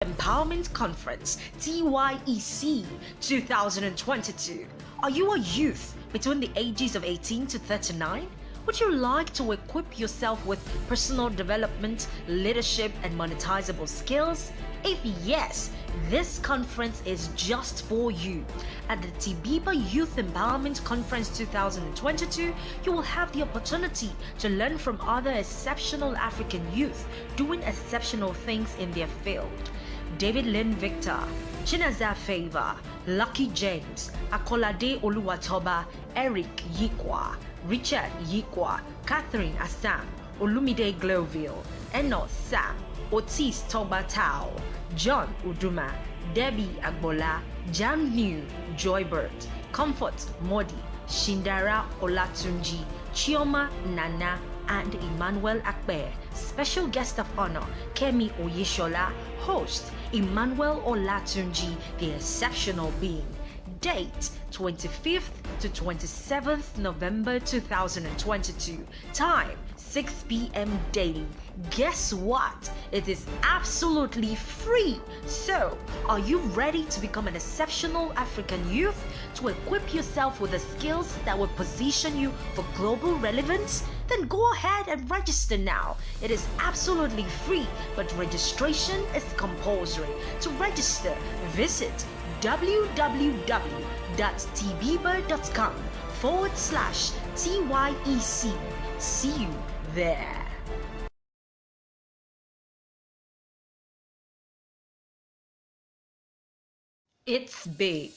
Empowerment Conference TYEC 2022. Are you a youth between the ages of 18 to 39? Would you like to equip yourself with personal development, leadership, and monetizable skills? If yes, this conference is just for you. At the Tebeba Youth Empowerment Conference 2022, you will have the opportunity to learn from other exceptional African youth doing exceptional things in their field. David Lynn Victor, Chinaza Favor, Lucky James, Akolade Oluwatoba, Eric Yikwa, Richard Yikwa, Catherine Assam, Olumide Glowville, Enoch Sam, Otis Toba Tao, John Uduma, Debbie Agbola, Jam New, Joybert, Comfort Modi, Shindara Olatunji, Chioma Nana, and Emmanuel Akbe. Special guest of honor, Kemi Oyeshola. Host, Emmanuel Olatunji, the exceptional being. Date, 25th to 27th November 2022. Time, 6 p.m. daily. Guess what? It is absolutely free. So, are you ready to become an exceptional African youth? To equip yourself with the skills that will position you for global relevance? Then go ahead and register now. It is absolutely free, but registration is compulsory. To register, visit www.tbeba.com/TYEC. See you there. It's big,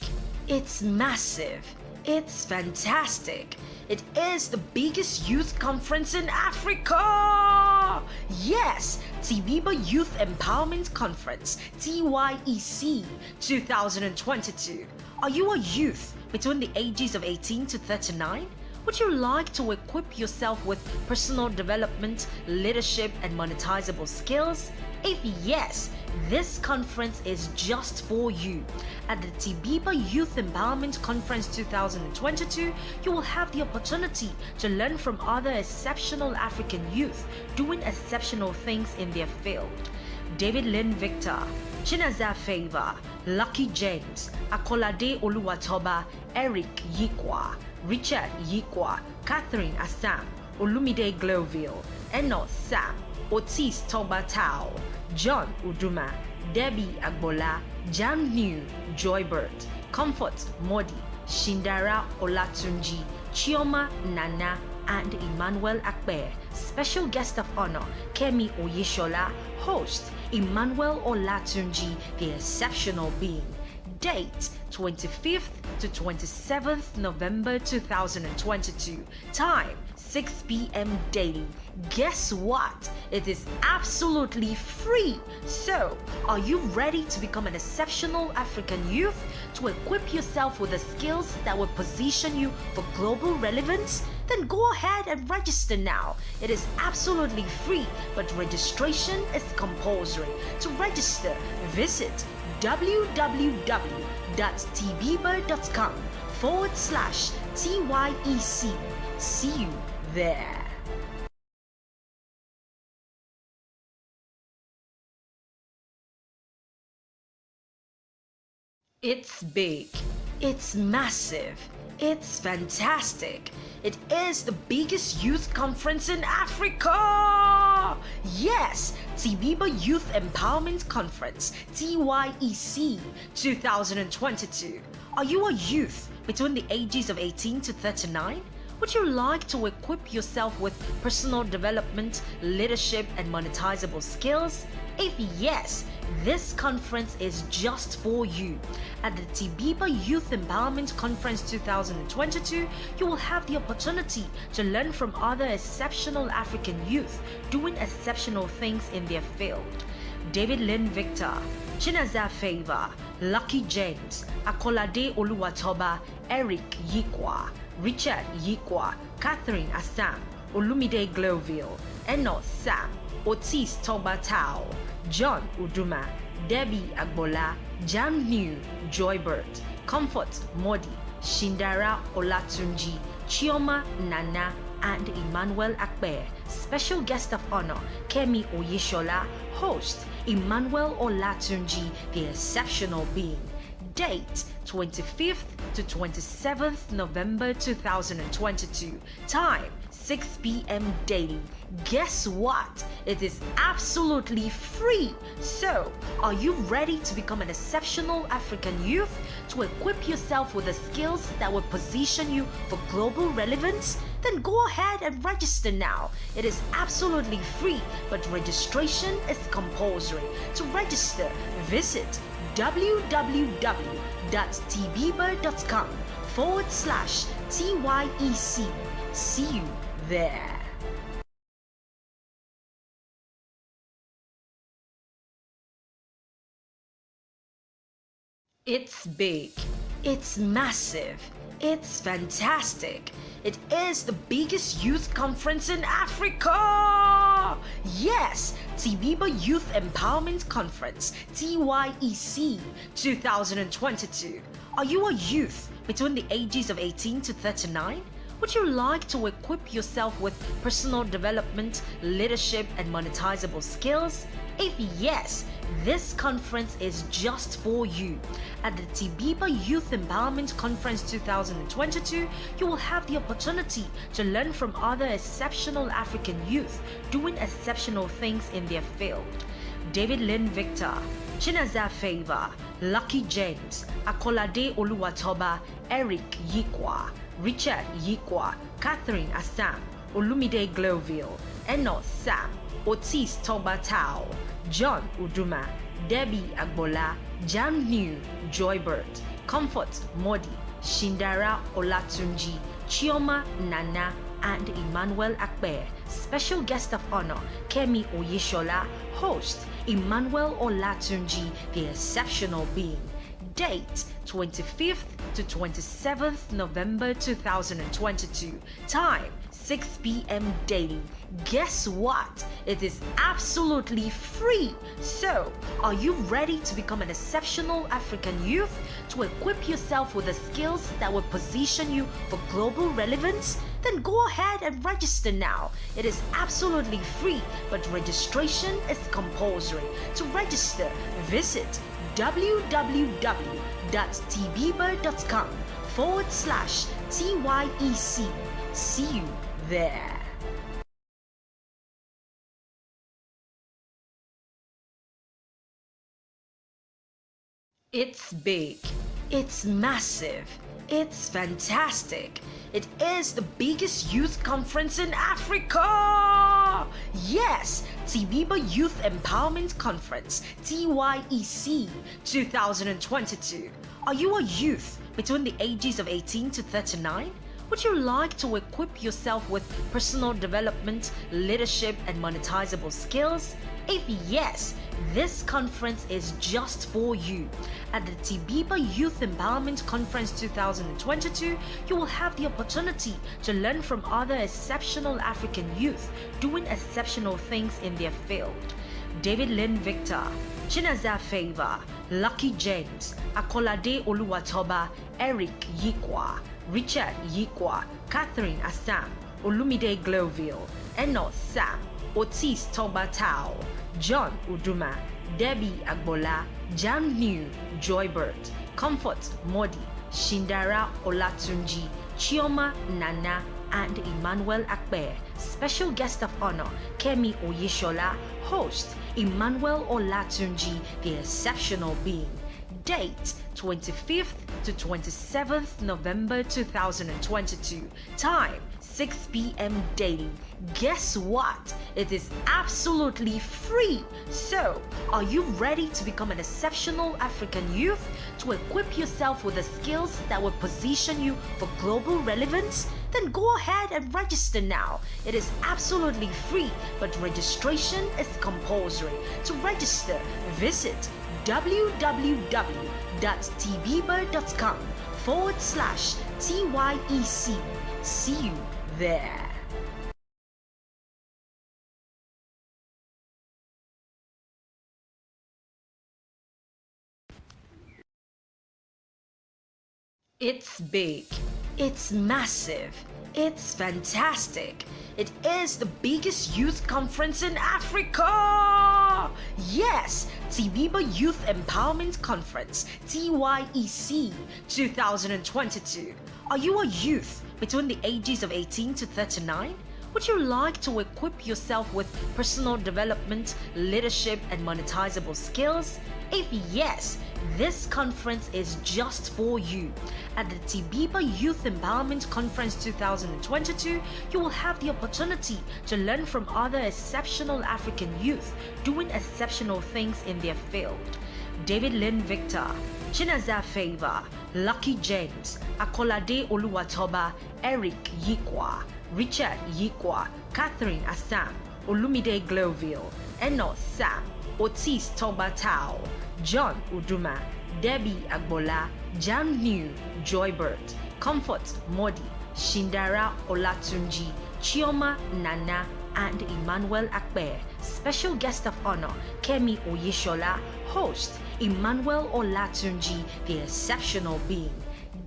it's massive, it's fantastic. It is the biggest youth conference in Africa. Yes, Tebeba Youth Empowerment Conference TYEC 2022. Are you a youth between the ages of 18 to 39? Would you like to equip yourself with personal development, leadership, and monetizable skills? If yes, this conference is just for you. At the Tebeba Youth Empowerment Conference 2022, you will have the opportunity to learn from other exceptional African youth doing exceptional things in their field. David Lynn Victor, Chinaza Favor, Lucky James, Akolade Oluwatoba, Eric Yikwa, Richard Yikwa, Catherine Assam, Olumide Glowville, Enoch Sam, Otis Toba Tao, John Uduma, Debbie Agbola, Jam New, Joybert, Comfort Modi, Shindara Olatunji, Chioma Nana, and Emmanuel Akbe. Special guest of honor, Kemi Oyeshola. Host, Emmanuel Olatunji, the exceptional being. Date, 25th to 27th November 2022. Time, 6 p.m. daily. Guess what? It is absolutely free. So, are you ready to become an exceptional African youth? To equip yourself with the skills that will position you for global relevance? Then go ahead and register now. It is absolutely free, but registration is compulsory. To register, visit www.tbeba.com/TYEC. See you there. It's big, it's massive, it's fantastic. It is the biggest youth conference in Africa. Yes, Tebeba Youth Empowerment Conference TYEC 2022. Are you a youth between the ages of 18 to 39? Would you like to equip yourself with personal development, leadership, and monetizable skills? If yes, this conference is just for you. At the Tebeba Youth Empowerment Conference 2022, you will have the opportunity to learn from other exceptional African youth doing exceptional things in their field. David Lynn Victor, Chinaza Favor, Lucky James, Akolade Oluwatoba, Eric Yikwa, Richard Yikwa, Catherine Assam, Olumide Glowville, Enoch Sam, Otis Toba Tao, John Uduma, Debbie Agbola, Jam New, Joybert, Comfort Modi, Shindara Olatunji, Chioma Nana, and Emmanuel Akbe. Special guest of honor, Kemi Oyeshola. Host, Emmanuel Olatunji, the exceptional being. Date 25th to 27th November 2022. Time 6 p.m. daily. Guess what? It is absolutely free. So, are you ready to become an exceptional African youth? To equip yourself with the skills that will position you for global relevance? Then go ahead and register now. It is absolutely free, but registration is compulsory. To register, visit www.tebeba.com/TYEC. See you there. It's big, it's massive, it's fantastic. It is the biggest youth conference in Africa. Yes, Tebeba Youth Empowerment Conference, TYEC 2022. Are you a youth between the ages of 18 to 39? Would you like to equip yourself with personal development, leadership, and monetizable skills? If yes, this conference is just for you. At the Tebeba Youth Empowerment Conference 2022, you will have the opportunity to learn from other exceptional African youth doing exceptional things in their field. David Lynn Victor, Chinaza Favor, Lucky James, Akolade Oluwatoba, Eric Yikwa, Richard Yikwa, Catherine Assam, Olumide Glowville, Enoch Sam, Otis Toba Tao, John Uduma, Debbie Agbola, Jan New, Joybert, Comfort Modi, Shindara Olatunji, Chioma Nana, and Emmanuel Akbe. Special guest of honor, Kemi Oyeshola. Host, Emmanuel Olatunji, the exceptional being. Date 25th to 27th November 2022. Time 6 p.m. daily. Guess what? It is absolutely free. So, are you ready to become an exceptional African youth? To equip yourself with the skills that will position you for global relevance? Then go ahead and register now. It is absolutely free, but registration is compulsory. To register, visit www.tebeba.com/TYEC. See you there. It's big, it's massive, it's fantastic. It is the biggest youth conference in Africa. Yes, Tebeba Youth Empowerment Conference, TYEC 2022. Are you a youth between the ages of 18 to 39? Would you like to equip yourself with personal development, leadership, and monetizable skills? If yes, this conference is just for you. At the Tebeba Youth Empowerment Conference 2022, you will have the opportunity to learn from other exceptional African youth doing exceptional things in their field. David Lynn Victor, Chinaza Favor, Lucky James, Akolade Oluwatoba, Eric Yikwa, Richard Yikwa, Catherine Assam, Olumide Glowville, Enoch Sam, Otis Toba Tao, John Uduma, Debbie Agbola, Jan New, Joybert, Comfort Modi, Shindara Olatunji, Chioma Nana, and Emmanuel Akbe. Special guest of honor, Kemi Oyeshola. Host, Emmanuel Olatunji, the exceptional being. Date 25th to 27th November 2022. Time 6 p.m. daily. Guess what? It is absolutely free. So, are you ready to become an exceptional African youth? To equip yourself with the skills that will position you for global relevance? Then go ahead and register now. It is absolutely free, but registration is compulsory. To register, visit www.tebeba.com/TYEC. See you there. It's big, it's massive, it's fantastic. It is the biggest youth conference in Africa. Yes, Tebeba Youth Empowerment Conference, TYEC 2022. Are you a youth between the ages of 18 to 39? Would you like to equip yourself with personal development, leadership, and monetizable skills? If yes, this conference is just for you. At the Tebeba Youth Empowerment Conference 2022, you will have the opportunity to learn from other exceptional African youth doing exceptional things in their field. David Lynn Victor, Chinaza Favor, Lucky James, Akolade Oluwatoba, Eric Yikwa, Richard Yikwa, Catherine Assam, Olumide Gloville, Eno Sam, Otis Tobatao, John Uduma, Debbie Agbola, Jam New, Joybert, Comfort Modi, Shindara Olatunji, Chioma Nana, and Emmanuel Akbe. Special guest of honor, Kemi Oyeshola. Host, Emmanuel Olatunji, the exceptional being.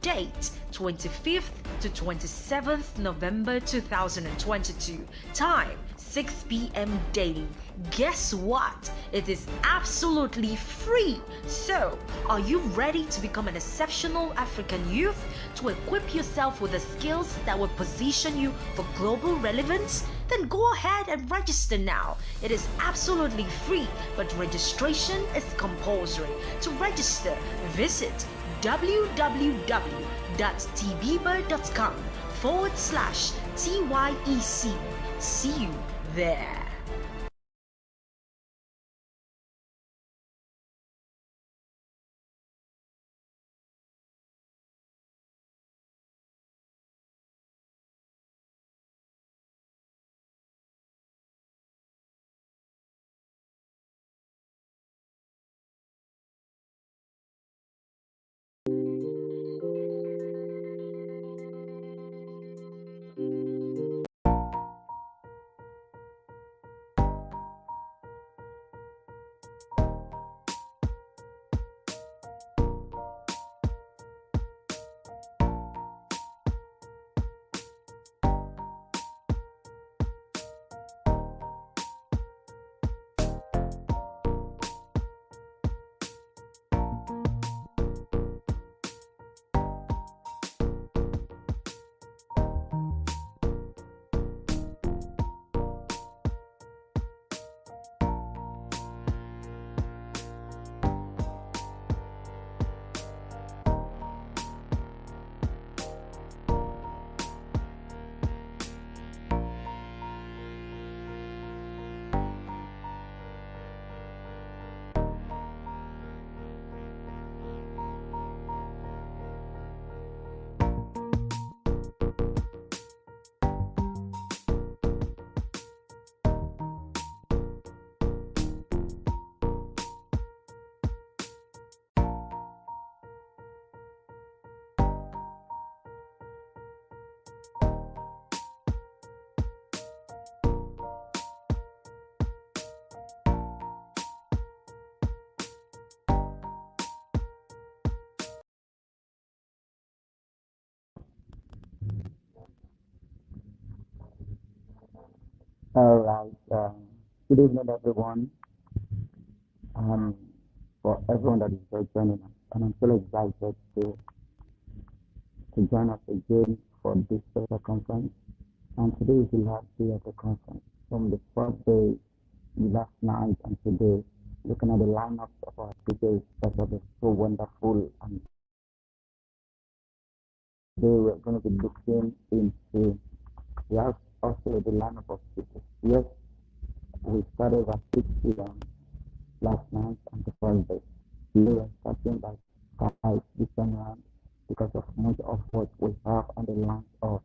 Date, 25th to 27th November 2022. Time, 6 p.m. daily. Guess what? It is absolutely free. So, are you ready to become an exceptional African youth? To equip yourself with the skills that will position you for global relevance? Then go ahead and register now. It is absolutely free, but registration is compulsory. To register, visit www.tbeba.com/TYEC. See you there. All right. Good evening, everyone. For everyone that is here joining us, and I'm so excited to join us again for this special conference. And today is the last day of the conference. From the first day, last night, and today, looking at the lineups of our speakers that have been so wonderful. And today we're going to be looking into, we have also the lineup of speakers. Yes, we started at 6 p.m. last night and the first day. We were starting by 5 this time around because of much of what we have on the line of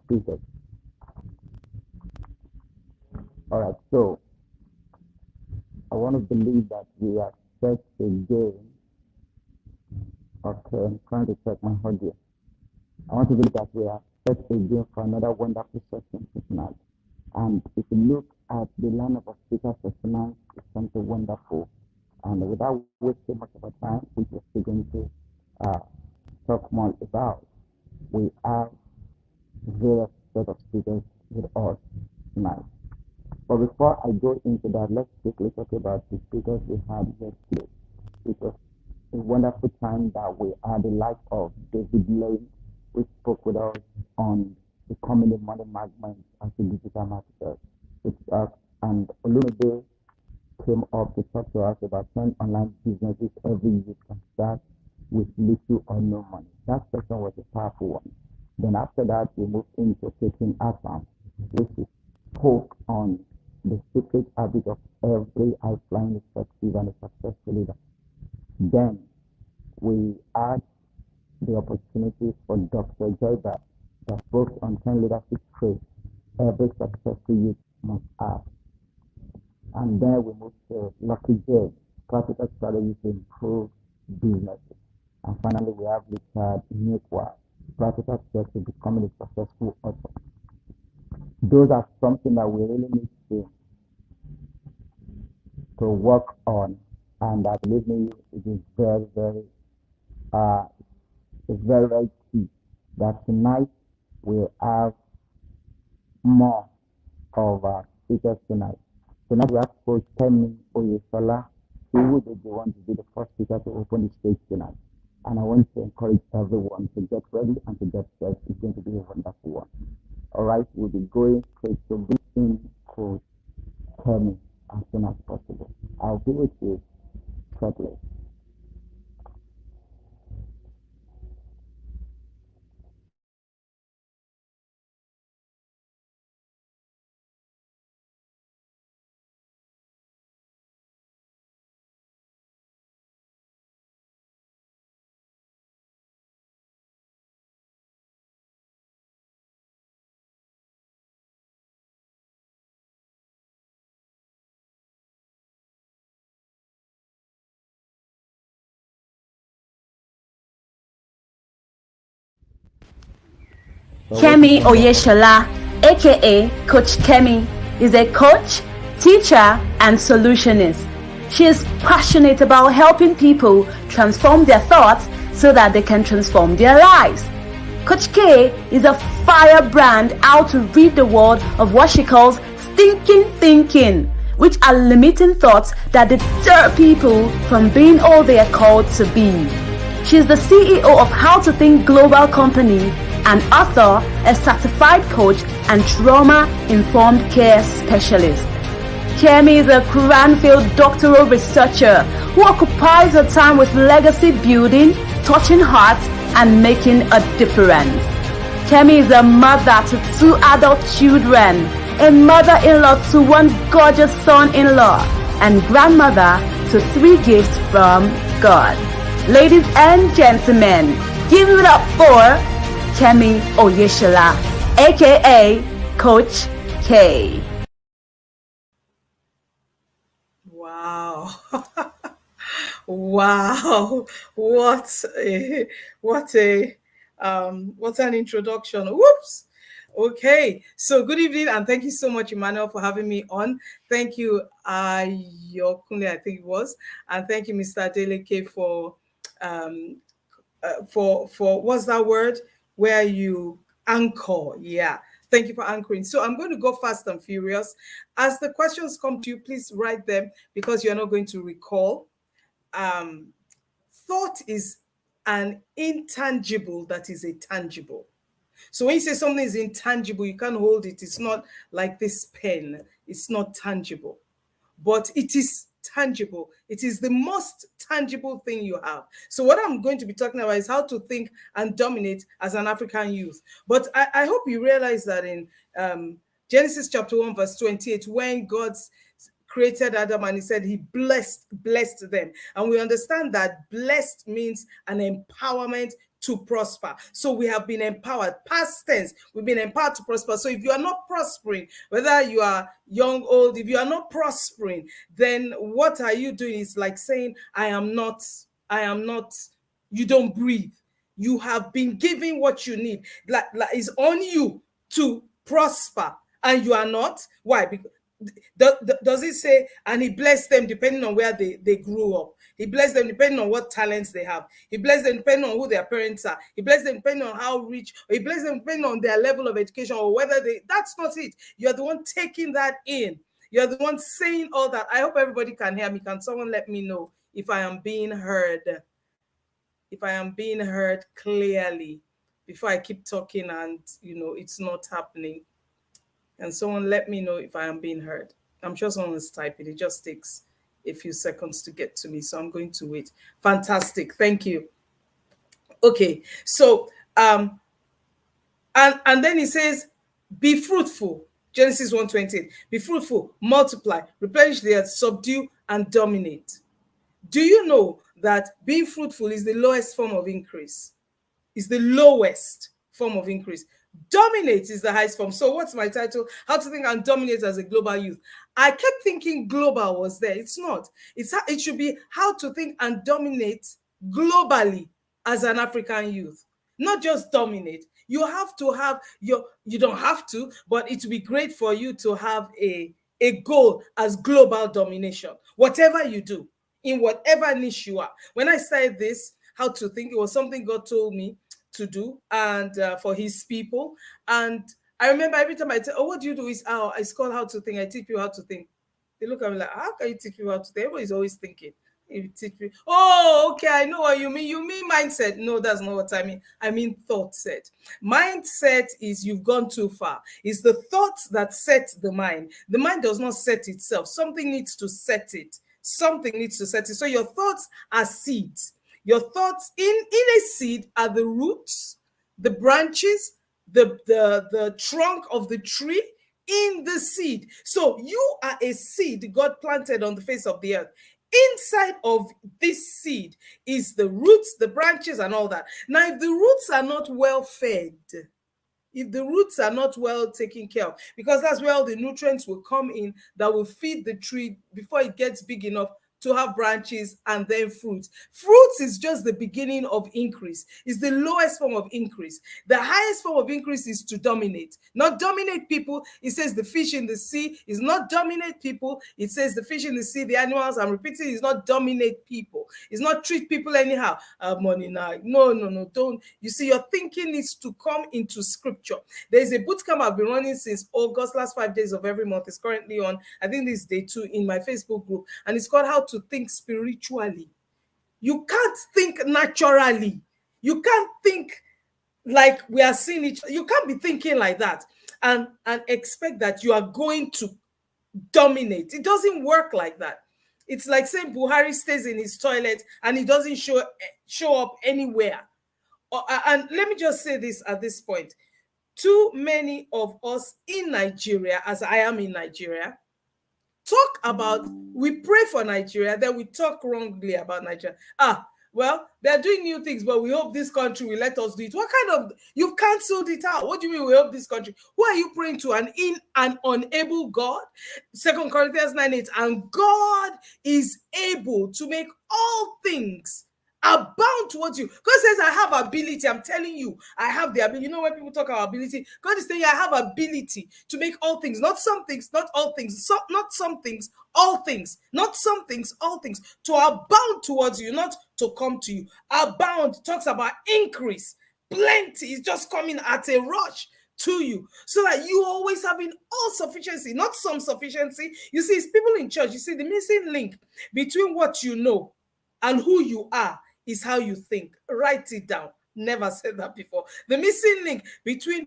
speakers. All right, so I want to believe that we are set again. Okay, I'm trying to check my audio. I want to believe that we are set again for another wonderful session tonight. And if you look at the lineup of speakers for tonight, it's something wonderful. And without wasting much of our time, we just begin to talk more about. We have various set of speakers with us tonight. But before I go into that, let's quickly talk about the speakers we had yesterday. It was a wonderful time that we had the life of David Lane, who spoke with us on becoming a money magnet as a digital marketer. And Olumide came up to talk to us about 10 online businesses every youth can start with little or no money. That session was a powerful one. Then after that, we moved into taking action, which is spoke on the secret habit of every high-flying effective and a successful leader. Then we had the opportunity for Dr. Tebeba that spoke on 10 leadership traits every successful youth must have. And then we moved to Lucky J, practical strategies to improve businesses. And finally, we have Richard Nyekwa, practical steps to becoming a successful author. Those are something that we really need to work on, and I believe me, it is uh, very key that tonight we have more of speakers tonight. Tonight we have Coach Kemi Oyesola, who would be the one to be the first speaker to open the stage tonight. And I want to encourage everyone to get ready and to get set. It's going to be a wonderful one. All right, we'll be going straight to bring in Coach Kemi as soon as possible. I'll be with you shortly. So Kemi Oyeshola, aka Coach Kemi, is a coach, teacher, and solutionist. She is passionate about helping people transform their thoughts so that they can transform their lives. Coach K is a firebrand out to rid the world of what she calls stinking thinking, which are limiting thoughts that deter people from being all they are called to be. She is the CEO of How to Think Global Company, an author, a certified coach, and trauma-informed care specialist. Kemi is a Cranfield doctoral researcher who occupies her time with legacy building, touching hearts, and making a difference. Kemi is a mother to 2 adult children, a mother-in-law to 1 gorgeous son-in-law, and grandmother to 3 gifts from God. Ladies and gentlemen, give it up for Kemi Oyeshola, aka Coach K. Wow. Wow. What an introduction. Whoops. Okay. So good evening and thank you so much, Emmanuel, for having me on. Thank you, Yokunle, I think it was, and thank you, Mr. Adeleke, for what's that word where you anchor. Yeah, thank you for anchoring. So I'm going to go fast and furious. As the questions come to you, please write them because you're not going to recall. Thought is an intangible that is a tangible. So when you say something is intangible, you can't hold it. It's not like this pen. It's not tangible, but it is tangible. It is the most tangible thing you have. So what I'm going to be talking about is how to think and dominate as an African youth. But I hope you realize that in Genesis chapter 1, verse 28, when God's created Adam and he said he blessed them. And we understand that blessed means an empowerment to prosper. So we have been empowered, past tense, we've been empowered to prosper. So if you are not prospering, whether you are young, old, if you are not prospering, then what are you doing? It's like saying, I am not, you don't breathe. You have been given what you need. Like it's on you to prosper and you are not. Why? Because does it say, and he blessed them depending on where they grew up? He blessed them depending on what talents they have. He blessed them depending on who their parents are. He blessed them depending on how rich, or he blessed them depending on their level of education, or whether that's not it. You're the one taking that in. You're the one saying all that. I hope everybody can hear me. Can someone let me know if I am being heard? If I am being heard clearly before I keep talking and it's not happening. And someone let me know if I am being heard. I'm sure someone is typing. It just takes a few seconds to get to me, so I'm going to wait. Fantastic. Thank you. Okay. So and then he says, be fruitful. Genesis 1:28. Be fruitful, multiply, replenish the earth, subdue, and dominate. Do you know that being fruitful is the lowest form of increase? Is the lowest form of increase. Dominate is the highest form. So what's my title? How to think and dominate as a global youth. I kept thinking global was there. It's not. It should be how to think and dominate globally as an African youth. Not just dominate. You have to have you don't have to, but it would be great for you to have a goal as global domination. Whatever you do, in whatever niche you are. When I said this, how to think, it was something God told me to do, and for his people. And I remember every time I tell, what do you do? It's called How to Think. I teach you how to think. They look at me like, how can you teach me how to think? Everybody's always thinking. You teach me, oh, okay, I know what you mean. You mean mindset. No, that's not what I mean. I mean thought set. Mindset is you've gone too far. It's the thoughts that set the mind. The mind does not set itself. Something needs to set it. Something needs to set it. So your thoughts are seeds. Your thoughts in a seed are the roots, the branches, the trunk of the tree in the seed. So you are a seed God planted on the face of the earth. Inside of this seed is the roots, the branches, and all that. Now, if the roots are not well fed, if the roots are not well taken care of, because that's where all the nutrients will come in that will feed the tree before it gets big enough to have branches and then fruits. Fruits is just the beginning of increase. It's the lowest form of increase. The highest form of increase is to dominate. Not dominate people. It says the fish in the sea is not dominate people. It says the fish in the sea, the animals, I'm repeating, is not dominate people. It's not treat people anyhow. Money now. No, don't. You see, your thinking needs to come into scripture. There's a boot camp I've been running since August, last 5 days of every month. It's currently on, I think this is day 2 in my Facebook group. And it's called How to Think Spiritually. You can't think naturally. You can't think like we are seeing each other. You can't be thinking like that and expect that you are going to dominate. It doesn't work like that. It's like saying Buhari stays in his toilet and he doesn't show up anywhere. And let me just say this at this point. Too many of us in Nigeria, as I am in Nigeria, talk about, we pray for Nigeria, then we talk wrongly about Nigeria. Well, they're doing new things, but we hope this country will let us do it. What kind of, you've canceled it out. What do you mean we hope this country? Who are you praying to? An unable God? 2 Corinthians 9:8. And God is able to make all things abound towards you. God says, I have ability. I'm telling you, I have the ability. You know, when people talk about ability, God is saying, I have ability to make all things, not some things, not all things, not some things, all things, not some things, all things, to abound towards you, not to come to you. Abound talks about increase. Plenty is just coming at a rush to you, so that you always having all sufficiency, not some sufficiency. You see, it's people in church. You see, the missing link between what you know and who you are is how you think. Write it down. Never said that before. The missing link between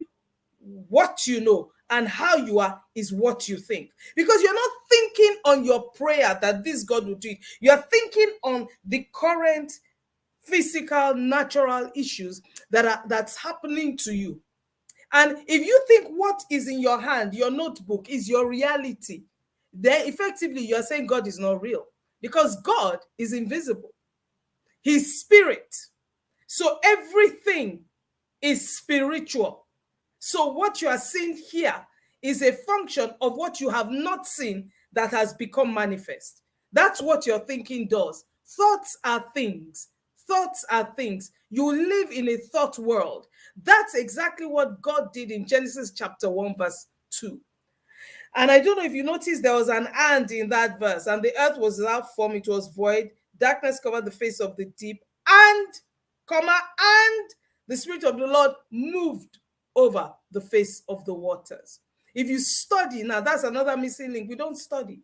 what you know and how you are is what you think. Because you're not thinking on your prayer that this God will do it. You're thinking on the current physical, natural issues that's happening to you. And if you think what is in your hand, your notebook, is your reality, then effectively you're saying God is not real. Because God is invisible. He's spirit. So everything is spiritual. So what you are seeing here is a function of what you have not seen that has become manifest. That's what your thinking does. Thoughts are things. Thoughts are things. You live in a thought world. That's exactly what God did in Genesis chapter 1, verse 2. And I don't know if you noticed, there was an and in that verse, and the earth was without form, it was void, darkness covered the face of the deep, and the Spirit of the Lord moved over the face of the waters. If you study, now that's another missing link. We don't study.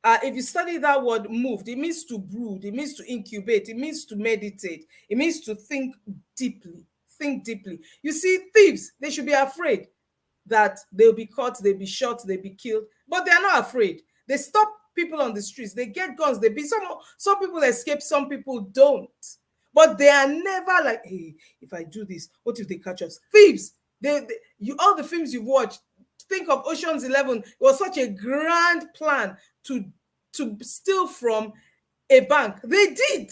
If you study that word moved, it means to brood, it means to incubate, it means to meditate, it means to think deeply. Think deeply. You see, thieves, they should be afraid that they'll be caught, they'll be shot, they'll be killed, but they are not afraid. They stop people on the streets, they get guns, they beat some people escape, some people don't. But they are never like, hey, if I do this, what if they catch us? Thieves, all the films you've watched, think of Ocean's 11. It was such a grand plan to steal from a bank. They did.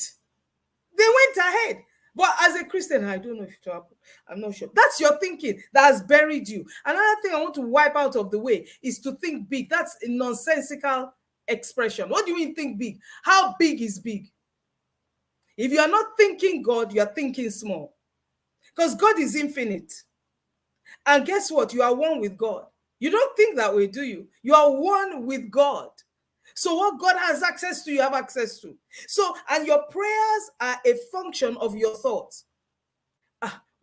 They went ahead. But as a Christian, I don't know if it will happen. I'm not sure. That's your thinking that has buried you. Another thing I want to wipe out of the way is to think big. That's a nonsensical expression. What do you mean think big? How big is big? If you are not thinking God, you are thinking small. Because God is infinite. And guess what? You are one with God. You don't think that way, do you? You are one with God. So what God has access to, you have access to. So, and your prayers are a function of your thoughts.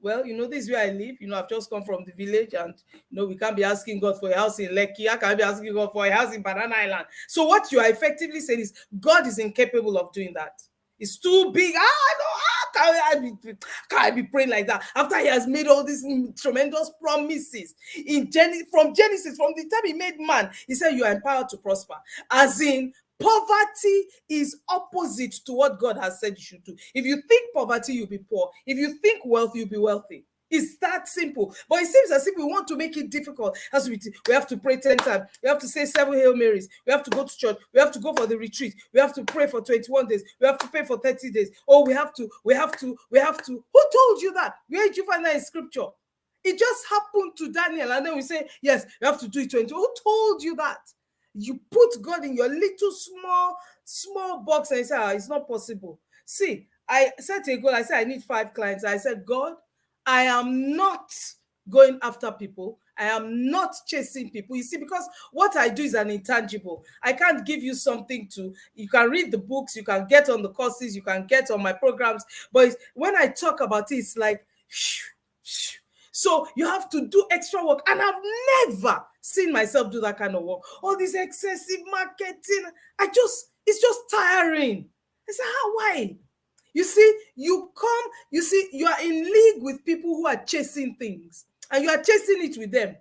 Well, this is where I live. I've just come from the village, and we can't be asking God for a house in Lekki. I can't be asking God for a house in Banana Island. So what you are effectively saying is God is incapable of doing that. It's too big. Can I be praying like that after he has made all these tremendous promises from Genesis, from the time he made man? He said you are empowered to prosper, as in poverty is opposite to what God has said you should do. If you think poverty, you'll be poor. If you think wealth, you'll be wealthy. It's that simple. But it seems as if we want to make it difficult. As we have to pray 10 times. We have to say 7 Hail Marys. We have to go to church. We have to go for the retreat. We have to pray for 21 days. We have to pray for 30 days. Oh, we have to. Who told you that? Where did you find that in scripture? It just happened to Daniel. And then we say, yes, we have to do it 20. Who told you that? You put God in your little small box and you say, it's not possible. See, I set a goal. I said, I need 5 clients. I said, God, I am not going after people. I am not chasing people. You see, because what I do is an intangible. I can't give you something you can read the books, you can get on the courses, you can get on my programs. But when I talk about it, it's like, so you have to do extra work. And I've never seen myself do that kind of work. All this excessive marketing, it's just tiring. I said, why? You see, you are in league with people who are chasing things, and you are chasing it with them.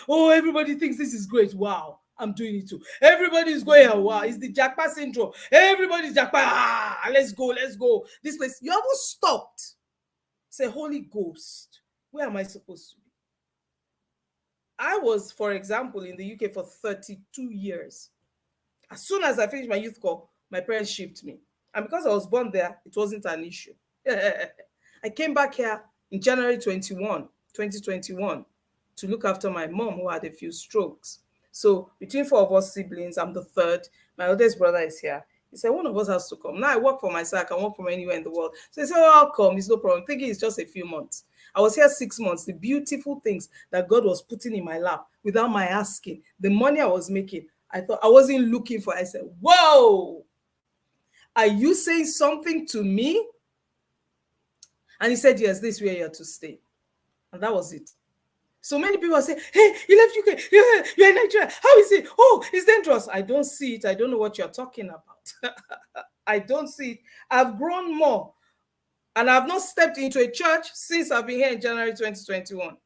Oh, everybody thinks this is great. Wow, I'm doing it too. Everybody's going, wow, it's the jackpot syndrome. Everybody's jackpot. Let's go. This place, you haven't stopped. Say, Holy Ghost, where am I supposed to be? I was, for example, in the UK for 32 years. As soon as I finished my youth corps, my parents shipped me. And because I was born there, it wasn't an issue. I came back here in January 2021, to look after my mom, who had a few strokes. So between 4 of us siblings, I'm the third. My oldest brother is here. He said, one of us has to come. Now I work for myself. I can work from anywhere in the world. So he said, I'll come. It's no problem. Thinking it's just a few months. I was here 6 months. The beautiful things that God was putting in my lap without my asking, the money I was making, I thought I wasn't looking for. I said, whoa. Are you saying something to me? And he said, yes, this is where you're to stay. And that was it. So many people say, hey, you left UK. Yeah, you're in Nigeria. How is it? Oh, it's dangerous. I don't see it. I don't know what you're talking about. I don't see it. I've grown more. And I've not stepped into a church since I've been here in January 2021.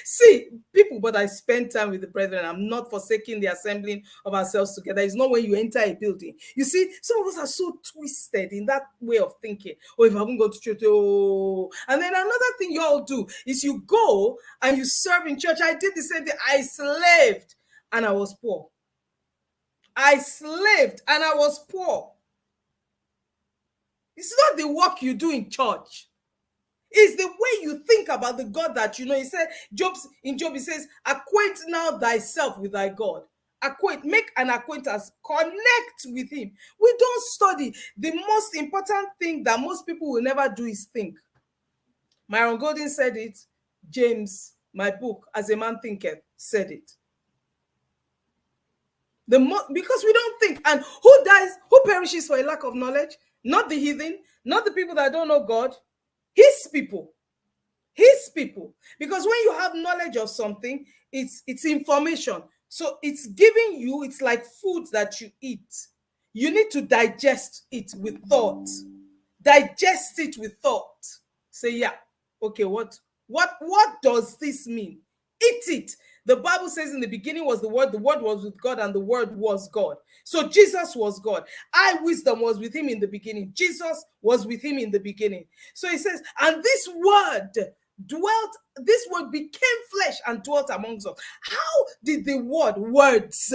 See, people, but I spend time with the brethren. I'm not forsaking the assembling of ourselves together. It's not when you enter a building. You see, some of us are so twisted in that way of thinking. Oh, if I haven't gone to church, oh. And then another thing you all do is you go and you serve in church. I did the same thing. I slaved and I was poor. I slaved and I was poor. It's not the work you do in church. It's the way you think about the God that you know. He said, in Job, he says, acquaint now thyself with thy God. Make an acquaintance, connect with him. We don't study. The most important thing that most people will never do is think. Myron Golden said it. James, my book, As a Man Thinketh, said it. Because we don't think. And who perishes for a lack of knowledge? Not the heathen, not the people that don't know God. His people. His people. Because when you have knowledge of something, it's information. So it's giving you, it's like food that you eat. You need to digest it with thought. Digest it with thought. Say, yeah, okay, what does this mean? Eat it. The Bible says in the beginning was the word was with God, and the word was God. So Jesus was God. Wisdom was with him in the beginning. Jesus was with him in the beginning. So he says, and this word became flesh and dwelt amongst us. How did the words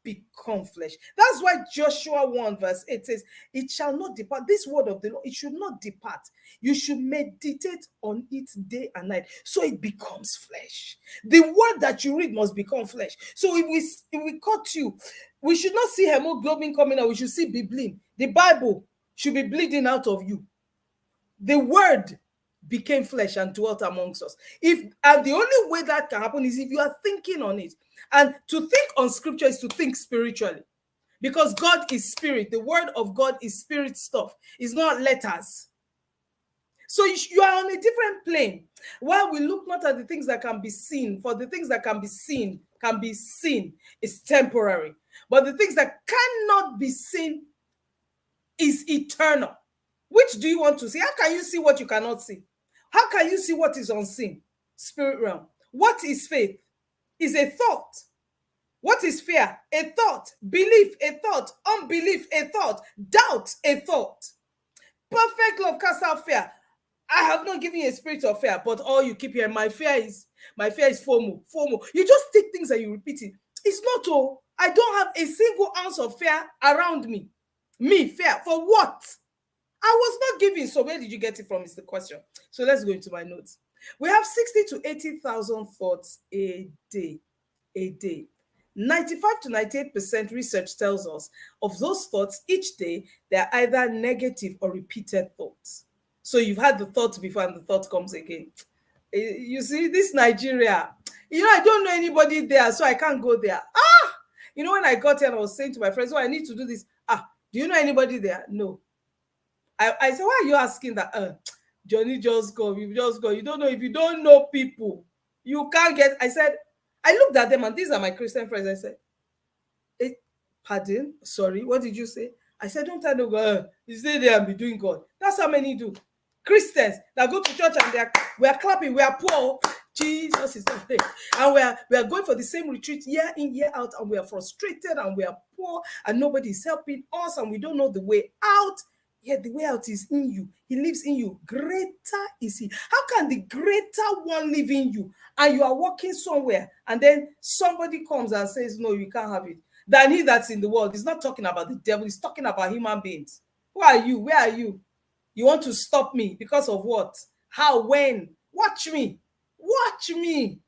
become flesh? That's why Joshua 1 verse 8 says, it shall not depart. This word of the Lord, it should not depart. You should meditate on it day and night, so it becomes flesh. The word that you read must become flesh. So if we cut you, we should not see hemoglobin coming out. We should see biblin. The Bible should be bleeding out of you. The word became flesh and dwelt amongst us. And the only way that can happen is if you are thinking on it. And to think on scripture is to think spiritually, because God is spirit. The word of God is spirit stuff. It's not letters. So you are on a different plane. While we look not at the things that can be seen, for the things that can be seen is temporary. But the things that cannot be seen is eternal. Which do you want to see? How can you see what you cannot see? How can you see what is unseen? Spirit realm. What is faith? Is a thought. What is fear? A thought. Belief, a thought. Unbelief, a thought. Doubt, a thought. Perfect love casts out fear. I have not given you a spirit of fear, but all you keep hearing, my fear is FOMO. You just take things and you repeat it. It's not all. I don't have a single ounce of fear around me. Fear. For what? I was not giving. So where did you get it from is the question. So let's go into my notes. We have 60 to 80,000 thoughts a day. 95 to 98% research tells us of those thoughts each day, they're either negative or repeated thoughts. So you've had the thought before and the thought comes again. You see, this Nigeria, I don't know anybody there, so I can't go there. When I got here, I was saying to my friends, I need to do this. Do you know anybody there? No. I said, why are you asking that? Johnny, just go. You just go. You don't know. If you don't know people, you can't get. I said, I looked at them, and these are my Christian friends. I said, pardon? Sorry, what did you say? I said, don't I know God? You stay there and be doing God. That's how many do. Christians that go to church and we are clapping, we are poor. Jesus is not there. And we are going for the same retreat year in, year out, and we are frustrated and we are poor and nobody is helping us and we don't know the way out. Yet the way out is in you. He lives in you. Greater is he. How can the greater one live in you? And you are walking somewhere and then somebody comes and says, no, you can't have it. Than he that's in the world. He's not talking about the devil. He's talking about human beings. Who are you? Where are you? You want to stop me because of what? How? When? Watch me. Watch me.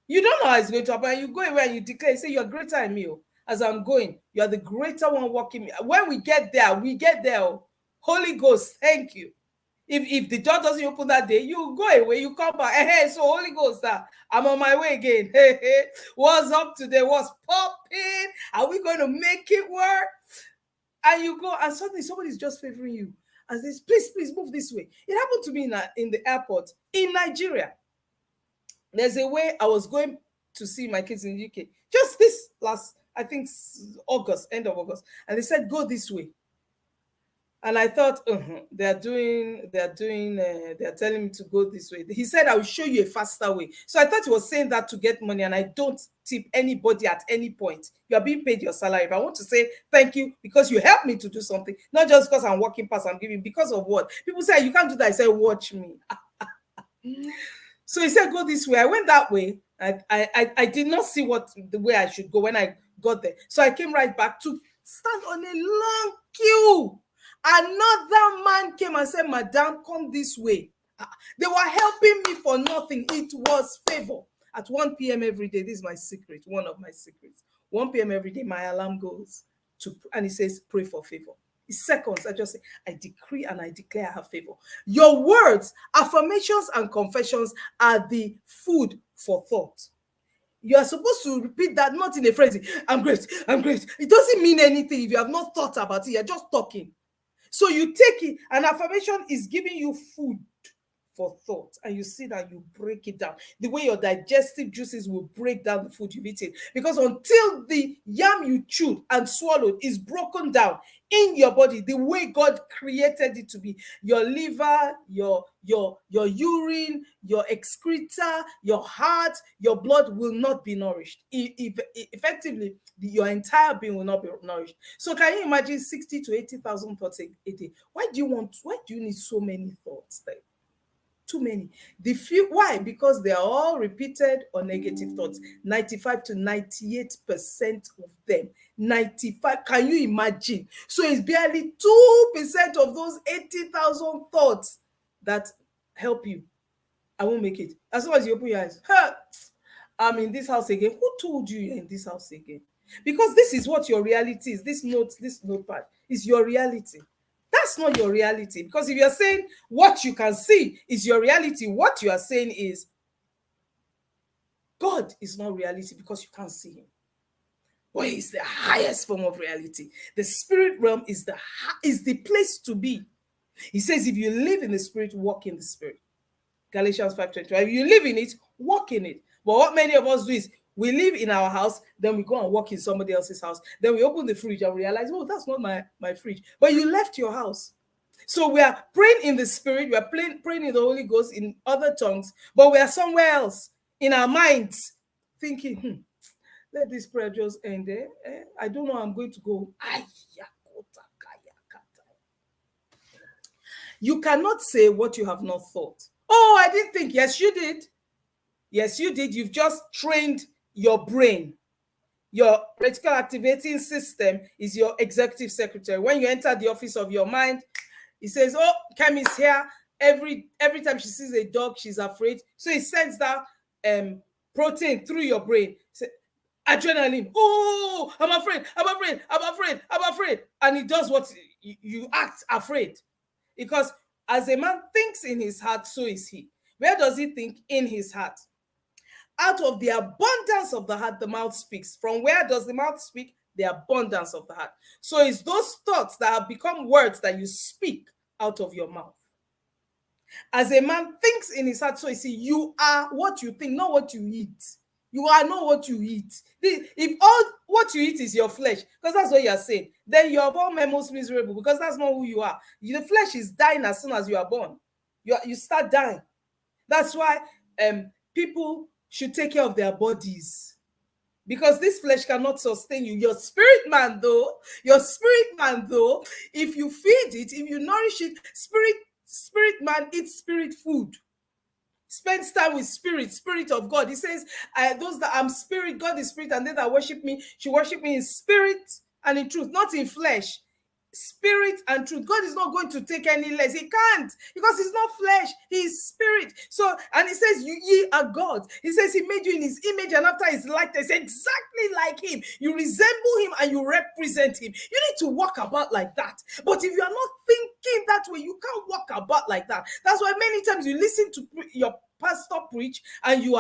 You don't know how it's going to happen. You go away and you declare, you say, you're greater than me. As I'm going, you are the greater one walking me. When we get there, Holy Ghost, thank you. If the door doesn't open that day, you go away, you come back. Hey, so Holy Ghost, I'm on my way again. Hey, what's up today? What's popping? Are we going to make it work? And you go, and suddenly somebody's just favoring you and says, please move this way. It happened to me in the airport in Nigeria. There's a way I was going to see my kids in the UK. Just this last, I think, August, end of August. And they said, go this way. And I thought, they're telling me to go this way. He said, I will show you a faster way. So I thought he was saying that to get money, and I don't tip anybody at any point. You are being paid your salary. If I want to say thank you because you helped me to do something, not just because I'm walking past, I'm giving, because of what? People say, you can't do that. I said, watch me. So he said, go this way. I went that way. I did not see the way I should go when I got there. So I came right back to stand on a long queue. Another man came and said, Madam, come this way. They were helping me for nothing. It was favor. At 1 p.m. every day, this is my secret, one of my secrets. 1 p.m. every day, my alarm goes and it says, pray for favor. It's seconds. I just say, I decree and I declare I have favor. Your words, affirmations, and confessions are the food for thought. You are supposed to repeat that, not in a frenzy. I'm great. It doesn't mean anything if you have not thought about it. You're just talking. So you take it. An affirmation is giving you food for thought, and you sit and you break it down. The way your digestive juices will break down the food you've eaten. Because until the yam you chewed and swallowed is broken down in your body, the way God created it to be, your liver, your urine, your excreta, your heart, your blood will not be nourished. Effectively, your entire being will not be nourished. So can you imagine 60 to 80,000 thoughts a day? Why do you need so many thoughts? Like, too many. Why? Because they are all repeated or negative thoughts. 95 to 98% of them. 95. Can you imagine? So it's barely 2% of those 80,000 thoughts that help you. I won't make it. As soon as you open your eyes, I'm in this house again. Who told you you're in this house again? Because this is what your reality is. This notepad is your reality. That's not your reality. Because if you're saying what you can see is your reality, what you are saying is God is not reality because you can't see him. But he's the highest form of reality. The spirit realm is the place to be. He says, if you live in the spirit, walk in the spirit. Galatians 5:25. If you live in it, walk in it. But what many of us do is we live in our house, then we go and walk in somebody else's house. Then we open the fridge and realize, oh, that's not my fridge. But you left your house. So we are praying in the spirit, we are praying in the Holy Ghost in other tongues, but we are somewhere else in our minds thinking, let this prayer just end there. I don't know how I'm going to go. You cannot say what you have not thought. Oh, I didn't think. Yes, you did. Yes, you did. You've just trained your brain. Your reticular activating system is your executive secretary. When you enter the office of your mind, it says, oh, Kemi's here. Every time she sees a dog, she's afraid. So it sends that protein through your brain. Adrenaline. Oh, I'm afraid. And it does what you act afraid. Because as a man thinks in his heart, so is he. Where does he think? In his heart. Out of the abundance of the heart, the mouth speaks. From where does the mouth speak? The abundance of the heart. So it's those thoughts that have become words that you speak out of your mouth. As a man thinks in his heart, so you see, you are what you think, not what you eat. You are not what you eat. If all what you eat is your flesh, because that's what you are saying, then you are born most miserable, because that's not who you are. The flesh is dying as soon as you are born. You start dying. That's why people should take care of their bodies, because this flesh cannot sustain you. Your spirit man, though, if you feed it, if you nourish it, spirit man eats spirit food. Spends time with spirit of God. He says, those that I'm spirit, God is spirit, and they that worship me should worship me in spirit and in truth, not in flesh. Spirit and truth. God is not going to take any less. He can't, because he's not flesh, he is spirit. So, and he says, ye are gods. He says he made you in his image and after his likeness, exactly like him. You resemble him and you represent him. You need to walk about like that. But if you are not thinking that way, you can't walk about like that. That's why many times you listen to your pastor preach and you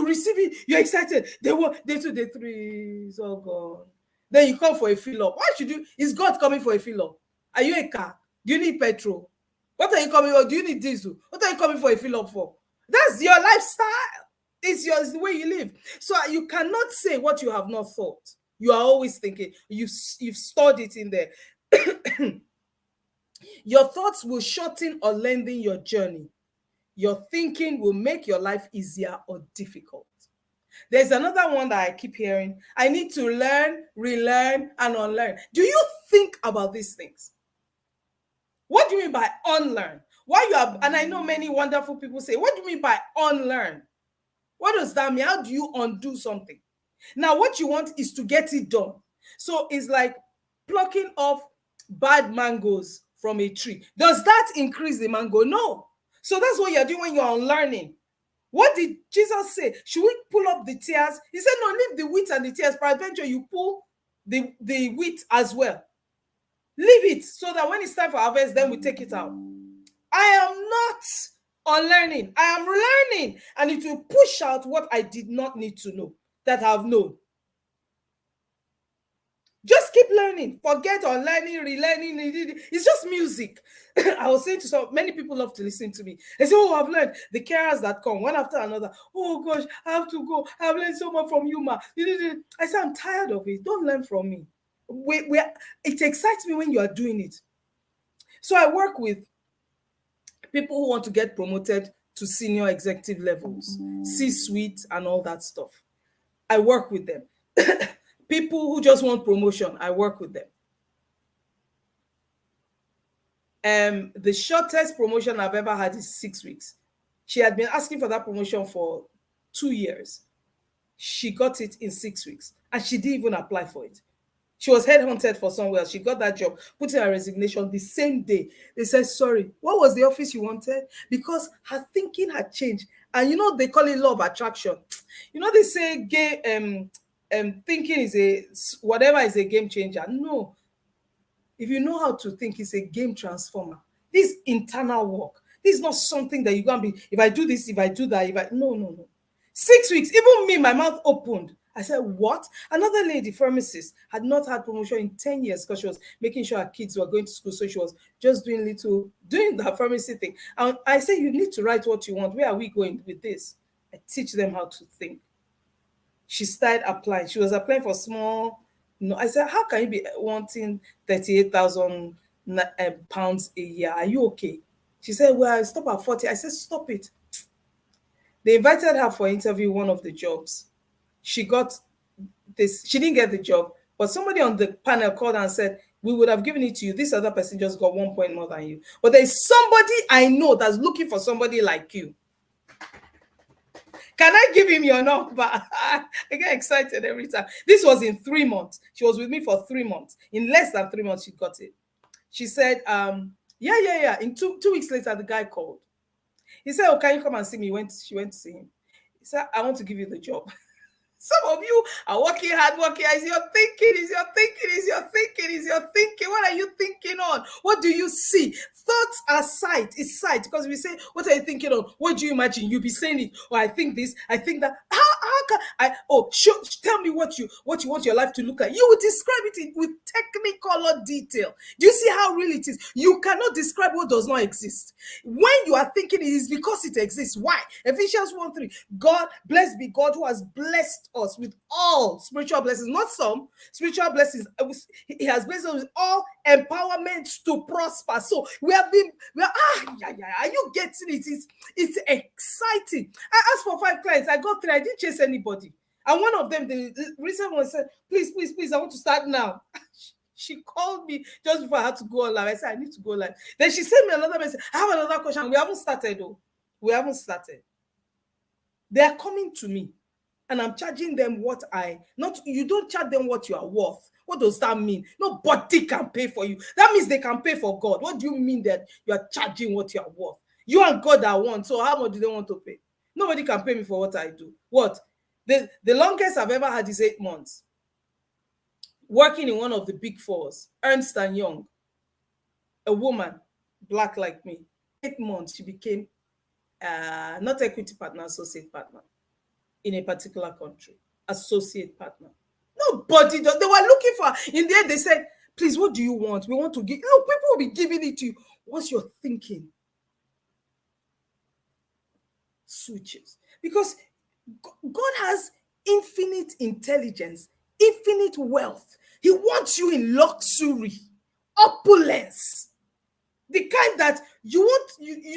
receive it, you're excited. Day 3 is all gone. Then you come for a fill-up. Why should you? Is God coming for a fill-up? Are you a car? Do you need petrol? What are you coming for? Do you need diesel? What are you coming for a fill-up for? That's your lifestyle. It's the way you live. So you cannot say what you have not thought. You are always thinking. You've stored it in there. Your thoughts will shorten or lengthen your journey. Your thinking will make your life easier or difficult. There's another one that I keep hearing. I need to learn, relearn, and unlearn. Do you think about these things? What do you mean by unlearn? And I know many wonderful people say, what do you mean by unlearn? What does that mean? How do you undo something? Now, what you want is to get it done. So it's like plucking off bad mangoes from a tree. Does that increase the mango? No. So that's what you're doing when you're unlearning. What did Jesus say? Should we pull up the tares? He said, no, leave the wheat and the tares. Peradventure, you pull the wheat as well. Leave it so that when it's time for harvest, then we take it out. I am not unlearning. I am learning. And it will push out what I did not need to know, that I have known. Just keep learning. Forget on learning, relearning. It's just music. I was saying to so many people love to listen to me. They say, "Oh, I've learned." The carers that come one after another. "Oh gosh, I have to go. I've learned so much from you, ma." I say, "I'm tired of it. Don't learn from me." It excites me when you are doing it. So I work with people who want to get promoted to senior executive levels, C-suite, and all that stuff. I work with them. People who just want promotion, I work with them. The shortest promotion I've ever had is 6 weeks. She had been asking for that promotion for 2 years. She got it in 6 weeks, and she didn't even apply for it. She was headhunted for somewhere else. She got that job, put in her resignation the same day. They said, "Sorry, what was the office you wanted?" Because her thinking had changed. And you know, they call it law of attraction. You know, they say thinking is whatever is a game changer. No. If you know how to think, it's a game transformer. This internal work. This is not something that you're going to be, if I do this, if I do that, no. 6 weeks, even me, my mouth opened. I said, "What?" Another lady, pharmacist, had not had promotion in 10 years because she was making sure her kids were going to school. So she was just doing the pharmacy thing. And I said, "You need to write what you want. Where are we going with this?" I teach them how to think. She started applying. She was applying for small. No, I said, "How can you be wanting 38,000 pounds a year? Are you okay?" She said, "Well, I stop at 40. I said, "Stop it." They invited her for interview, one of the jobs. She got this. She didn't get the job, but somebody on the panel called and said, "We would have given it to you. This other person just got 1 point more than you. But there's somebody I know that's looking for somebody like you. Can I give him your number?" I get excited every time. This was in 3 months. She was with me for 3 months. In less than 3 months, she got it. She said, yeah. In two weeks later, the guy called. He said, "Oh, can you come and see me?" She went to see him. He said, "I want to give you the job." Some of you are working hard, working. Is your thinking, is your thinking, is your thinking, is your thinking. What are you thinking on? What do you see? Thoughts are sight. It's sight. Because we say, "What are you thinking on?" What do you imagine? You'll be saying it. "Oh, I think this, I think that." How can I? Oh, tell me what you want your life to look like. You will describe it with technicolor detail. Do you see how real it is? You cannot describe what does not exist. When you are thinking, it is because it exists. Why? Ephesians 1:3. God, blessed be God who has blessed us with all spiritual blessings, not some spiritual blessings. He has blessed us with all empowerment to prosper. So are you getting it? It's exciting. I asked for 5 clients. I got 3. I didn't chase anybody. And one of them, the recent one, said, please, I want to start now. She called me just before I had to go live. I said, "I need to go live." Then she sent me another message. "I have another question." We haven't started though. We haven't started. They are coming to me and I'm charging them you don't charge them what you are worth. What does that mean? Nobody can pay for you. That means they can pay for God. What do you mean that you are charging what you are worth? You and God are one. So how much do they want to pay? Nobody can pay me for what I do. What? The longest I've ever had is 8 months. Working in one of the big 4s, Ernst & Young. A woman, black like me. 8 months, she became not equity partner, associate partner in a particular country. Associate partner. Nobody does. They were looking for, in the end, they said, "Please, what do you want? We want to give." Look, people will be giving it to you. What's your thinking? Switches. Because God has infinite intelligence, infinite wealth. He wants you in luxury, opulence. The kind that you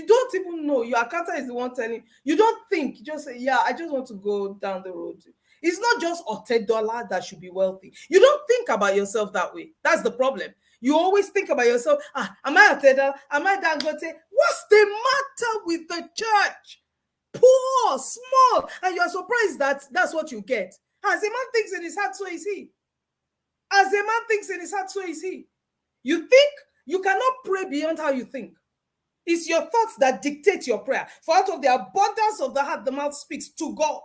don't even know. Your accountant is the one telling you. You don't think. You just say, "Yeah, I just want to go down the road." It's not just $10 that should be wealthy. You don't think about yourself that way. That's the problem. You always think about yourself. Am I $10? Am I Dangote? What's the matter with the church? Poor, small, and you're surprised that that's what you get. As a man thinks in his heart, so is he. As a man thinks in his heart, so is he. You think you cannot pray beyond how you think. It's your thoughts that dictate your prayer. For out of the abundance of the heart, the mouth speaks to God.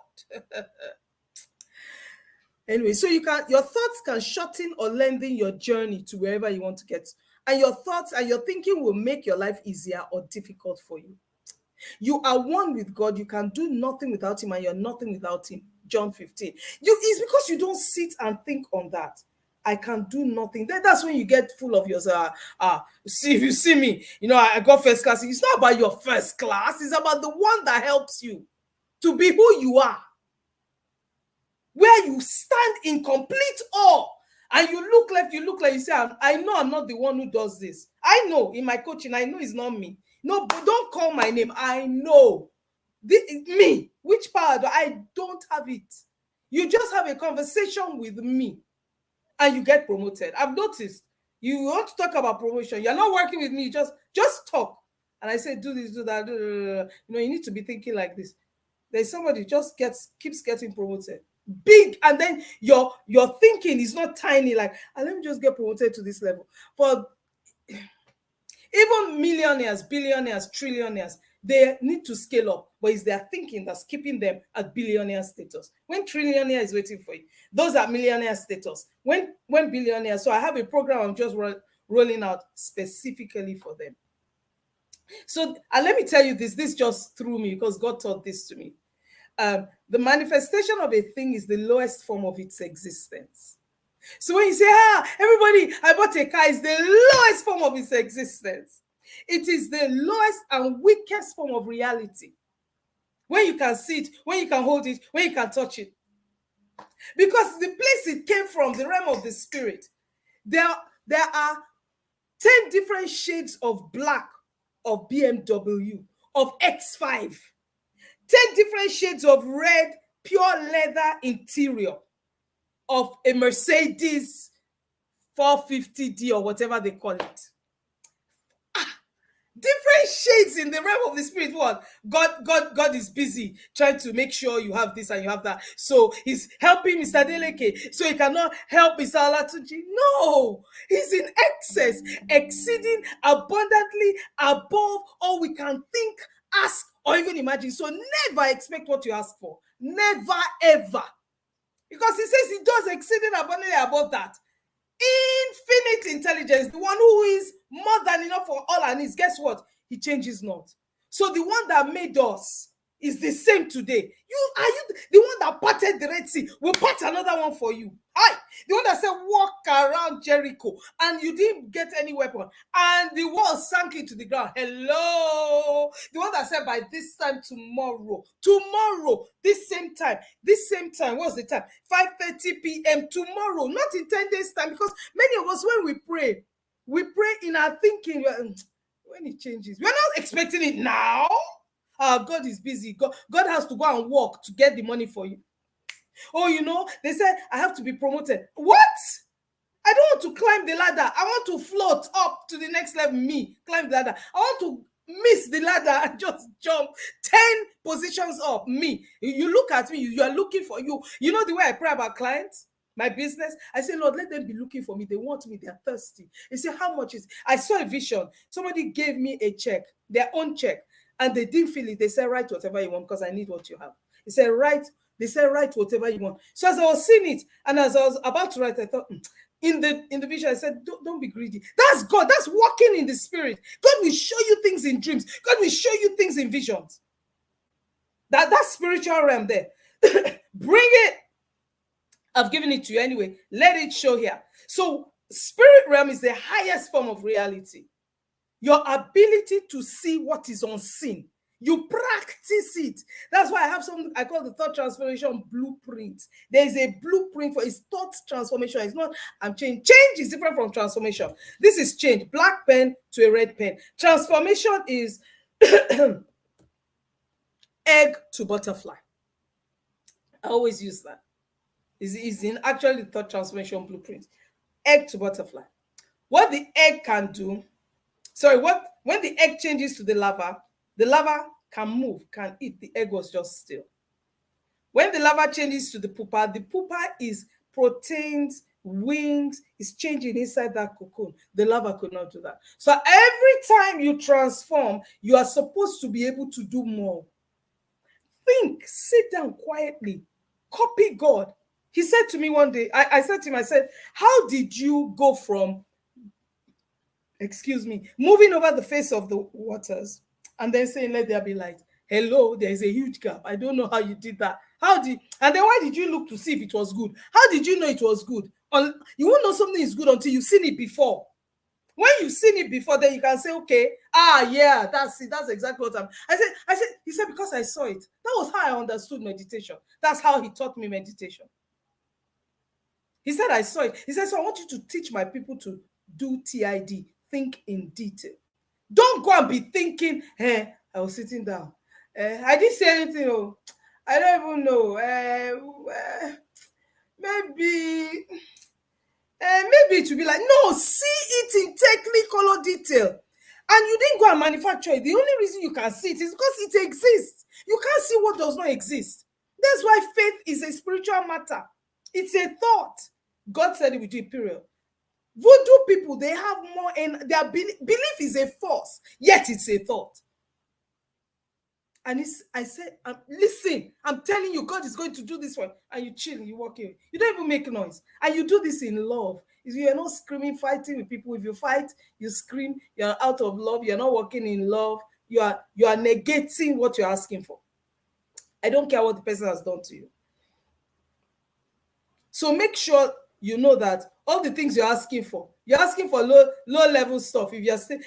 Anyway, so your thoughts can shorten or lengthen your journey to wherever you want to get. And your thoughts and your thinking will make your life easier or difficult for you. You are one with God. You can do nothing without him, and you're nothing without him. John 15. It's because you don't sit and think on that. I can do nothing. That's when you get full of yourself. See, if you see me, I got first class. It's not about your first class. It's about the one that helps you to be who you are. Where you stand in complete awe. And you look left, you look like, you say, I know I'm not the one who does this. I know in my coaching, I know it's not me. No, but don't call my name. I know. Me. Which power do I don't have it? You just have a conversation with me and you get promoted. I've noticed. You want to talk about promotion. You're not working with me. Just talk. And I say, do this, do that. You need to be thinking like this. There's somebody just keeps getting promoted. Big, and then your thinking is not tiny, like, let me just get promoted to this level. For even millionaires, billionaires, trillionaires, they need to scale up, but it's their thinking that's keeping them at billionaire status. When trillionaire is waiting for you, those are millionaire status. When billionaire, so I have a program I'm just rolling out specifically for them. So, and let me tell you this just threw me because God taught this to me. The manifestation of a thing is the lowest form of its existence. So when you say, everybody, I bought a car, is the lowest form of its existence. It is the lowest and weakest form of reality. When you can see it, when you can hold it, when you can touch it. Because the place it came from, the realm of the spirit, there are 10 different shades of black, of BMW, of X5. 10 different shades of red, pure leather interior of a Mercedes 450D or whatever they call it. Different shades in the realm of the spirit. What? God is busy trying to make sure you have this and you have that. So he's helping Mr. Deleke, so he cannot help Mr. Olatunji. No, he's in excess, exceeding abundantly above all we can think, ask, or even imagine. So never expect what you ask for. Never, ever. Because he says he does exceeding abundantly above that. Infinite intelligence, the one who is more than enough for all our needs. Guess what? He changes not. So the one that made us is the same today. Are you the one that parted the Red Sea? Will part another one for you. Hi, the one that said walk around Jericho and you didn't get any weapon and the wall sank into the ground. Hello, the one that said by this time tomorrow, this same time, what's the time? 5:30 p.m. tomorrow, not in 10 days time. Because many of us, when we pray in our thinking. When it changes, we're not expecting it now. God is busy. God has to go and work to get the money for you. Oh, they said I have to be promoted. What? I don't want to climb the ladder. I want to float up to the next level. Climb the ladder. I want to miss the ladder and just jump 10 positions up. You look at me. You are looking for you. You know the way I pray about clients, my business. I say, Lord, let them be looking for me. They want me. They're thirsty. They say, how much is? I saw a vision. Somebody gave me a check, their own check. And they didn't feel it. They said, write whatever you want because I need what you have. They said, write whatever you want. So as I was seeing it, and as I was about to write, I thought, in the vision, I said, don't be greedy. That's God. That's walking in the spirit. God will show you things in dreams. God will show you things in visions. That spiritual realm there. Bring it. I've given it to you anyway. Let it show here. So spirit realm is the highest form of reality. Your ability to see what is unseen. You practice it. That's why I have something I call the thought transformation blueprint. There is a blueprint for its thought transformation. It's not I'm change. Change is different from transformation. This is change. Black pen to a red pen. Transformation is egg to butterfly. I always use that. Is in actually the thought transformation blueprint. Egg to butterfly. What the egg can do. When the egg changes to the larva can move, can eat. The egg was just still. When the larva changes to the pupa is proteins, wings, is changing inside that cocoon. The larva could not do that. So every time you transform, you are supposed to be able to do more. Think, sit down quietly, copy God. He said to me one day, I said to him, how did you go from moving over the face of the waters and then saying, let there be light? Hello, there is a huge gap. I don't know how you did that. And then why did you look to see if it was good? How did you know it was good? You won't know something is good until you've seen it before. When you've seen it before, then you can say, okay, yeah, that's it. That's exactly what he said, because I saw it. That was how I understood meditation. That's how he taught me meditation. He said, I saw it. He said, so I want you to teach my people to do TID, think in detail. Don't go and be thinking, I was sitting down. I didn't say anything. Oh, I don't even know. Maybe it will be like, no, see it in technicolor detail. And you didn't go and manufacture it. The only reason you can see it is because it exists. You can't see what does not exist. That's why faith is a spiritual matter. It's a thought. God said it with you, period. Voodoo people, they have more, and their belief is a force, yet it's a thought. And I said, listen, I'm telling you, God is going to do this one. And you chill, you walk in. You don't even make noise. And you do this in love. If you're not screaming, fighting with people, if you fight, you scream, you're out of love, you're not working in love, you are negating what you're asking for. I don't care what the person has done to you. So make sure you know that all the things you're asking for low level stuff. If you're still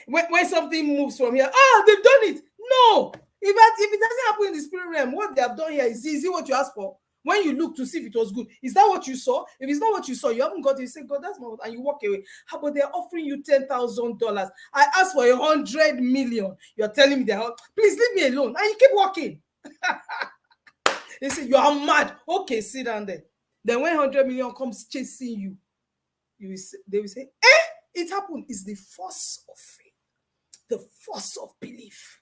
when something moves from here, they've done it. No, if it doesn't happen in the spirit realm, what they have done here is it what you asked for? When you look to see if it was good, is that what you saw? If it's not what you saw, you haven't got it. You say, God, that's not what, and you walk away. How about they're offering you $10,000? I asked for 100 million. You're telling me please leave me alone, and you keep walking. They say you are mad. Okay, sit down there. Then when 100 million comes chasing you, they will say, it happened. It's the force of faith, the force of belief.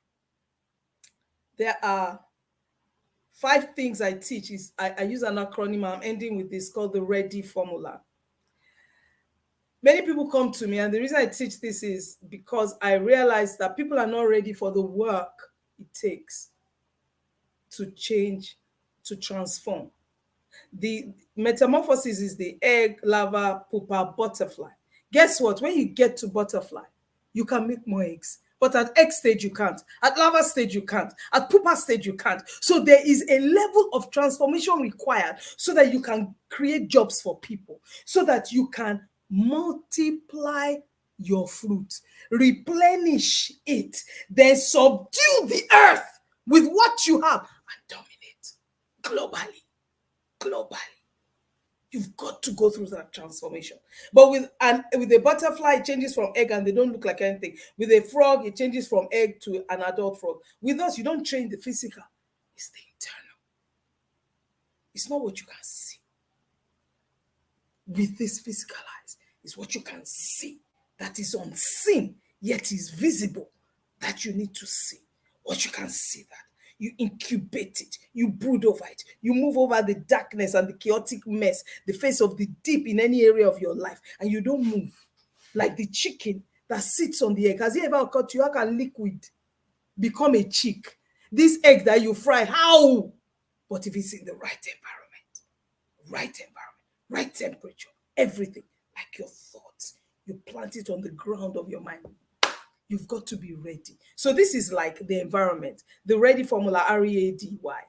There are 5 things I teach. I use an acronym. I'm ending with this called the READY formula. Many people come to me, and the reason I teach this is because I realize that people are not ready for the work it takes to change, to transform. The metamorphosis is the egg, larva, pupa, butterfly. Guess what? When you get to butterfly, you can make more eggs. But at egg stage, you can't. At larva stage, you can't. At pupa stage, you can't. So there is a level of transformation required so that you can create jobs for people, so that you can multiply your fruit, replenish it, then subdue the earth with what you have and dominate globally. You've got to go through that transformation. But with a butterfly, it changes from egg and they don't look like anything. With a frog, it changes from egg to an adult frog. With us, you don't train the physical. It's the internal. It's not what you can see. With this physical eyes, it's what you can see that is unseen, yet is visible, that you need to see. What you can see that. You incubate it, you brood over it, you move over the darkness and the chaotic mess, the face of the deep in any area of your life, and you don't move. Like the chicken that sits on the egg. Has it ever occurred to you how can liquid become a chick? This egg that you fry, how? But if it's in the right environment, right temperature, everything, like your thoughts, you plant it on the ground of your mind. You've got to be ready. So this is like the environment. The READY formula, R-E-A-D-Y.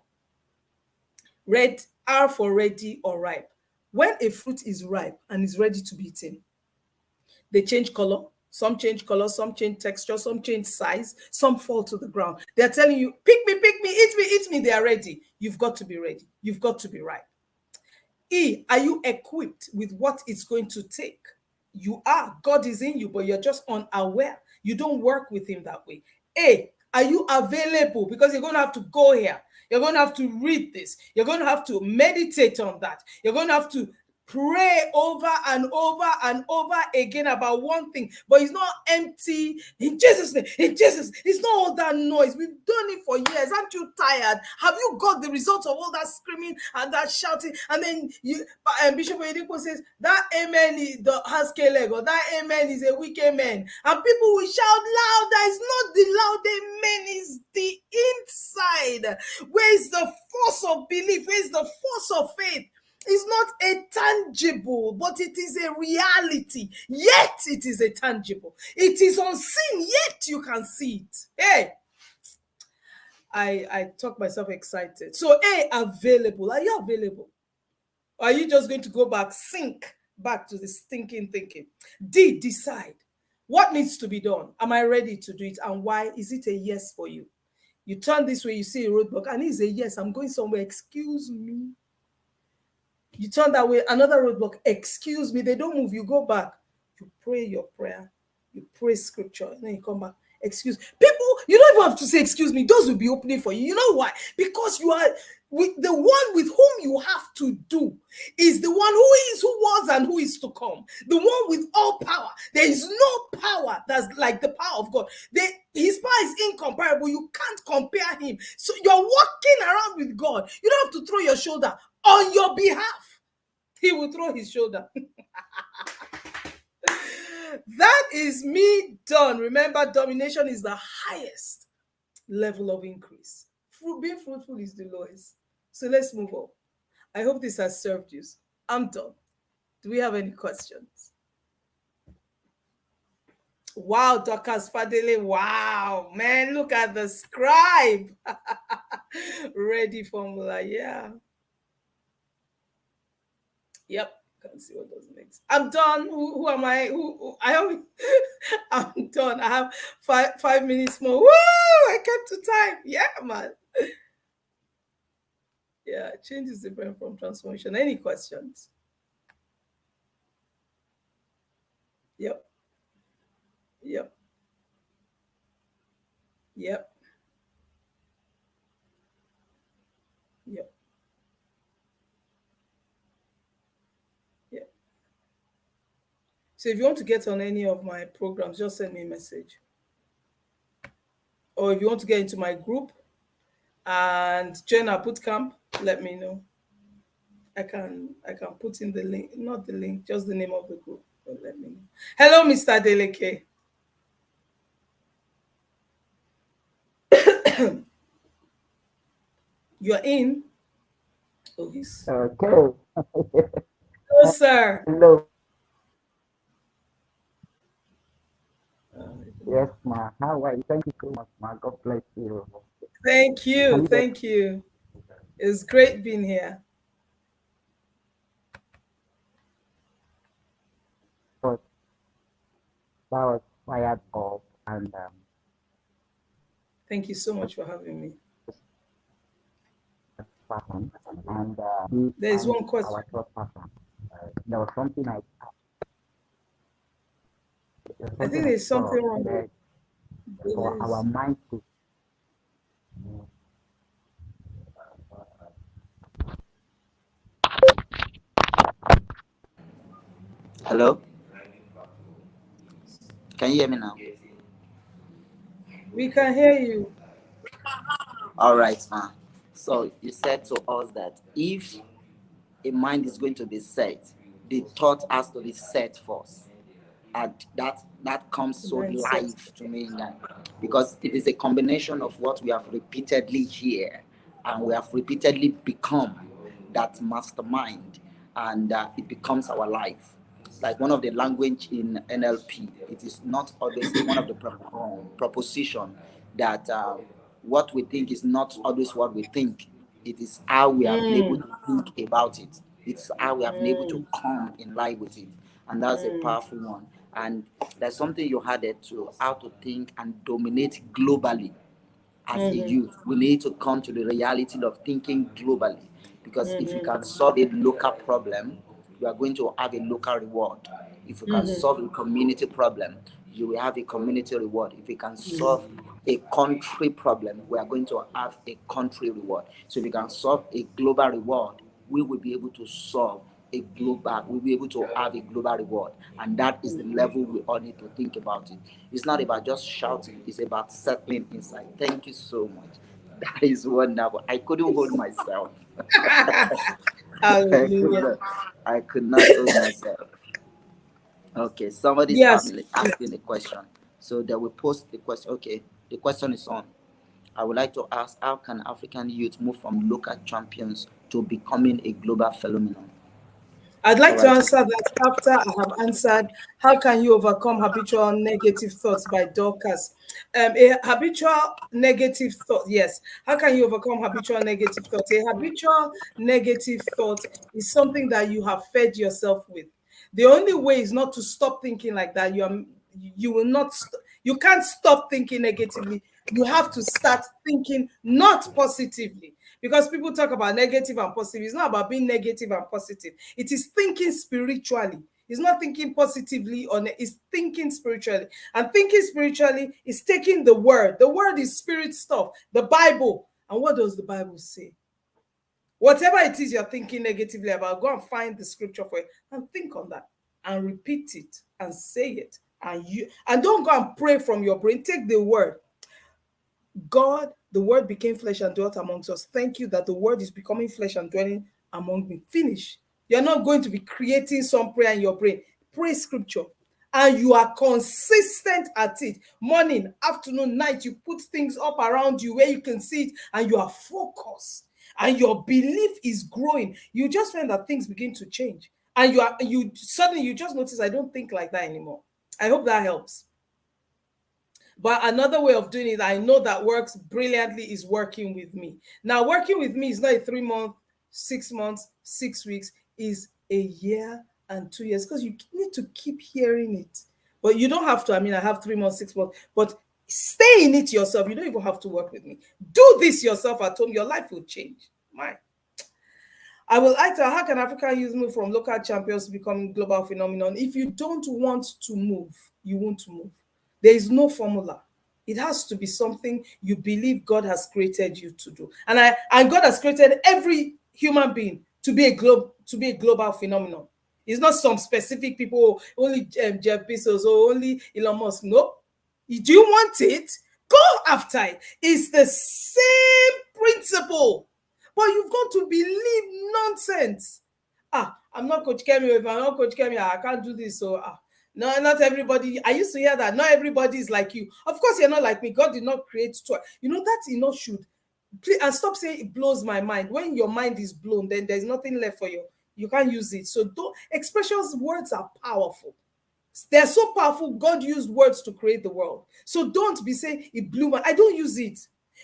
Red, R for ready or ripe. When a fruit is ripe and is ready to be eaten, they change color. Some change color, some change texture, some change size, some fall to the ground. They're telling you, pick me, eat me. They are ready. You've got to be ready. You've got to be ripe. E, are you equipped with what it's going to take? You are. God is in you, but you're just unaware. You don't work with him that way. A, are you available? Because you're going to have to go here. You're going to have to read this. You're going to have to meditate on that. You're going to have to pray over and over and over again about one thing, but it's not empty. In Jesus' name, it's not all that noise. We've done it for years. Aren't you tired? Have you got the results of all that screaming and that shouting? And then Bishop Oyedepo says that amen has leg, or that amen is a weak amen. And people will shout louder. It's not the loud amen, it's the inside. Where is the force of belief? Where is the force of faith? It's not a tangible, but it is a reality. Yet it is a tangible. It is unseen, yet you can see it. Hey, I talk myself excited. So A, available. Are you available? Or are you just going to go back, sink back to the stinking thinking? D, decide. What needs to be done? Am I ready to do it? And why? Is it a yes for you? You turn this way, you see a roadblock, and it's a yes, I'm going somewhere. Excuse me. You turn that way, another roadblock. Excuse me. They don't move. You go back. You pray your prayer. You pray scripture. And then you come back. Excuse people. You don't even have to say excuse me. Those will be opening for you. You know why? Because you are with the one with whom you have to do is the one who is, who was, and who is to come. The one with all power. There is no power that's like the power of God. His power is incomparable. You can't compare him. So you're walking around with God. You don't have to throw your shoulder on your behalf. He will throw his shoulder. That is me done. Remember, domination is the highest level of increase. Being fruitful is the lowest. So let's move on. I hope this has served you. I'm done. Do we have any questions? Wow, Dorcas Fadele. Wow, man, look at the scribe. Ready formula, yeah. Yep. Can't see what does next. I'm done. Who am I? Who I have? I'm done. I have five minutes more. Woo! I kept to time. Yeah, man. Yeah, change is different from transformation. Any questions? Yep. Yep. Yep. Yep. Yep. So if you want to get on any of my programs, just send me a message. Or if you want to get into my group and join our bootcamp, let me know. I can put in the link, not the link, just the name of the group. But let me know. Hello, Mr. Deleke. You're in. Oh, he's. Okay. Hello, sir. Hello. Yes, ma. How are you? Thank you so much, ma. God bless you. Thank you. Thank you. It's great being here. But that was fired up, and Thank you so much for having me. person, and There is one question. our third person. There was something I think there's something wrong with for our mind to. Hello? Can you hear me now? We can hear you. All right, man. So you said to us that if a mind is going to be set, the thought has to be set first. And that comes so live to me now, because it is a combination of what we have repeatedly hear and we have repeatedly become that mastermind, and it becomes our life. Like one of the language in NLP, it is not always one of the proposition that what we think is not always what we think. It is how we have been able to think about it. It's how we have been able to come in line with it. And that's a powerful one. And there's something you added to how to think and dominate globally. As a youth, we need to come to the reality of thinking globally, because if you can solve a local problem, you are going to have a local reward. If you can solve a community problem, you will have a community reward. If you can solve a country problem, we are going to have a country reward. So if you can solve a global reward, we will be able to solve a global, we'll be able to have a global reward. And that is the level we all need to think about it. It's not about just shouting, it's about settling inside. Thank you so much. That is wonderful. I couldn't hold myself. I could not hold myself. Okay, somebody's family asking a question. So they will post the question. Okay, the question is on. I would like to ask, how can African youth move from local champions to becoming a global phenomenon? I'd All like to right. answer that after I have answered how can you overcome habitual negative thoughts by Dorcas. A habitual negative thought, yes. How can you overcome habitual negative thoughts? A habitual negative thought is something that you have fed yourself with. The only way is not to stop thinking like that. You will not you can't stop thinking negatively. You have to start thinking not positively, because people talk about negative and positive. It's not about being negative and positive. It is thinking spiritually. It's not thinking positively, or it's thinking spiritually. And thinking spiritually is taking the word. The word is spirit stuff, the Bible. And what does the Bible say? Whatever it is you're thinking negatively about, go and find the scripture for it and think on that and repeat it and say it. And don't go and pray from your brain. Take the word. God, the word became flesh and dwelt amongst us. Thank you that the word is becoming flesh and dwelling among me. Finish. You're not going to be creating some prayer in your brain. Pray scripture. And you are consistent at it. Morning, afternoon, night, you put things up around you where you can see it, and you are focused. And your belief is growing. You just find that things begin to change. And you suddenly you just notice, I don't think like that anymore. I hope that helps. But another way of doing it, I know that works brilliantly, is working with me. Now, working with me is not a 3 month, 6 months, 6 weeks, is a year and 2 years, because you need to keep hearing it. But you don't have to. I mean, I have 3 months, 6 months, but stay in it yourself. You don't even have to work with me. Do this yourself at home. Your life will change. Mine. I will ask her, how can African youth move from local champions to becoming global phenomenon? If you don't want to move, you won't move. There is no formula. It has to be something you believe God has created you to do. And God has created every human being to be a global phenomenon. It's not some specific people, only Jeff Bezos or only Elon Musk. No. Do you want it? Go after it. It's the same principle. But you've got to believe nonsense. I'm not Coach Kemi. If I'm not Coach Kemi, I can't do this. So no, not everybody. I used to hear that. Not everybody is like you. Of course, you're not like me. God did not create twice. You know, that should. Please, and stop saying it blows my mind. When your mind is blown, then there's nothing left for you. You can't use it. So don't expressions, words are powerful. They're so powerful. God used words to create the world. So don't be saying it blew my. I don't use it.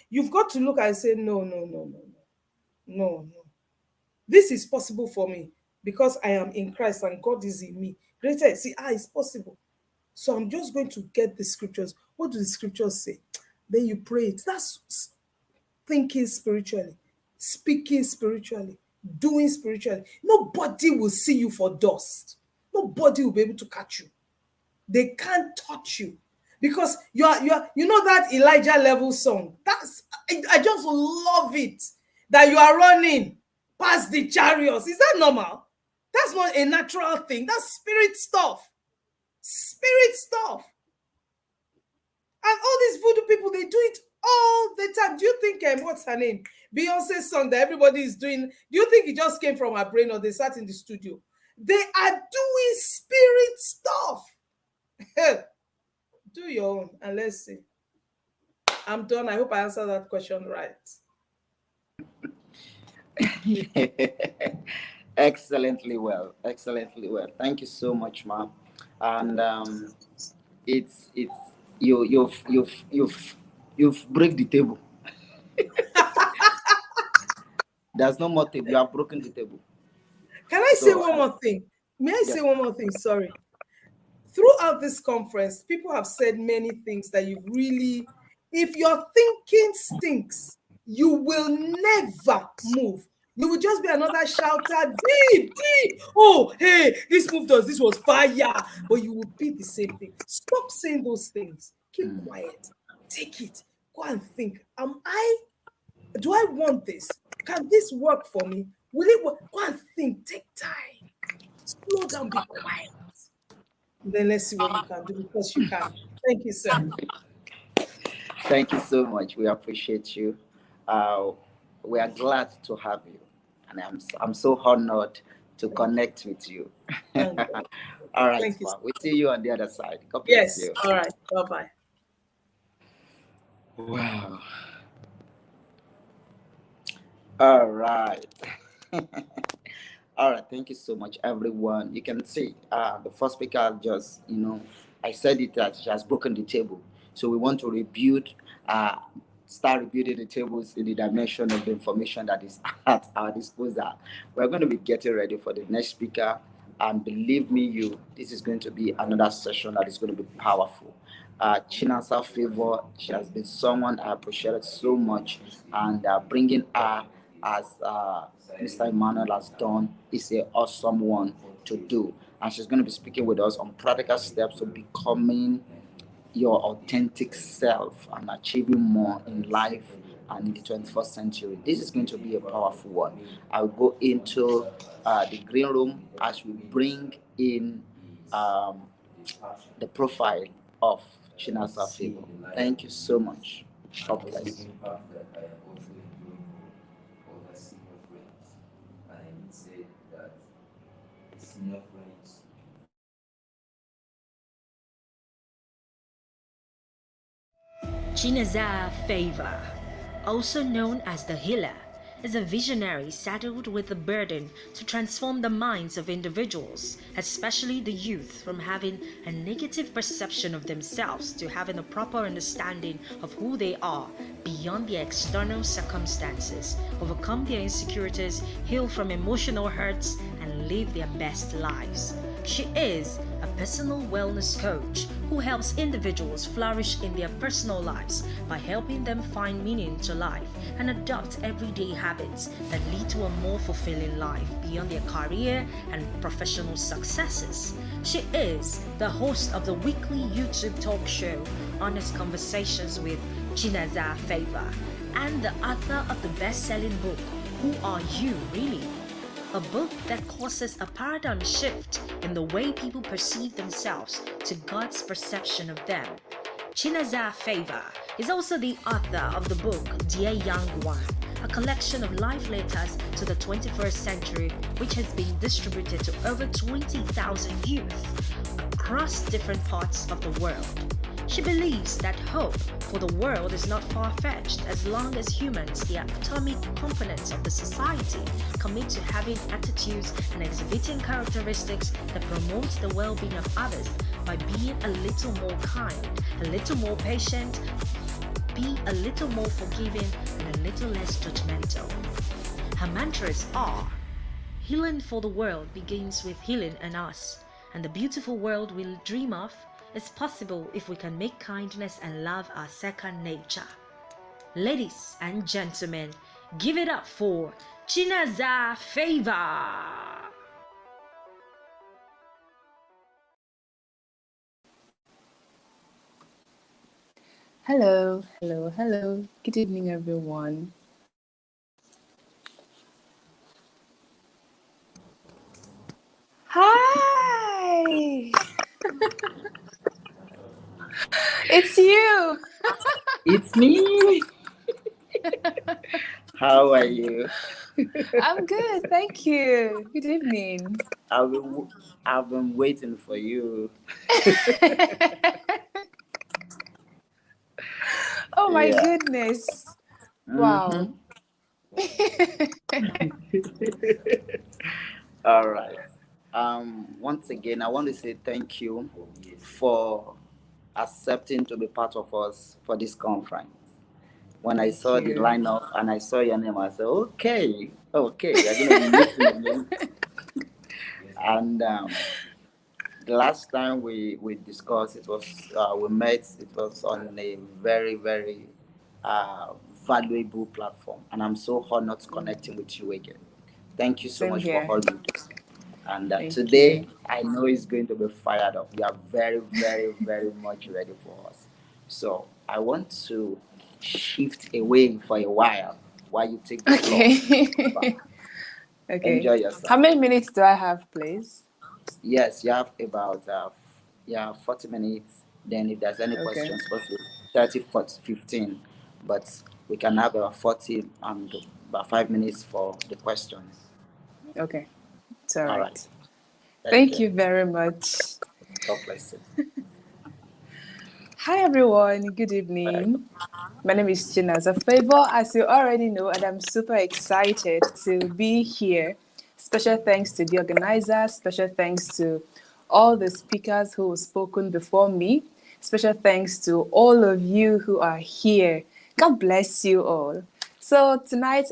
You've got to look and say, no, no, no, no, no. No. This is possible for me because I am in Christ and God is in me. Greater, see, it's possible. So I'm just going to get the scriptures. What do the scriptures say? Then you pray it. That's thinking spiritually, speaking spiritually, doing spiritually. Nobody will see you for dust. Nobody will be able to catch you. They can't touch you because you are that Elijah level song. I just love it. That you are running past the chariots. Is that normal? That's not a natural thing. That's spirit stuff. Spirit stuff. And all these voodoo people, they do it all the time. Do you think, what's her name? Beyonce's song that everybody is doing, do you think it just came from her brain or they sat in the studio? They are doing spirit stuff. Do your own and let's see. I'm done. I hope I answered that question right. Excellently well. Thank you so much, ma'am. And it's you've break the table. There's no more table. You have broken the table. Can I say one more thing? May I say one more thing? Sorry. Throughout this conference, people have said many things that you really, if your thinking stinks, you will never move. You will just be another shouter, deep. Oh, hey, this moved us. This was fire. But you will be the same thing. Stop saying those things. Keep quiet. Take it. Go and think. Do I want this? Can this work for me? Will it work? Go and think. Take time. Slow down. Be quiet. Then let's see what you can do, because you can. Thank you, sir. Thank you so much. We appreciate you. We are glad to have you, and I'm so honored to connect with you. All right, Thank you. we'll see you on the other side. God bless you. All right. Bye-bye. Wow. All right. All right, thank you so much, everyone. You can see the first speaker just, I said it that she has broken the table. So we want to rebuild, uh, start rebuilding the tables in the dimension of the information that is at our disposal. We're going to be getting ready for the next speaker, and believe me, this is going to be another session that is going to be powerful. Chinaza Favor, she has been someone I appreciated so much, and bringing her as Mr. Emmanuel has done is an awesome one to do. And she's going to be speaking with us on practical steps to becoming your authentic self and achieving more in life and in the 21st century. This is going to be a powerful one. I'll go into the green room as we bring in um, the profile of Chinaza Favor. Thank you so much. God bless. Chinaza Favor, also known as the Healer, is a visionary saddled with the burden to transform the minds of individuals, especially the youth, from having a negative perception of themselves to having a proper understanding of who they are beyond their external circumstances, overcome their insecurities, heal from emotional hurts, and live their best lives. She is a personal wellness coach who helps individuals flourish in their personal lives by helping them find meaning to life and adopt everyday habits that lead to a more fulfilling life beyond their career and professional successes. She is the host of the weekly YouTube talk show Honest Conversations with Chinaza Favor and the author of the best-selling book Who Are You Really? A book that causes a paradigm shift in the way people perceive themselves to God's perception of them. Chinaza Favor is also the author of the book Dear Young One, a collection of life letters to the 21st century, which has been distributed to over 20,000 youth across different parts of the world. She believes that hope for the world is not far-fetched as long as humans, the atomic components of the society, commit to having attitudes and exhibiting characteristics that promote the well-being of others by being a little more kind, a little more patient, be a little more forgiving, and a little less judgmental. Her mantras are: healing for the world begins with healing in us, and the beautiful world we dream of is possible if we can make kindness and love our second nature. Ladies and gentlemen, give it up for Chinaza Favor. Hello, hello, hello. Good evening, everyone. Hi! It's you! It's me. How are you? I'm good, thank you. Good evening. I've been, I've been waiting for you. Oh my Yeah. goodness. Wow. All right. Once again, I want to say thank you for accepting to be part of us for this conference. When I saw the you. lineup and I saw your name, I said, okay, we're going to be meeting again. And the last time we discussed, it was we met. It was on a very very uh, valuable platform, and I'm so honored connecting with you again. Thank you so Same much for here. all you do. And Thank today, you. I know it's going to be fired up. We are very, very, very much ready for us. So I want to shift away for a while you take the floor. Okay. Okay. Enjoy yourself. How many minutes do I have, please? Yes, you have about 40 minutes. Then if there's any Okay. questions, possible 30, 40, 15. But we can have about 40 and about 5 minutes for the questions. Okay. It's all All right. right. Thank you very much. God bless you. Hi, everyone. Good evening. My name is Chinaza Favor, as you already know, and I'm super excited to be here Special thanks to the organizers. Special thanks to all the speakers who have spoken before me. Special thanks to all of you who are here. God bless you all. So tonight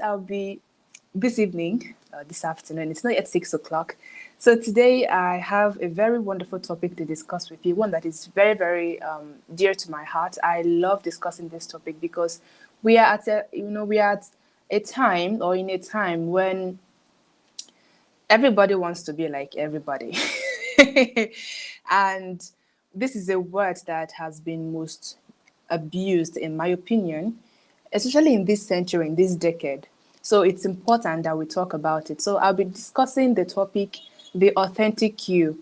this evening, this afternoon, it's not yet 6 o'clock. So today I have a very wonderful topic to discuss with you, one that is very, very dear to my heart. I love discussing this topic because we are at a time, or in a time when everybody wants to be like everybody. And this is a word that has been most abused, in my opinion, especially in this century, in this decade. So it's important that we talk about it. So I'll be discussing the topic, the authentic you,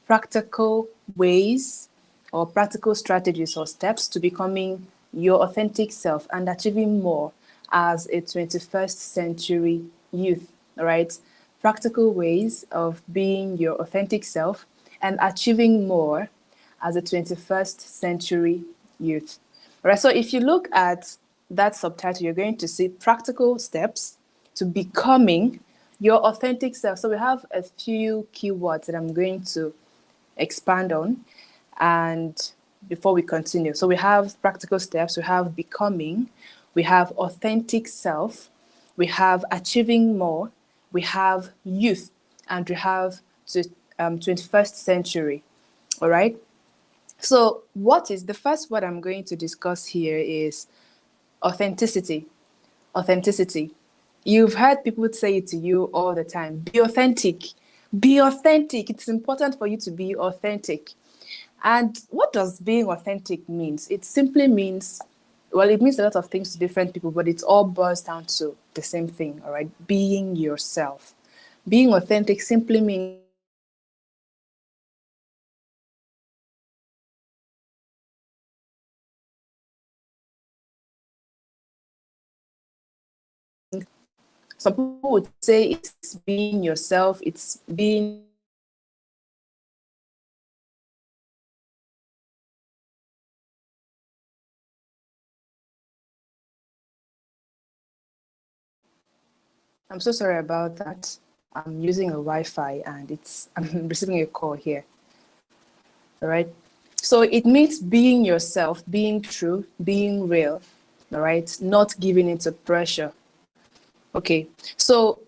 practical ways or practical strategies or steps to becoming your authentic self and achieving more as a 21st century youth, all right? Practical ways of being your authentic self and achieving more as a 21st century youth. All right, so if you look at that subtitle, you're going to see practical steps to becoming your authentic self. So we have a few keywords that I'm going to expand on, and before we continue. So we have practical steps, we have becoming, we have authentic self, we have achieving more, we have youth, and we have 21st century. All right. So what is the first word I'm going to discuss here is authenticity. Authenticity. You've heard people say it to you all the time. Be authentic. Be authentic. It's important for you to be authentic. And what does being authentic means? It simply means, well, it means a lot of things to different people, but it all boils down to the same thing, all right? Being yourself. Being authentic simply means some people would say it's being yourself, it's being I'm so sorry about that. I'm using a Wi-Fi and I'm receiving a call here. All right. So it means being yourself, being true, being real. All right. Not giving into pressure. Okay. So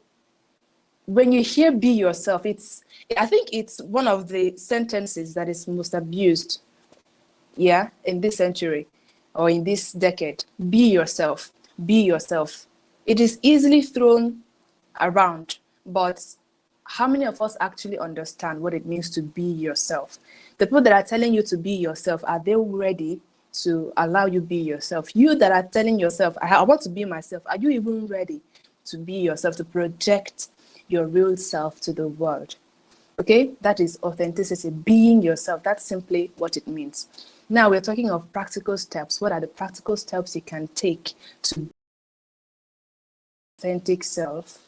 when you hear be yourself, I think it's one of the sentences that is most abused, yeah, in this century or in this decade. Be yourself. Be yourself. It is easily thrown around, but how many of us actually understand what it means to be yourself? The people that are telling you to be yourself, are they ready to allow you be yourself? You that are telling yourself, I want to be myself, are you even ready to be yourself, to project your real self to the world? Okay, that is authenticity, being yourself. That's simply what it means. Now we're talking of practical steps. What are the practical steps you can take to be authentic self?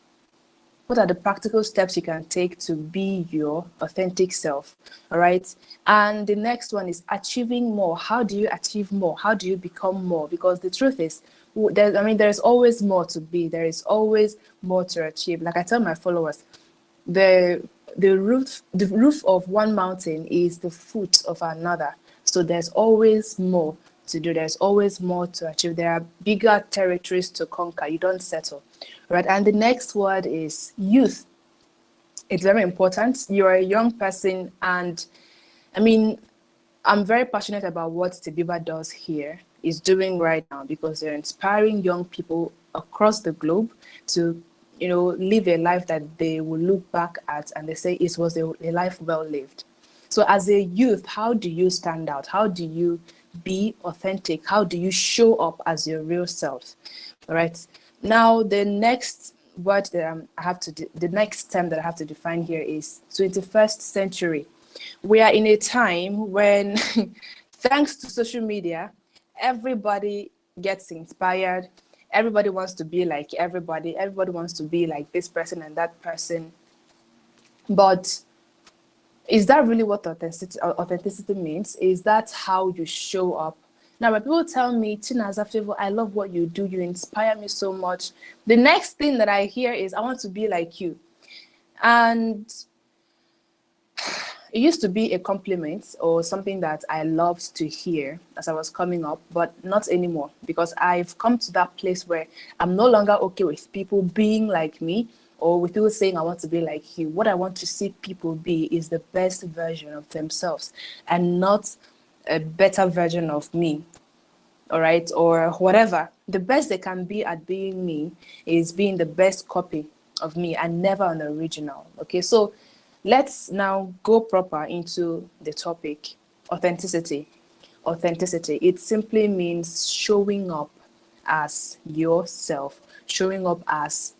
What are the practical steps you can take to be your authentic self? All right. And the next one is achieving more. How do you achieve more? How do you become more? Because the truth is, there's always more to be. There is always more to achieve. Like I tell my followers, the roof of one mountain is the foot of another. So there's always more to do. There's always more to achieve. There are bigger territories to conquer. You don't settle. Right. And the next word is youth. It's very important. You're a young person, and I mean, I'm very passionate about what Tebeba does here, is doing right now, because they're inspiring young people across the globe to, live a life that they will look back at and they say it was a life well lived. So as a youth, how do you stand out? How do you be authentic? How do you show up as your real self? All right. Now, the next word that the next term that I have to define here is 21st century. We are in a time when, thanks to social media, everybody gets inspired. Everybody wants to be like everybody. Everybody wants to be like this person and that person. But is that really what authenticity means? Is that how you show up? Now, when people tell me, Chinaza, Favor, I love what you do, you inspire me so much, the next thing that I hear is, I want to be like you. And it used to be a compliment or something that I loved to hear as I was coming up, but not anymore, because I've come to that place where I'm no longer okay with people being like me or with people saying I want to be like you. What I want to see people be is the best version of themselves and not a better version of me. All right, or whatever. The best they can be at being me is being the best copy of me and never an original. Okay, so let's now go proper into the topic. Authenticity. Authenticity, it simply means showing up as yourself, showing up as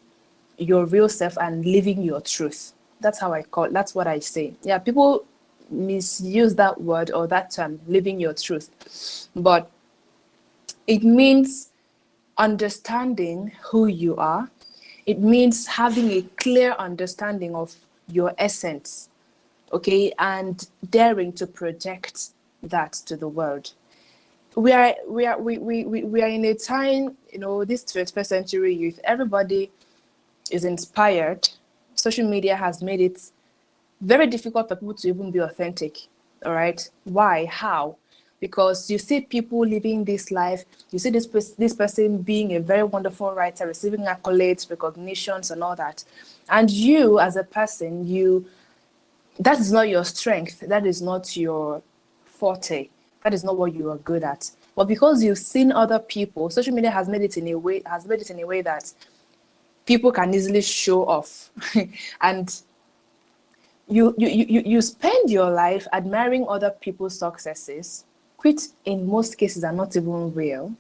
your real self and living your truth. That's how I call it. That's what I say. Yeah, people misuse that word or that term, living your truth, but it means understanding who you are. It means having a clear understanding of your essence, okay, and daring to project that to the world. We are in a time, this 21st century youth, everybody is inspired. Social media has made it very difficult for people to even be authentic. All right. Why? How? Because you see people living this life, you see this person being a very wonderful writer, receiving accolades, recognitions, and all that. And you, as a person, that is not your strength. That is not your forte. That is not what you are good at. But because you've seen other people, social media has made it in a way that people can easily show off, and you spend your life admiring other people's successes, which in most cases are not even real.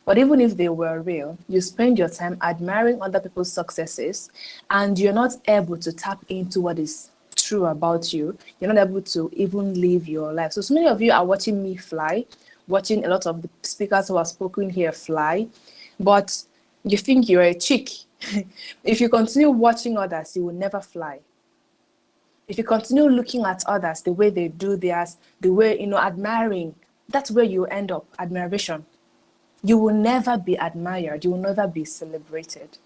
But even if they were real, you spend your time admiring other people's successes and you're not able to tap into what is true about you. You're not able to even live your life. So many of you are watching me fly, watching a lot of the speakers who are spoken here fly, but you think you're a chick. If you continue watching others, you will never fly. If you continue looking at others, the way they do theirs, the way, admiring, that's where you end up, admiration. You will never be admired. You will never be celebrated.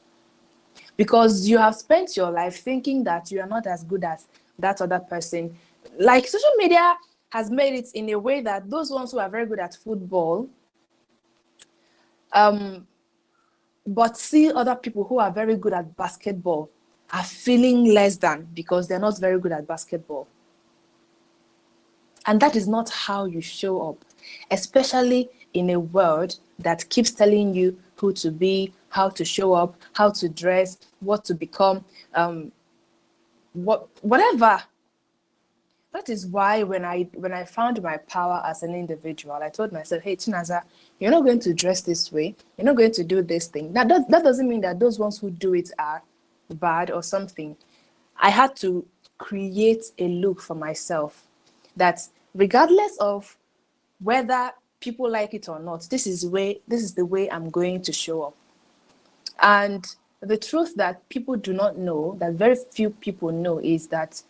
Because you have spent your life thinking that you are not as good as that other person. Like, social media has made it in a way that those ones who are very good at football, but see other people who are very good at basketball are feeling less than because they're not very good at basketball. And that is not how you show up, especially in a world that keeps telling you who to be, how to show up, how to dress, what to become, whatever. That is why when I found my power as an individual, I told myself, hey, Chinaza, you're not going to dress this way. You're not going to do this thing. That doesn't mean that those ones who do it are bad or something. I had to create a look for myself that regardless of whether people like it or not, this is the way I'm going to show up. And the truth that people do not know, that very few people know, is that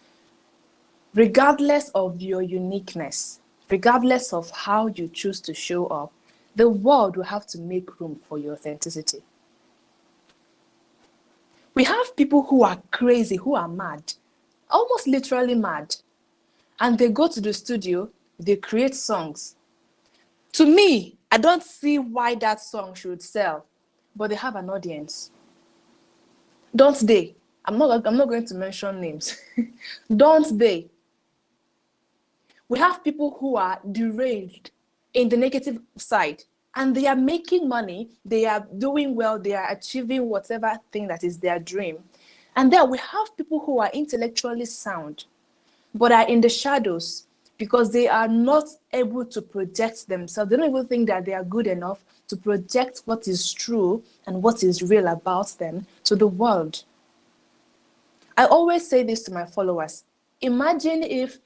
regardless of your uniqueness, regardless of how you choose to show up, the world will have to make room for your authenticity. We have people who are crazy, who are mad, almost literally mad. And they go to the studio, they create songs. To me, I don't see why that song should sell, but they have an audience. Don't they? I'm not going to mention names. Don't they? We have people who are deranged in the negative side, and they are making money, they are doing well, they are achieving whatever thing that is their dream. And then we have people who are intellectually sound, but are in the shadows because they are not able to project themselves. They don't even think that they are good enough to project what is true and what is real about them to the world. I always say this to my followers. Imagine if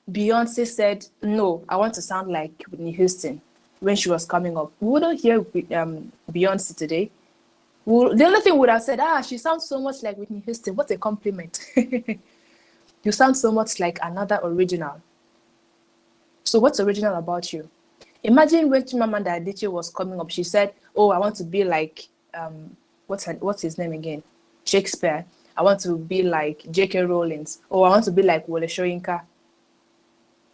Beyonce said, no, I want to sound like Whitney Houston when she was coming up. We wouldn't hear Beyonce today. The only thing we would have said, she sounds so much like Whitney Houston. What a compliment. You sound so much like another original. So what's original about you? Imagine when Chimamanda Adichie was coming up, she said, oh, I want to be like, what's his name again? Shakespeare. I want to be like J.K. Rowling's, or I want to be like Wole Soyinka.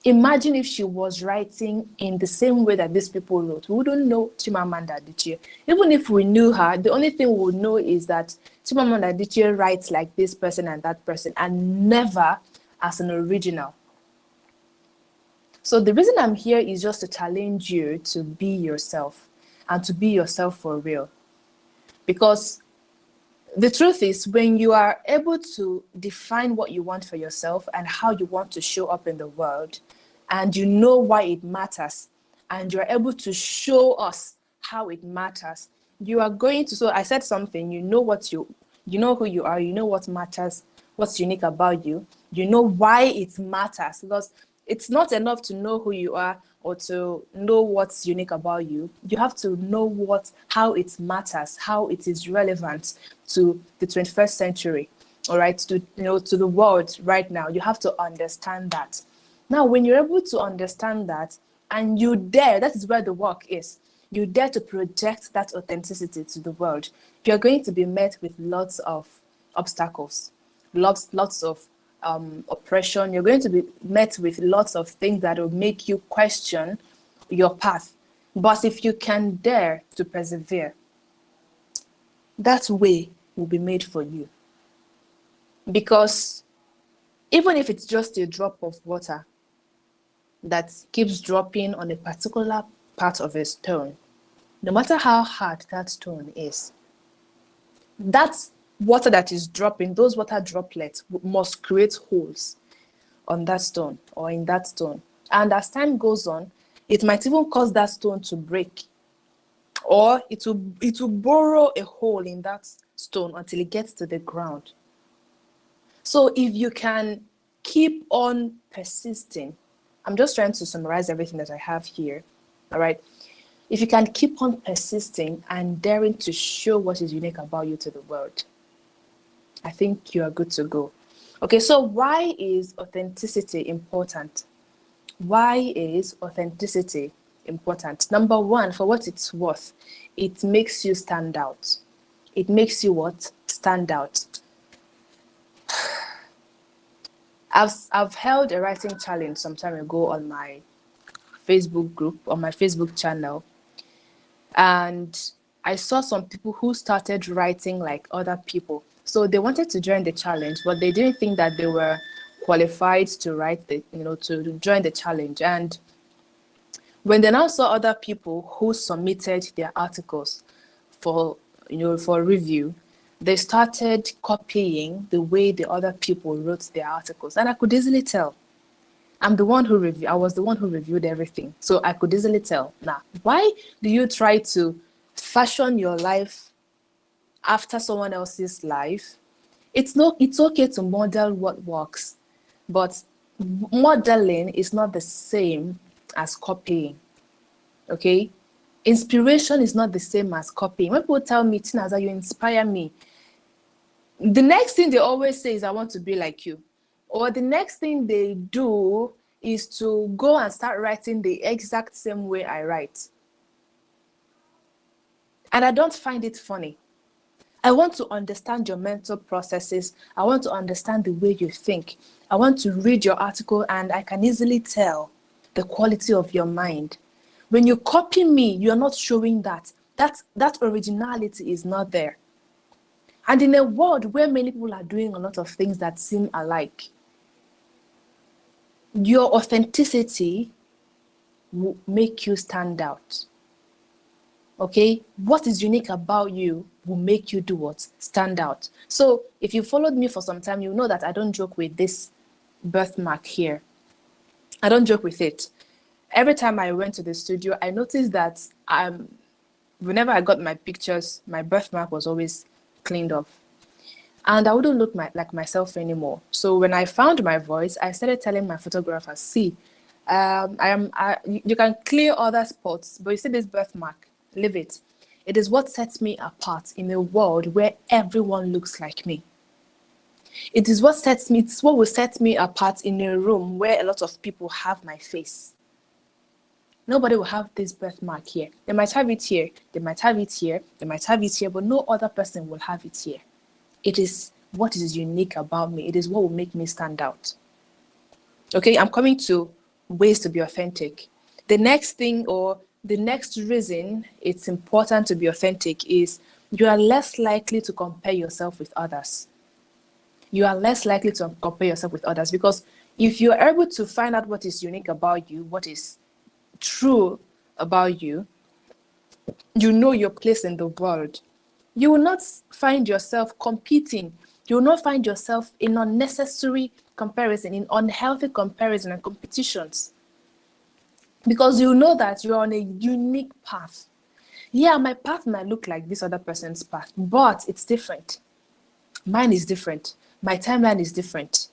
Imagine if she was writing in the same way that these people wrote. We wouldn't know Chimamanda Adichie. Even if we knew her, the only thing we would know is that Chimamanda Adichie writes like this person and that person, and never as an original. So the reason I'm here is just to challenge you to be yourself, and to be yourself for real. Because the truth is, when you are able to define what you want for yourself and how you want to show up in the world, and you know why it matters, and you're able to show us how it matters, you are going to, so I said something, you know who you are, you know what matters, what's unique about you, you know why it matters, because it's not enough to know who you are or to know what's unique about you. You have to know how it matters, how it is relevant to the 21st century, all right, to the world right now. You have to understand that. Now, when you're able to understand that, and you dare, that is where the work is. You dare to project that authenticity to the world. You're going to be met with lots of obstacles, lots of oppression. You're going to be met with lots of things that will make you question your path. But if you can dare to persevere, that way will be made for you. Because even if it's just a drop of water that keeps dropping on a particular part of a stone, no matter how hard that stone is, that water that is dropping, those water droplets must create holes on that stone or in that stone. And as time goes on, it might even cause that stone to break, or it will burrow a hole in that stone until it gets to the ground. So if you can keep on persisting, I'm just trying to summarize everything that I have here, all right? If you can keep on persisting and daring to show what is unique about you to the world, I think you are good to go. Okay, so why is authenticity important? Why is authenticity important? Number one, for what it's worth, it makes you stand out. It makes you what? Stand out. I've held a writing challenge some time ago on my Facebook group, on my Facebook channel, and I saw some people who started writing like other people. So they wanted to join the challenge, but they didn't think that they were qualified to write to join the challenge. And when they now saw other people who submitted their articles for review, they started copying the way the other people wrote their articles. And I could easily tell. I was the one who reviewed everything. So I could easily tell. Now, why do you try to fashion your life after someone else's life? It's okay to model what works, but modeling is not the same as copying. Okay? Inspiration is not the same as copying. When people tell me, Chinaza, you inspire me, the next thing they always say is, I want to be like you. Or the next thing they do is to go and start writing the exact same way I write. And I don't find it funny. I want to understand your mental processes. I want to understand the way you think. I want to read your article and I can easily tell the quality of your mind. When you copy me, you're not showing that. That originality is not there. And in a world where many people are doing a lot of things that seem alike, your authenticity will make you stand out. Okay? What is unique about you will make you do what? Stand out. So if you followed me for some time, you know that I don't joke with this birthmark here. I don't joke with it. Every time I went to the studio, I noticed that whenever I got my pictures, my birthmark was always cleaned off. And I wouldn't look like myself anymore. So when I found my voice, I started telling my photographers, see, you can clear other spots, but you see this birthmark, leave it. It is what sets me apart in a world where everyone looks like me. It's what will set me apart in a room where a lot of people have my face. Nobody will have this birthmark here. They might have it here, they might have it here, they might have it here, but no other person will have it here. It is what is unique about me. It is what will make me stand out. Okay, I'm coming to ways to be authentic. The next thing, or the next reason it's important to be authentic, is you are less likely to compare yourself with others. You are less likely to compare yourself with others, because if you're able to find out what is unique about you, what is true about you, you know your place in the world. You will not find yourself competing. You will not find yourself in unnecessary comparison, in unhealthy comparison and competitions. Because you know that you're on a unique path. Yeah, my path might look like this other person's path, but it's different. Mine is different. My timeline is different.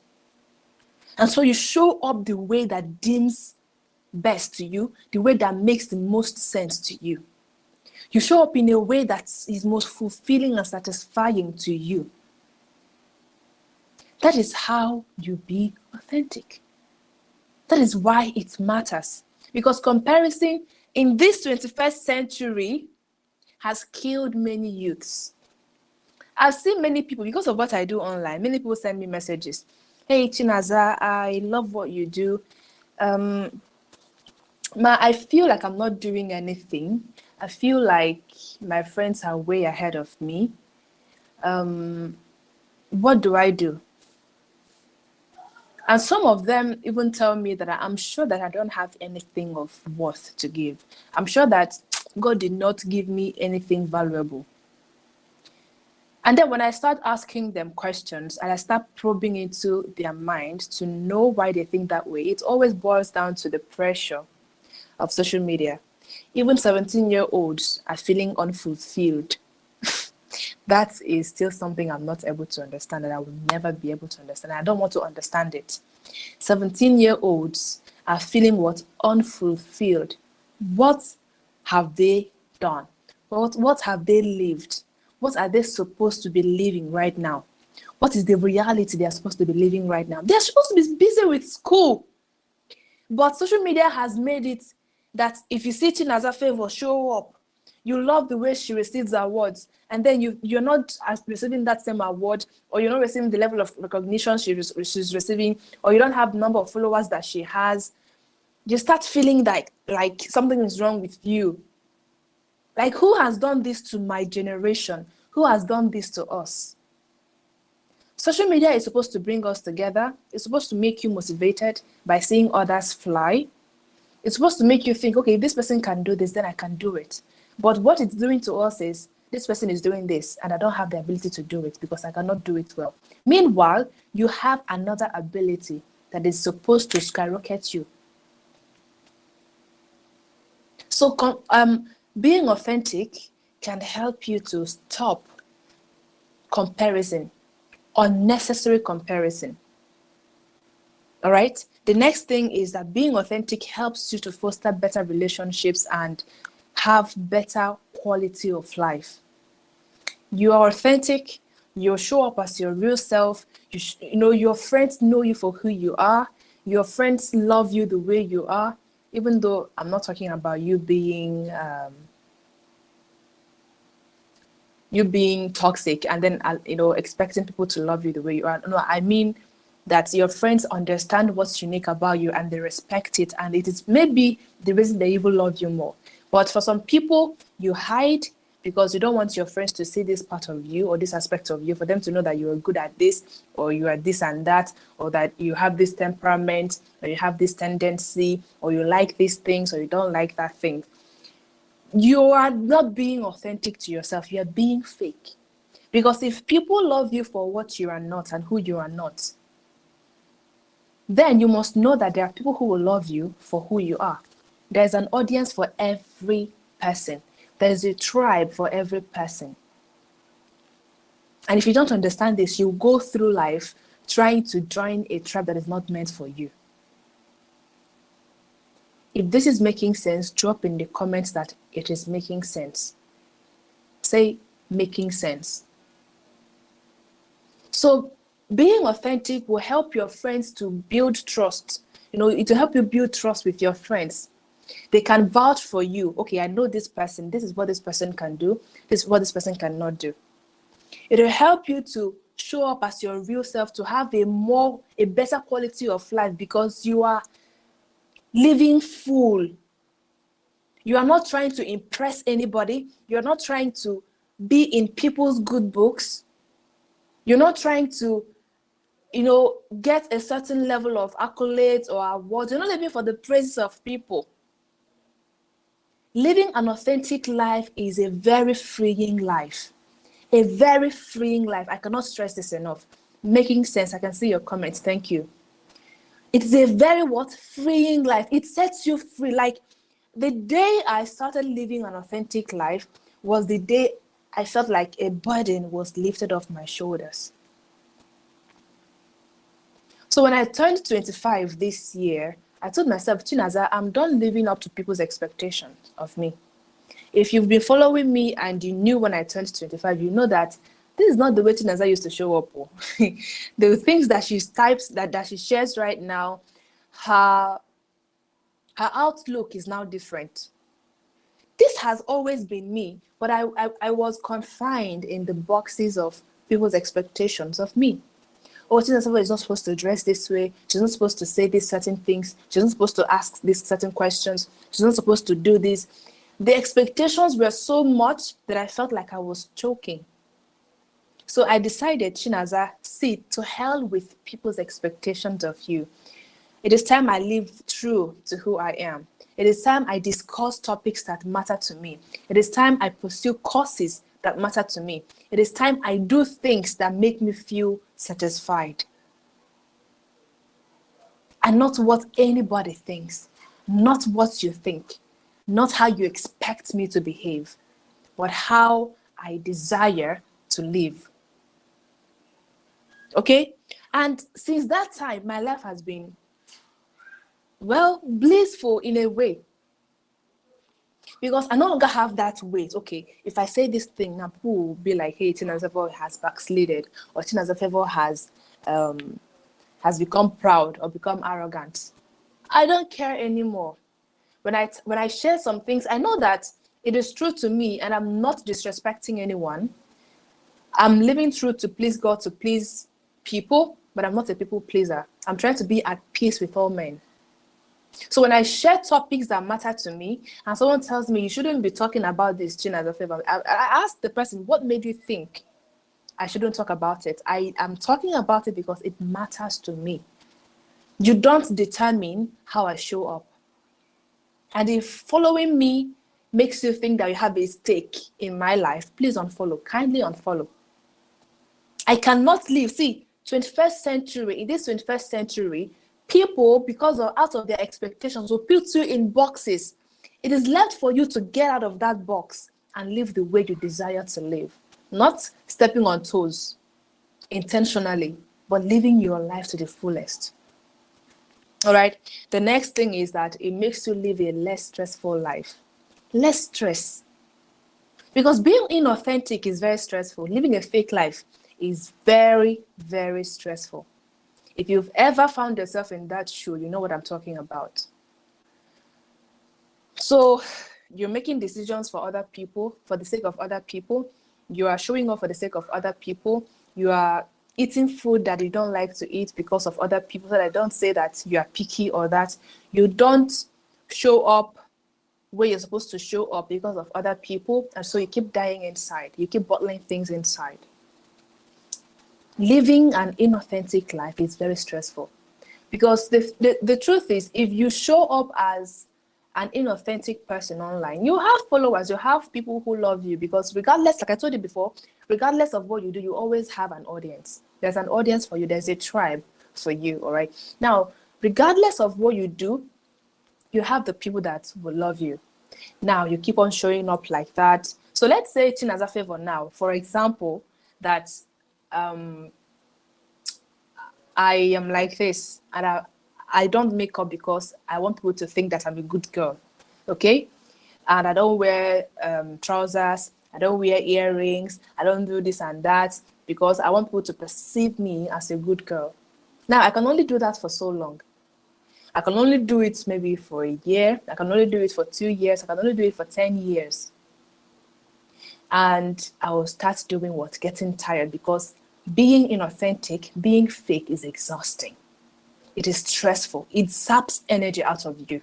And so you show up the way that deems best to you, the way that makes the most sense to you. You show up in a way that is most fulfilling and satisfying to you. That is how you be authentic. That is why it matters. Because comparison in this 21st century has killed many youths. I've seen many people, because of what I do online, many people send me messages. Hey, Chinaza, I love what you do. I feel like I'm not doing anything. I feel like my friends are way ahead of me. What do I do? And some of them even tell me that I'm sure that I don't have anything of worth to give. I'm sure that God did not give me anything valuable. And then when I start asking them questions and I start probing into their mind to know why they think that way, it always boils down to the pressure of social media. Even 17-year-olds are feeling unfulfilled. That is still something I'm not able to understand, and I will never be able to understand. I don't want to understand it. 17-year-olds are feeling what? Unfulfilled. What have they done? What have they lived? What are they supposed to be living right now? What is the reality they are supposed to be living right now? They're supposed to be busy with school. But social media has made it that if you see Chinaza Favor show up, you love the way she receives awards, and then you're not receiving that same award, or you're not receiving the level of recognition she's receiving, or you don't have the number of followers that she has, you start feeling like something is wrong with you. Like, who has done this to my generation? Who has done this to us? Social media is supposed to bring us together. It's supposed to make you motivated by seeing others fly. It's supposed to make you think, okay, if this person can do this, then I can do it. But what it's doing to us is, this person is doing this, and I don't have the ability to do it because I cannot do it well. Meanwhile, you have another ability that is supposed to skyrocket you. So being authentic can help you to stop comparison, unnecessary comparison. All right? The next thing is that being authentic helps you to foster better relationships and have better quality of life. You are authentic, you show up as your real self, you know, your friends know you for who you are, your friends love you the way you are, even though I'm not talking about you being toxic and then expecting people to love you the way you are. No, I mean that your friends understand what's unique about you and they respect it, and it is maybe the reason they even love you more. But for some people, you hide because you don't want your friends to see this part of you or this aspect of you, for them to know that you are good at this, or you are this and that, or that you have this temperament, or you have this tendency, or you like these things, or you don't like that thing. You are not being authentic to yourself. You are being fake. Because if people love you for what you are not and who you are not, then you must know that there are people who will love you for who you are. There's an audience for every person. There's a tribe for every person. And if you don't understand this, you go through life trying to join a tribe that is not meant for you. If this is making sense, drop in the comments that it is making sense. Say, making sense. So being authentic will help your friends to build trust. It will help you build trust with your friends. They can vouch for you. Okay, I know this person. This is what this person can do. This is what this person cannot do. It will help you to show up as your real self, to have a better quality of life, because you are living full. You are not trying to impress anybody. You're not trying to be in people's good books. You're not trying to, get a certain level of accolades or awards. You're not living for the praises of people. Living an authentic life is a very freeing life. A very freeing life. I cannot stress this enough. Making sense. I can see your comments. Thank you. It is a very freeing life. It sets you free. Like, the day I started living an authentic life was the day I felt like a burden was lifted off my shoulders. So when I turned 25 this year, I told myself, Chinaza, I'm done living up to people's expectations of me. If you've been following me and you knew when I turned 25, you know that this is not the way Chinaza used to show up. The things that she types, that she shares right now, her outlook is now different. This has always been me, but I was confined in the boxes of people's expectations of me. Oh, Chinaza is not supposed to dress this way. She's not supposed to say these certain things. She's not supposed to ask these certain questions. She's not supposed to do this. The expectations were so much that I felt like I was choking. So I decided, Chinaza, see, to hell with people's expectations of you. It is time I live true to who I am. It is time I discuss topics that matter to me. It is time I pursue courses that matter to me. It is time I do things that make me feel satisfied. And not what anybody thinks, not what you think, not how you expect me to behave, but how I desire to live. Okay? And since that time, my life has been, blissful in a way. Because I no longer have that weight. Okay, if I say this thing, now people will be like, hey, Chinaza has backslided, or Chinaza has become proud or become arrogant. I don't care anymore. When I share some things, I know that it is true to me and I'm not disrespecting anyone. I'm living true to please God, to please people, but I'm not a people pleaser. I'm trying to be at peace with all men. So when I share topics that matter to me and someone tells me you shouldn't be talking about this, Chinaza, I ask the person, what made you think I shouldn't talk about it? I am talking about it because it matters to me. You don't determine how I show up. And if following me makes you think that you have a stake in my life, please unfollow. Kindly unfollow. I cannot live. See, 21st century, in this 21st century, people, because of out of their expectations, will put you in boxes. It is left for you to get out of that box and live the way you desire to live. Not stepping on toes intentionally, but living your life to the fullest. All right. The next thing is that it makes you live a less stressful life. Less stress. Because being inauthentic is very stressful. Living a fake life is very, very stressful. If you've ever found yourself in that shoe, you know what I'm talking about. So you're making decisions for other people, for the sake of other people. You are showing up for the sake of other people. You are eating food that you don't like to eat because of other people. So I don't say that you are picky or that you don't show up where you're supposed to show up because of other people. And so you keep dying inside. You keep bottling things inside. Living an inauthentic life is very stressful. Because the truth is, if you show up as an inauthentic person online, you have followers, you have people who love you, because regardless, like I told you before, regardless of what you do, you always have an audience. There's an audience for you. There's a tribe for you, all right? Now, regardless of what you do, you have the people that will love you. Now, you keep on showing up like that. So let's say Chinaza Favor now, for example, that I am like this, and I don't make up because I want people to think that I'm a good girl, okay? And I don't wear trousers, I don't wear earrings, I don't do this and that because I want people to perceive me as a good girl. Now, I can only do that for so long. I can only do it maybe for a year. I can only do it for 2 years. I can only do it for 10 years. And I will start doing what? Getting tired, because Being inauthentic, being fake is exhausting. It is stressful. It saps energy out of you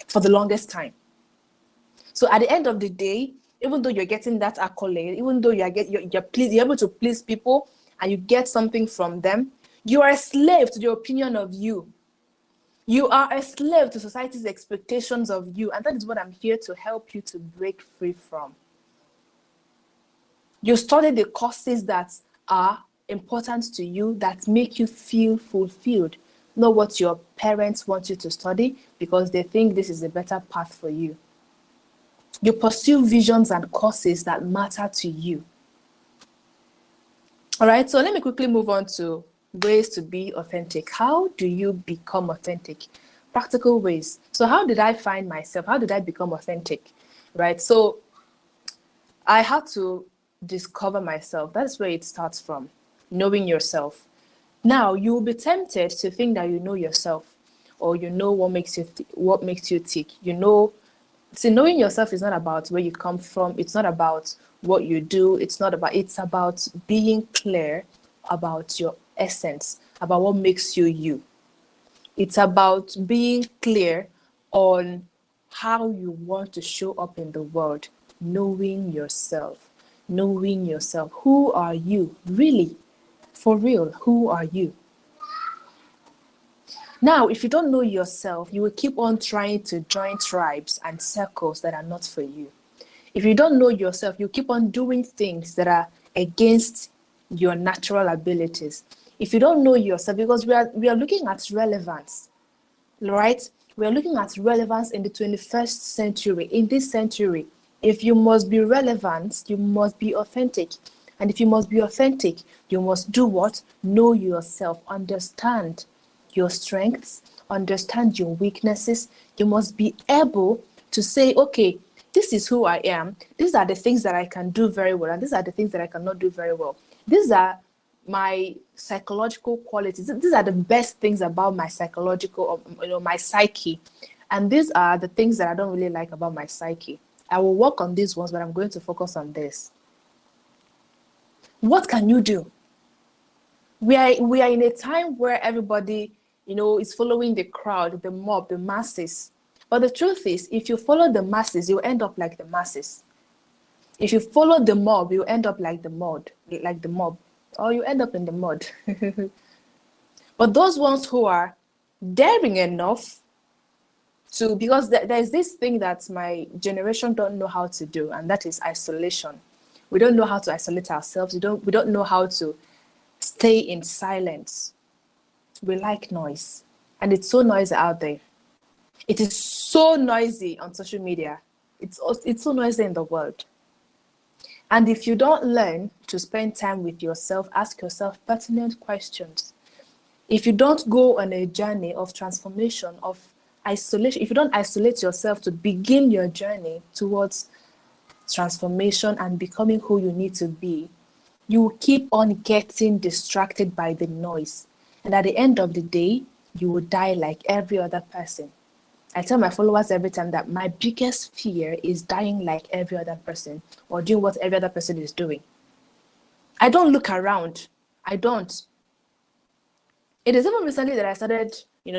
for the longest time. So at the end of the day, even though you're getting that accolade, even though you're able to please people and you get something from them, you are a slave to the opinion of you. You are a slave to society's expectations of you, and that is what I'm here to help you to break free from. You study the courses that are important to you, that make you feel fulfilled, not what your parents want you to study because they think this is a better path for you. You pursue visions and courses that matter to you. All right, so let me quickly move on to ways to be authentic. How do you become authentic? Practical ways. So how did I find myself? How did I become authentic? Right, so I had to discover myself. That's where it starts from, knowing yourself. Now, you will be tempted to think that you know yourself, or you know what makes you tick. You know, see, knowing yourself is not about where you come from. It's not about what you do. It's about being clear about your essence, about what makes you you. It's about being clear on how you want to show up in the world, knowing yourself. Who are you? Really? For real, who are you? Now, if you don't know yourself, you will keep on trying to join tribes and circles that are not for you. If you don't know yourself, you keep on doing things that are against your natural abilities. If you don't know yourself, because we are looking at relevance, right? We are looking at relevance in the 21st century, in this century. If you must be relevant, you must be authentic. And if you must be authentic, you must do what? Know yourself, understand your strengths, understand your weaknesses. You must be able to say, okay, this is who I am. These are the things that I can do very well, and these are the things that I cannot do very well. These are my psychological qualities. These are the best things about my psychological, my psyche. And these are the things that I don't really like about my psyche. I will work on these ones, but I'm going to focus on this. What can you do? We are in a time where everybody, is following the crowd, the mob, the masses. But the truth is, if you follow the masses, you end up like the masses. If you follow the mob, you end up like the mob, or you end up in the mud. But those ones who are daring enough to, because there's this thing that my generation don't know how to do, and that is isolation. We don't know how to isolate ourselves. We don't know how to stay in silence. We like noise, and it's so noisy out there. It is so noisy on social media. It's so noisy in the world. And if you don't learn to spend time with yourself, ask yourself pertinent questions. If you don't go on a journey of transformation, of isolation, if you don't isolate yourself to begin your journey towards transformation and becoming who you need to be, you will keep on getting distracted by the noise. And at the end of the day, you will die like every other person. I tell my followers every time that my biggest fear is dying like every other person, or doing what every other person is doing. I don't look around. I don't. It is even recently that I started,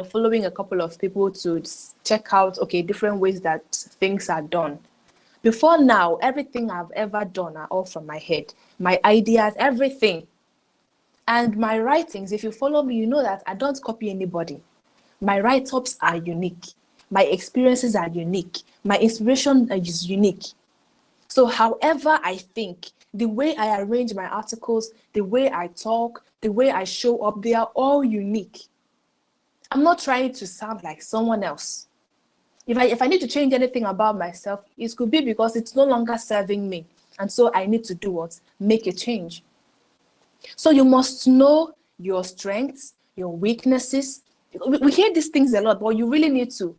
following a couple of people to check out, different ways that things are done. Before now, everything I've ever done are all from my head. My ideas, everything. And my writings, if you follow me, you know that I don't copy anybody. My write-ups are unique. My experiences are unique. My inspiration is unique. So however I think, the way I arrange my articles, the way I talk, the way I show up, they are all unique. I'm not trying to sound like someone else. If I need to change anything about myself, it could be because it's no longer serving me. And so I need to do what? Make a change. So you must know your strengths, your weaknesses. We hear these things a lot, but you really need to.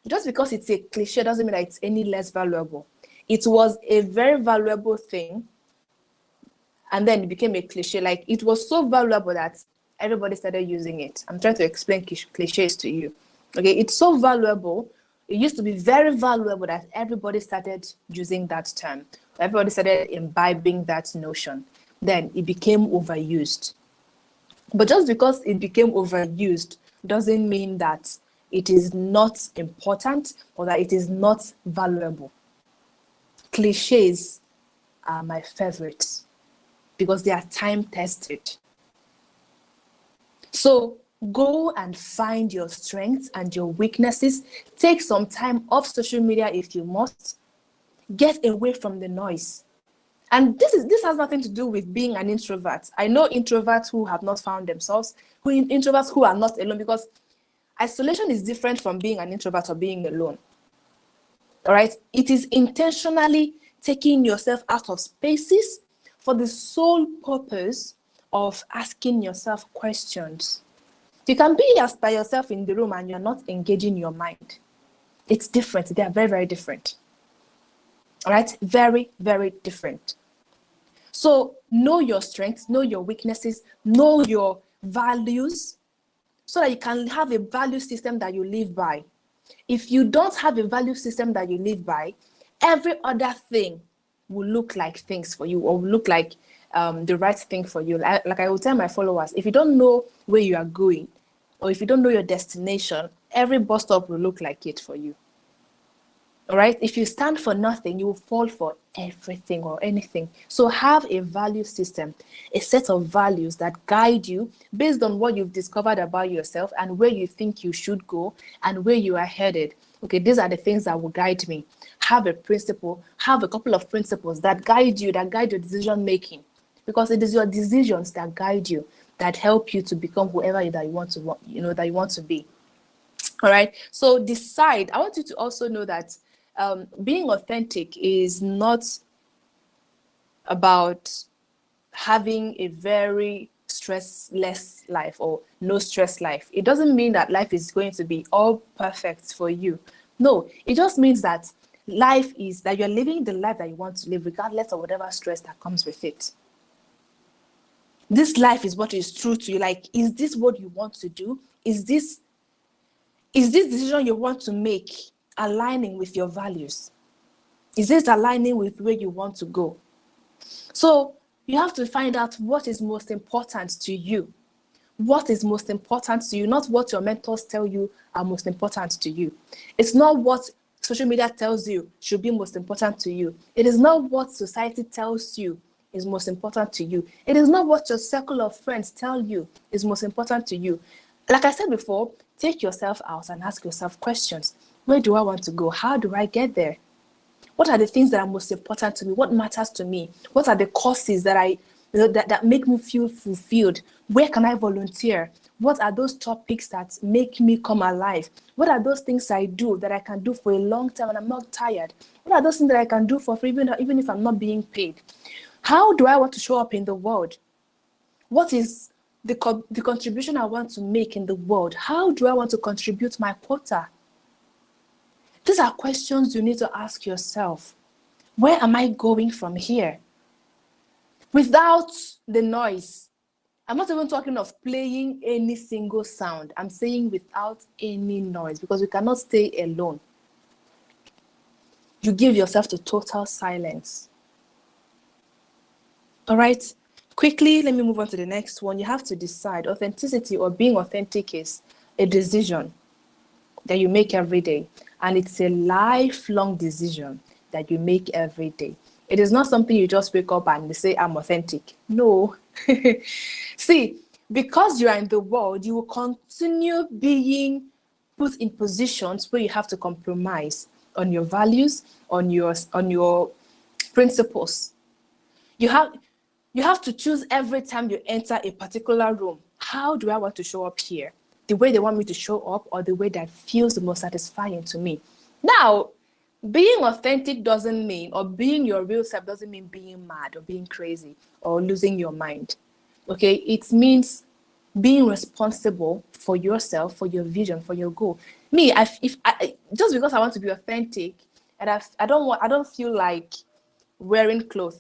Just because it's a cliche doesn't mean that it's any less valuable. It was a very valuable thing, and then it became a cliche. Like, it was so valuable that everybody started using it. I'm trying to explain cliches to you. Okay, it's so valuable. It used to be very valuable that everybody started using that term. Everybody started imbibing that notion. then it became overused. But just because it became overused doesn't mean that it is not important or that it is not valuable. Cliches are my favorites because they are time tested. So go and find your strengths and your weaknesses. Take some time off social media if you must. Get away from the noise. And this has nothing to do with being an introvert. I know introverts who have not found themselves, introverts who are not alone, because isolation is different from being an introvert or being alone. All right? It is intentionally taking yourself out of spaces for the sole purpose of asking yourself questions. You can be just by yourself in the room and you're not engaging your mind. It's different. They are very, very different. All right? Very, very different. So know your strengths, know your weaknesses, know your values, so that you can have a value system that you live by. If you don't have a value system that you live by, every other thing will look like things for you, or will look like the right thing for you. Like I will tell my followers, if you don't know where you are going, or if you don't know your destination, every bus stop will look like it for you. All right? If you stand for nothing, you will fall for everything or anything. So have a value system, a set of values that guide you based on what you've discovered about yourself and where you think you should go and where you are headed. Okay, these are the things that will guide me. Have a principle, have a couple of principles that guide you, that guide your decision making, because it is your decisions that guide you, that help you to become whoever that you want to be. All right. So decide. I want you to also know that being authentic is not about having a very stressless life or no stress life. It doesn't mean that life is going to be all perfect for you. No, it just means that life is that you're living the life that you want to live, regardless of whatever stress that comes with it. This life is what is true to you. Like, is this what you want to do? Is this decision you want to make aligning with your values? Is it aligning with where you want to go? So you have to find out what is most important to you. What is most important to you, not what your mentors tell you are most important to you. It's not what social media tells you should be most important to you. It is not what society tells you is most important to you. It is not what your circle of friends tell you is most important to you. Like I said before, take yourself out and ask yourself questions. Where do I want to go? How do I get there? What are the things that are most important to me? What matters to me? What are the causes that that make me feel fulfilled? Where can I volunteer? What are those topics that make me come alive? What are those things I do that I can do for a long time and I'm not tired? What are those things that I can do for free even if I'm not being paid? How do I want to show up in the world? What is the contribution I want to make in the world? How do I want to contribute my quota? These are questions you need to ask yourself. Where am I going from here? Without the noise. I'm not even talking of playing any single sound. I'm saying without any noise, because you cannot stay alone. You give yourself to total silence. All right? Quickly, let me move on to the next one. You have to decide. Authenticity, or being authentic, is a decision that you make every day. And it's a lifelong decision that you make every day. It is not something you just wake up and say, I'm authentic. No. See, because you are in the world, you will continue being put in positions where you have to compromise on your values, on your principles. You have to choose every time you enter a particular room. How do I want to show up here? The way they want me to show up, or the way that feels the most satisfying to me? Now, being authentic doesn't mean, or being your real self doesn't mean being mad or being crazy or losing your mind. Okay, it means being responsible for yourself, for your vision, for your goal. Me, just because I want to be authentic, and I don't feel like wearing clothes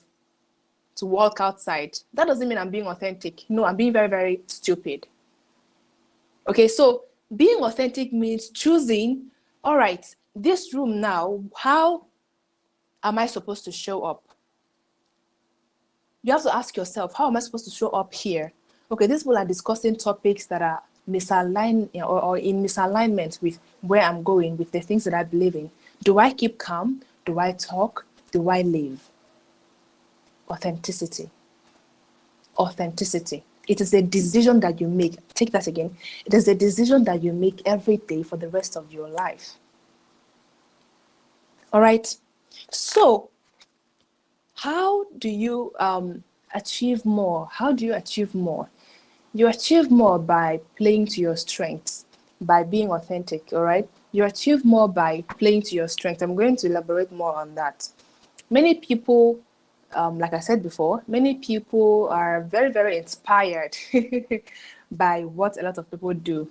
to walk outside, that doesn't mean I'm being authentic. No, I'm being very, very stupid. Okay, so being authentic means choosing, all right, this room now, how am I supposed to show up? you have to ask yourself, how am I supposed to show up here? Okay, these people are discussing topics that are misaligned or in misalignment with where I'm going, with the things that I believe in. Do I keep calm? Do I talk? Do I live? Authenticity. Authenticity. It is a decision that you make. Take that again. It is a decision that you make every day for the rest of your life. All right. So, how do you achieve more? How do you achieve more? You achieve more by playing to your strengths, by being authentic. All right. You achieve more by playing to your strengths. I'm going to elaborate more on that. Many people, like I said before, many people are very, very inspired by what a lot of people do.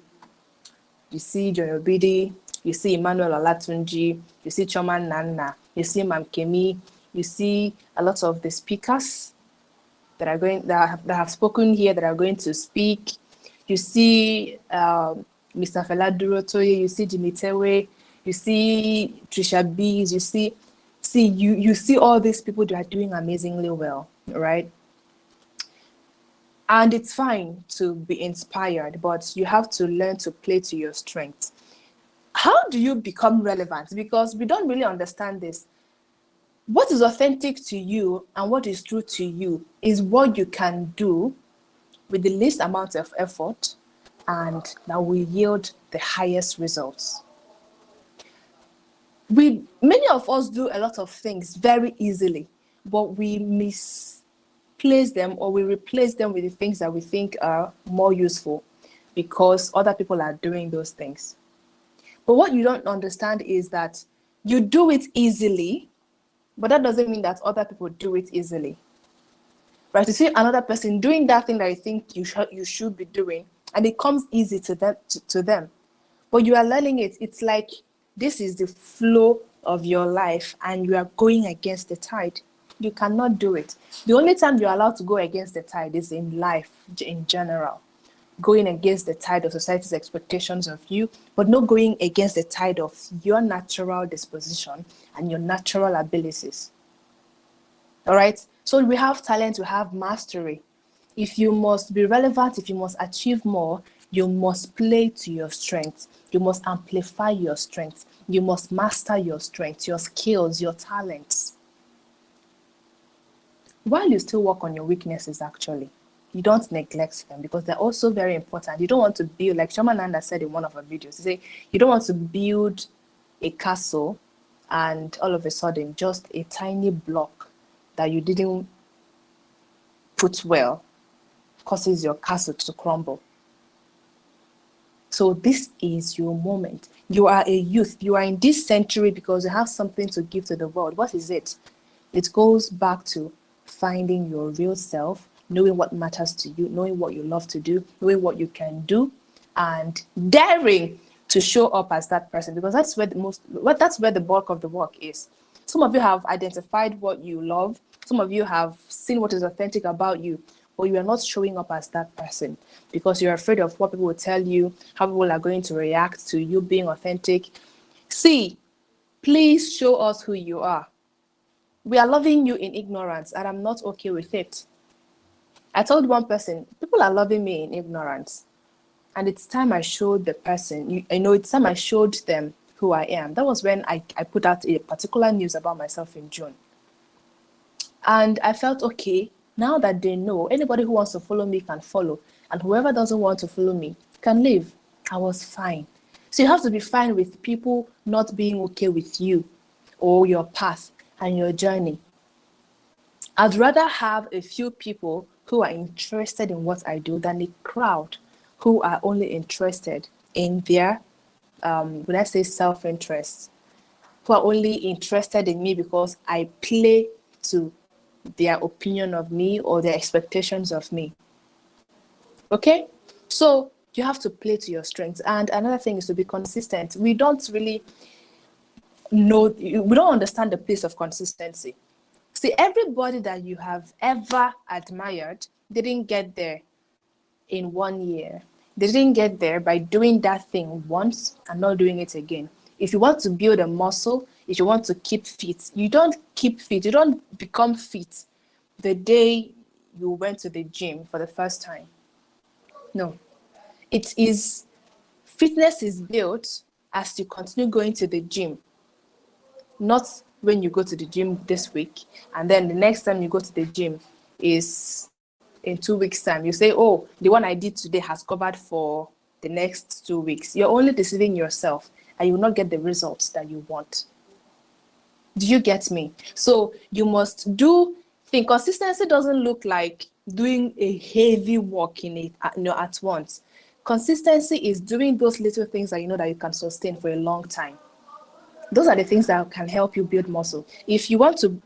You see John Obidi, you see Emmanuel Olatunji, you see Choma Nana, you see Mam Kemi, you see a lot of the speakers that have spoken here, that are going to speak. You see Mr. Fela Durotoye, you see Jimmy Tewe, you see Trisha Bees, you see all these people that are doing amazingly well, right? And it's fine to be inspired, but you have to learn to play to your strengths. How do you become relevant? Because we don't really understand this. What is authentic to you and what is true to you is what you can do with the least amount of effort and that will yield the highest results. Many of us do a lot of things very easily, but we misplace them or we replace them with the things that we think are more useful because other people are doing those things. But what you don't understand is that you do it easily, but that doesn't mean that other people do it easily. Right? You see another person doing that thing that you think you should be doing, and it comes easy to them. But you are learning it. It's like this is the flow of your life and you are going against the tide. You cannot do it. The only time you're allowed to go against the tide is in life in general. Going against the tide of society's expectations of you, but not going against the tide of your natural disposition and your natural abilities. All right? So we have talent, we have mastery. If you must be relevant, if you must achieve more, you must play to your strengths. You must amplify your strengths. You must master your strengths, your skills, your talents. While you still work on your weaknesses, actually, you don't neglect them because they're also very important. You don't want to build, like Shoma Nanda said in one of her videos, you say you don't want to build a castle and all of a sudden just a tiny block that you didn't put well causes your castle to crumble. So this is your moment. You are a youth. You are in this century because you have something to give to the world. What is it? It goes back to finding your real self, knowing what matters to you, knowing what you love to do, knowing what you can do, and daring to show up as that person, because that's where the bulk of the work is. Some of you have identified what you love. Some of you have seen what is authentic about you, but you are not showing up as that person because you're afraid of what people will tell you, how people are going to react to you being authentic. See, please show us who you are. We are loving you in ignorance, and I'm not okay with it. I told one person, people are loving me in ignorance. And it's time I showed the person, it's time I showed them who I am. That was when I put out a particular news about myself in June. And I felt, okay, now that they know, anybody who wants to follow me can follow. And whoever doesn't want to follow me can leave. I was fine. So you have to be fine with people not being okay with you or your path and your journey. I'd rather have a few people who are interested in what I do than a crowd who are only interested in their, when I say self-interest, who are only interested in me because I play to their opinion of me or their expectations of me. Okay? So you have to play to your strengths. And another thing is to be consistent. We don't really know, we don't understand the place of consistency. See, everybody that you have ever admired didn't get there in 1 year. They didn't get there by doing that thing once and not doing it again. If you want to build a muscle, if you want to keep fit, you don't keep fit, you don't become fit the day you went to the gym for the first time. No, it is, fitness is built as you continue going to the gym, not when you go to the gym this week and then the next time you go to the gym is in 2 weeks time. You say, oh, the one I did today has covered for the next 2 weeks. You're only deceiving yourself and you will not get the results that you want. Do you get me? So you must do think. Consistency doesn't look like doing a heavy work in it, at once. Consistency is doing those little things that you know that you can sustain for a long time. Those are the things that can help you build muscle. If you want to,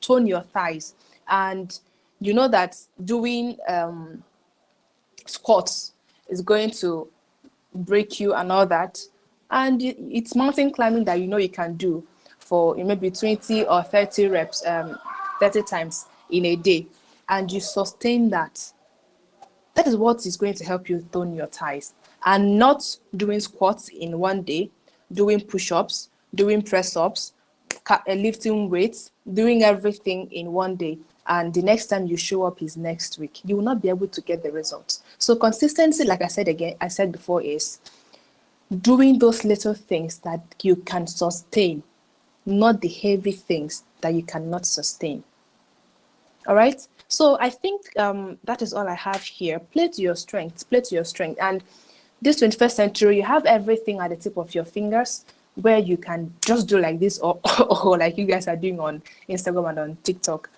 tone your thighs, and you know that doing squats is going to break you and all that, and it's mountain climbing that you know you can do for maybe 20 or 30 reps, 30 times in a day, and you sustain that. That is what is going to help you tone your thighs, and not doing squats in one day, doing push-ups, doing press-ups, lifting weights, doing everything in one day, and the next time you show up is next week. You will not be able to get the results. So consistency, like I said before, is doing those little things that you can sustain, not the heavy things that you cannot sustain. All right. So I think that is all I have here. Play to your strengths. Play to your strength. And this 21st century, you have everything at the tip of your fingers, where you can just do like this, or like you guys are doing on Instagram and on TikTok,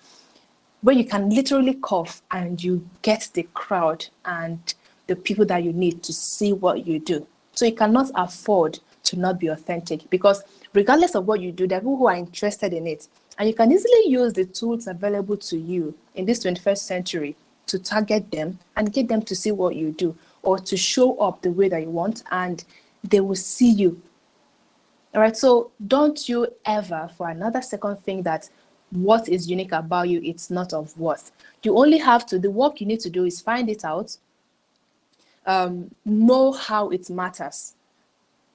where you can literally cough and you get the crowd and the people that you need to see what you do. So you cannot afford to not be authentic, because regardless of what you do, there are people who are interested in it. And you can easily use the tools available to you in this 21st century to target them and get them to see what you do, or to show up the way that you want, and they will see you. All right. So don't you ever for another second think that what is unique about you, it's not of worth. You only have to, the work you need to do is find it out, know how it matters.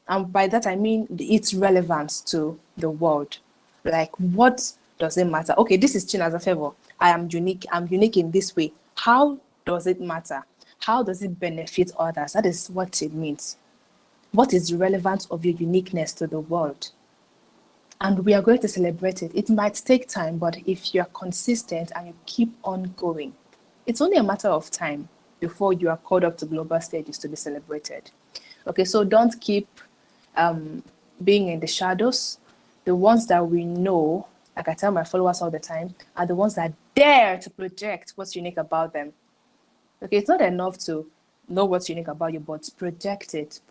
And by that, I mean its relevance to the world. Like, what does it matter? Okay, this is Chinaza Favor. I am unique. I'm unique in this way. How does it matter? How does it benefit others? That is what it means. What is the relevance of your uniqueness to the world? And we are going to celebrate it. It might take time, but if you're consistent and you keep on going, it's only a matter of time before you are called up to global stages to be celebrated. Okay, so don't keep being in the shadows. The ones that we know, like I tell my followers all the time, are the ones that dare to project what's unique about them. Okay, it's not enough to know what's unique about you, but project it.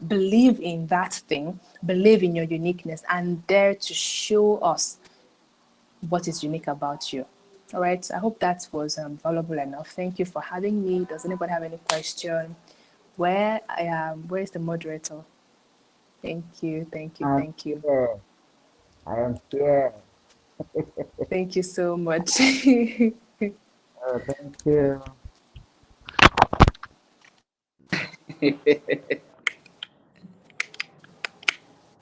Believe in that thing, believe in your uniqueness, and dare to show us what is unique about you. All right, I hope that was valuable enough. Thank you for having me. Does anybody have any question? Where is the moderator? Thank you. Here. I am here. Thank you so much. Oh, thank you.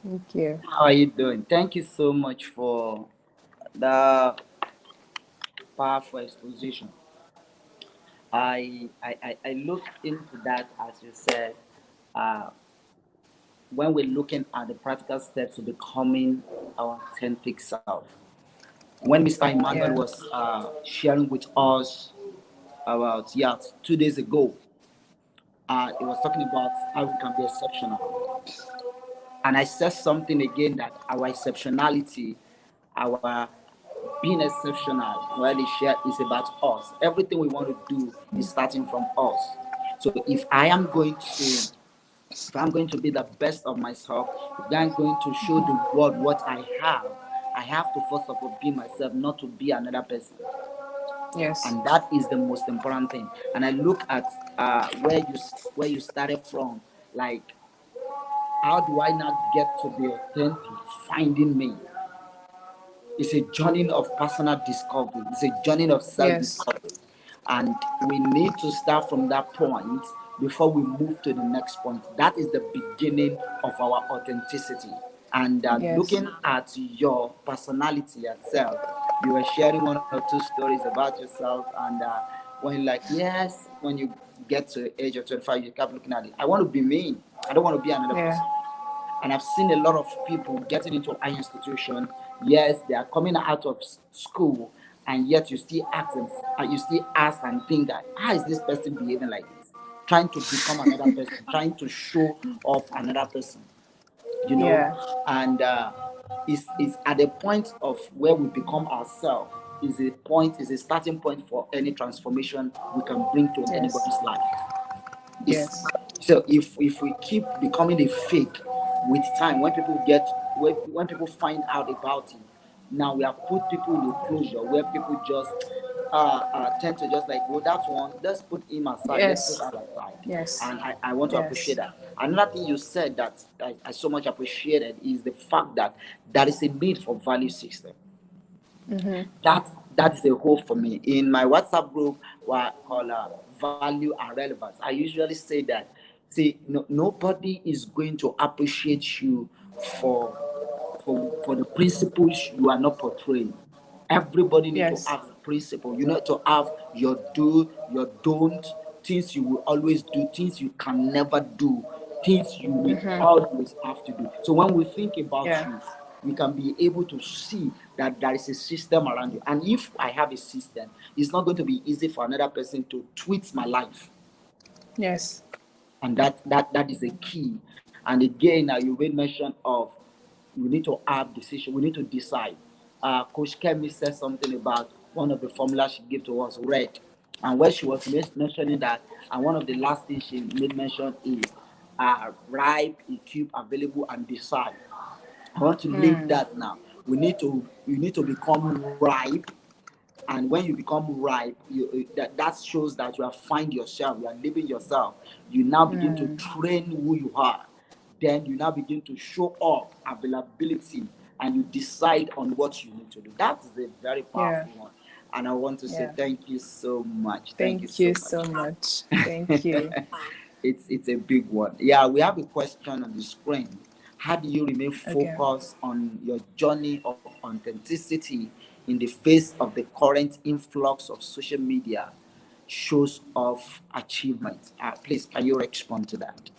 Thank you. How are you doing? Thank you so much for the powerful exposition. I look into that, as you said, uh, when we're looking at the practical steps to becoming our authentic self. When Mr. Emmanuel was sharing with us about 2 days ago, he was talking about how we can be exceptional. And I said something again, that our exceptionality, our being exceptional, well, he shared, is about us. Everything we want to do is starting from us. So if I'm going to be the best of myself, if I'm going to show the world what I have to first of all be myself, not to be another person. Yes. And that is the most important thing. And I look at where you started from, like, how do I not get to be authentic? Finding me. It's a journey of personal discovery. It's a journey of self-discovery. Yes. And we need to start from that point before we move to the next point. That is the beginning of our authenticity. And looking at your personality itself, you were sharing one or two stories about yourself, and when you're like, yes, when you get to the age of 25, you kept looking at it. I want to be me. I don't want to be another Yeah. person. And I've seen a lot of people getting into high institution. Yes, they are coming out of school, and yet you still ask them, you still ask and think that how is this person behaving like this? Trying to become another person, trying to show off another person, you know, Yeah. and it's at the point of where we become ourselves is a starting point for any transformation we can bring to Yes. anybody's life. It's, Yes. so if we keep becoming a fake with time, when people find out about it, now we have put people in a closure where people just tend to just like, well, that one, let's put him aside, let's put Yes. that aside. Yes. And I want to appreciate Yes. that. Another thing you said that I so much appreciated is the fact that there is a need for value system. That is a hope for me. In my WhatsApp group, what called value and relevance, I usually say that, see, no, nobody is going to appreciate you for for the principles you are not portraying. Everybody need to Yes. have principle. You need to have your do, your don't, things you will always do, things you can never do, things you will always have to do. So when we think about Yeah. you, we can be able to see that there is a system around you. And if I have a system, it's not going to be easy for another person to tweet my life. Yes. And that is a key. And again, you made mention of we need to have decision. We need to decide. Coach Kemi said something about one of the formulas she gave to us, red, and where she was mentioning that, and one of the last things she made mention is ripe, equip, available, and decide. I want to leave that now. You need to become ripe, and when you become ripe, that shows that you have find yourself, you are living yourself. You now begin to train who you are. Then you now begin to show up availability, and you decide on what you need to do. That is a very Yeah. powerful one. And I want to say Yeah. thank you so much. Thank you Thank so you much. so much. Thank you. It's a big one. Yeah, we have a question on the screen. How do you remain Okay. focused on your journey of authenticity in the face of the current influx of social media shows of achievement? Please, can you respond to that?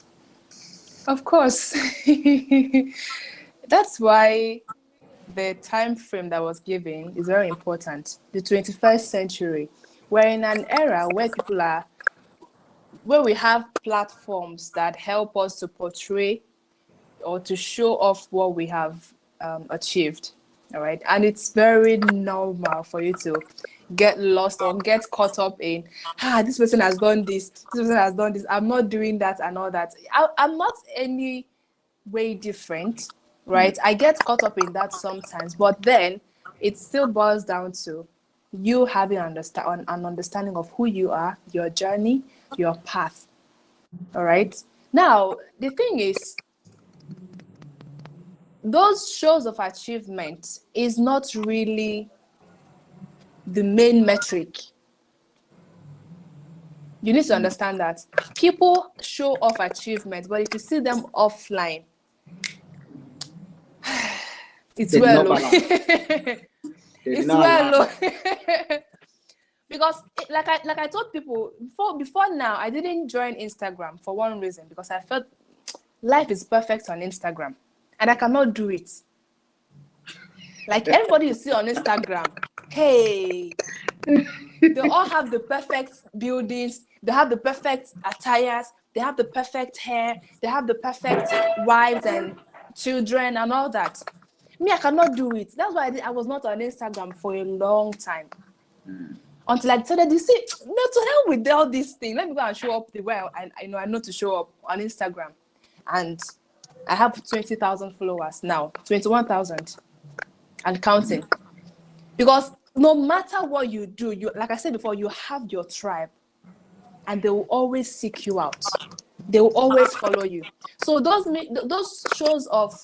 Of course. That's why the time frame that was given is very important. The 21st century. We're in an era where we have platforms that help us to portray or to show off what we have achieved. All right. And it's very normal for you to get lost or get caught up in, this person has done this person has done this, I'm not doing that and all that. I'm not any way different, right? I get caught up in that sometimes, but then it still boils down to you having an understanding of who you are, your journey, your path. All right. Now, the thing is, those shows of achievement is not really the main metric. You need to understand that people show off achievement, but if you see them offline, it's There's well no low. balance. There's It's no well low. alignment. Because like I told people before now, I didn't join Instagram for one reason, because I felt life is perfect on Instagram and I cannot do it. Like everybody you see on Instagram, hey, they all have the perfect buildings, they have the perfect attires, they have the perfect hair, they have the perfect wives and children and all that. Me, I cannot do it. That's why I was not on Instagram for a long time. Until I decided, you see, no, to hell with all these things. Let me go and show up the way I know to show up on Instagram. And I have 20,000 followers now, 21,000 and counting. Because no matter what you do, you, like I said before, you have your tribe and they will always seek you out. They will always follow you. So those shows of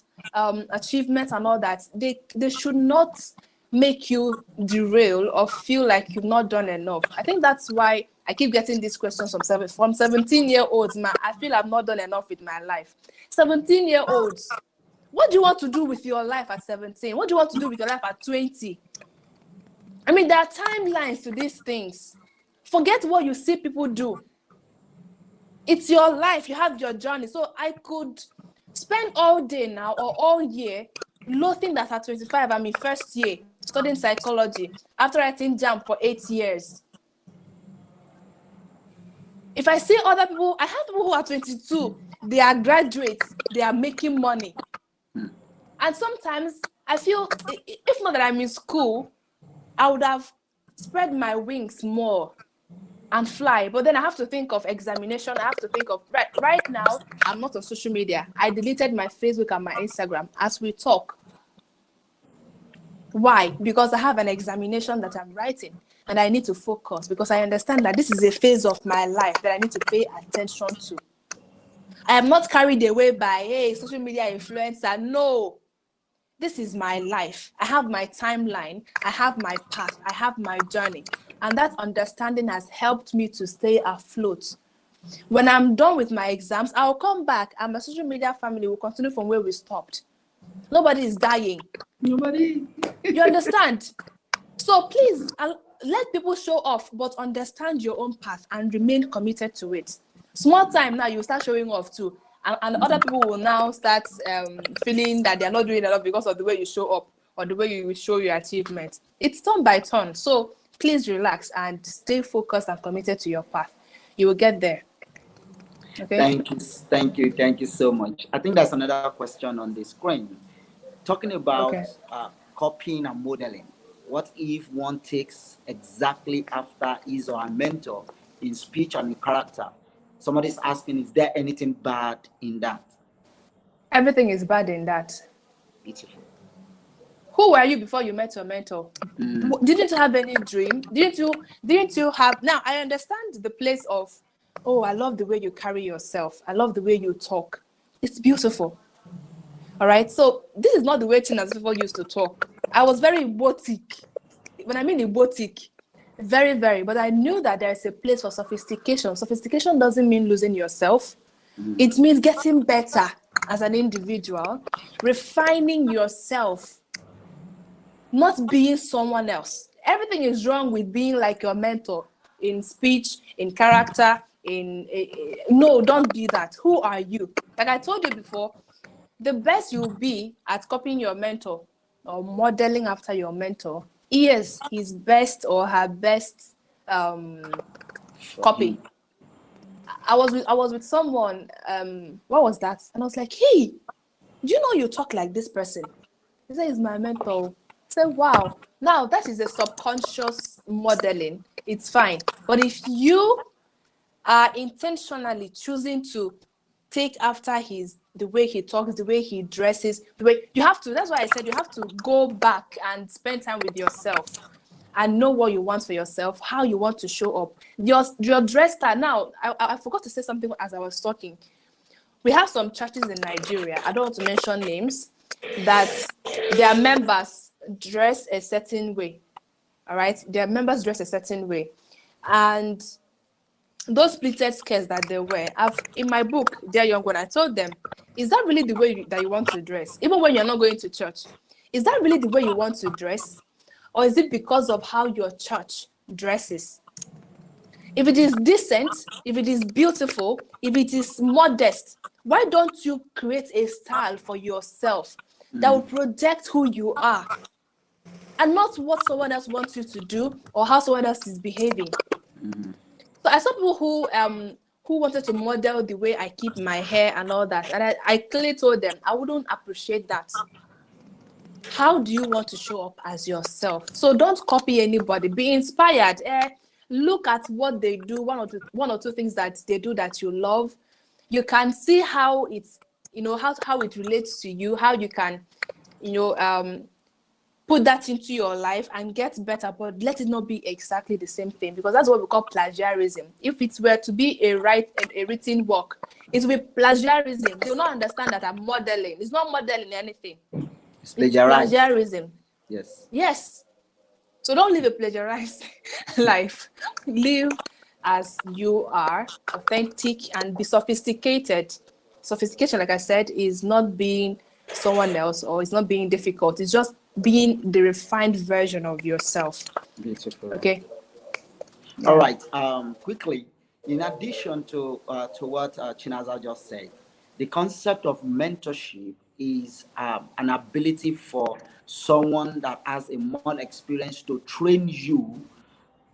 achievements and all that, they should not make you derail or feel like you've not done enough. I think that's why I keep getting these questions from 17-year-olds. Man, I feel I've not done enough with my life. 17-year-olds, what do you want to do with your life at 17? What do you want to do with your life at 20? I mean, there are timelines to these things. Forget what you see people do. It's your life. You have your journey. So I could spend all day now or all year loathing that at 25, I'm in first year studying psychology after writing JAM for 8 years. If I see other people, I have people who are 22, they are graduates, they are making money. And sometimes I feel, if not that I'm in school, I would have spread my wings more and fly. But then I have to think of examination. I have to think of, right now, I'm not on social media. I deleted my Facebook and my Instagram as we talk. Why? Because I have an examination that I'm writing and I need to focus because I understand that this is a phase of my life that I need to pay attention to. I am not carried away by, hey, social media influencer. No, this is my life. I have my timeline. I have my path. I have my journey. And that understanding has helped me to stay afloat. When I'm done with my exams, I'll come back and my social media family will continue from where we stopped. Nobody is dying. Nobody. You understand? So please let people show off, but understand your own path and remain committed to it. Small time now, you start showing off too. And other people will now start feeling that they're not doing enough because of the way you show up or the way you show your achievements. It's turn by turn. So please relax and stay focused and committed to your path. You will get there. Okay. Thank you so much. I think there's another question on the screen talking about copying and modeling. What if one takes exactly after his or her mentor in speech and in character? Somebody's asking, is there anything bad in that? Everything is bad in that. Beautiful. Who were you before you met your mentor? Didn't you have any dream? Didn't you have? Now I understand the place of, oh, I love the way you carry yourself. I love the way you talk. It's beautiful. All right. So this is not the way Chinaza people used to talk. I was very erotic. When I mean erotic, very, very. But I knew that there is a place for sophistication. Sophistication doesn't mean losing yourself. It means getting better as an individual, refining yourself, not being someone else. Everything is wrong with being like your mentor in speech, in character, no, don't be that. Who are you? Like I told you before, the best you'll be at copying your mentor or modeling after your mentor is his best or her best copy. I was with someone, what was that? And I was like, hey, do you know you talk like this person? He said, he's my mentor. I said, wow. Now that is a subconscious modeling. It's fine. But if you are intentionally choosing to take after the way he talks, the way he dresses, the way you have to, that's why I said you have to go back and spend time with yourself and know what you want for yourself, how you want to show up. Your dress style. Now, I forgot to say something as I was talking. We have some churches in Nigeria, I don't want to mention names, that their members dress a certain way. All right? Their members dress a certain way. And those pleated skirts that they wear, in my book, Dear Young One, I told them, is that really the way that you want to dress? Even when you're not going to church, is that really the way you want to dress? Or is it because of how your church dresses? If it is decent, if it is beautiful, if it is modest, why don't you create a style for yourself that will project who you are and not what someone else wants you to do or how someone else is behaving? So I saw people who wanted to model the way I keep my hair and all that. And I clearly told them I wouldn't appreciate that. How do you want to show up as yourself? So don't copy anybody. Be inspired. Look at what they do. One or two things that they do that you love. You can see how it's, how it relates to you, how you can, put that into your life and get better, but let it not be exactly the same thing, because that's what we call plagiarism. If it were to be a written work, it will be plagiarism. They will not understand that I'm modeling. It's not modeling anything. It's plagiarism. Yes. So don't live a plagiarized life. Live as you are, authentic, and be sophisticated. Sophistication, like I said, is not being someone else or it's not being difficult. It's just being the refined version of yourself. Beautiful. Okay. All Yeah. right. Quickly, in addition to what Chinaza just said, the concept of mentorship is an ability for someone that has a more experience to train you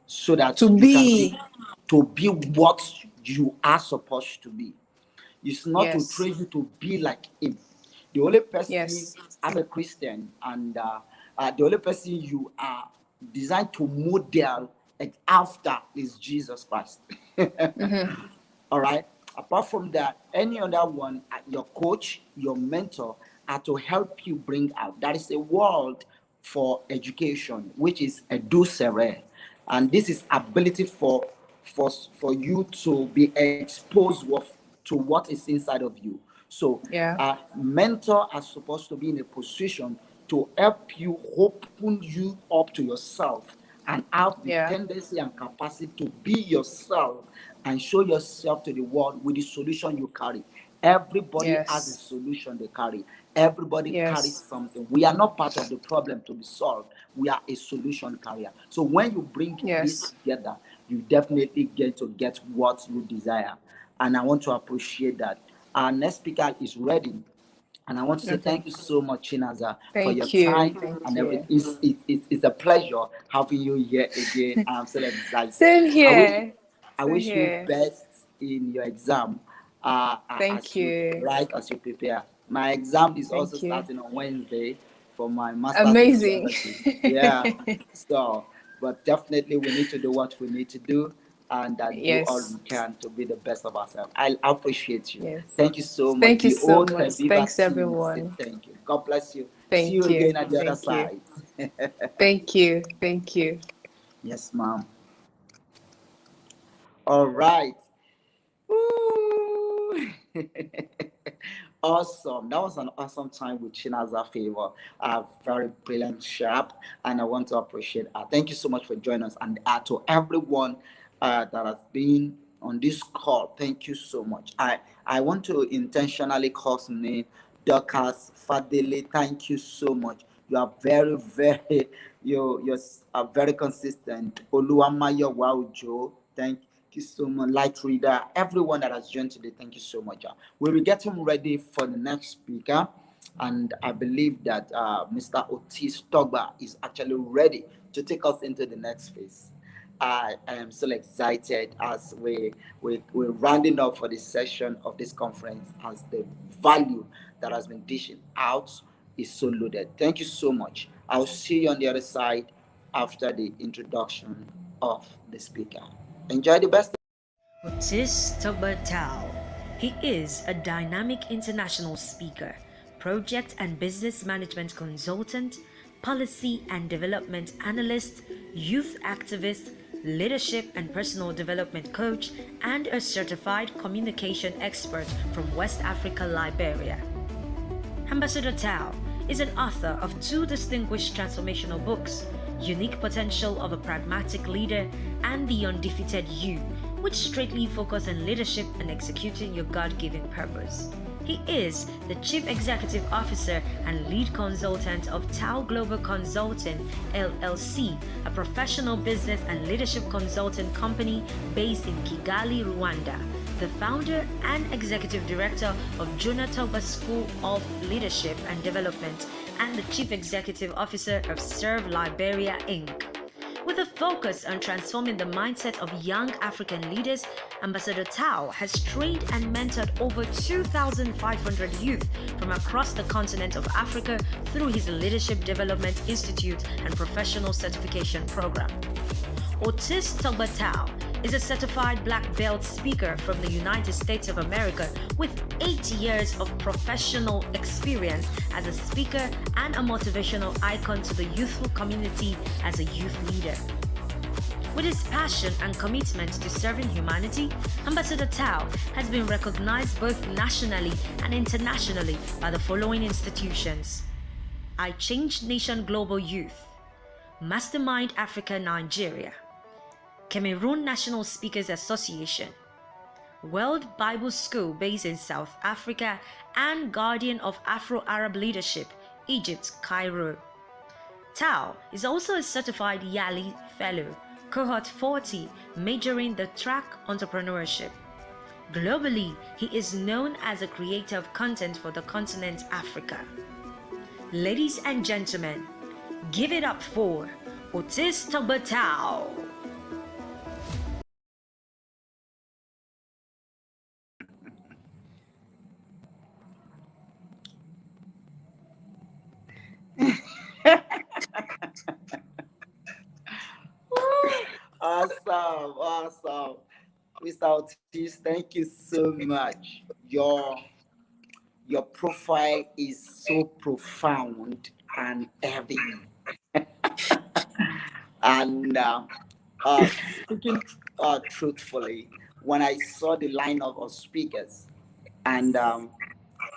so that To you can be be. what you are supposed to be. It's not to Yes. train you to be like him. The only person Yes. as a Christian and the only person you are designed to model after is Jesus Christ. All right. Apart from that, any other one, your coach, your mentor, are to help you bring out. That is a word for education, which is edusere, and this is ability for you to be exposed to what is inside of you. So, Yeah. mentor are supposed to be in a position to help you open you up to yourself and have the Yeah. tendency and capacity to be yourself and show yourself to the world with the solution you carry. Everybody has a Yes. solution they carry. Everybody carries Yes. something. We are not part of the problem to be solved. We are a solution carrier. So when you bring this Yes. together, you definitely get to get what you desire. And I want to appreciate that. Our next speaker is ready. And I want to say Okay. thank you so much, Chinaza, for your Thank you. time Thank and you. everything. It's a pleasure having you here again. I'm so excited. Same I wish here. I Same wish you here. best in your exam Thank as you you. write, as you prepare. My exam is also Thank you. starting on Wednesday for my master's in Amazing. theology. Yeah. So, but definitely we need to do what we need to do and do all we Yes. can to be the best of ourselves. I appreciate you. Yes. Thank you so much. Thank you The so whole much. Tebeba Thanks, team say everyone. thank you. God bless you. See you Thank you. again at the other Thank you. side. Thank you. Thank you. Yes, ma'am. All right. Woo! Awesome. That was an awesome time with Chinaza Favor. Very brilliant, sharp, and I want to appreciate her. Thank you so much for joining us. And to everyone that has been on this call, thank you so much. I want to intentionally call some name. Dorcas Fadele, thank you so much. You are very you're very consistent. Oluwamayo Waujo, thank you so much. Light reader, everyone that has joined today, thank you so much. We'll be getting ready for the next speaker, and I believe that Mr. Otis Togba is actually ready to take us into the next phase. I am so excited as we're rounding up for this session of this conference, as the value that has been dishing out is so loaded. Thank you so much. I'll see you on the other side after the introduction of the speaker. Enjoy the best. Otis Tao. He is a dynamic international speaker, project and business management consultant, policy and development analyst, youth activist, leadership and personal development coach, and a certified communication expert from West Africa, Liberia. Ambassador Tao is an author of 2 distinguished transformational books, Unique Potential of a Pragmatic Leader and The Undefeated You, which straightly focus on leadership and executing your God-given purpose. He is the Chief Executive Officer and Lead Consultant of Tao Global Consulting, LLC, a professional business and leadership consulting company based in Kigali, Rwanda, the founder and executive director of Jonathan School of Leadership and Development, and the Chief Executive Officer of Serve Liberia, Inc. With a focus on transforming the mindset of young African leaders, Ambassador Tao has trained and mentored over 2,500 youth from across the continent of Africa through his Leadership Development Institute and Professional Certification Program. Otis Tao is a certified black belt speaker from the United States of America with 8 years of professional experience as a speaker and a motivational icon to the youthful community as a youth leader. With his passion and commitment to serving humanity, Ambassador Tao has been recognized both nationally and internationally by the following institutions: I Changed Nation Global Youth, Mastermind Africa Nigeria, Cameroon National Speakers Association, World Bible School based in South Africa, and Guardian of Afro-Arab Leadership, Egypt, Cairo. Tao is also a certified Yali Fellow, Cohort 40, majoring the track entrepreneurship. Globally, he is known as a creator of content for the continent Africa. Ladies and gentlemen, give it up for Tebeba Tao. Awesome, awesome. Mr. Otis, thank you so much. Your profile is so profound and heavy. And speaking truthfully, when I saw the lineup of speakers, and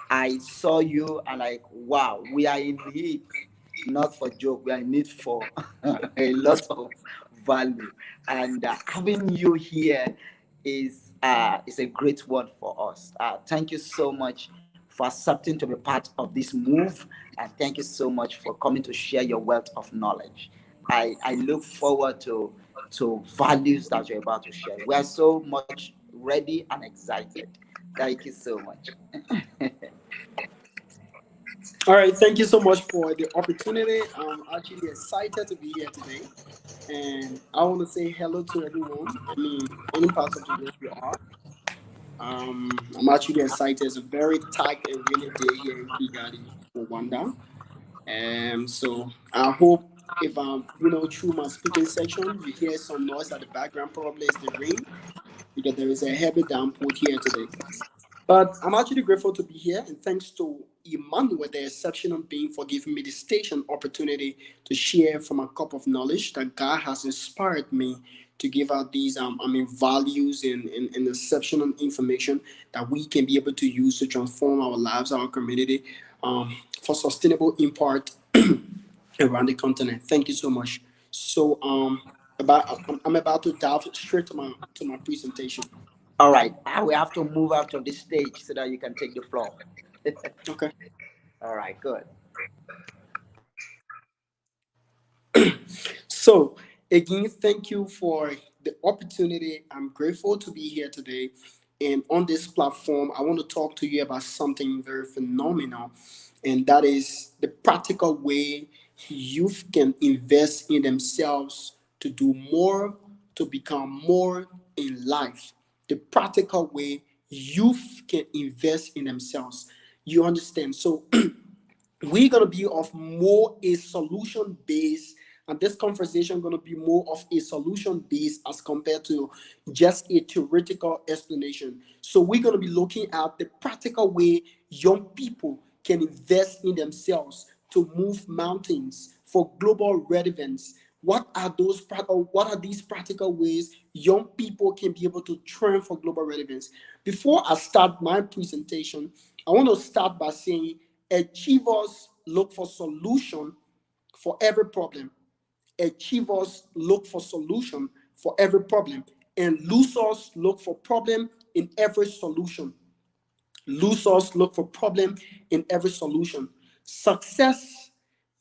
I saw you, and like, wow, we are in it, not for joke, we are in it for a lot of value. And having you here is a great one for us. Thank you so much for accepting to be part of this move, and thank you so much for coming to share your wealth of knowledge. I look forward to values that you're about to share. We are so much ready and excited. Thank you so much. All right, thank you so much for the opportunity. I'm actually excited to be here today. And I want to say hello to everyone. I mean, any part of the world you are. I'm actually excited. It's a very tight and rainy day here in Kigali, Rwanda. So I hope if through my speaking section, you hear some noise at the background, probably it's the rain because there is a heavy downpour here today. But I'm actually grateful to be here, and thanks to Emmanuel, the exceptional being, for giving me the station opportunity to share from a cup of knowledge that God has inspired me to give out these values and exceptional information that we can be able to use to transform our lives, our community, for sustainable impact around the continent. Thank you so much. So I'm about to dive straight to my presentation. All right, I will have to move out of this stage so that you can take the floor. Okay. All right, good. So, again, thank you for the opportunity. I'm grateful to be here today. And on this platform, I want to talk to you about something very phenomenal, and that is the practical way youth can invest in themselves to do more, to become more in life. The practical way youth can invest in themselves. You understand? So, we're going to be of more a solution based, and this conversation going to be more of a solution based as compared to just a theoretical explanation. So we're going to be looking at the practical way young people can invest in themselves to move mountains for global relevance. What are these practical ways young people can be able to train for global relevance? Before I start my presentation, I want to start by saying achievers look for solution for every problem. Achievers look for solution for every problem, and losers look for problem in every solution. Losers look for problem in every solution. Success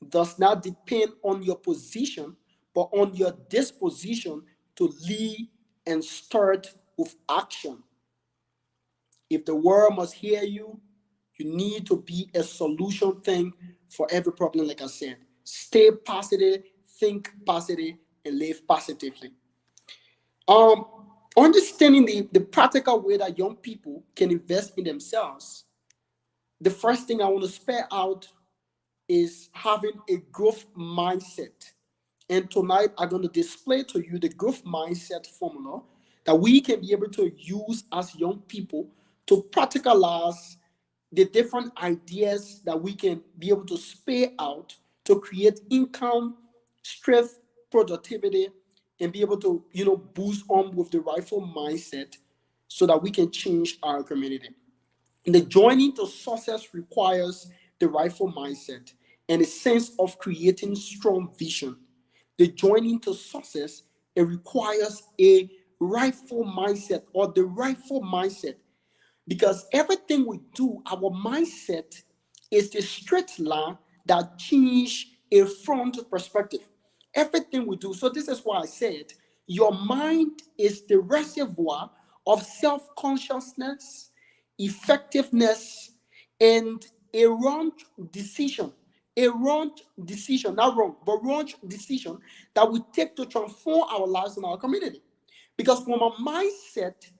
does not depend on your position, but on your disposition to lead and start with action. If the world must hear you, you need to be a solution thing for every problem, like I said. Stay positive, think positive, and live positively. Um, Understanding the practical way that young people can invest in themselves, the first thing I want to spell out is having a growth mindset. And tonight, I'm going to display to you the growth mindset formula that we can be able to use as young people to practicalize the different ideas that we can be able to spare out to create income, strength, productivity, and be able to, boost on with the rightful mindset so that we can change our community. The journey to success requires the rightful mindset and a sense of creating strong vision. The journey to success, it requires a rightful mindset or the rightful mindset, because everything we do, our mindset is the straight line that change a front perspective. Everything we do. So this is why I said your mind is the reservoir of self-consciousness, effectiveness, and a wrong decision. A wrong decision, not wrong, but wrong decision that we take to transform our lives and our community. Because when my mindset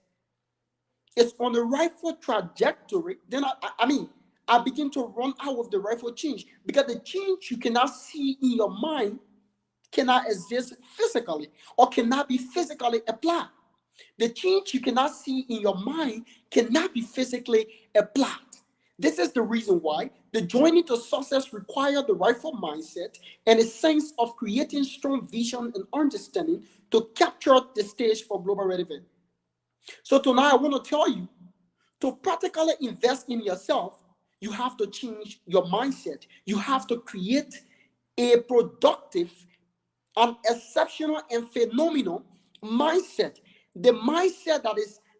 is on the rightful trajectory, then I begin to run out of the rightful change. Because the change you cannot see in your mind cannot exist physically or cannot be physically applied. The change you cannot see in your mind cannot be physically applied. This is the reason why the journey to success requires the rightful mindset and a sense of creating strong vision and understanding to capture the stage for global relevance. So tonight I want to tell you, to practically invest in yourself, you have to change your mindset. You have to create a productive, an exceptional and phenomenal mindset. The mindset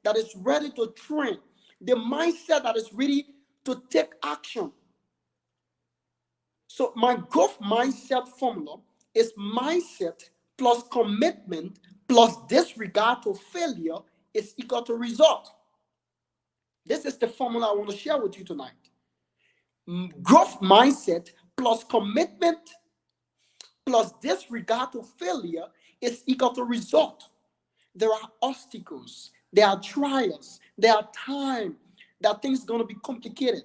that is ready to train, the mindset that is ready to take action. So my growth mindset formula is mindset plus commitment plus disregard to failure is equal to result. This is the formula I want to share with you tonight. Growth mindset plus commitment plus disregard to failure is equal to result. There are obstacles, there are trials, there are times that things are going to be complicated.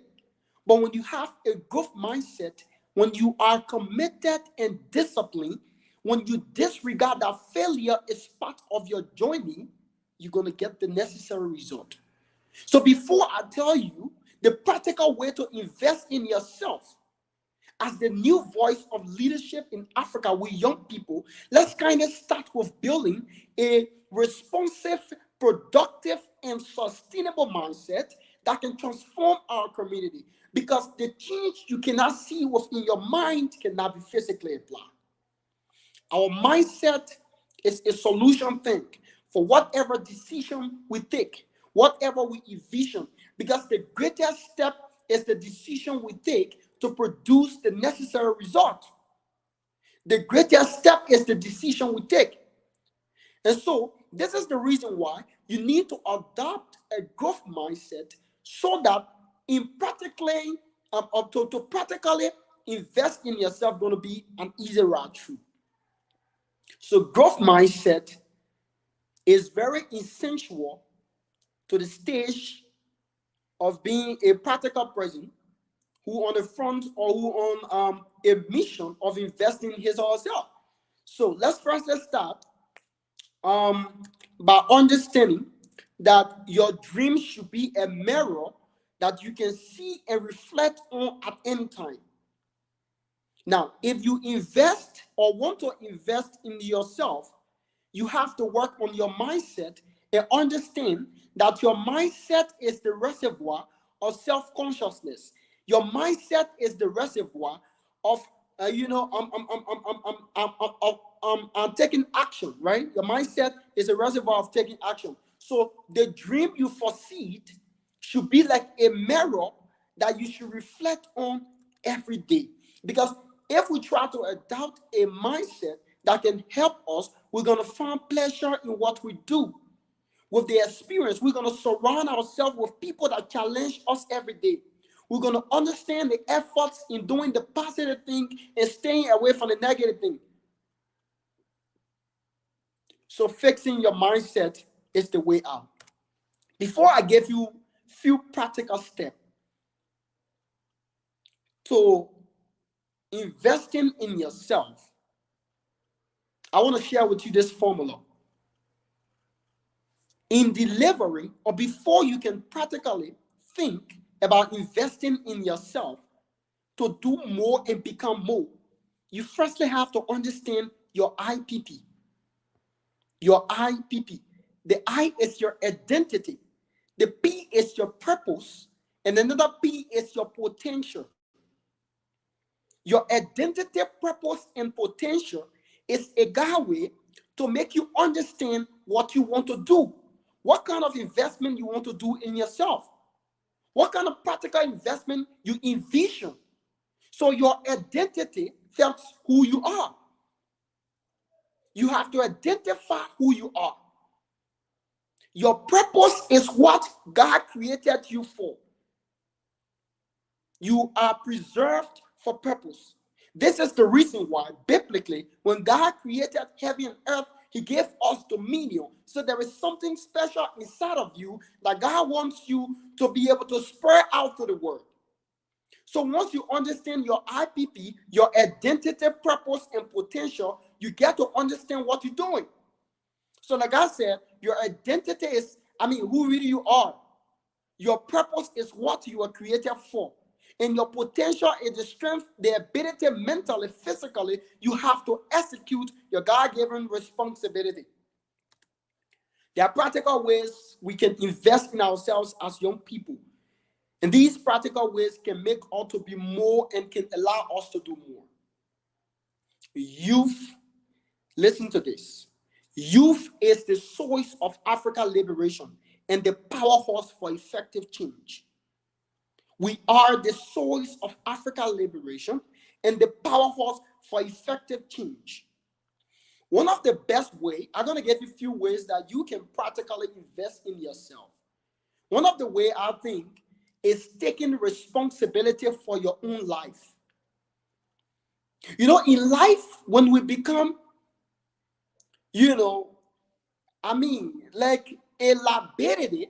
But when you have a growth mindset, when you are committed and disciplined, when you disregard that failure is part of your journey, you're going to get the necessary result. So before I tell you the practical way to invest in yourself, as the new voice of leadership in Africa with young people, let's kind of start with building a responsive, productive, and sustainable mindset that can transform our community. Because the change you cannot see within your mind cannot be physically applied. Our mindset is a solution think for whatever decision we take, whatever we envision, because the greatest step is the decision we take to produce the necessary result. The greatest step is the decision we take. And so this is the reason why you need to adopt a growth mindset so that in practically to practically invest in yourself going to be an easy route through. So growth mindset is very essential to the stage of being a practical person who on the front or who on a mission of investing in his or herself. So let's start by understanding that your dream should be a mirror that you can see and reflect on at any time. Now, if you invest or want to invest in yourself, you have to work on your mindset and understand that your mindset is the reservoir of self-consciousness. Your mindset is the reservoir of taking action, right? Your mindset is a reservoir of taking action. So the dream you foresee should be like a mirror that you should reflect on every day. Because if we try to adopt a mindset that can help us, we're going to find pleasure in what we do. With the experience, we're going to surround ourselves with people that challenge us every day. We're going to understand the efforts in doing the positive thing and staying away from the negative thing. So fixing your mindset is the way out. Before I give you a few practical steps to investing in yourself, I want to share with you this formula. In delivering, or before you can practically think about investing in yourself to do more and become more, you firstly have to understand your IPP. Your IPP. The I is your identity. The P is your purpose. And another P is your potential. Your identity, purpose, and potential is a guideway to make you understand what you want to do. What kind of investment you want to do in yourself? What kind of practical investment you envision? So your identity That's who you are. You have to identify who you are. Your purpose is what God created you for. You are preserved for purpose. This is the reason why, biblically, when God created heaven and earth, he gave us dominion. So there is something special inside of you that God wants you to be able to spread out to the world. So once you understand your IPP, your identity, purpose, and potential, you get to understand what you're doing. So like I said, your identity is, who really you are. Your purpose is what you are created for. And your potential is the strength, the ability mentally, physically, you have to execute your God-given responsibility. There are practical ways we can invest in ourselves as young people. And these practical ways can make us to be more and can allow us to do more. Youth, listen to this. Youth is the source of African liberation and the powerhouse for effective change. We are the source of African liberation and the powerhouse for effective change. One of the best ways, I'm going to give you a few ways that you can practically invest in yourself. One of the ways I think is taking responsibility for your own life. In life, when we become, like a liability,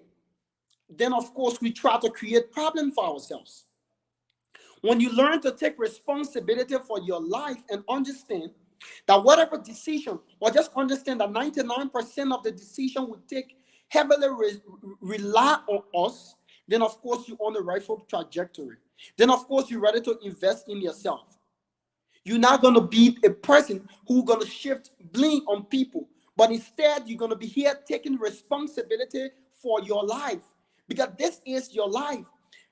then of course we try to create problems for ourselves. When you learn to take responsibility for your life and understand that whatever decision, or just understand that 99% of the decision we take heavily rely on us, then of course you're on the rightful trajectory. Then of course you're ready to invest in yourself. You're not going to be a person who's going to shift blame on people, but instead you're going to be here taking responsibility for your life, because this is your life.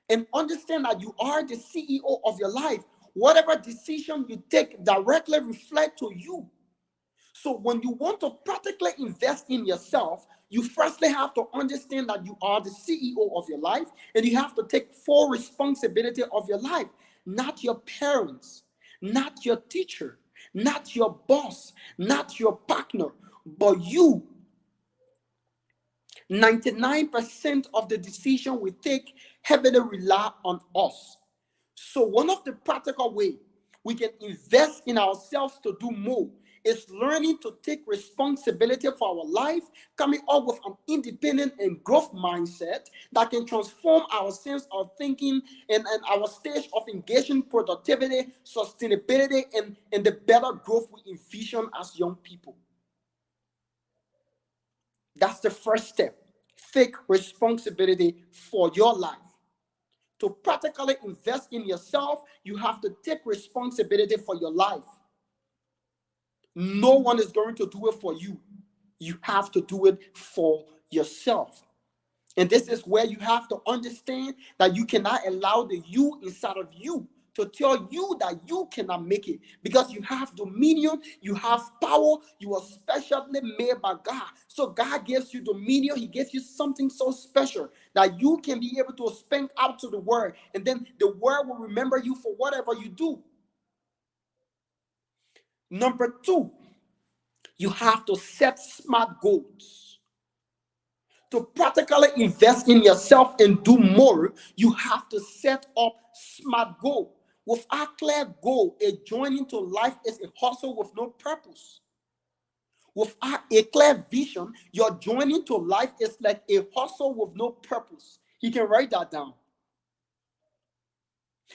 And understand that you are the CEO of your life. Whatever decision you take directly reflect to you. So when you want to practically invest in yourself, you firstly have to understand that you are the CEO of your life, and you have to take full responsibility of your life, not your parents, not your teacher, not your boss, not your partner, but you. 99% of the decision we take heavily rely on us. So one of the practical ways we can invest in ourselves to do more is learning to take responsibility for our life, coming up with an independent and growth mindset that can transform our sense of thinking and our stage of engagement, productivity, sustainability, and the better growth we envision as young people. That's the first step. Take responsibility for your life. To practically invest in yourself, you have to take responsibility for your life. No one is going to do it for you. You have to do it for yourself. And this is where you have to understand that you cannot allow the you inside of you to tell you that you cannot make it, because you have dominion, you have power, you are specially made by God. So God gives you dominion, he gives you something so special that you can be able to speak out to the world, and then the world will remember you for whatever you do. Number 2, you have to set smart goals. To practically invest in yourself and do more, you have to set up smart goals. Without clear goal, a joining to life is a hustle with no purpose. Without a clear vision, your joining to life is like a hustle with no purpose. You can write that down.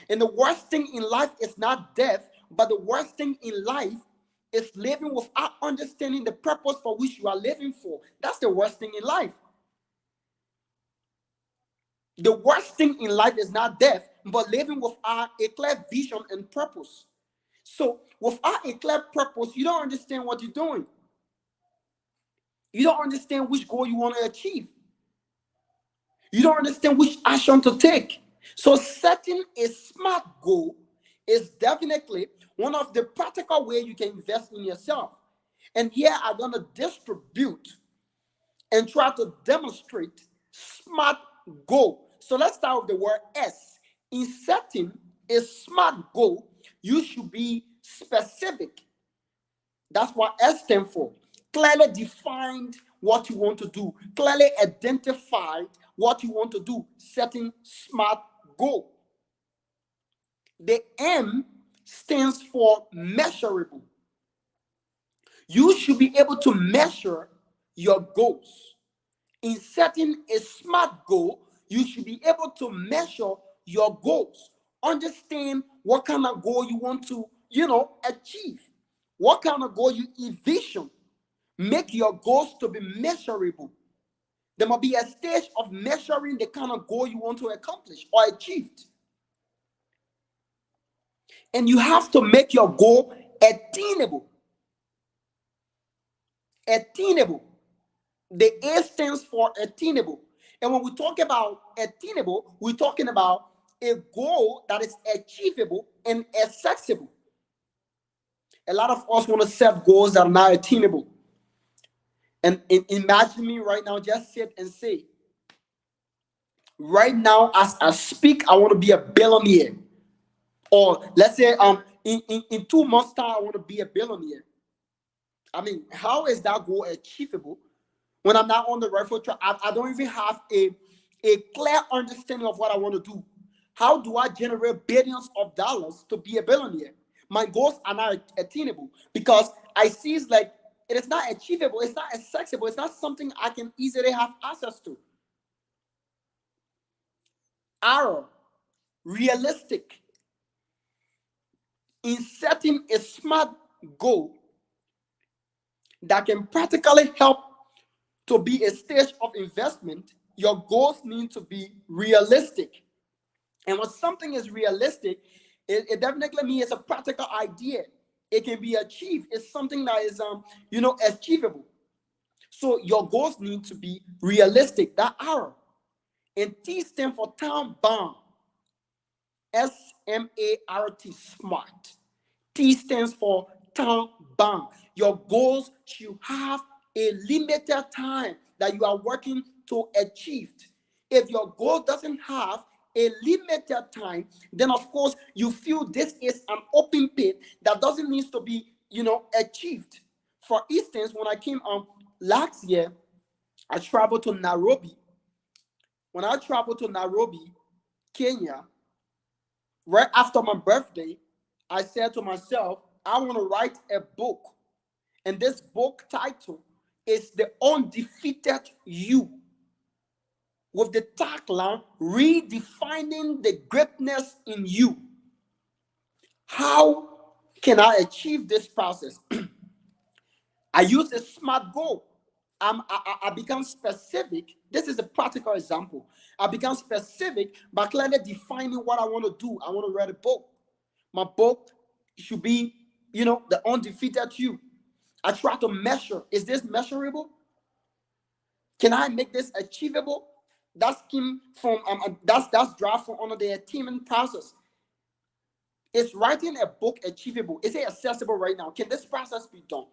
And the worst thing in life is not death, but the worst thing in life is living without understanding the purpose for which you are living for. That's the worst thing in life. The worst thing in life is not death, but living without a clear vision and purpose. So without a clear purpose, you don't understand what you're doing. You don't understand which goal you want to achieve. You don't understand which action to take. So setting a smart goal is definitely one of the practical ways you can invest in yourself. And here I'm going to distribute and try to demonstrate smart goal. So let's start with the word S. In setting a smart goal, you should be specific. That's what S stands for. Clearly defined what you want to do. Clearly identified what you want to do. Setting SMART goal. The M stands for measurable. You should be able to measure your goals. In setting a SMART goal, you should be able to measure your goals. Understand what kind of goal you want to, achieve. What kind of goal you envision. Make your goals to be measurable. There must be a stage of measuring the kind of goal you want to accomplish or achieve. And you have to make your goal attainable. Attainable. The A stands for attainable. And when we talk about attainable, we're talking about a goal that is achievable and accessible. A lot of us want to set goals that are not attainable. And imagine me right now, just sit and say, right now, as I speak, I want to be a billionaire. Or let's say in 2 months' time, I want to be a billionaire. I mean, how is that goal achievable when I'm not on the right foot track? I don't even have a clear understanding of what I want to do. How do I generate billions of dollars to be a billionaire? My goals are not attainable because I see it's like it is not achievable. It's not accessible. It's not something I can easily have access to. R, realistic. In setting a SMART goal that can practically help to be a stage of investment, your goals need to be realistic. And when something is realistic, it definitely means it's a practical idea. It can be achieved. It's something that is achievable. So your goals need to be realistic. That R. And T stands for time bound. SMART, SMART. T stands for time bound. Your goals should have a limited time that you are working to achieve. If your goal doesn't have a limited time, then of course you feel this is an open pit that doesn't need to be achieved. For instance, when I came last year, I traveled to Nairobi. When I traveled to Nairobi, Kenya, right after my birthday, I said to myself, I want to write a book. And this book title is The Undefeated You, with the tagline, Redefining the Greatness in You. How can I achieve this process? I use a SMART goal. I become specific. This is a practical example. I become specific by clearly defining what I want to do. I want to write a book. My book should be, The Undefeated You. I try to measure. Is this measurable? Can I make this achievable? That's came from that's draft from under the attainment process. Is writing a book achievable? Is it accessible right now? Can this process be done?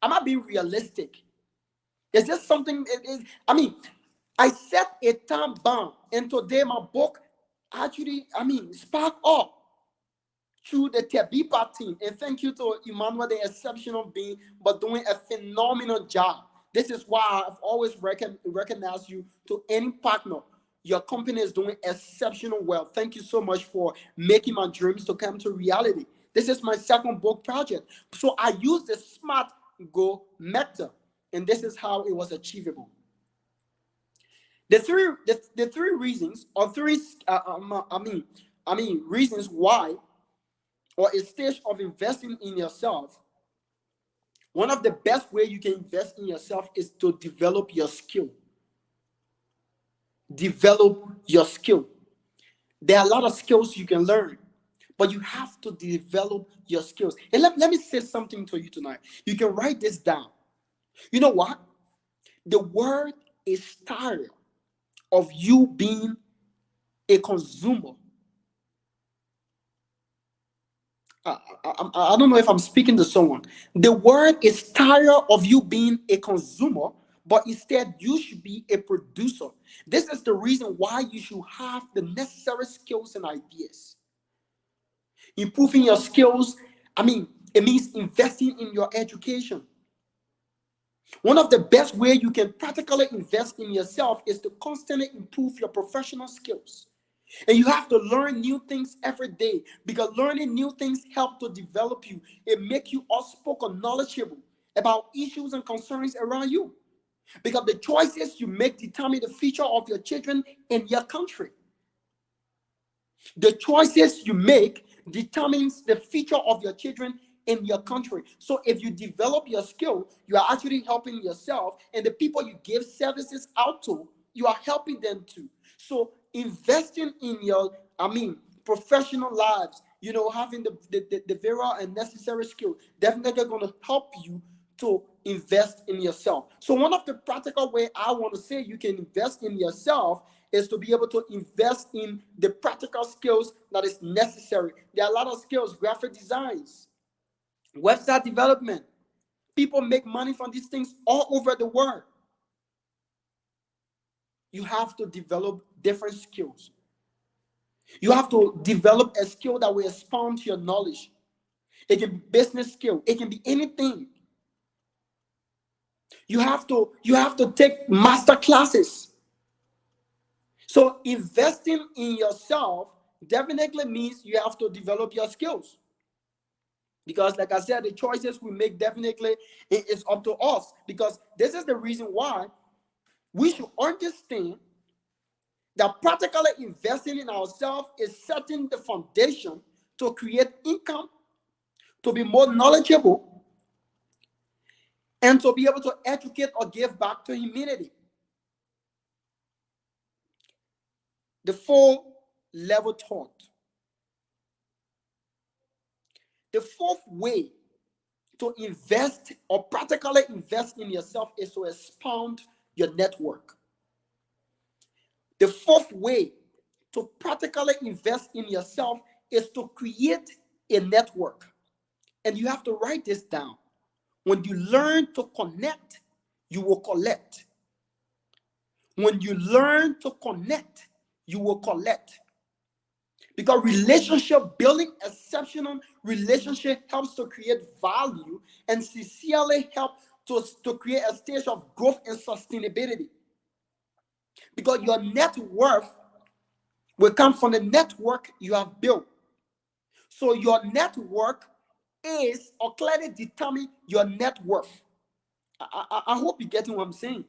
Am I being realistic? Is this something? I set a time bound, and today my book actually, spark up through the Tebeba team. And thank you to Emmanuel, the exceptional being, but doing a phenomenal job. This is why I've always recognized you to any partner. Your company is doing exceptional well. Thank you so much for making my dreams to come to reality. This is my second book project. So I use the SMART goal method, and this is how it was achievable. The three reasons, or three reasons why, or a stage of investing in yourself. One of the best ways you can invest in yourself is to develop your skill. Develop your skill. There are a lot of skills you can learn, but you have to develop your skills. And let me say something to you tonight. You can write this down. You know what? The word is tired of you being a consumer. I don't know if I'm speaking to someone. The word is tired of you being a consumer, but instead you should be a producer. This is the reason why you should have the necessary skills and ideas. Improving your skills It means investing in your education. One of the best ways you can practically invest in yourself is to constantly improve your professional skills. And you have to learn new things every day, because learning new things help to develop you. It makes you outspoken, knowledgeable about issues and concerns around you. Because the choices you make determine the future of your children and your country. The choices you make determines the future of your children in your country. So if you develop your skill, you are actually helping yourself, and the people you give services out to, you are helping them too. So investing in your, professional lives, having the very and necessary skill, definitely going to help you to invest in yourself. So one of the practical way I want to say you can invest in yourself is to be able to invest in the practical skills that is necessary. There are a lot of skills: graphic designs, website development. People make money from these things all over the world. You have to develop different skills. You have to develop a skill that will expand your knowledge. It can be business skill. It can be anything. You have to take master classes. So investing in yourself definitely means you have to develop your skills. Because like I said, the choices we make definitely is up to us. Because this is the reason why we should understand that practically investing in ourselves is setting the foundation to create income, to be more knowledgeable, and to be able to educate or give back to humanity. The 4-level thought. The fourth way to invest or practically invest in yourself is to expand your network. The fourth way to practically invest in yourself is to create a network. And you have to write this down. When you learn to connect, you will collect. When you learn to connect, you will collect. Because relationship building, exceptional relationship, helps to create value and sincerely help to create a stage of growth and sustainability. Because your net worth will come from the network you have built. So your network is or clearly determine your net worth. I hope you're getting what I'm saying.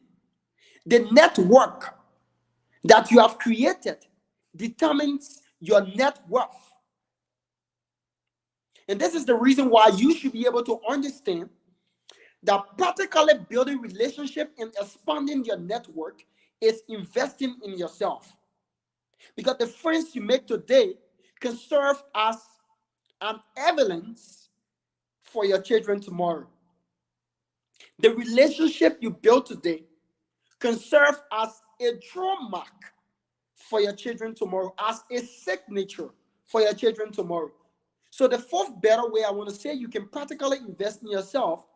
The network that you have created determines your net worth. And this is the reason why you should be able to understand that practically building relationship and expanding your network is investing in yourself. Because the friends you make today can serve as an evidence for your children tomorrow. The relationship you build today can serve as a trademark for your children tomorrow, as a signature for your children tomorrow. So the fourth better way I want to say you can practically invest in yourself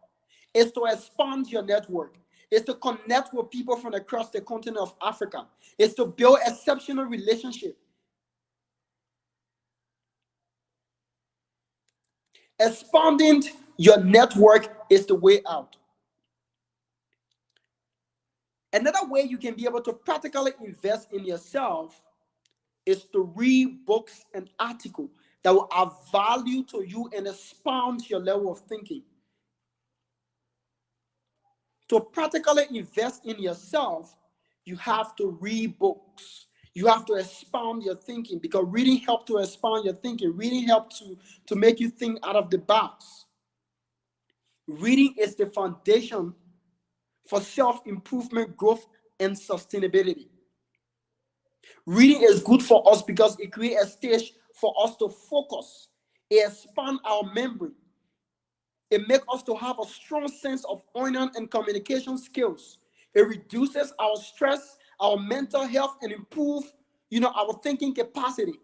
is to expand your network. Is to connect with people from across the continent of Africa. Is to build exceptional relationship. Expanding your network is the way out. Another way you can be able to practically invest in yourself is to read books and articles that will add value to you and expand your level of thinking. To practically invest in yourself, you have to read books. You have to expand your thinking, because reading helps to expand your thinking. Reading helps to make you think out of the box. Reading is the foundation for self-improvement, growth, and sustainability. Reading is good for us because it creates a stage for us to focus. It expands our memory. It makes us to have a strong sense of honor and communication skills. It reduces our stress, our mental health, and improve, our thinking capacity.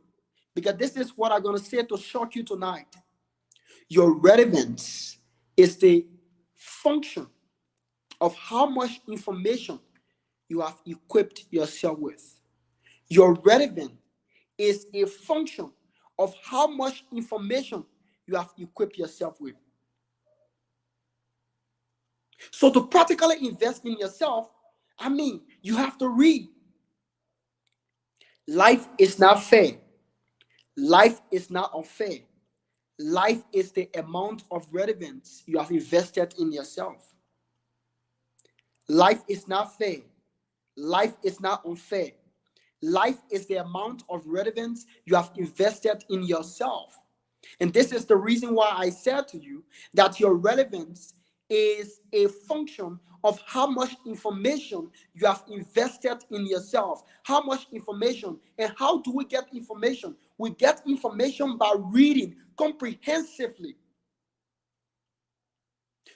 Because this is what I'm going to say to shock you tonight. Your relevance is the function of how much information you have equipped yourself with. Your relevance is a function of how much information you have equipped yourself with. So to practically invest in yourself, you have to read. Life is not fair. Life is not unfair. Life is the amount of relevance you have invested in yourself. Life is not fair. Life is not unfair. Life is the amount of relevance you have invested in yourself. And this is the reason why I said to you that your relevance is a function of how much information you have invested in yourself. How much information. And how do we get information? We get information by reading comprehensively.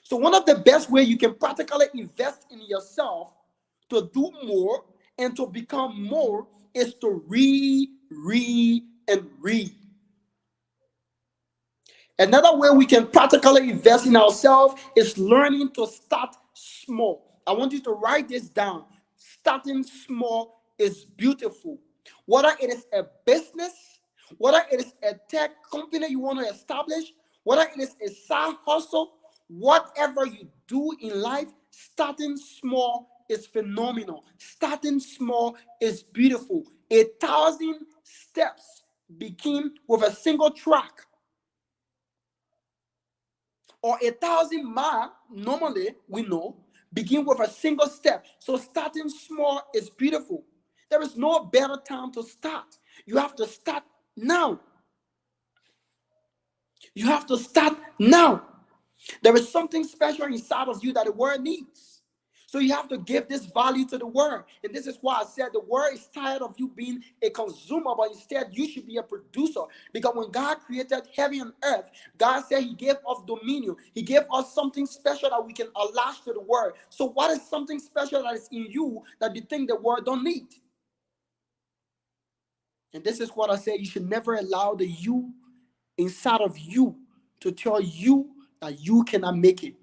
So one of the best ways you can practically invest in yourself to do more and to become more is to read, and read. Another way we can practically invest in ourselves is learning to start small. I want you to write this down. Starting small is beautiful. Whether it is a business, whether it is a tech company you want to establish, whether it is a side hustle, whatever you do in life, starting small is phenomenal. Starting small is beautiful. 1,000 steps begin with a single track. Or 1,000 miles, normally, we know, begin with a single step. So starting small is beautiful. There is no better time to start. You have to start now. You have to start now. There is something special inside of you that the world needs. So you have to give this value to the world. And this is why I said the world is tired of you being a consumer, but instead you should be a producer. Because when God created heaven and earth, God said he gave us dominion. He gave us something special that we can unlash to the world. So what is something special that is in you that you think the world don't need? And this is what I say, you should never allow the you inside of you to tell you that you cannot make it.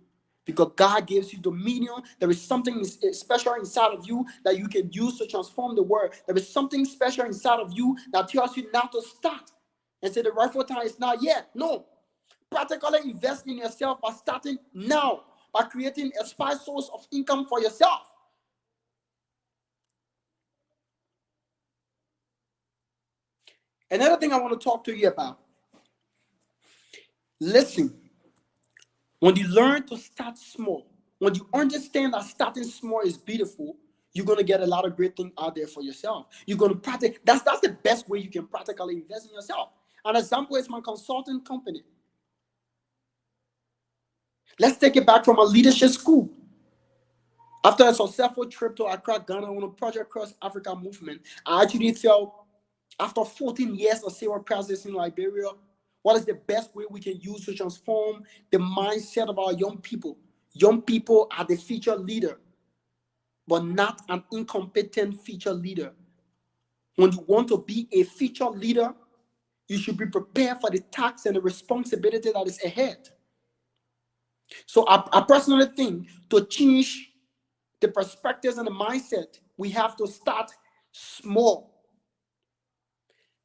Because God gives you dominion. There is something special inside of you that you can use to transform the world. There is something special inside of you that tells you not to start and say the rightful time is not yet. No. Practically invest in yourself by starting now, by creating a spice source of income for yourself. Another thing I want to talk to you about. Listen. When you learn to start small, when you understand that starting small is beautiful, you're going to get a lot of great things out there for yourself. You're going to practice. That's the best way you can practically invest in yourself. An example is my consulting company. Let's take it back from a leadership school. After a successful trip to Accra, Ghana, on a Project Cross Africa movement, I actually felt after 14 years of civil practice in Liberia, what is the best way we can use to transform the mindset of our young people? Young people are the future leader, but not an incompetent future leader. When you want to be a future leader, you should be prepared for the task and the responsibility that is ahead. So I personally think to change the perspectives and the mindset, we have to start small.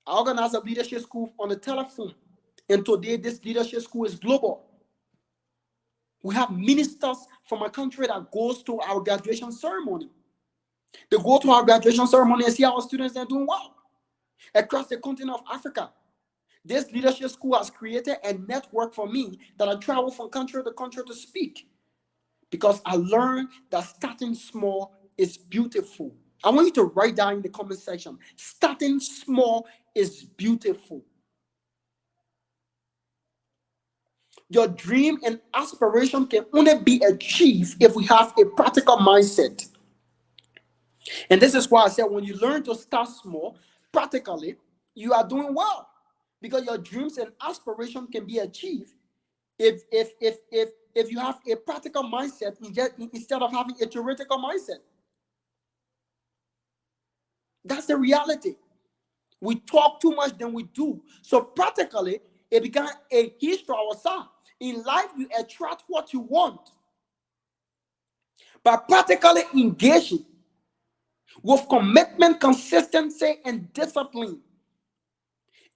I organized a leadership school on the telephone. And today, this leadership school is global. We have ministers from a country that goes to our graduation ceremony. They go to our graduation ceremony and see our students are doing well. Across the continent of Africa, this leadership school has created a network for me that I travel from country to country to speak. Because I learned that starting small is beautiful. I want you to write down in the comment section, starting small is beautiful. Your dream and aspiration can only be achieved if we have a practical mindset. And this is why I said when you learn to start small, practically, you are doing well. Because your dreams and aspiration can be achieved if you have a practical mindset instead of having a theoretical mindset. That's the reality. We talk too much than we do. So practically, it began a history of our side. In life, you attract what you want. By practically engaging with commitment, consistency, and discipline.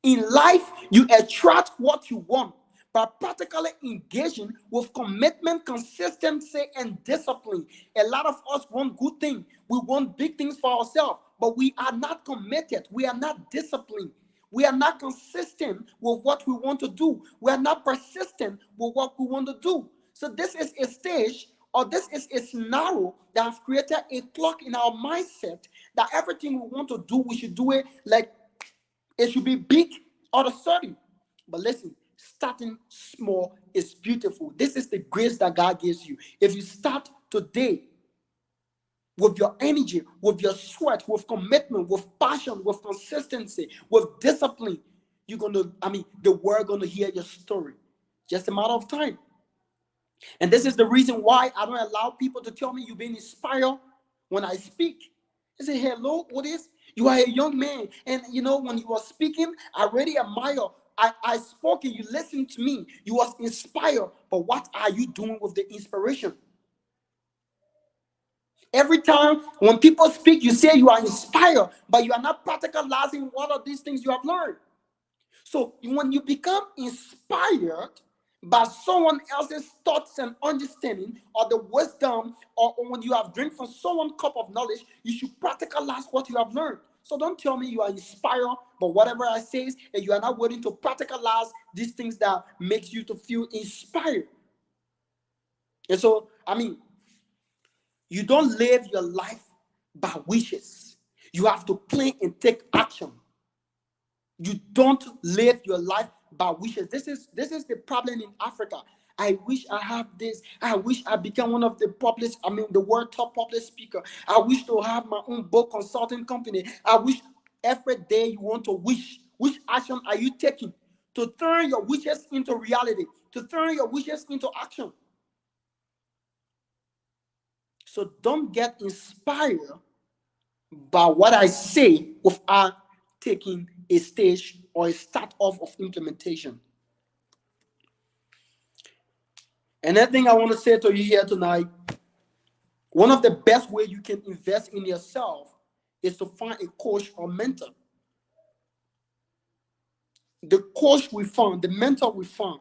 In life, you attract what you want by practically engaging with commitment, consistency, and discipline. A lot of us want good things. We want big things for ourselves, but we are not committed. We are not disciplined. We are not consistent with what we want to do. We are not persistent with what we want to do. So this is a stage, or this is a scenario that has created a clock in our mindset that everything we want to do, we should do it like it should be big or sudden. But listen, starting small is beautiful. This is the grace that God gives you. If you start today with your energy, with your sweat, with commitment, with passion, with consistency, with discipline, the world gonna hear your story. Just a matter of time. And this is the reason why I don't allow people to tell me you've been inspired when I speak. I say, hello, what is? You are a young man. And when you were speaking, I really admire. I spoke and you listened to me. You was inspired. But what are you doing with the inspiration? Every time when people speak, you say you are inspired, but you are not practicalizing what are these things you have learned. So when you become inspired by someone else's thoughts and understanding, or the wisdom, or when you have drink from someone's cup of knowledge, you should practicalize what you have learned. So don't tell me you are inspired, but whatever I say, and you are not willing to practicalize these things that makes you to feel inspired. And so, you don't live your life by wishes. You have to plan and take action. You don't live your life by wishes. This is the problem in Africa. I wish I have this. I wish I become one of the the world top public speaker. I wish to have my own book consulting company. I wish. Every day you want to wish. Which action are you taking to turn your wishes into reality? To turn your wishes into action. So don't get inspired by what I say without taking a stage or a start off of implementation. Another thing I want to say to you here tonight, one of the best ways you can invest in yourself is to find a coach or mentor. The coach we found, the mentor we found,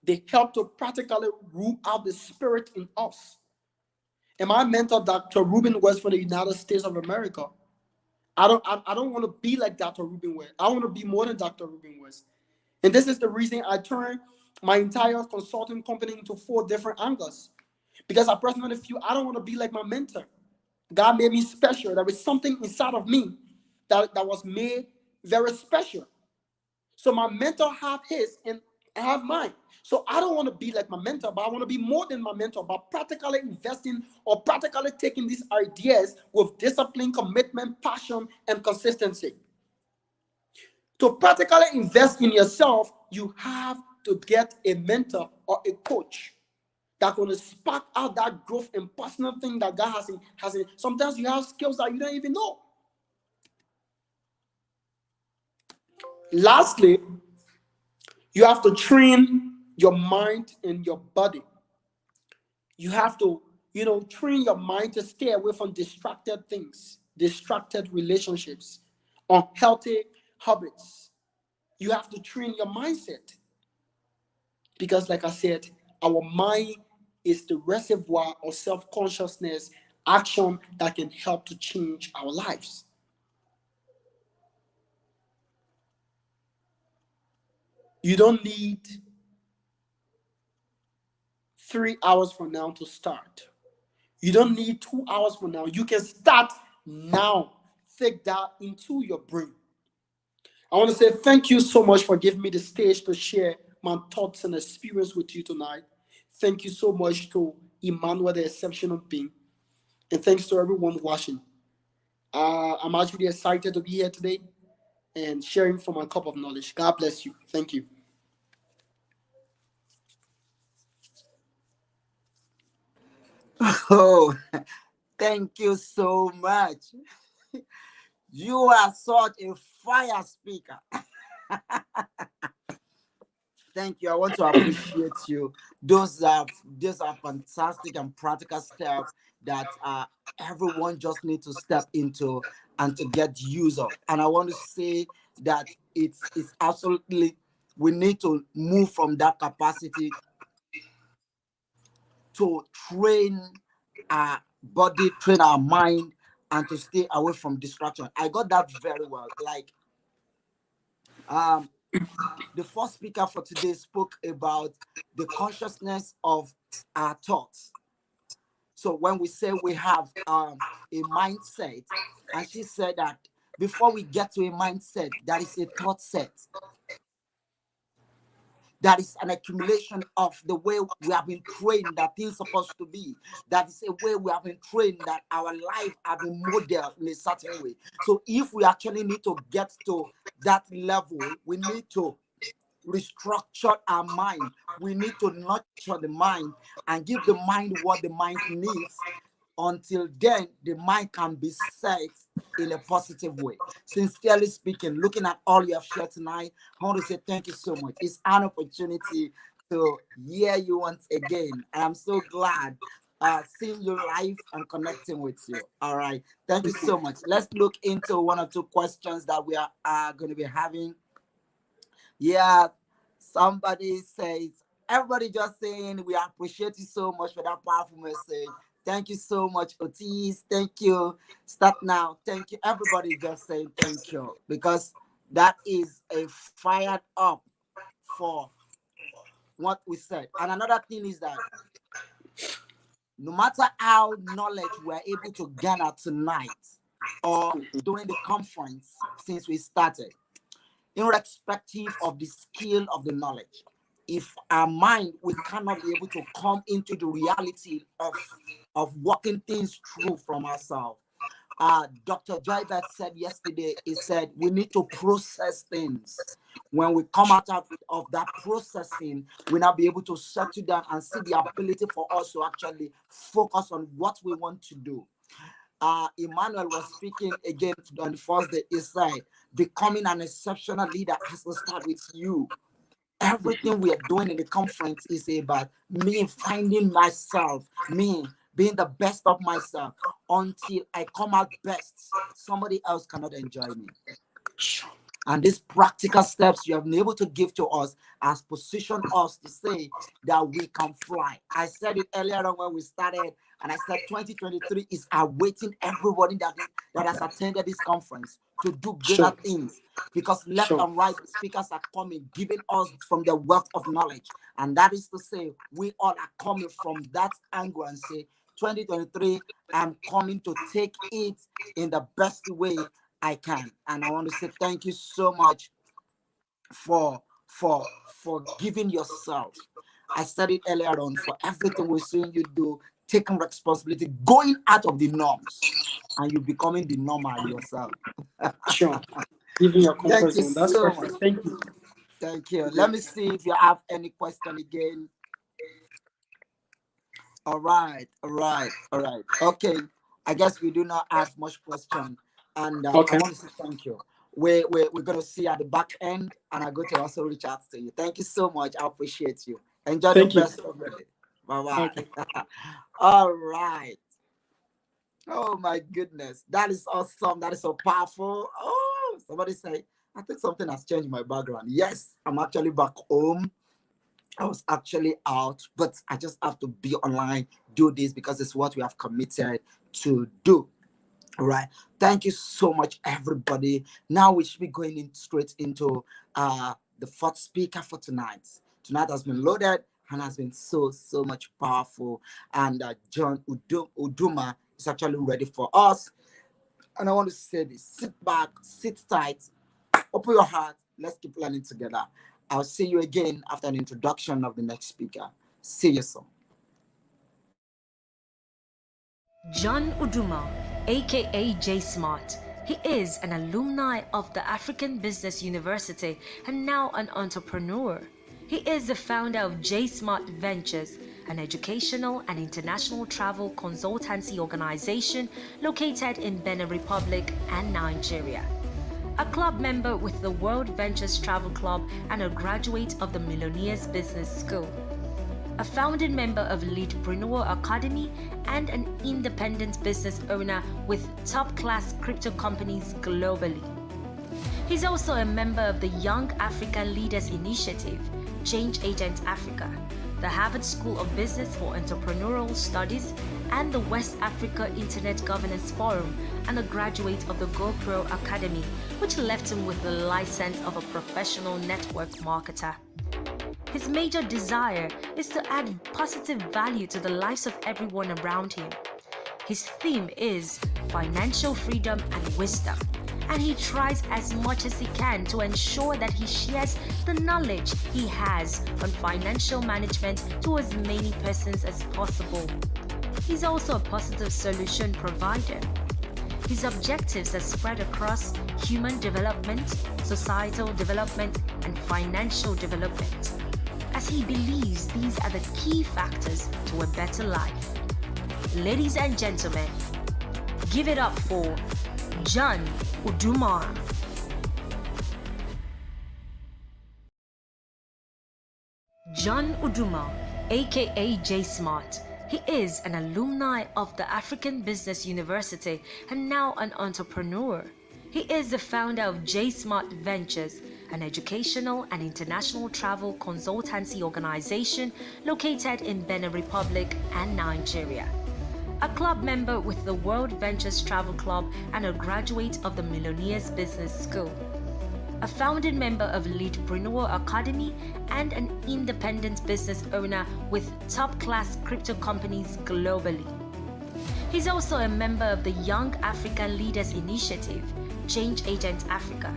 they help to practically root out the spirit in us. And my mentor, Dr. Ruben West from the United States of America, I don't want to be like Dr. Ruben West. I want to be more than Dr. Ruben West. And this is the reason I turned my entire consulting company into 4 different angles. Because I personally feel I don't want to be like my mentor. God made me special. There was something inside of me that was made very special. So my mentor have his and I have mine. So I don't want to be like my mentor, but I want to be more than my mentor by practically investing or practically taking these ideas with discipline, commitment, passion, and consistency. To practically invest in yourself, you have to get a mentor or a coach that's going to spark out that growth and personal thing that God has in. Sometimes you have skills that you don't even know. Lastly, you have to train your mind and your body. You have to, train your mind to stay away from distracted things, distracted relationships, unhealthy habits. You have to train your mindset. Because, like I said, our mind is the reservoir of self-consciousness action that can help to change our lives. You don't need 3 hours from now to start. You don't need 2 hours from now. You can start now. Take that into your brain. I want to say thank you so much for giving me the stage to share my thoughts and experience with you tonight. Thank you so much to Emmanuel, the exceptional being. And thanks to everyone watching. I'm actually excited to be here today and sharing from my cup of knowledge. God bless you. Thank you. Oh, thank you so much. You are such a fire speaker. Thank you. I want to appreciate you. Those are fantastic and practical steps that everyone just needs to step into and to get use of. And I want to say that it's absolutely we need to move from that capacity to train our body, train our mind, and to stay away from distraction. I got that very well. Like, the first speaker for today spoke about the consciousness of our thoughts. So when we say we have a mindset, and she said that before we get to a mindset, that is a thought set. That is an accumulation of the way we have been trained that things are supposed to be. That is a way we have been trained that our life have been modeled in a certain way. So if we actually need to get to that level, we need to restructure our mind. We need to nurture the mind and give the mind what the mind needs. Until then, the mind can be set in a positive way. Sincerely speaking, looking at all you have shared tonight, I want to say thank you so much. It's an opportunity to hear you once again. I'm so glad seeing you live and connecting with you. All right. Thank you so much. Let's look into one or two questions that we are going to be having. Yeah, somebody says, everybody just saying, we appreciate you so much for that powerful message. Thank you so much, Otis. Thank you. Start now. Thank you. Everybody just saying thank you, because that is a fired up for what we said. And another thing is that no matter how knowledge we're able to gather tonight or during the conference since we started, irrespective of the skill of the knowledge, if our mind, we cannot be able to come into the reality of working things through from ourselves. Dr. Joybert said yesterday, he said, we need to process things. When we come out of that processing, we'll now be able to settle down and see the ability for us to actually focus on what we want to do. Emmanuel was speaking again on the first day. He said, becoming an exceptional leader has to start with you. Everything we are doing in the conference is about me finding myself, me being the best of myself. Until I come out best, somebody else cannot enjoy me. And these practical steps you have been able to give to us has positioned us to say that we can fly. I said it earlier on when we started, and I said 2023 is awaiting everybody that has attended this conference to do greater things, because left and right speakers are coming, giving us from the wealth of knowledge. And that is to say, we all are coming from that angle and say, 2023, I'm coming to take it in the best way I can. And I want to say thank you so much for giving yourself. I said it earlier on, for everything we're seeing you do, taking responsibility, going out of the norms, and you becoming the normal yourself. Sure. Giving your comfort zone. That's so perfect. much. Thank you. Thank you. Let me see if you have any question again. All right. Okay. I guess we do not have much question. And Okay. I want to say thank you. We're going to see at the back end, and I'm going to also reach out to you. Thank you so much. I appreciate you. Enjoy the best of the day. Bye-bye. Okay. All right. Oh, my goodness. That is awesome. That is so powerful. Oh, somebody say, I think something has changed my background. Yes, I'm actually back home. I was actually out, but I just have to be online, do this, because it's what we have committed to do. All right. Thank you so much, everybody. Now we should be going in straight into the fourth speaker for tonight. Tonight has been loaded and has been so much powerful. And John Uduma is actually ready for us. And I want to say this: sit back, sit tight, open your heart. Let's keep learning together. I'll see you again after an introduction of the next speaker. See you soon. John Uduma, aka J Smart. He is an alumni of the African Business University and now an entrepreneur. He is the founder of J Smart Ventures, an educational and international travel consultancy organization located in Benin Republic and Nigeria. A club member with the World Ventures Travel Club and a graduate of the Millionaires Business School. A founding member of Leadpreneur Academy and an independent business owner with top-class crypto companies globally. He's also a member of the Young African Leaders Initiative, Change Agent Africa, the Harvard School of Business for Entrepreneurial Studies, and the West Africa Internet Governance Forum, and a graduate of the GoPro Academy, which left him with the license of a professional network marketer. His major desire is to add positive value to the lives of everyone around him. His theme is financial freedom and wisdom, and he tries as much as he can to ensure that he shares the knowledge he has on financial management to as many persons as possible. He's also a positive solution provider. His objectives are spread across human development, societal development, and financial development, as he believes these are the key factors to a better life. Ladies and gentlemen, give it up for John Uduma. John Uduma, aka J Smart. He is an alumni of the African Business University and now an entrepreneur. He is the founder of J Smart Ventures, an educational and international travel consultancy organization located in Benin Republic and Nigeria. A club member with the World Ventures Travel Club and a graduate of the Millionaires Business School. A founding member of Leadpreneur Academy and an independent business owner with top-class crypto companies globally. He's also a member of the Young African Leaders Initiative, Change Agent Africa,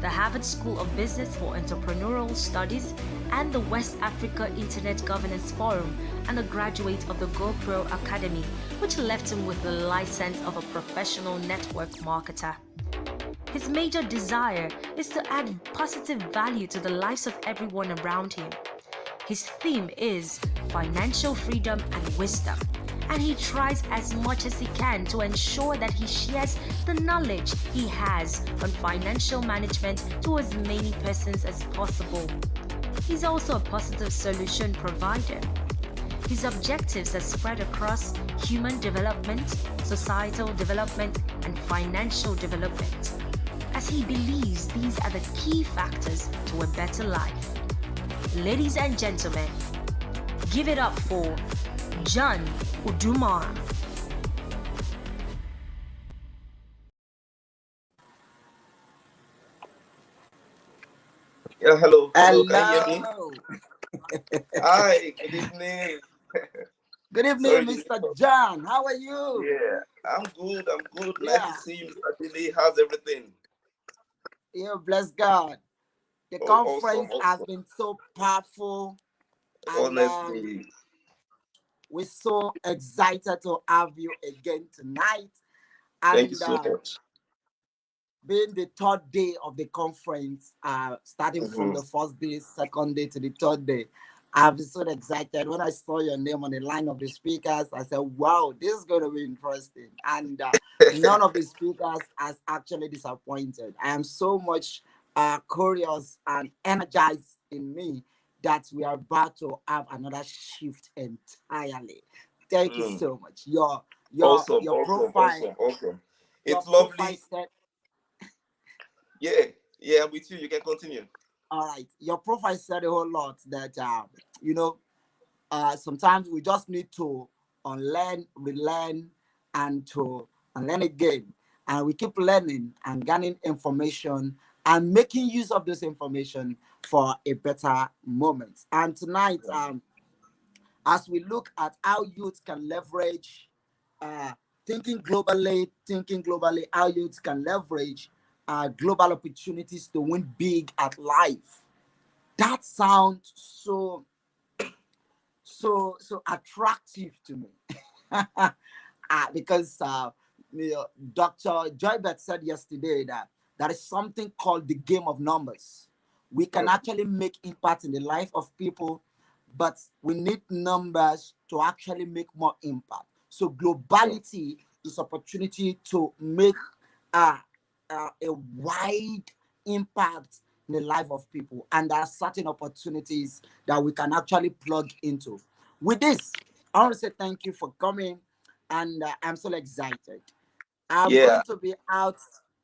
the Harvard School of Business for Entrepreneurial Studies, and the West Africa Internet Governance Forum, and a graduate of the GoPro Academy, which left him with the license of a professional network marketer. His major desire is to add positive value to the lives of everyone around him. His theme is financial freedom and wisdom, and he tries as much as he can to ensure that he shares the knowledge he has on financial management to as many persons as possible. He's also a positive solution provider. His objectives are spread across human development, societal development, and financial development, as he believes these are the key factors to a better life. Ladies and gentlemen, give it up for John Uduma. Yeah, hello. Hello, can you hear me? Hello. Hi, good evening. Good evening, Sorry, Mr. John. How are you? Yeah, I'm good. I'm good. Nice Yeah. to see you, Mr. Billy. How's everything? Yeah, bless God. The Oh, conference awesome, has awesome. been so powerful, and Honestly, we're so excited to have you again tonight. thank you And so much. being the third day of the conference, starting from Mhm. the first day, second day to the third day, I've been so excited. When I saw your name on the line of the speakers, I said, wow, this is going to be interesting. And none of the speakers has actually disappointed. I am so much curious and energized in me that we are about to have another shift entirely. Thank you Mm. so much. Your Awesome, your awesome, profile, awesome, awesome. your It's profile lovely. said, Yeah, yeah, I'm with you. You can continue. all right, your profile said a whole lot that you know, sometimes we just need to unlearn, relearn, and to unlearn again. And we keep learning and gaining information and making use of this information for a better moment. And tonight, as we look at how youth can leverage uh, thinking globally, how youth can leverage global opportunities to win big at life. That sounds so attractive to me. Because Dr. Joybert said yesterday that there is something called the game of numbers. We can actually make impact in the life of people, but we need numbers to actually make more impact. So globality is opportunity to make uh, a wide impact in the life of people, and there are certain opportunities that we can actually plug into. With this, I want to say thank you for coming, and I'm so excited. I'm Yeah. going to be out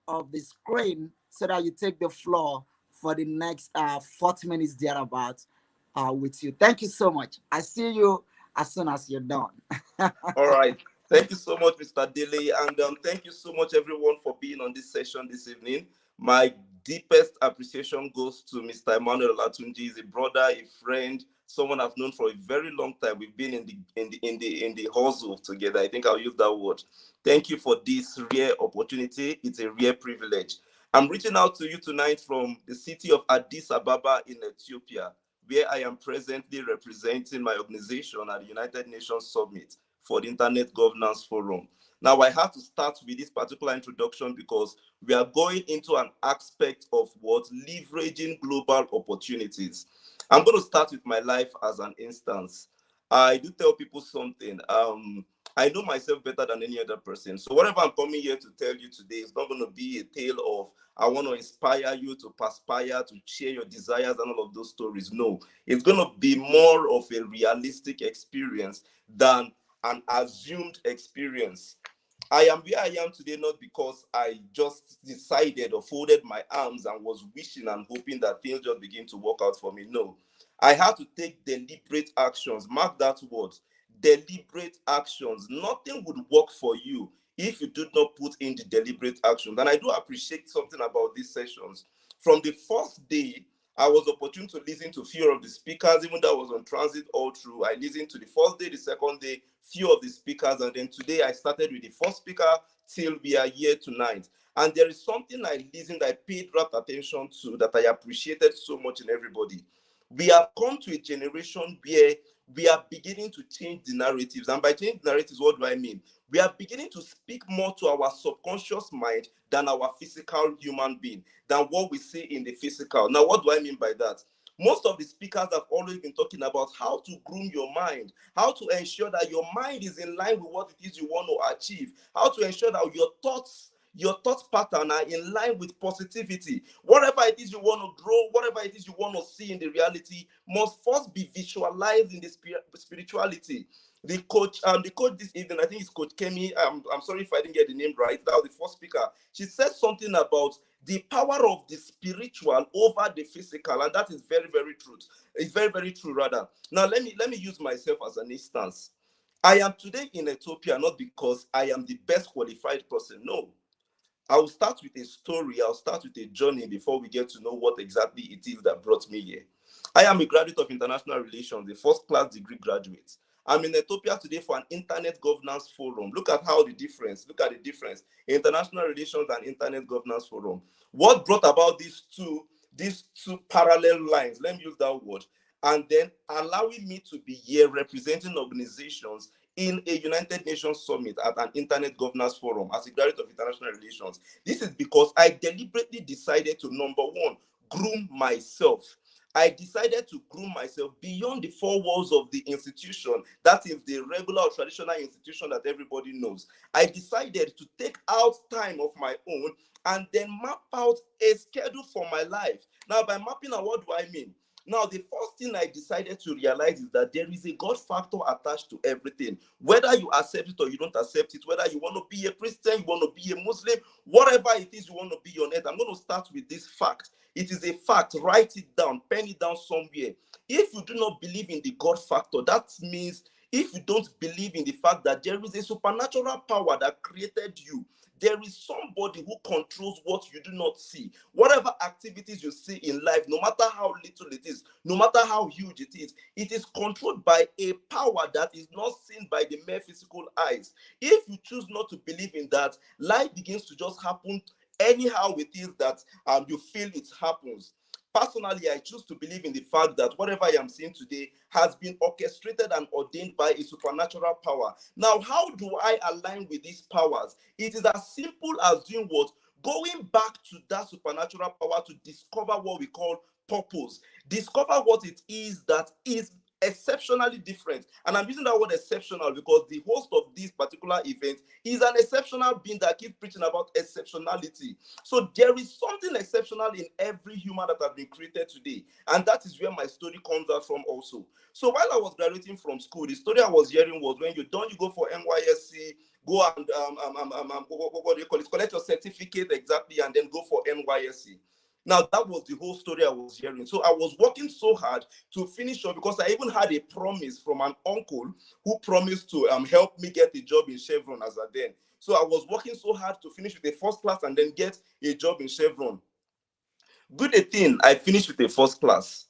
of the screen so that you take the floor for the next 40 minutes thereabout with you. Thank you so much. I see you as soon as you're done. All right. Thank you so much, Mr. Dele. And thank you so much, everyone, for being on this session this evening. My deepest appreciation goes to Mr. Emmanuel Latunji. He's a brother, a friend, someone I've known for a very long time. We've been in the hustle together. I think I'll use that word. Thank you for this rare opportunity. It's a rare privilege. I'm reaching out to you tonight from the city of Addis Ababa in Ethiopia, where I am presently representing my organization at the United Nations Summit for the Internet Governance Forum. Now, I have to start with this particular introduction because we are going into an aspect of what leveraging global opportunities. I'm going to start with my life as an instance. I do tell people something. I know myself better than any other person. So whatever I'm coming here to tell you today is not going to be a tale of I want to inspire you to perspire, to share your desires and all of those stories. No, it's going to be more of a realistic experience than an assumed experience. I am where I am today not because I just decided or folded my arms and was wishing and hoping that things just begin to work out for me. No, I had to take deliberate actions. Mark that word, deliberate actions. Nothing would work for you if you do not put in the deliberate actions. And I do appreciate something about these sessions. From the first day, I was opportune to listen to few of the speakers, even though I was on transit all through. I listened to the first day, the second day, few of the speakers, and then today I started with the first speaker till we are here tonight. And there is something I listened, I paid rapt attention to that I appreciated so much in everybody. We have come to a generation where we are beginning to change the narratives. And by change narratives, what do I mean? We are beginning to speak more to our subconscious mind than our physical human being, than what we see in the physical. Now, what do I mean by that? Most of the speakers have always been talking about how to groom your mind, how to ensure that your mind is in line with what it is you want to achieve, how to ensure that your thought pattern are in line with positivity. Whatever it is you want to grow, whatever it is you want to see in the reality must first be visualized in the spirituality. The coach this evening, I think it's Coach Kemi. I'm sorry if I didn't get the name right. That was the first speaker. She said something about the power of the spiritual over the physical, and that is very, very true. It's very, very true, rather. Now, let me use myself as an instance. I am today in Ethiopia not because I am the best qualified person. No. I will start with a story. I'll start with a journey before we get to know what exactly it is that brought me here. I am a graduate of international relations, a first-class degree graduate. I'm in Ethiopia today for an internet governance forum. Look at the difference, international relations and internet governance forum. What brought about these two parallel lines, let me use that word, and then allowing me to be here representing organizations in a United Nations summit at an internet governance forum as a graduate of international relations. This is because I deliberately decided to, number one, groom myself. I decided to groom myself beyond the four walls of the institution, that is the regular or traditional institution that everybody knows. I decided to take out time of my own and then map out a schedule for my life. Now, by mapping out, what do I mean? Now, the first thing I decided to realize is that there is a God factor attached to everything. Whether you accept it or you don't accept it, whether you want to be a Christian, you want to be a Muslim, whatever it is you want to be on earth, I'm going to start with this fact. It is a fact. Write it down, pen it down somewhere. If you do not believe in the God factor, that means if you don't believe in the fact that there is a supernatural power that created you, there is somebody who controls what you do not see. Whatever activities you see in life, no matter how little it is, no matter how huge it is controlled by a power that is not seen by the mere physical eyes. If you choose not to believe in that, life begins to just happen anyhow it is that you feel it happens. Personally, I choose to believe in the fact that whatever I am seeing today has been orchestrated and ordained by a supernatural power. Now, how do I align with these powers? It is as simple as doing what? Going back to that supernatural power to discover what we call purpose. Discover what it is that is exceptionally different. And I'm using that word exceptional because the host of this particular event is an exceptional being that keeps preaching about exceptionality. So there is something exceptional in every human that has been created today. And that is where my story comes out from also. So while I was graduating from school, the story I was hearing was when you're done, you go for NYSC, go and what do you call it? Collect your certificate exactly, and then go for NYSC. Now that was the whole story I was hearing. So I was working so hard to finish up because I even had a promise from an uncle who promised to help me get a job in Chevron as at then. So I was working so hard to finish with a first class and then get a job in Chevron. Good a thing, I finished with a first class.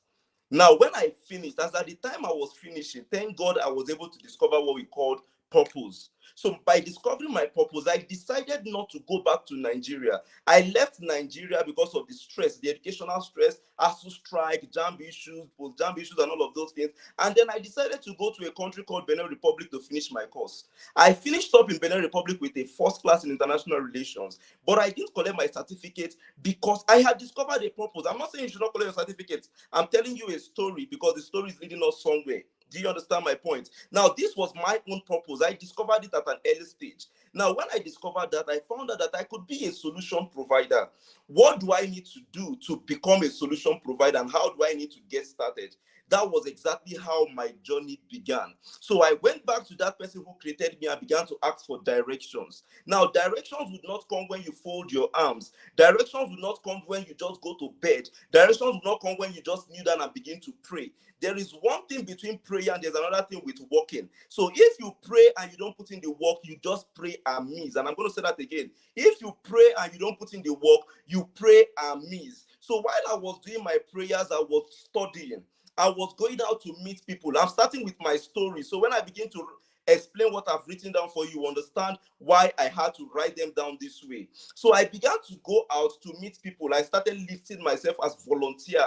Now, when I finished, as at the time I was finishing, thank God I was able to discover what we called purpose. So by discovering my purpose, I decided not to go back to Nigeria. I left Nigeria because of the stress, the educational stress, ASU strike, JAMB issues, post-JAMB issues, and all of those things. And then I decided to go to a country called Benin Republic to finish my course. I finished up in Benin Republic with a first class in international relations, but I didn't collect my certificate because I had discovered a purpose. I'm not saying you should not collect your certificate. I'm telling you a story because the story is leading us somewhere. Do you understand my point? Now, this was my own purpose. I discovered it at an early stage. Now, when I discovered that, I found out that I could be a solution provider. What do I need to do to become a solution provider, and how do I need to get started? That was exactly how my journey began. So I went back to that person who created me and began to ask for directions. Now, directions would not come when you fold your arms. Directions will not come when you just go to bed. Directions will not come when you just kneel down and begin to pray. There is one thing between prayer and there's another thing with working. So if you pray and you don't put in the work, you just pray amiss. And I'm going to say that again. If you pray and you don't put in the work, you pray amiss. So while I was doing my prayers, I was studying. I was going out to meet people. I'm starting with my story. So when I begin to explain what I've written down for you, understand why I had to write them down this way. So I began to go out to meet people. I started listing myself as volunteer.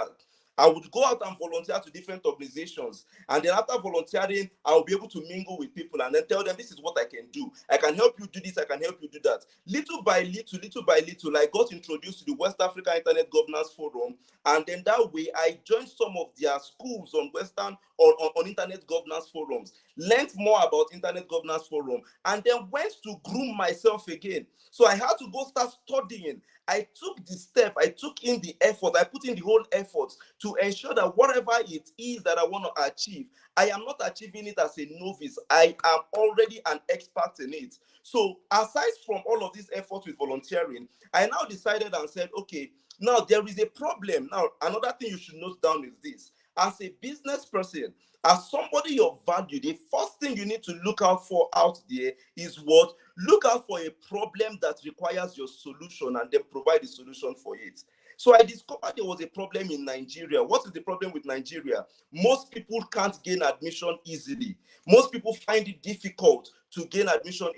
I would go out and volunteer to different organizations. And then after volunteering, I will be able to mingle with people and then tell them, this is what I can do. I can help you do this. I can help you do that. Little by little, I got introduced to the West Africa Internet Governance Forum. And then that way, I joined some of their schools on Western or on Internet Governance Forums, learned more about Internet Governance Forum, and then went to groom myself again. So I had to go start studying. I took the step, I took in the effort, I put in the whole effort to ensure that whatever it is that I want to achieve, I am not achieving it as a novice. I am already an expert in it. So aside from all of this effort with volunteering, I now decided and said, okay, now there is a problem. Now, another thing you should note down is this. As a business person, as somebody of value, the first thing you need to look out for out there is what? Look out for a problem that requires your solution and then provide a solution for it. So I discovered there was a problem in Nigeria. What is the problem with Nigeria? Most people can't gain admission easily. Most people find it difficult to gain admission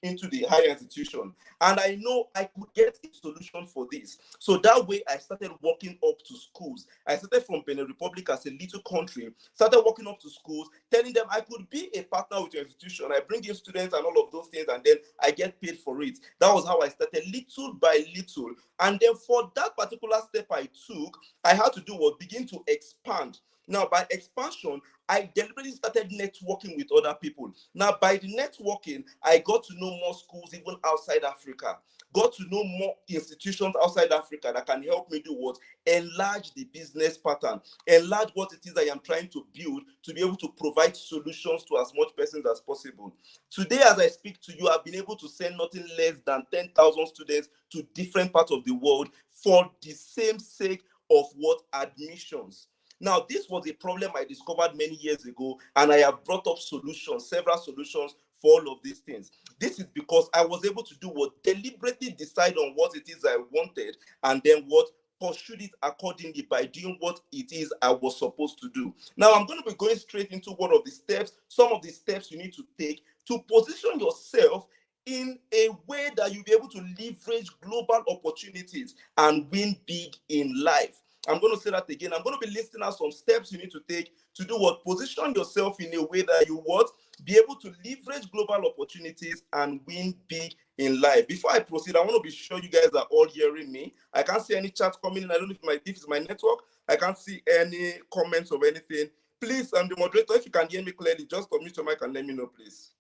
into the higher institution. And I know I could get a solution for this. So that way I started working up to schools. I started from Benin Republic as a little country, started working up to schools, telling them I could be a partner with your institution. I bring in students and all of those things, and then I get paid for it. That was how I started, little by little. And then for that particular step I took, I had to do what? Begin to expand. Now, by expansion, I deliberately started networking with other people. Now, by the networking, I got to know more schools even outside Africa, got to know more institutions outside Africa that can help me do what? Enlarge the business pattern, enlarge what it is I am trying to build to be able to provide solutions to as much persons as possible. Today, as I speak to you, I've been able to send nothing less than 10,000 students to different parts of the world for the same sake of what? Admissions. Now, this was a problem I discovered many years ago, and I have brought up solutions, several solutions for all of these things. This is because I was able to do what? Deliberately decide on what it is I wanted, and then what? Pursued it accordingly by doing what it is I was supposed to do. Now, I'm going to be going straight into one of the steps, some of the steps you need to take to position yourself in a way that you'll be able to leverage global opportunities and win big in life. I'm going to say that again. I'm going to be listing out some steps you need to take to do what? Position yourself in a way that you what? Be able to leverage global opportunities and win big in life. Before I proceed, I want to be sure you guys are all hearing me. I can't see any chat coming in. I don't know if it's my network. I can't see any comments or anything. Please, I'm the moderator. If you can hear me clearly, just unmute your mic and let me know, please.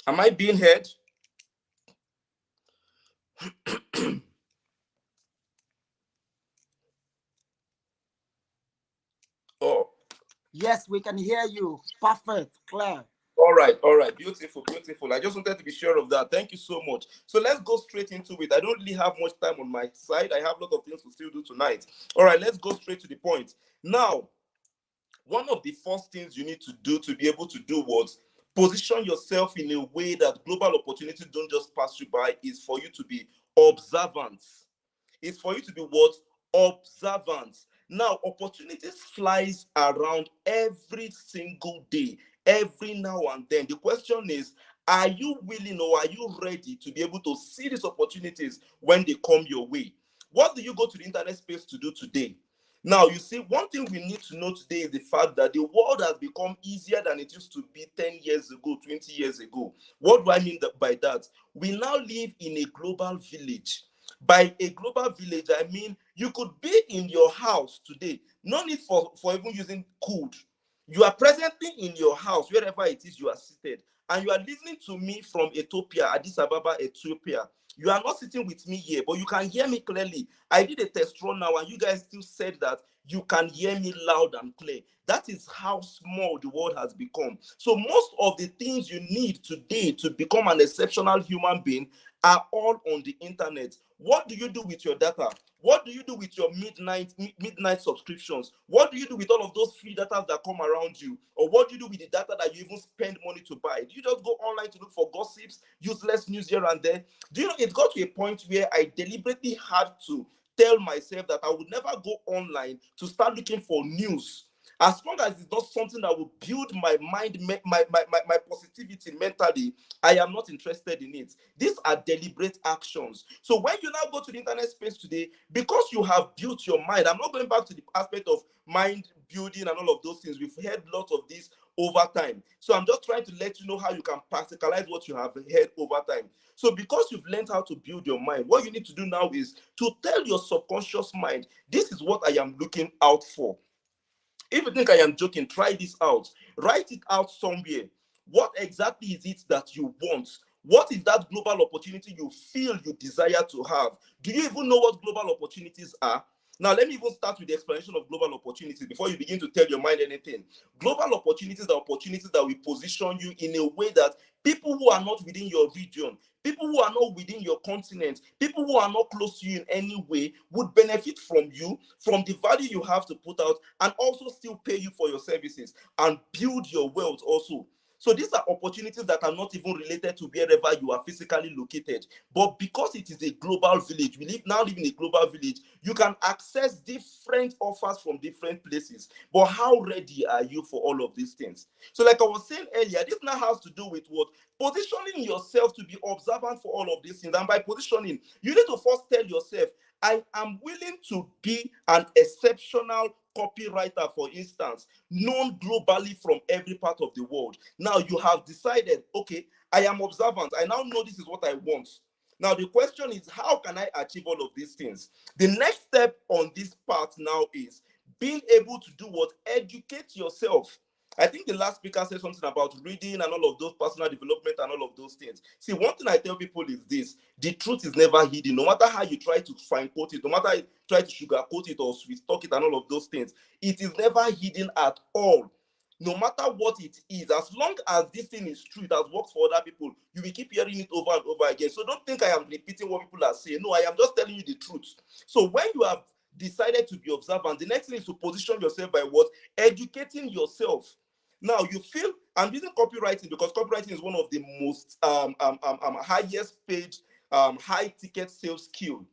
Am I being heard? Oh, Yes, we can hear you. Perfect, clear. All right, beautiful, beautiful. I just wanted to be sure of that. Thank you so much. So let's go straight into it. I don't really have much time on my side. I have a lot of things to still do tonight. All right, let's go straight to the point. Now, one of the first things you need to do to be able to do what position yourself in a way that global opportunities don't just pass you by is for you to be observant. It's for you to be what? Observant. Now, opportunities flies around every single day, every now and then. The question is, are you willing or are you ready to be able to see these opportunities when they come your way? What do you go to the internet space to do today? Now, you see, one thing we need to know today is the fact that the world has become easier than it used to be 10 years ago, 20 years ago. What do I mean by that? We now live in a global village. By a global village, I mean you could be in your house today. No need for even using could. You are presently in your house, wherever it is you are seated, and you are listening to me from Ethiopia, Addis Ababa, Ethiopia. You are not sitting with me here, but you can hear me clearly. I did a test run now, and you guys still said that you can hear me loud and clear. That is how small the world has become. So most of the things you need today to become an exceptional human being are all on the internet. What do you do with your data? What do you do with your midnight subscriptions? What do you do with all of those free data that come around you? Or what do you do with the data that you even spend money to buy? Do you just go online to look for gossips, useless news here and there? Do you know, it got to a point where I deliberately had to tell myself that I would never go online to start looking for news. As long as it's not something that will build my mind, my positivity mentally, I am not interested in it. These are deliberate actions. So when you now go to the internet space today, because you have built your mind, I'm not going back to the aspect of mind building and all of those things. We've heard lots of this over time. So I'm just trying to let you know how you can practicalize what you have heard over time. So because you've learned how to build your mind, what you need to do now is to tell your subconscious mind, this is what I am looking out for. If you think I am joking, try this out. Write it out somewhere. What exactly is it that you want? What is that global opportunity you feel you desire to have? Do you even know what global opportunities are? Now, let me even start with the explanation of global opportunities before you begin to tell your mind anything. Global opportunities are opportunities that will position you in a way that people who are not within your region, people who are not within your continent, people who are not close to you in any way would benefit from you, from the value you have to put out, and also still pay you for your services and build your wealth also. So these are opportunities that are not even related to wherever you are physically located. But because it is a global village, we now live in a global village, you can access different offers from different places. But how ready are you for all of these things? So like I was saying earlier, this now has to do with what? Positioning yourself to be observant for all of these things. And by positioning, you need to first tell yourself, I am willing to be an exceptional copywriter, for instance, known globally from every part of the world. Now you have decided, okay, I am observant. I now know this is what I want. Now the question is, how can I achieve all of these things? The next step on this part now is being able to do what? Educate yourself. I think the last speaker said something about reading and all of those personal development and all of those things. See, one thing I tell people is this: the truth is never hidden. No matter how you try to fine coat it, no matter how you try to sugarcoat it or sweet talk it and all of those things, it is never hidden at all. No matter what it is, as long as this thing is true, it has worked for other people, you will keep hearing it over and over again. So don't think I am repeating what people are saying. No, I am just telling you the truth. So when you have decided to be observant, the next thing is to position yourself by what? Educating yourself. Now you feel, I'm using copywriting because copywriting is one of the most highest paid, high ticket sales skill.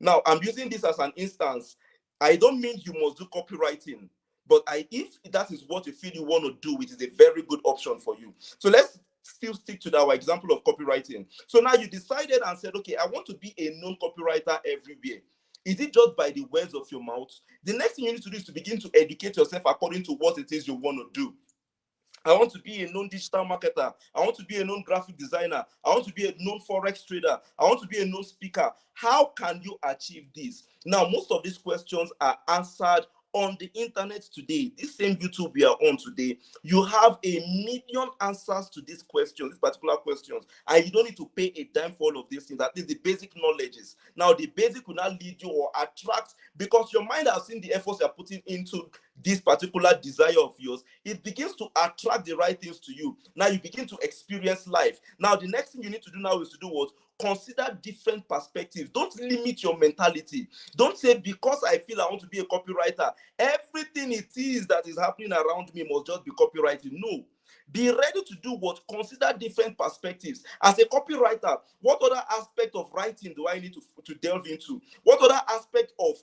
Now I'm using this as an instance. I don't mean you must do copywriting, but if that is what you feel you want to do, it is a very good option for you. So let's still stick to our example of copywriting. So now you decided and said, okay, I want to be a known copywriter everywhere. Is it just by the words of your mouth? The next thing you need to do is to begin to educate yourself according to what it is you want to do. I want to be a known digital marketer. I want to be a known graphic designer. I want to be a known forex trader. I want to be a known speaker. How can you achieve this? Now, most of these questions are answered on the internet today. This same YouTube we are on today, you have a million answers to these questions, these particular questions, and you don't need to pay a dime for all of these things. At least the basic knowledges. Now, the basic will not lead you or attract, because your mind has seen the efforts you're putting into this particular desire of yours, it begins to attract the right things to you. Now you begin to experience life. Now the next thing you need to do now is to do what? Consider different perspectives. Don't limit your mentality. Don't say, because I feel I want to be a copywriter, everything it is that is happening around me must just be copywriting. No. Be ready to do what? Consider different perspectives. As a copywriter, what other aspect of writing do I need to delve into? What other aspect of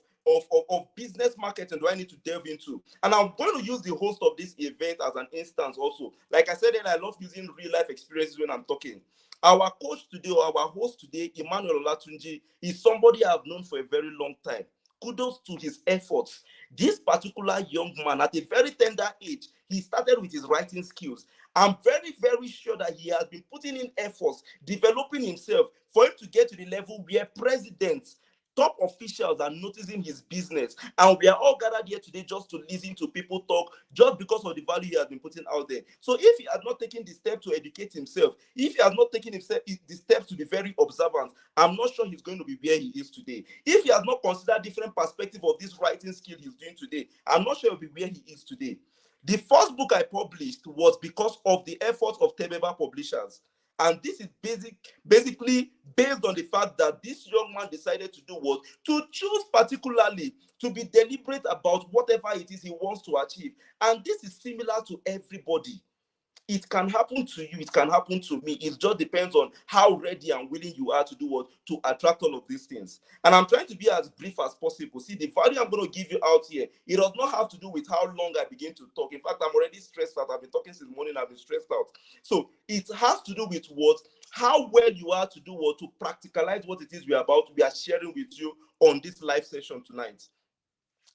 business marketing do I need to delve into? And I'm going to use the host of this event as an instance also. Like I said, I love using real life experiences when I'm talking. Our coach today, or our host today, Emmanuel Olatunji, is somebody I've known for a very long time. Kudos to his efforts. This particular young man, at a very tender age, he started with his writing skills. I'm very, very sure that he has been putting in efforts, developing himself for him to get to the level where presidents, top officials are noticing his business. And we are all gathered here today just to listen to people talk, just because of the value he has been putting out there. So if he has not taken the step to educate himself, if he has not taken the steps to be very observant, I'm not sure he's going to be where he is today. If he has not considered different perspective of this writing skill he's doing today, I'm not sure he'll be where he is today. The first book I published was because of the efforts of Tebeba publishers. And this is basically based on the fact that this young man decided to do what? To choose particularly to be deliberate about whatever it is he wants to achieve. And this is similar to everybody. It can happen to you, it can happen to me. It just depends on how ready and willing you are to do what? To attract all of these things. And I'm trying to be as brief as possible. See, the value I'm going to give you out here, it does not have to do with how long I begin to talk. In fact, I'm already stressed out. I've been talking since morning, I've been stressed out. So it has to do with what? How well you are to do what? To practicalize what it is we are sharing with you on this live session tonight.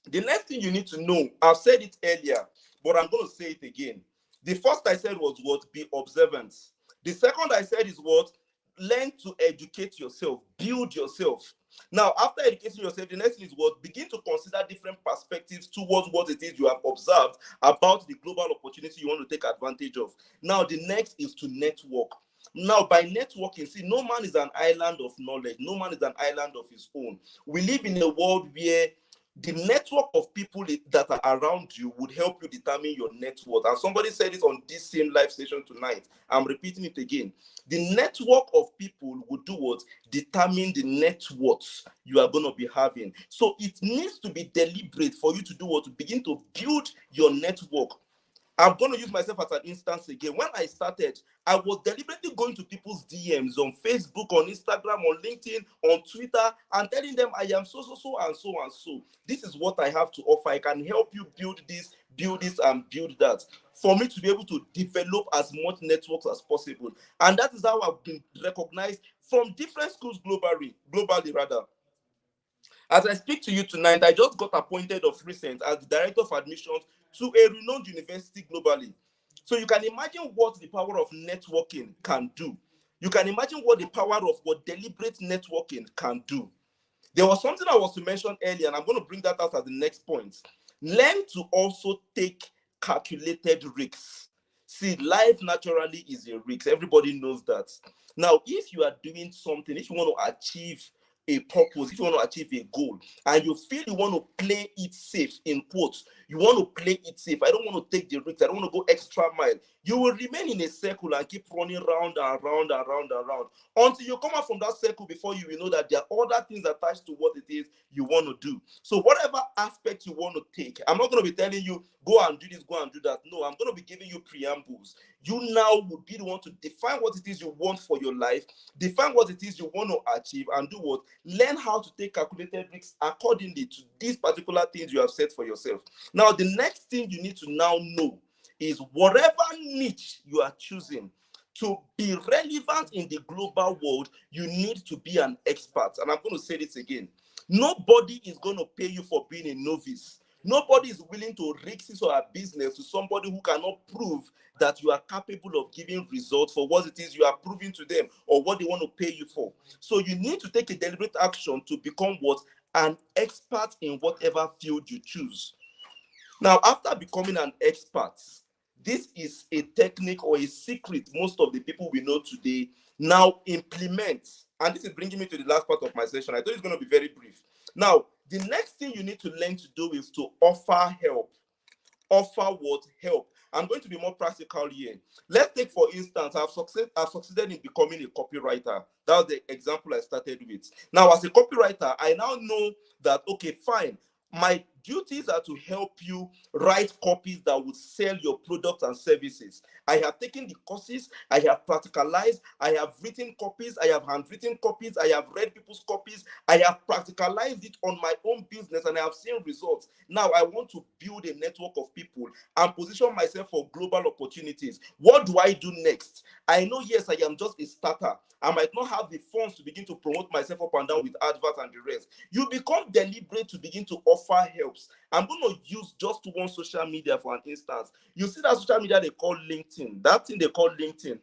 The next thing you need to know, I've said it earlier, but I'm going to say it again. The first I said was what? Be observant. The second I said is what? Learn to educate yourself, build yourself. Now, after educating yourself, the next thing is what? Begin to consider different perspectives towards what it is you have observed about the global opportunity you want to take advantage of. Now, the next is to network. Now, by networking, see, no man is an island of knowledge. No man is an island of his own. We live in a world where the network of people that are around you would help you determine your net worth. And somebody said it on this same live session tonight. I'm repeating it again. The network of people would do what? Determine the net worth you are going to be having. So it needs to be deliberate for you to do what? To begin to build your network. I'm going to use myself as an instance again. When I started, I was deliberately going to people's DMs on Facebook, on Instagram, on LinkedIn, on Twitter, and telling them I am so, and so, and so. This is what I have to offer. I can help you build this, and build that. For me to be able to develop as much networks as possible. And that is how I've been recognized from different schools globally rather. As I speak to you tonight, I just got appointed of recent as the director of admissions to a renowned university globally. So you can imagine what the power of networking can do. You can imagine what the power of what deliberate networking can do. There was something I was to mention earlier, and I'm going to bring that out as the next point. Learn to also take calculated risks. See, life naturally is a risk. Everybody knows that. Now, if you are doing something, if you want to achieve a purpose, if you want to achieve a goal, and you feel you want to play it safe, in quotes, you want to play it safe, I don't want to take the risk, I don't want to go extra mile, you will remain in a circle and keep running round and round and round and round until you come out from that circle before you will know that there are other things attached to what it is you want to do. So whatever aspect you want to take, I'm not going to be telling you, go and do this, go and do that. No, I'm going to be giving you preambles. You now would be the one to define what it is you want for your life, define what it is you want to achieve, and do what? Learn how to take calculated risks accordingly to these particular things you have set for yourself. Now, the next thing you need to now know is whatever niche you are choosing to be relevant in the global world, you need to be an expert. And I'm going to say this again. Nobody is going to pay you for being a novice. Nobody is willing to risk his or her business to somebody who cannot prove that you are capable of giving results for what it is you are proving to them or what they want to pay you for. So you need to take a deliberate action to become what? An expert in whatever field you choose. Now, after becoming an expert, this is a technique or a secret most of the people we know today now implement. And this is bringing me to the last part of my session. I thought it's going to be very brief. Now, the next thing you need to learn to do is to offer help. offer what? Help. I'm going to be more practical here. Let's take, for instance, I've succeeded in becoming a copywriter. That was the example I started with. Now, as a copywriter, I now know that, okay, fine, my duties are to help you write copies that would sell your products and services. I have taken the courses, I have practicalized, I have written copies, I have handwritten copies, I have read people's copies, I have practicalized it on my own business, and I have seen results. Now I want to build a network of people and position myself for global opportunities. What do I do next? I know, yes, I am just a starter. I might not have the funds to begin to promote myself up and down with adverts and the rest. You become deliberate to begin to offer helps. I'm going to use just one social media for an instance. You see that social media they call LinkedIn. That thing they call LinkedIn.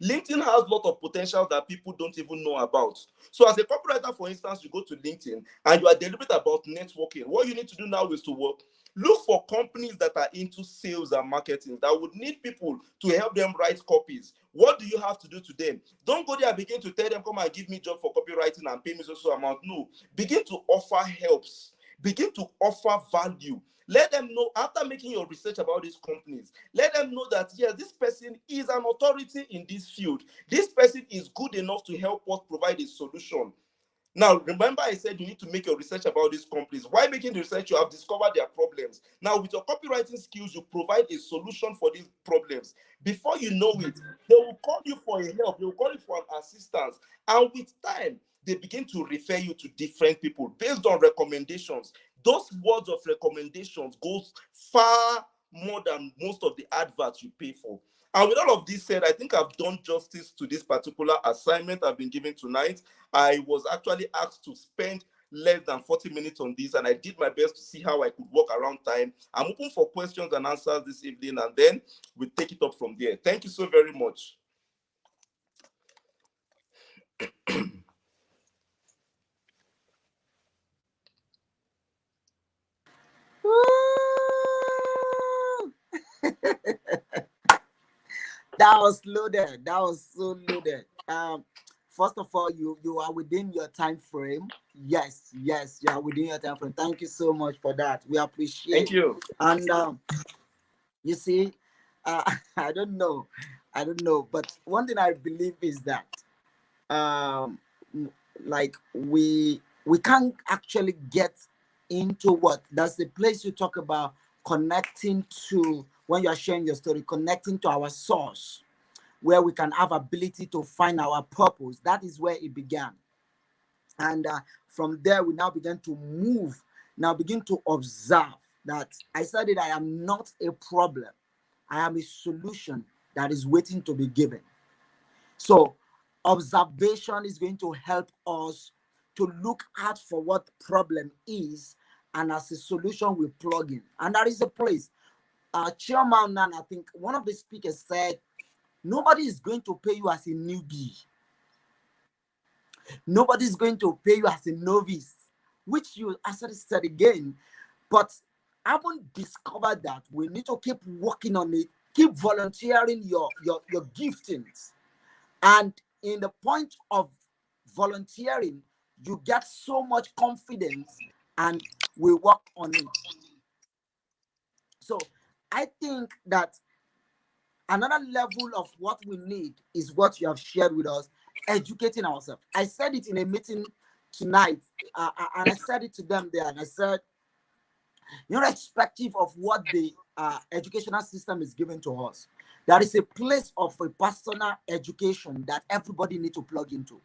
LinkedIn has a lot of potential that people don't even know about. So as a copywriter, for instance, you go to LinkedIn and you are deliberate about networking. What you need to do now is to work. Look for companies that are into sales and marketing that would need people to help them write copies. What do you have to do to them? Don't go there and begin to tell them, come and give me a job for copywriting and pay me so amount. No, begin to offer helps. Begin to offer value. Let them know, after making your research about these companies, let them know that, yes, this person is an authority in this field. This person is good enough to help us provide a solution. Now, remember I said you need to make your research about these companies. While making the research, you have discovered their problems. Now, with your copywriting skills, you provide a solution for these problems. Before you know it, they will call you for a help. They will call you for an assistance. And with time, they begin to refer you to different people based on recommendations. Those words of recommendations goes far more than most of the adverts you pay for. And with all of this said, I think I've done justice to this particular assignment I've been given tonight. I was actually asked to spend less than 40 minutes on this, and I did my best to see how I could work around time. I'm open for questions and answers this evening, and then we'll take it up from there. Thank you so very much. That was loaded. That was so loaded. First of all, you are within your time frame. Yes, yes, you are within your time frame. Thank you so much for that. We appreciate. Thank you. And you see, I don't know, but one thing I believe is that um, like we can't actually get into what that's the place you talk about connecting to when you are sharing your story, connecting to our source, where we can have ability to find our purpose. That is where it began. And from there, we now begin to move, now begin to observe that I said it, I am not a problem. I am a solution that is waiting to be given. So observation is going to help us to look out for what the problem is, and as a solution, we plug in. And that is a place. Chairman Nan, I think one of the speakers said, nobody is going to pay you as a newbie. Nobody is going to pay you as a novice, which you actually said again. But I haven't discovered that we need to keep working on it, keep volunteering your giftings. And in the point of volunteering, you get so much confidence, and we work on it. So I think that another level of what we need is what you have shared with us, educating ourselves. I said it in a meeting tonight, and I said it to them there, and I said, irrespective of what the educational system is giving to us, there is a place of a personal education that everybody needs to plug into.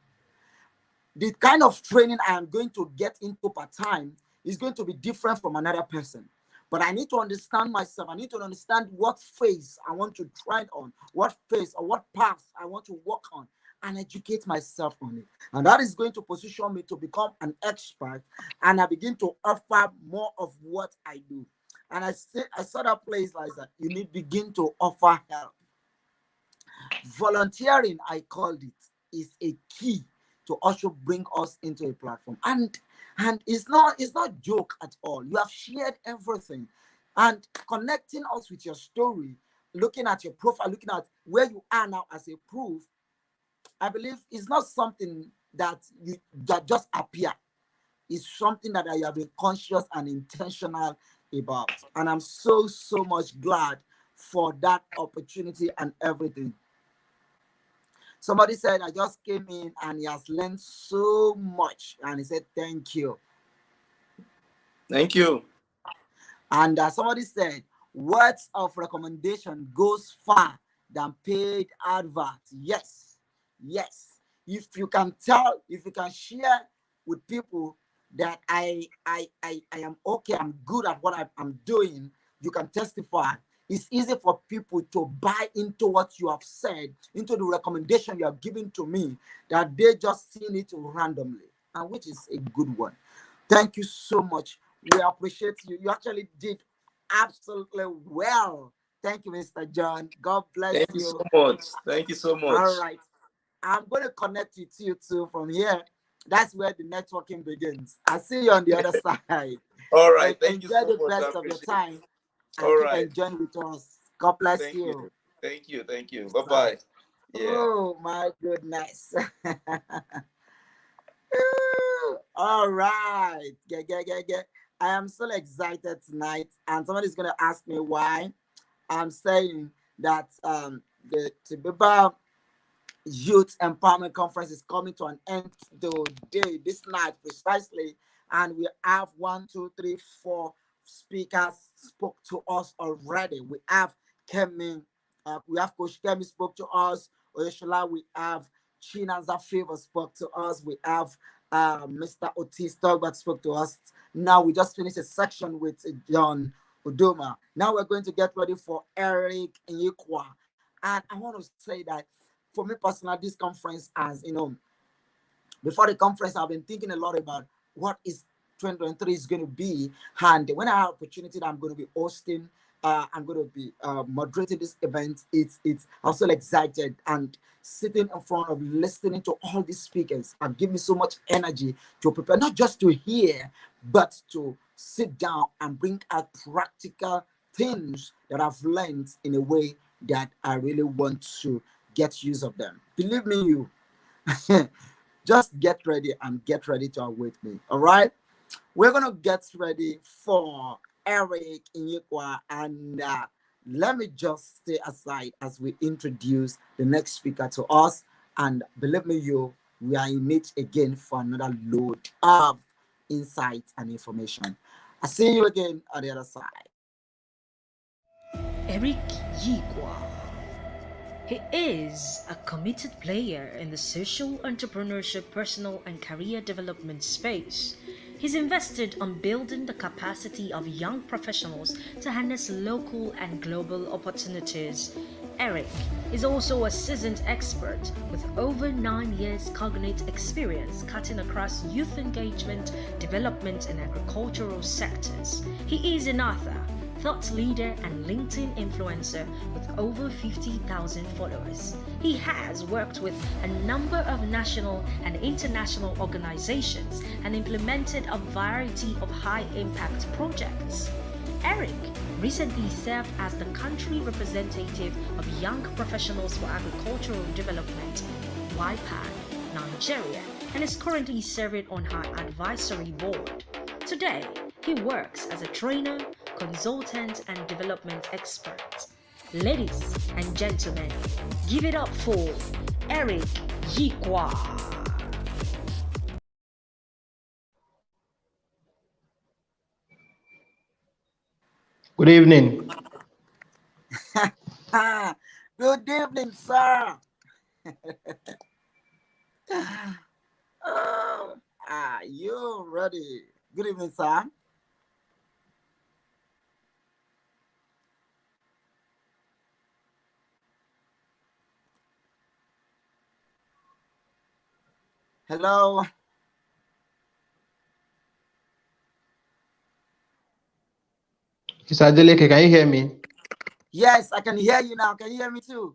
The kind of training I am going to get into per time is going to be different from another person. But I need to understand myself. I need to understand what phase I want to try on, what phase or what path I want to work on, and educate myself on it. And that is going to position me to become an expert, and I begin to offer more of what I do. And I saw that place like that. You need to begin to offer help. Volunteering, I called it, is a key to also bring us into a platform. And it's not joke at all. You have shared everything, and connecting us with your story, looking at your profile, looking at where you are now as a proof. I believe it's not something that just appear. It's something that you have been conscious and intentional about. And I'm so, so much glad for that opportunity and everything. Somebody said, I just came in and he has learned so much. And he said, thank you. Thank you. And somebody said, words of recommendation goes far than paid advert. Yes, yes. If you can tell, if you can share with people that I am okay, I'm good at what I'm doing, you can testify. It's easy for people to buy into what you have said, into the recommendation you have given to me, that they just seen it randomly, and which is a good one. Thank you so much. We appreciate you. You actually did absolutely well. Thank you, Mr. John. God bless Thank you you. so much. Thank you so much. All right. I'm going to connect with you too from here. That's where the networking begins. I see you on the other side. All right. Thank you Enjoy so the much. I best of your appreciate time it. and All keep right. enjoying with us. God bless Thank you. you. Thank you. Thank you. Bye-bye. Yeah. Oh, my goodness. All right. I am so excited tonight, and somebody's going to ask me why I'm saying that the Tebeba Youth Empowerment Conference is coming to an end today, this night precisely, and we have 4 speakers spoke to us already. We have Kemi, we have Coach Kemi spoke to us. Oyeshola, we have Chinaza Favor spoke to us. We have Mr. Otis Talbot spoke to us. Now we just finished a section with John Udoma. Now we're going to get ready for Eric Nyikwa. And I want to say that for me personally, this conference, as you know, before the conference, I've been thinking a lot about what is 2023 is going to be. And when I have opportunity that I'm going to be hosting, I'm going to be moderating this event. I'm so excited, and sitting in front of listening to all these speakers have given me so much energy to prepare, not just to hear, but to sit down and bring out practical things that I've learned in a way that I really want to get use of them. Believe me, you just get ready and get ready to await me. All right, we're gonna get ready for Eric Inyekwa, and let me just stay aside as we introduce the next speaker to us. And believe me, you, we are in it again for another load of insights and information. I see you again on the other side. Eric Yikwa. He is a committed player in the social entrepreneurship, personal and career development space. He's invested on building the capacity of young professionals to harness local and global opportunities. Eric is also a seasoned expert with over 9 years cognate experience cutting across youth engagement, development and agricultural sectors. He is an author, thought leader and LinkedIn influencer with over 50,000 followers. He has worked with a number of national and international organizations and implemented a variety of high-impact projects. Eric recently served as the country representative of Young Professionals for Agricultural Development, YPAD, Nigeria, and is currently serving on her advisory board. Today, he works as a trainer, consultant, and development expert. Ladies and gentlemen, give it up for Eric Yikwa. Good evening. Good evening, sir. Are you ready? Good evening, sir. Hello. Mr. Adeleke, can you hear me? Yes, I can hear you now. Can you hear me too?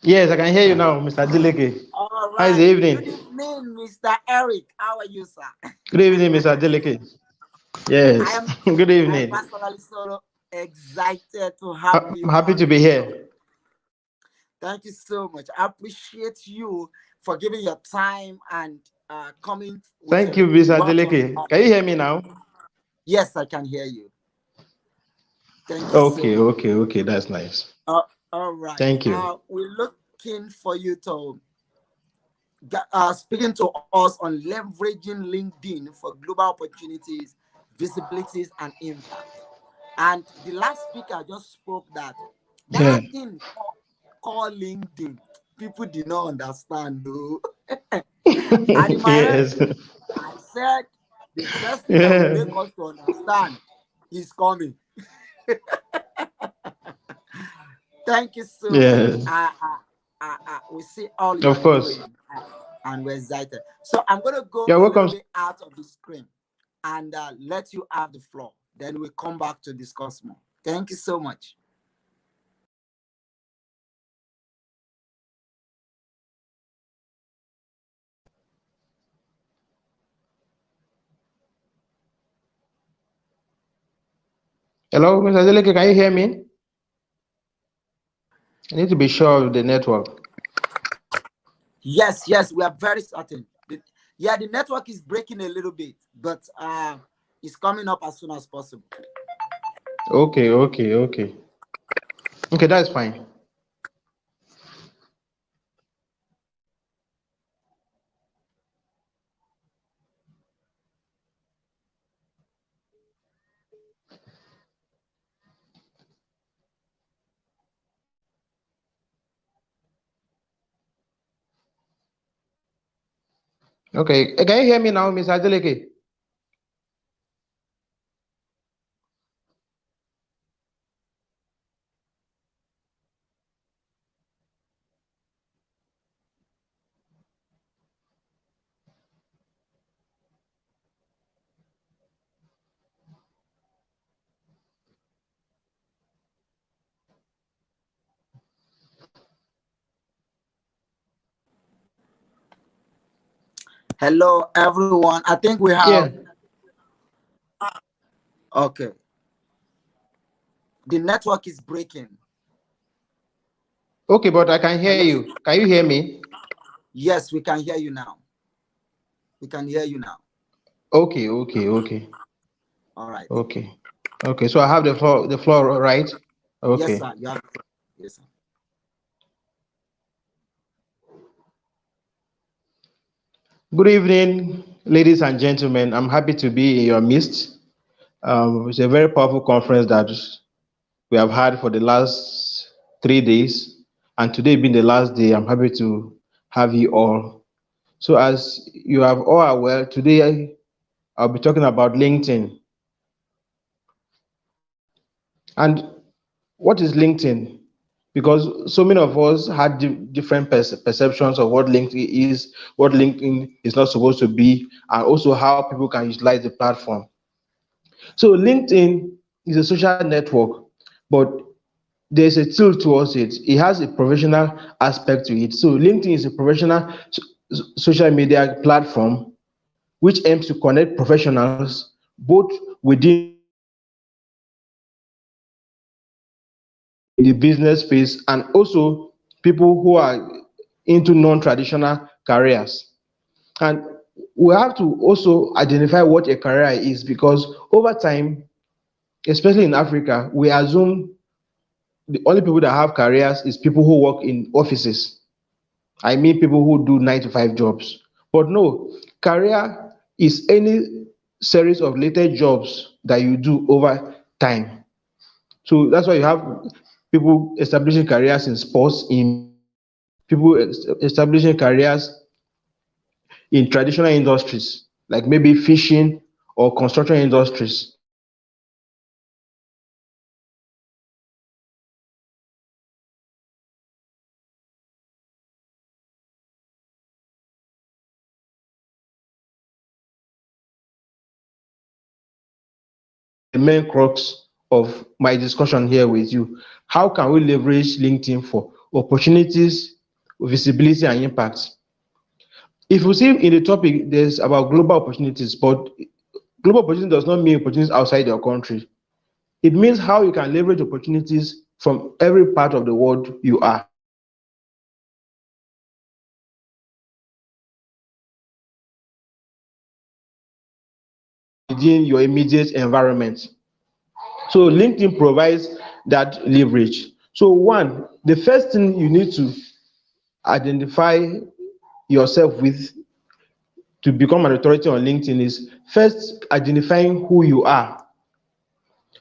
Yes, I can hear you now, Mr. Adeleke. All How is the right. evening? Good evening, Mr. Eric. How are you, sir? Good evening, Mr. Adeleke. I Yes, am good I am evening. personally so excited to have I'm you happy on to be the here. show. Thank you so much. I appreciate you for giving your time and coming with Thank a you, Mr. wealth of Adeleke. Can you knowledge. hear me now? Yes, I can hear you. Thank you so Okay, much. okay, okay. That's nice. All right. Thank you. We're looking for you to speaking to us on leveraging LinkedIn for global opportunities, visibilities, and impact. And the last speaker just spoke that Yeah. thing called LinkedIn. People did not understand, though. And in my head, Yes. I said the person that will Yeah. make us to understand is coming. Thank you so much. Yeah. We see all you Of are course. doing, and we're excited. So I'm going to go You're a little welcome. bit out of the screen and let you have the floor. Then we come back to discuss more. Thank you so much. Hello, Mr. Zeleke, can you hear me? I need to be sure of the network. Yes, yes, we are very certain. Yeah, the network is breaking a little bit, but it's coming up as soon as possible. Okay, okay, okay. Okay, that's fine. Okay, can you hear me now, Mr. Zeleke? Hello, everyone. I think we have. Yeah. Okay. The network is breaking. Okay, but I can hear Hello. you. Can you hear me? Yes, we can hear you now. We can hear you now. Okay, okay, okay, All right. okay. Okay, so I have the floor, right? Yes, Okay. sir. You have. Yes, sir. Good evening, ladies and gentlemen. I'm happy to be in your midst. It's a very powerful conference that we have had for the last 3 days, and today being the last day, I'm happy to have you all. So, as you have all aware, today I'll be talking about LinkedIn. And what is LinkedIn? Because so many of us had different perceptions of what LinkedIn is, what LinkedIn is not supposed to be, and also how people can utilize the platform. So LinkedIn is a social network, but there's a tilt towards it. It has a professional aspect to it. So LinkedIn is a professional social media platform which aims to connect professionals both within the business space and also people who are into non-traditional careers. And we have to also identify what a career is, because over time, especially in Africa, we assume the only people that have careers is people who work in offices. I mean, people who do 9 to 5 jobs. But no, career is any series of related jobs that you do over time. So that's why you have people establishing careers in sports, in people establishing careers in traditional industries, like maybe fishing or construction industries. The main crux of my discussion here with you. How can we leverage LinkedIn for opportunities, visibility, and impact? If you see in the topic, there's about global opportunities, but global opportunity does not mean opportunities outside your country. It means how you can leverage opportunities from every part of the world you are. within your immediate environment. So LinkedIn provides that leverage. So one, the first thing you need to identify yourself with to become an authority on LinkedIn is first identifying who you are.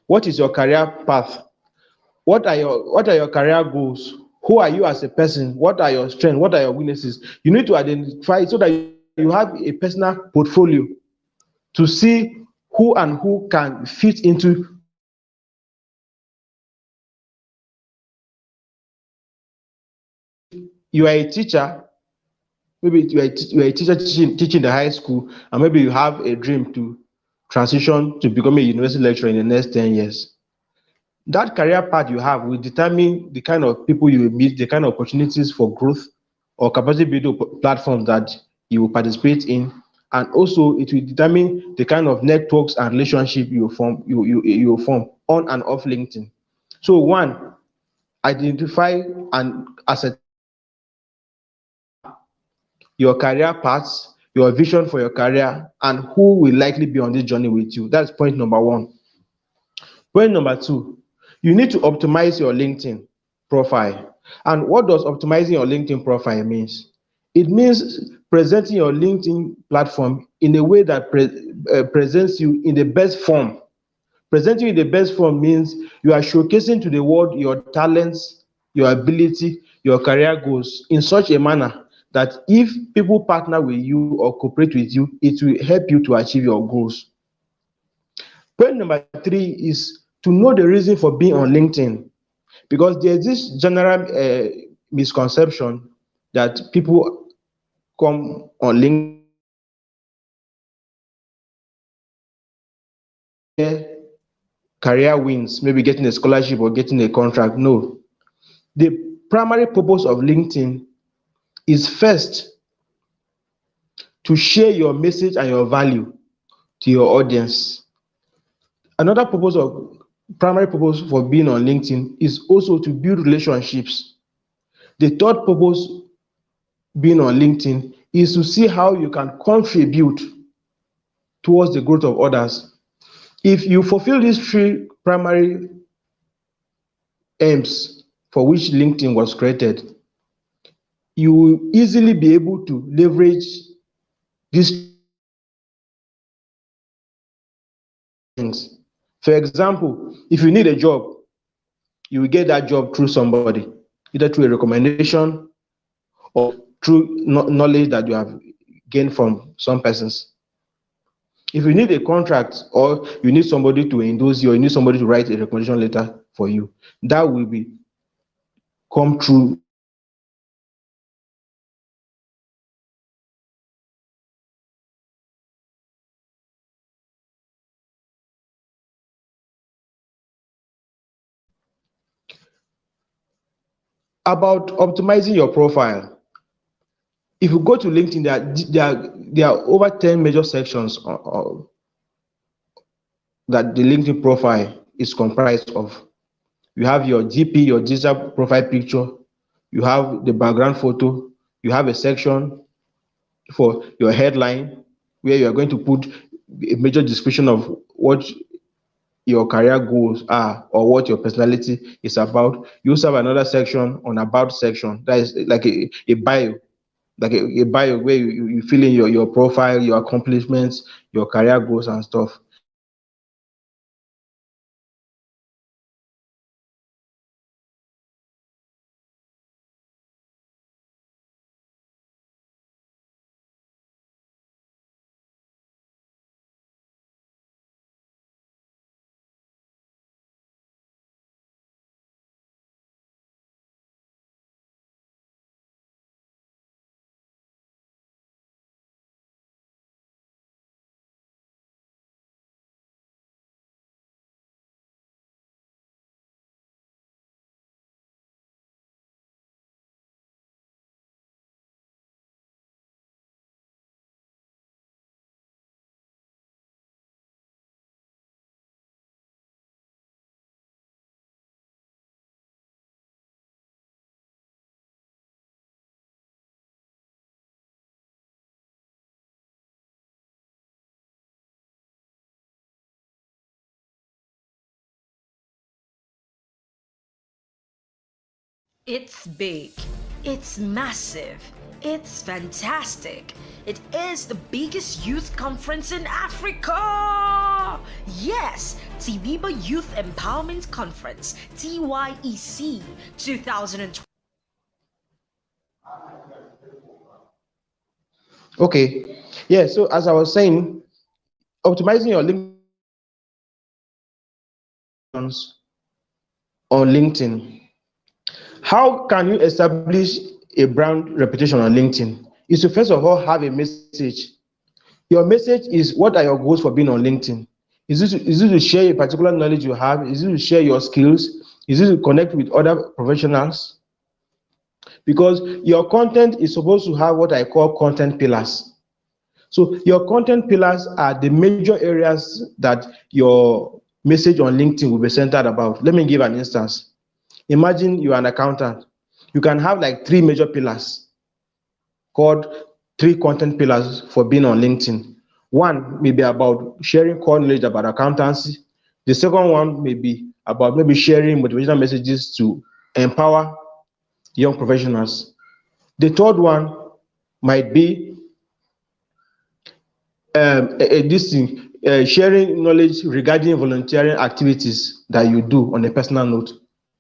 What is your career path? What are your career goals? Who are you as a person? What are your strengths? What are your weaknesses? You need to identify so that you have a personal portfolio to see who and who can fit into your career path. If you are a teacher, maybe you are a teacher teaching the high school, and maybe you have a dream to transition to become a university lecturer in the next 10 years. That career path you have will determine the kind of people you will meet, the kind of opportunities for growth or capacity building platforms that you will participate in, and also it will determine the kind of networks and relationship you will form, you will form on and off LinkedIn. So one, identify and ascertain who you are, your career paths, your vision for your career, and who will likely be on this journey with you. That's point number one. Point number two, you need to optimize your LinkedIn profile. And what does optimizing your LinkedIn profile means? It means presenting your LinkedIn platform in a way that presents you in the best form. Presenting in the best form means you are showcasing to the world your talents, your ability, your career goals in such a manner that if people partner with you or cooperate with you, it will help you to achieve your goals. Point number three is to know the reason for being on LinkedIn, because there's this general misconception that people come on LinkedIn to share career wins, maybe getting a scholarship or getting a contract. No, the primary purpose of LinkedIn is first to share your message and your value to your audience. Another primary purpose for being on LinkedIn is also to build relationships. The third purpose being on LinkedIn is to see how you can contribute towards the growth of others. If you fulfill these three primary aims for which LinkedIn was created, you will easily be able to leverage these things. For example, if you need a job, you will get that job through somebody, either through a recommendation or through knowledge that you have gained from some persons. If you need a contract or you need somebody to endorse you or you need somebody to write a recommendation letter for you, that will be come through about optimizing your profile. If you go to LinkedIn, there are over 10 major sections that the LinkedIn profile is comprised of. You have your GP, your digital profile picture, you have the background photo, you have a section for your headline where you are going to put a major description of what your career goals are or what your personality is about. You also have another section on about section that is like a bio, like a bio where you fill in your profile, your accomplishments, your career goals and stuff. It's big. It's massive. It's fantastic. It is the biggest youth conference in Africa. Yes, Tebeba Youth Empowerment Conference, TYEC 2020. Okay. Yeah, so as I was saying, optimizing your on LinkedIn. How can you establish a brand reputation on LinkedIn? Is to first of all have a message. Your message is, what are your goals for being on LinkedIn? Is it to share a particular knowledge you have? Is it to share your skills? Is it to connect with other professionals? Because your content is supposed to have what I call content pillars. So your content pillars are the major areas that your message on LinkedIn will be centered about. Let me give an instance. Imagine you are an accountant. You can have like three major pillars called three content pillars for being on LinkedIn. One may be about sharing core knowledge about accountancy. The second one may be about maybe sharing motivational messages to empower young professionals. The third one might be this thing, sharing knowledge regarding volunteering activities that you do on a personal note.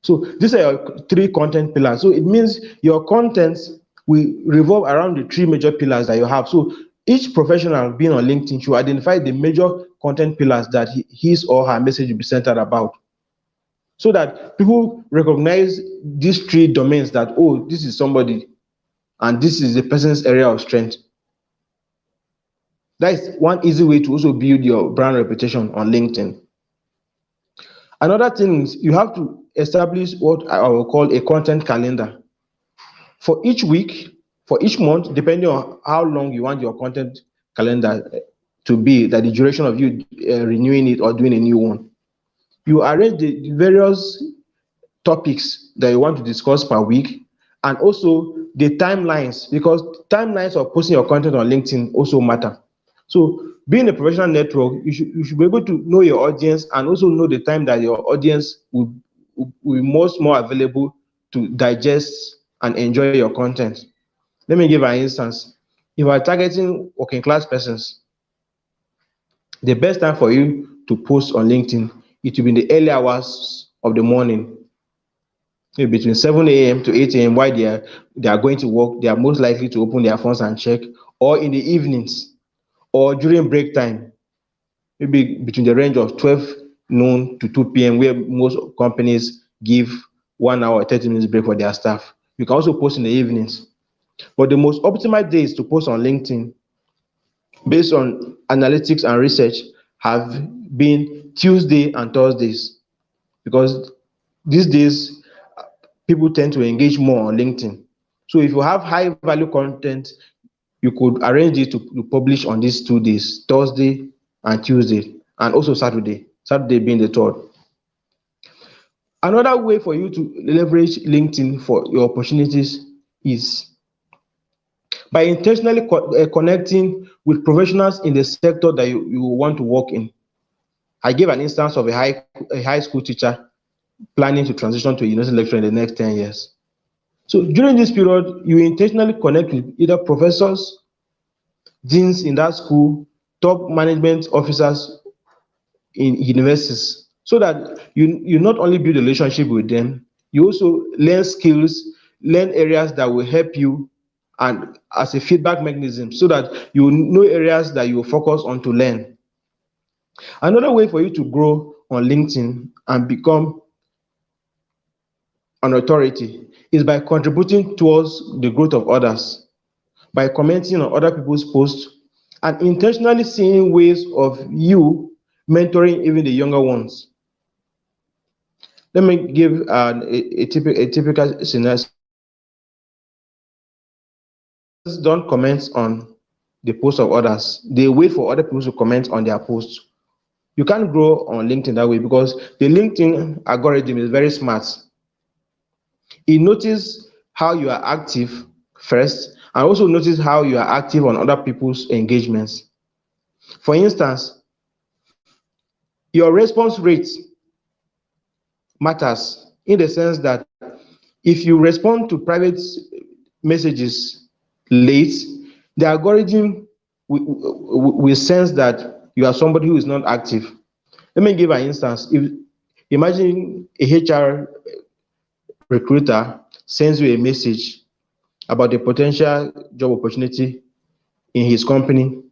So these are your three content pillars. So it means your content will revolve around the three major pillars that you have. So each professional being on LinkedIn should identify the major content pillars that his or her message will be centered about, so that people recognize these three domains that, oh, this is somebody and this is the person's area of strength. That is one easy way to also build your brand reputation on LinkedIn. Another thing is you have to establish what I will call a content calendar. For each week, for each month, depending on how long you want your content calendar to be, that the duration of you renewing it or doing a new one. You arrange the various topics that you want to discuss per week, and also the timelines, because timelines of posting your content on LinkedIn also matter. So being a professional network, you should be able to know your audience and also know the time that your audience will be most more available to digest and enjoy your content. Let me give an instance. If you are targeting working class persons, the best time for you to post on LinkedIn, it will be in the early hours of the morning, maybe between 7 a.m. to 8 a.m. while they are going to work. They are most likely to open their phones and check, or in the evenings or during break time, maybe between the range of 12 noon to 2 p.m., where most companies give 1 hour 30 minutes break for their staff. You can also post in the evenings. But the most optimal days to post on LinkedIn, based on analytics and research, have been Tuesday and Thursdays, because these days people tend to engage more on LinkedIn. So if you have high value content, you could arrange it to publish on these 2 days, Thursday and Tuesday, and also Saturday being the third. Another way for you to leverage LinkedIn for your opportunities is by intentionally connecting with professionals in the sector that you want to work in. I gave an instance of a high school teacher planning to transition to a university lecturer in the next 10 years. So during this period, you intentionally connect with either professors, deans in that school, top management officers in universities, so that you not only build a relationship with them, you also learn skills, learn areas that will help you, and as a feedback mechanism, so that you know areas that you focus on to learn. Another way for you to grow on LinkedIn and become an authority is by contributing towards the growth of others, by commenting on other people's posts, and intentionally seeing ways of you mentoring even the younger ones. Let me give a typical scenario. Don't comment on the posts of others. They wait for other people to comment on their posts. You can't grow on LinkedIn that way, because the LinkedIn algorithm is very smart. It notices how you are active first, and also notice how you are active on other people's engagements. For instance, your response rate matters, in the sense that If you respond to private messages late, the algorithm will sense that you are somebody who is not active. Let me give an instance. If imagine a HR recruiter sends you a message about a potential job opportunity in his company,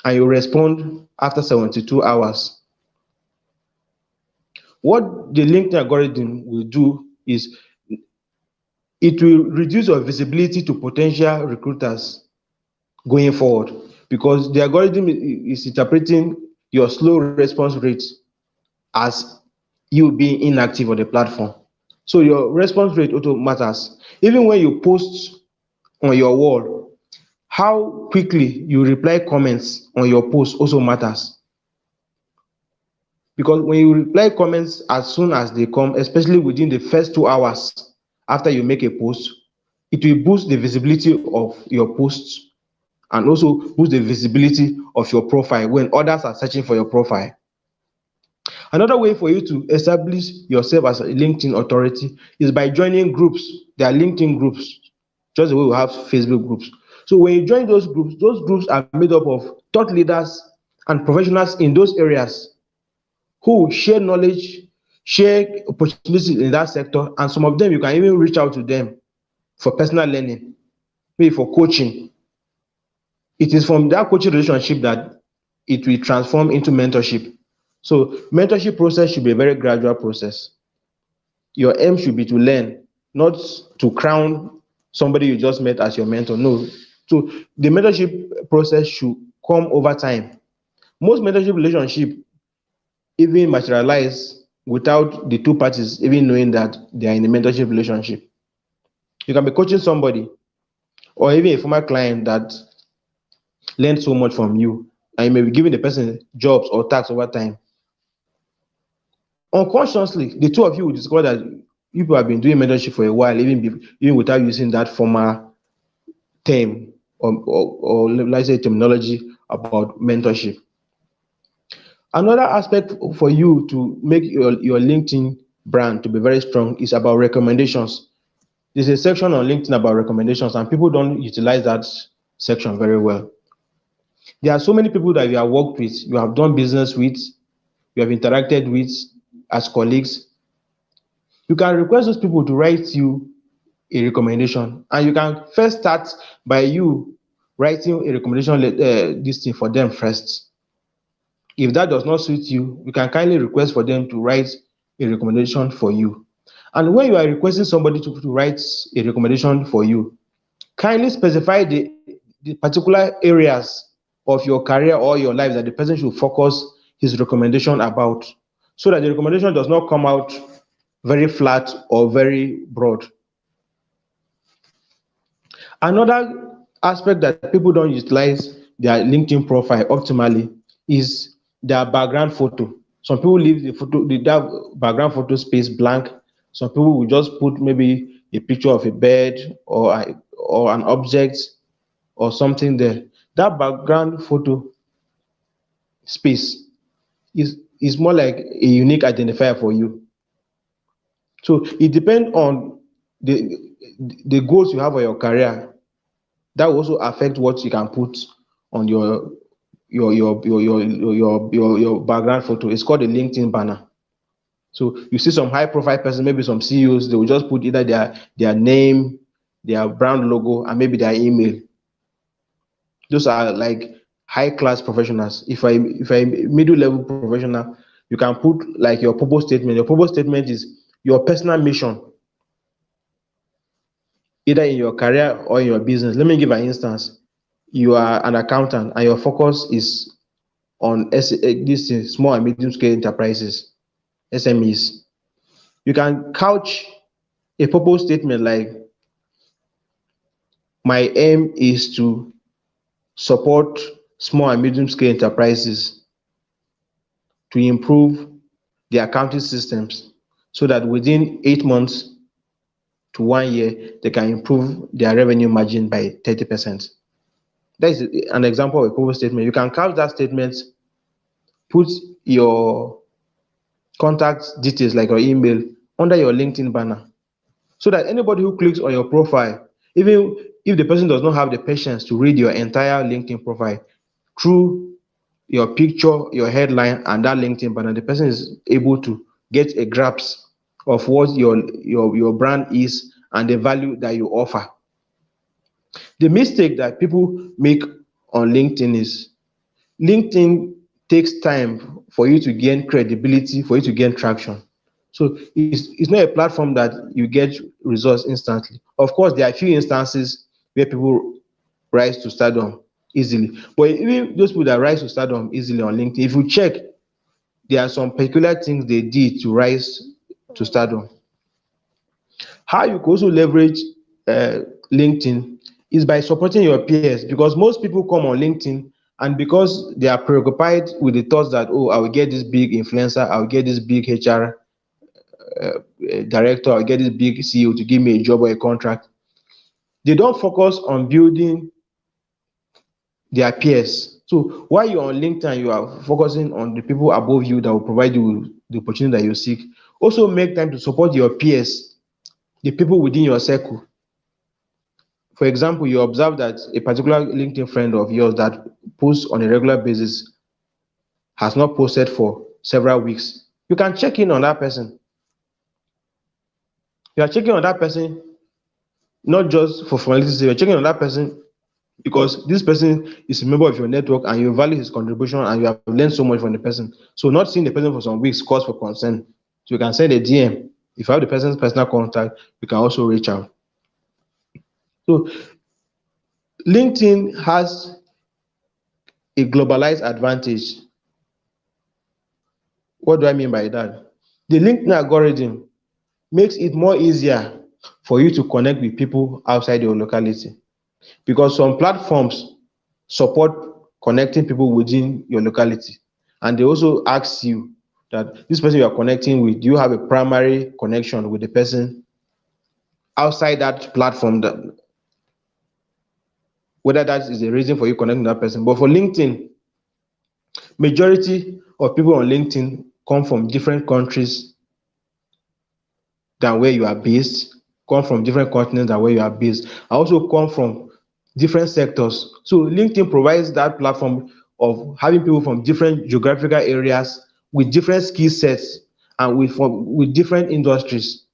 and you respond after 72 hours. What the LinkedIn algorithm will do is it will reduce your visibility to potential recruiters going forward, because the algorithm is interpreting your slow response rate as you being inactive on the platform. So your response rate also matters. Even when you post on your wall, how quickly you reply comments on your post also matters. Because when you reply comments as soon as they come, especially within the first 2 hours after you make a post, it will boost the visibility of your posts and also boost the visibility of your profile when others are searching for your profile. Another way for you to establish yourself as a LinkedIn authority is by joining groups. There are LinkedIn groups, just the way we have Facebook groups. So when you join those groups are made up of thought leaders and professionals in those areas who share knowledge, share opportunities in that sector, and some of them you can even reach out to them for personal learning, maybe for coaching. It is from that coaching relationship that it will transform into mentorship. So mentorship process should be a very gradual process. Your aim should be to learn, not to crown somebody you just met as your mentor. No. So the mentorship process should come over time. Most mentorship relationship even materialize without the two parties even knowing that they are in a mentorship relationship. You can be coaching somebody or even a former client that learned so much from you, and you may be giving the person jobs or tasks over time. Unconsciously, the two of you will discover that people have been doing mentorship for a while, even without using that formal term or let's say terminology about mentorship. Another aspect for you to make your LinkedIn brand to be very strong is about recommendations. There's a section on LinkedIn about recommendations, and people don't utilize that section very well. There are so many people that you have worked with, you have done business with, you have interacted with as colleagues. You can request those people to write you a recommendation, and you can first start by you writing a recommendation this thing for them first. If that does not suit you, you can kindly request for them to write a recommendation for you. And when you are requesting somebody to write a recommendation for you, kindly specify the particular areas of your career or your life that the person should focus his recommendation about, so that the recommendation does not come out very flat or very broad. Another aspect that people don't utilize their LinkedIn profile optimally is their background photo. Some people leave the background photo space blank. Some people will just put maybe a picture of a bed or an object or something there. That background photo space is more like a unique identifier for you. So it depends on the the goals you have for your career. That will also affect what you can put on your background photo. It's called a LinkedIn banner. So you see some high profile person, maybe some CEOs, they will just put either their name, their brand logo, and maybe their email. Those are like high class professionals. If I middle level professional, you can put like your purpose statement. Your purpose statement is your personal mission, either in your career or in your business. Let me give an instance. You are an accountant and your focus is on these small and medium scale enterprises, SMEs. You can couch a purpose statement like, my aim is to support small and medium scale enterprises to improve the accounting systems so that within 8 months to 1 year, they can improve their revenue margin by 30%. That is an example of a purpose statement. You can couch that statement, put your contact details like your email under your LinkedIn banner. so that anybody who clicks on your profile, even if the person does not have the patience to read your entire LinkedIn profile, through your picture, your headline, and that LinkedIn banner, the person is able to get a grasp of what your brand is and the value that you offer. The mistake that people make on LinkedIn is LinkedIn takes time for you to gain credibility, for you to gain traction. So it's not a platform that you get results instantly. Of course, there are a few instances where people rise to stardom easily. But even those people that rise to stardom easily on LinkedIn, if you check, there are some peculiar things they did to rise to stardom. How you can also leverage uh, LinkedIn is by supporting your peers, because most people come on LinkedIn and because they are preoccupied with the thoughts that, oh, I will get this big influencer, I will get this big HR director, I'll get this big CEO to give me a job or a contract. They don't focus on building their peers. So while you're on LinkedIn, you are focusing on the people above you that will provide you with the opportunity that you seek. Also make time to support your peers, the people within your circle. For example, you observe that a particular LinkedIn friend of yours that posts on a regular basis has not posted for several weeks. You can check in on that person. You are checking on that person not just for formality's sake, you're checking on that person because this person is a member of your network and you value his contribution and you have learned so much from the person. So not seeing the person for some weeks cause for concern. So you can send a DM. If you have the person's personal contact, you can also reach out. So LinkedIn has a globalized advantage. What do I mean by that? The LinkedIn algorithm makes it more easier for you to connect with people outside your locality, because some platforms support connecting people within your locality, and they also ask you that this person you are connecting with, do you have a primary connection with the person outside that platform, that whether that is a reason for you connecting that person. But for LinkedIn, majority of people on LinkedIn come from different countries than where you are based, come from different continents than where you are based, and also come from different sectors. So LinkedIn provides that platform of having people from different geographical areas with different skill sets and with different industries.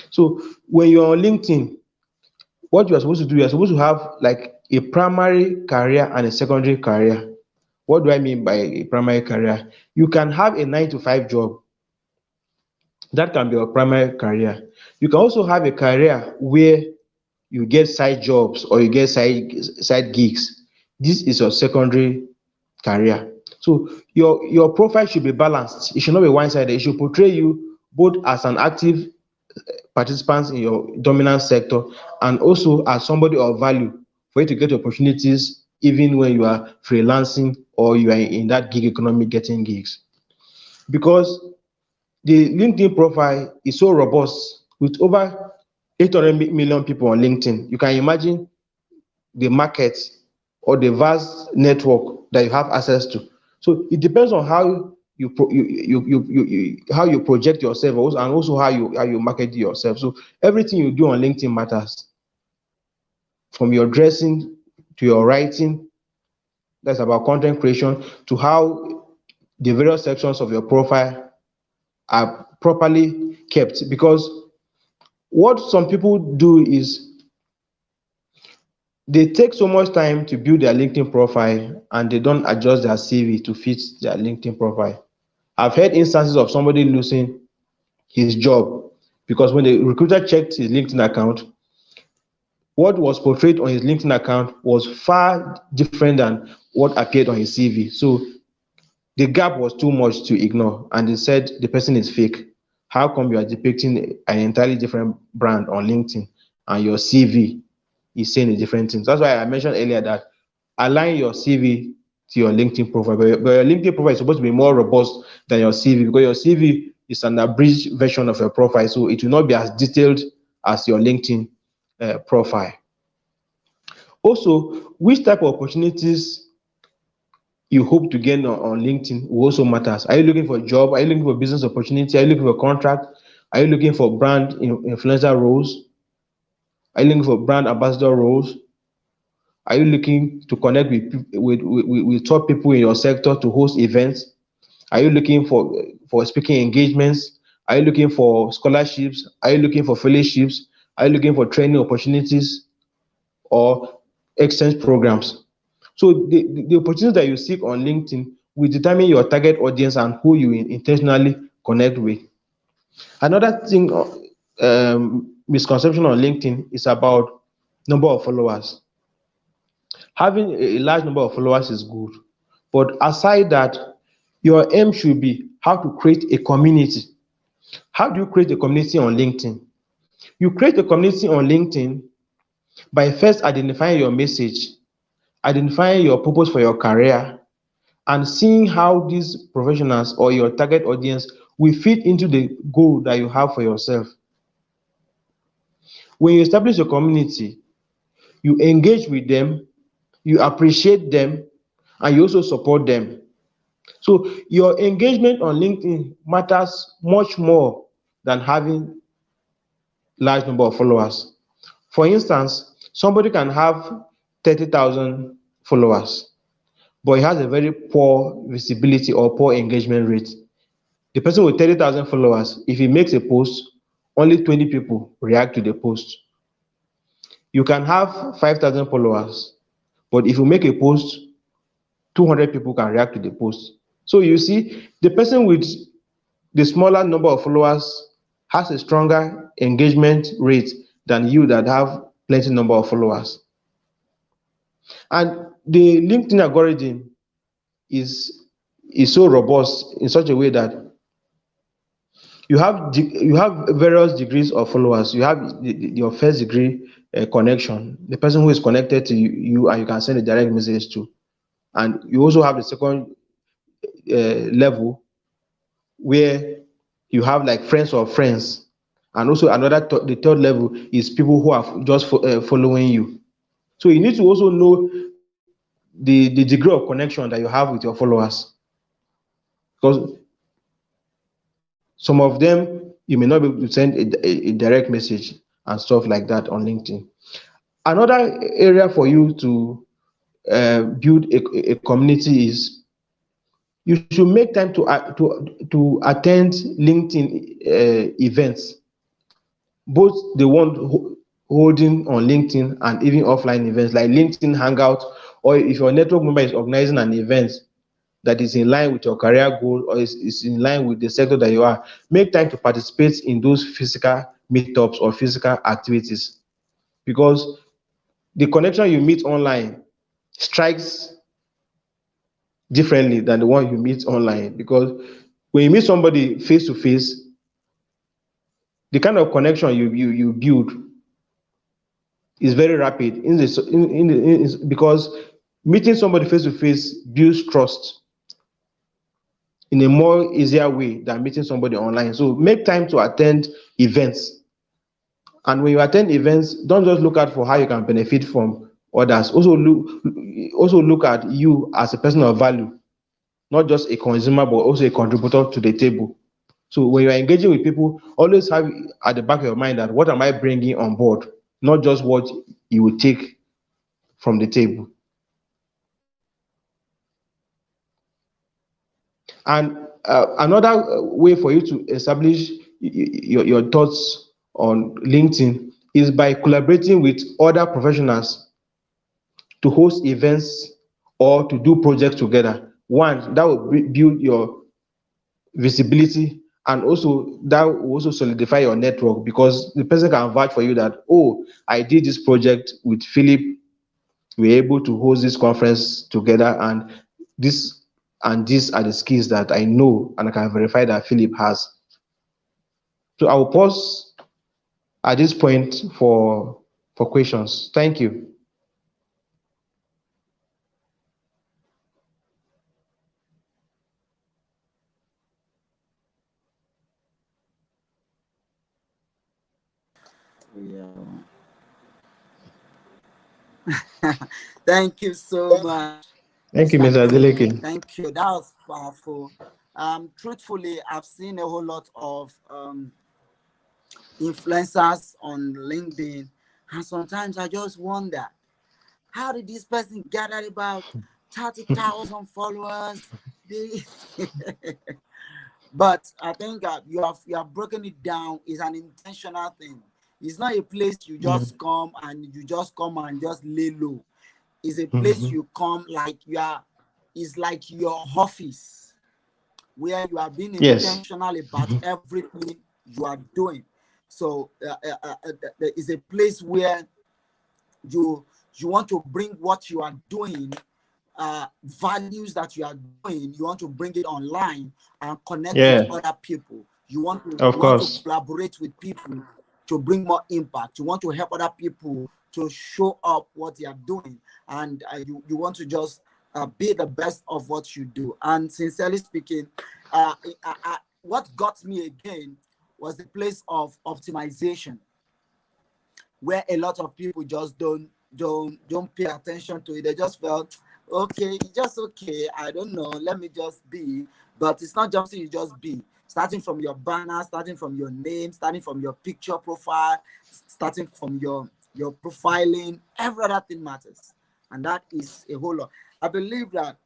So when you're on LinkedIn, what you are supposed to do, you are supposed to have like a primary career and a secondary career. What do I mean by a primary career? You can have a 9 to 5 job. That can be your primary career. You can also have a career where you get side jobs or you get side gigs. This is your secondary career. So your profile should be balanced. It should not be one-sided. It should portray you both as an active participant in your dominant sector and also as somebody of value for you to get opportunities even when you are freelancing or you are in that gig economy getting gigs. Because the LinkedIn profile is so robust with over 800 million people on LinkedIn. You can imagine the market or the vast network that you have access to. So it depends on how how you project yourself and also how you market yourself. So everything you do on LinkedIn matters, from your dressing to your writing. That's about content creation, to how the various sections of your profile are properly kept. Because what some people do is they take so much time to build their LinkedIn profile and they don't adjust their CV to fit their LinkedIn profile. I've heard instances of somebody losing his job because when the recruiter checked his LinkedIn account, what was portrayed on his LinkedIn account was far different than what appeared on his CV. So the gap was too much to ignore, and they said the person is fake. How come you are depicting an entirely different brand on LinkedIn and your CV is saying a different thing? That's why I mentioned earlier that align your CV to your LinkedIn profile, but your LinkedIn profile is supposed to be more robust than your CV, because your CV is an abridged version of your profile, so it will not be as detailed as your LinkedIn profile. Also, which type of opportunities you hope to gain on LinkedIn will also matters. Are you looking for a job? Are you looking for business opportunity? Are you looking for a contract? Are you looking for brand influencer roles? Are you looking for brand ambassador roles? Are you looking to connect with top people in your sector to host events? Are you looking for speaking engagements? Are you looking for scholarships? Are you looking for fellowships? Are you looking for training opportunities or exchange programs? So the opportunities that you seek on LinkedIn will determine your target audience and who you intentionally connect with. Another thing, misconception on LinkedIn is about number of followers. Having a large number of followers is good, but aside that, your aim should be how to create a community. How do you create a community on LinkedIn? You create a community on LinkedIn by first identifying your message, identifying your purpose for your career, and seeing how these professionals or your target audience will fit into the goal that you have for yourself. When you establish a community, you engage with them, you appreciate them, and you also support them. So your engagement on LinkedIn matters much more than having large number of followers. For instance, somebody can have 30,000 followers, but he has a very poor visibility or poor engagement rate. The person with 30,000 followers, if he makes a post, only 20 people react to the post. You can have 5,000 followers, but if you make a post, 200 people can react to the post. So you see, the person with the smaller number of followers has a stronger engagement rate than you that have plenty number of followers. And the LinkedIn algorithm is so robust in such a way that you have various degrees of followers. You have your first degree connection, the person who is connected to you and you can send a direct message to. And you also have the second level where you have like friends of friends, and also the third level is people who are just following you. So you need to also know the degree of connection that you have with your followers, because some of them you may not be able to send a direct message and stuff like that on LinkedIn. Another area for you to build a community is you should make time to attend LinkedIn events, both the one holding on LinkedIn and even offline events like LinkedIn Hangout, or if your network member is organizing an event that is in line with your career goal or is in line with the sector that you are, make time to participate in those physical meetups or physical activities, because the connection you meet online strikes differently than the one you meet online. Because when you meet somebody face to face, the kind of connection you build is very rapid because meeting somebody face to face builds trust in a more easier way than meeting somebody online. So make time to attend events. And when you attend events, don't just look out for how you can benefit from others. Also look at you as a person of value, not just a consumer, but also a contributor to the table. So when you are engaging with people, always have at the back of your mind that what am I bringing on board, not just what you will take from the table. And another way for you to establish your thoughts on LinkedIn is by collaborating with other professionals to host events or to do projects together. One, that will build your visibility, and also that will also solidify your network, because the person can vouch for you that, oh, I did this project with Philip, we were able to host this conference together, and this these are the skills that I know and I can verify that Philip has. So I will pause at this point for questions. Thank you. Yeah. Thank you so much, Thank you, Mr. Mr. Daly. Adeleke. Thank you. That was powerful. Truthfully, I've seen a whole lot of influencers on LinkedIn, and sometimes I just wonder, how did this person gather about 30,000 followers? They but I think you have broken it down. It's an intentional thing. It's not a place you just come and just lay low. It's a place you come like you are. It's like your office where you are being Yes. intentional about everything you are doing. So it's a place where you you want to bring what you are doing, values that you are doing, you want to bring it online and connect with Yeah. other people. You want to Of course. collaborate with people to bring more impact. You want to help other people to show up what they are doing, and you want to just be the best of what you do. And sincerely speaking, what got me again was the place of optimization, where a lot of people just don't pay attention to it. They just felt, okay, it's just okay. I don't know. Let me just be. But it's not just you just be. Starting from your banner, starting from your name, starting from your picture profile, starting from your profiling, every other thing matters. And that is a whole lot. I believe that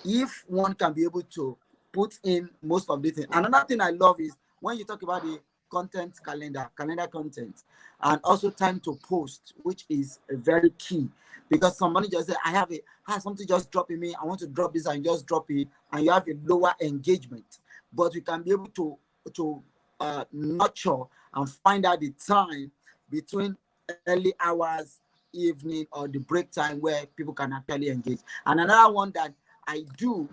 if one can be able to put in most of the things. Another thing I love is when you talk about the calendar content, and also time to post, which is a very key, because somebody just said, I have something just dropping me, I want to drop this and just drop it, and you have a lower engagement. But you can be able to nurture and find out the time between early hours, evening, or the break time where people can actually engage. And another one that I do,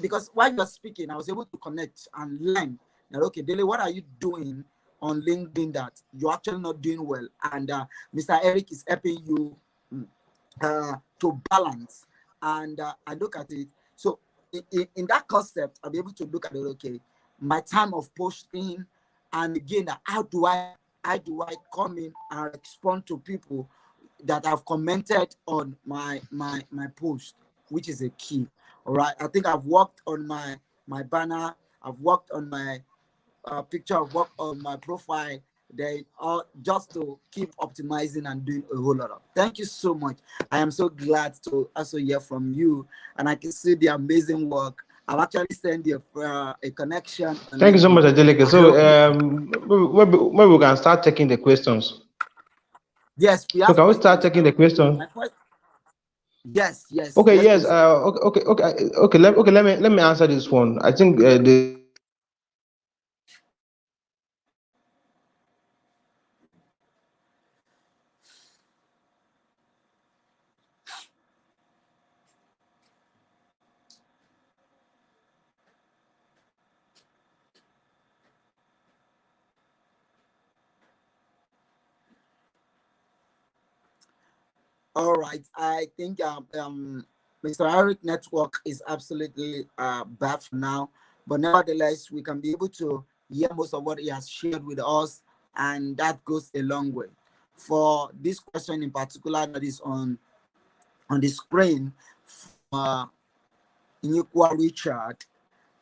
because while you're speaking, I was able to connect and learn that, okay, Dele, what are you doing on LinkedIn that you're actually not doing well? And Mr. Eric is helping you to balance. And I look at it. So in that concept, I'll be able to look at it, okay, my time of posting, and again, how do I come in and respond to people that have commented on my post, which is a key. All right, I think I've worked on my banner, I've worked on my picture, I've worked on my profile. They are just to keep optimizing and doing a whole lot of. Thank you so much. I am so glad to also hear from you, and I can see the amazing work. I've actually sent you a connection on Thank you so much, LinkedIn. Angelica. I So hope you. maybe we can start taking the questions. Yes, we So have can we start questions taking the now. questions? Yes, yes. Okay, Let's yes. proceed. Okay. Let me answer this one. I think the All right. I think Mr. Eric network is absolutely bad for now, but nevertheless, we can be able to hear most of what he has shared with us, and that goes a long way. For this question in particular, that is on the screen, uh, Inyekwa Richard.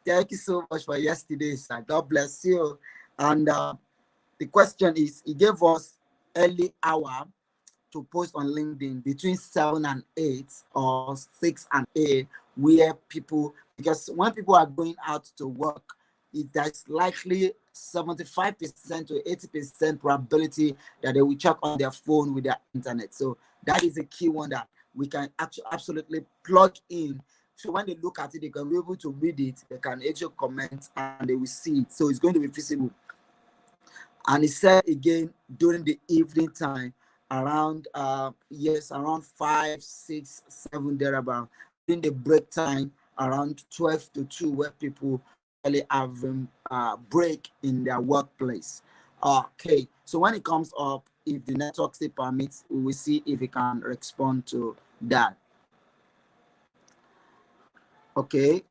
Thank you so much for yesterday, sir. God bless you. And the question is, he gave us early hour to post on LinkedIn between 7 and 8 or 6 and 8, where people, because when people are going out to work, that's likely 75% to 80% probability that they will check on their phone with their internet. So that is a key one that we can actually absolutely plug in. So when they look at it, they can be able to read it, they can actually comment, and they will see it. So it's going to be visible. And he said again during the evening time, around around 5, 6, 7 thereabout, during the break time around 12 to 2, where people actually have break in their workplace. Okay, so when it comes up, if the network still permits, we will see if we can respond to that. Okay.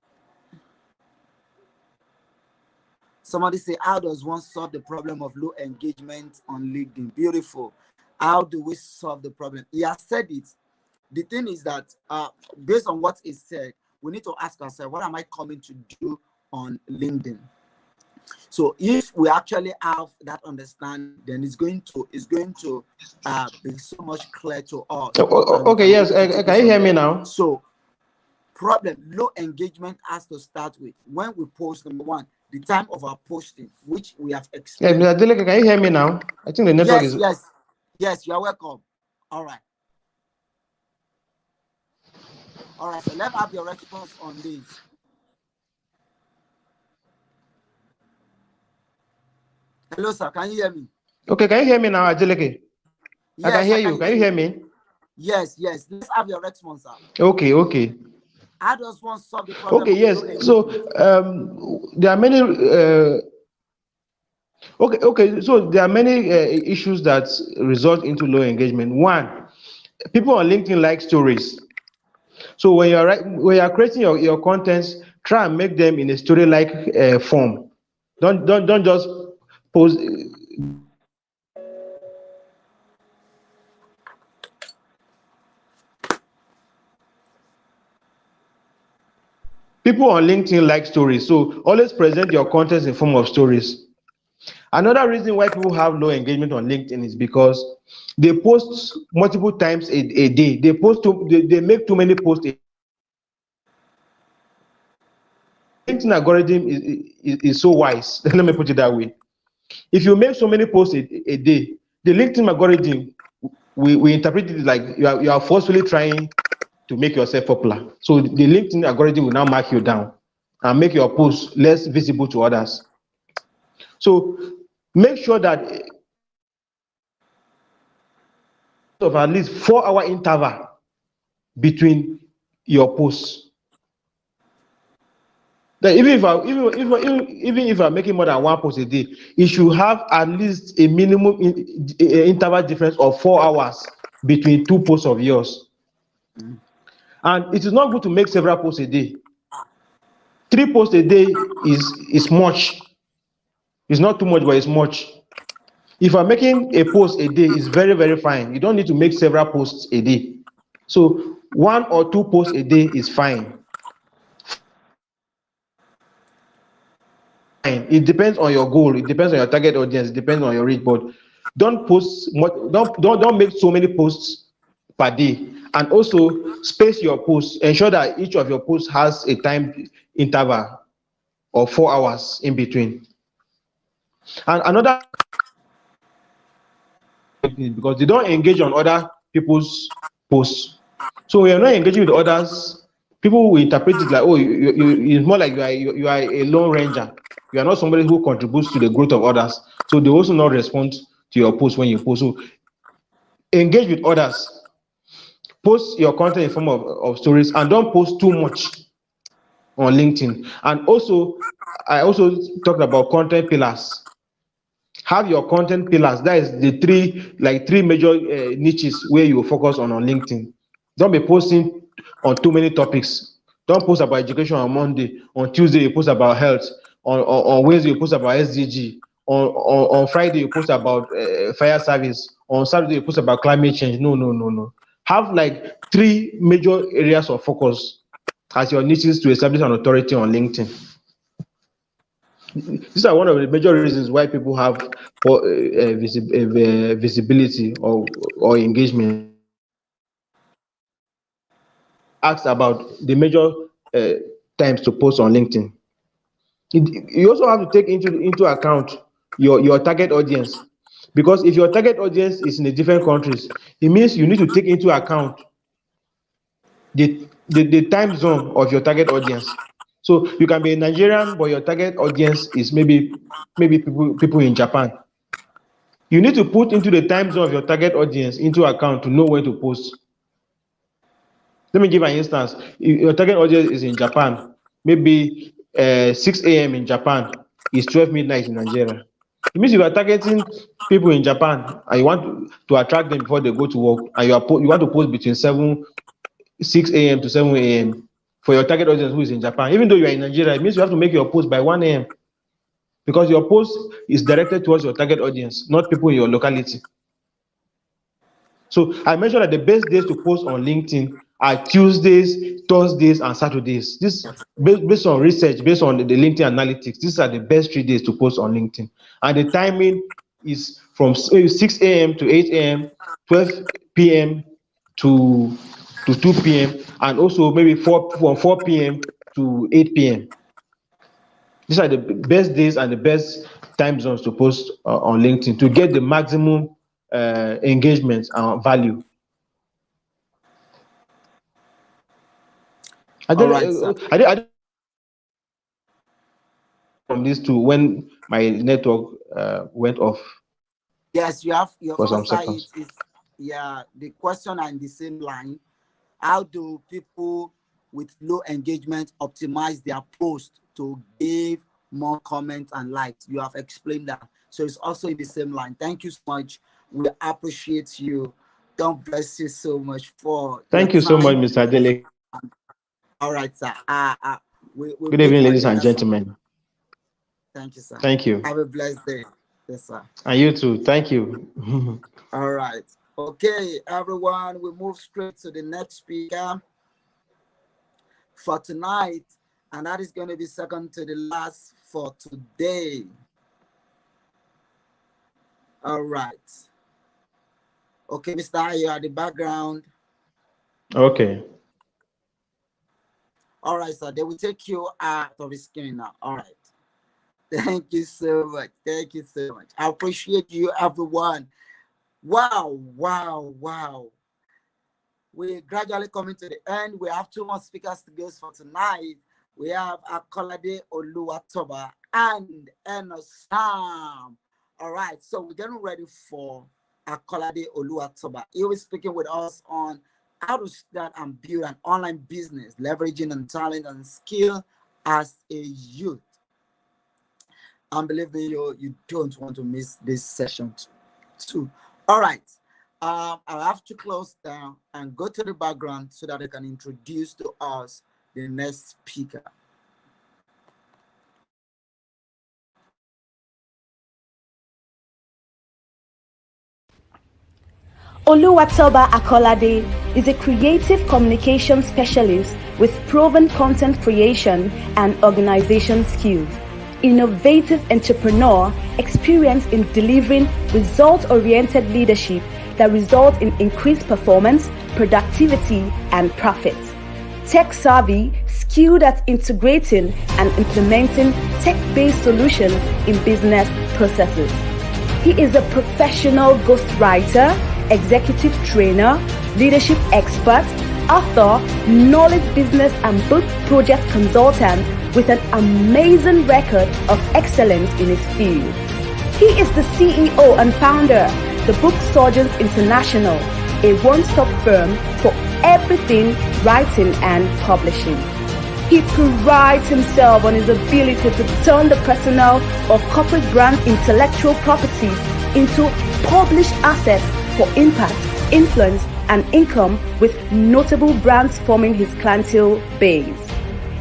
Somebody say, how does one solve the problem of low engagement on LinkedIn? Beautiful. How do we solve the problem? He has said it. The thing is that based on what he said, we need to ask ourselves, what am I coming to do on LinkedIn? So if we actually have that understanding, then it's going to be so much clear to us, and we Okay, can be yes. able to take Can it you from hear me there. now? So problem, low engagement has to start with when we post. Number one, the time of our posting, which we have Yeah, explained. Mr. Adeleke, can you hear me now? I think the network Yes, is. yes, yes. You are welcome. All right, all right. So let's have your response on this. Hello, sir. Can you hear me? Okay, can you hear me now, Adeleke? I can Yes, hear I you. can Can hear you you. hear me? Yes, yes. Let's have your response, sir. Okay. How does one solve the problem Okay, of yes. low So engagement? there are many. Okay. So there are many issues that result into low engagement. One, people on LinkedIn like stories. So when you're creating your contents, try and make them in a story-like form. Don't just post. People on LinkedIn like stories, so always present your contents in form of stories. Another reason why people have low engagement on LinkedIn is because they post multiple times a day. They make too many posts. LinkedIn algorithm is so wise. Let me put it that way. If you make so many posts a day, the LinkedIn algorithm we interpret it like you are forcefully trying to make yourself popular. So the LinkedIn algorithm will now mark you down and make your posts less visible to others. So make sure that of at least 4 hour interval between your posts. Then even if I'm making more than one post a day, it should have at least a minimum interval difference of 4 hours between two posts of yours. And it is not good to make several posts a day. 3 posts a day is much. It's not too much, but it's much. If I'm making a post a day, it's very fine. You don't need to make several posts a day. So 1 or 2 posts a day is fine. It depends on your goal. It depends on your target audience. It depends on your reach. But don't post much. Don't make so many posts per day. And also space your posts. Ensure that each of your posts has a time interval of 4 hours in between. And another, because they don't engage on other people's posts. So when you're not engaging with others, people will interpret it like, oh, it's more like you are a lone ranger. You are not somebody who contributes to the growth of others. So they also not respond to your post when you post. So engage with others. Post your content in form of stories, and don't post too much on LinkedIn. And also, I also talked about content pillars. Have your content pillars. That is the three major niches where you focus on LinkedIn. Don't be posting on too many topics. Don't post about education on Monday. On Tuesday you post about health. On Wednesday you post about SDG. On Friday you post about fire service. On Saturday you post about climate change. No. Have like three major areas of focus as your niches to establish an authority on LinkedIn. These are one of the major reasons why people have poor visibility or engagement. Asked about the major uh, times to post on LinkedIn. You also have to take into account your target audience, because if your target audience is in a different countries, it means you need to take into account the time zone of your target audience. So you can be a Nigerian, but your target audience is maybe people in Japan. You need to put into the time zone of your target audience into account to know when to post. Let me give an instance. If your target audience is in Japan, maybe 6 a.m. in Japan is 12 midnight in Nigeria. It means you are targeting people in Japan and you want to attract them before they go to work, and you want to post between 6 a.m. to 7 a.m. for your target audience who is in Japan. Even though you are in Nigeria, it means you have to make your post by 1 a.m. because your post is directed towards your target audience, not people in your locality. So I mentioned that the best days to post on LinkedIn are Tuesdays, Thursdays, and Saturdays. This based on research, based on the LinkedIn analytics, these are the best 3 days to post on LinkedIn. And the timing is from maybe 6 a.m. to 8 a.m., 12 p.m. to 2 p.m., and also maybe from 4 p.m. to 8 p.m. These are the best days and the best time zones to post on LinkedIn to get the maximum engagement and value. All right, sir. I did from these two when my network went off Yes, you have for some answer it seconds. is, yeah, the question are in the same line. How do people with low engagement optimize their post to give more comments and likes? You have explained that. So it's also in the same line. Thank you so much. We appreciate you. God bless you so much for your Thank you so much, time. Mr. Adele. All right, sir. We'll Good meet evening, for ladies the and next one. gentlemen. Thank you, sir. Thank you. Have a blessed day. Yes, sir. And you too. Thank you. All right. Okay, everyone, we move straight to the next speaker for tonight, and that is going to be second to the last for today. All right. Okay, Mr. Ayo at the background. Okay. All right, sir. They will take you out of the screen now. All right. Thank you so much. Thank you so much. I appreciate you, everyone. Wow, wow, wow. We're gradually coming to the end. We have 2 more speakers to go for tonight. We have Akolade Oluwatoba and Enosam. All right, so we're getting ready for Akolade Oluwatoba. He will be speaking with us on how to start and build an online business, leveraging on talent and skill as a youth. And believe me, you don't want to miss this session too. All right. I have to close down and go to the background so that I can introduce to us the next speaker. Oluwatoba Akolade is a creative communication specialist with proven content creation and organization skills. Innovative entrepreneur experienced in delivering result-oriented leadership that results in increased performance, productivity, and profits. Tech-savvy, skilled at integrating and implementing tech-based solutions in business processes. He is a professional ghostwriter, executive trainer, leadership expert, author, knowledge business and book project consultant with an amazing record of excellence in his field. He is the CEO and founder of the Book Surgeons International, a one-stop firm for everything writing and publishing. He prides himself on his ability to turn the personal or corporate brand intellectual properties into published assets for impact, influence, and income, with notable brands forming his clientele base.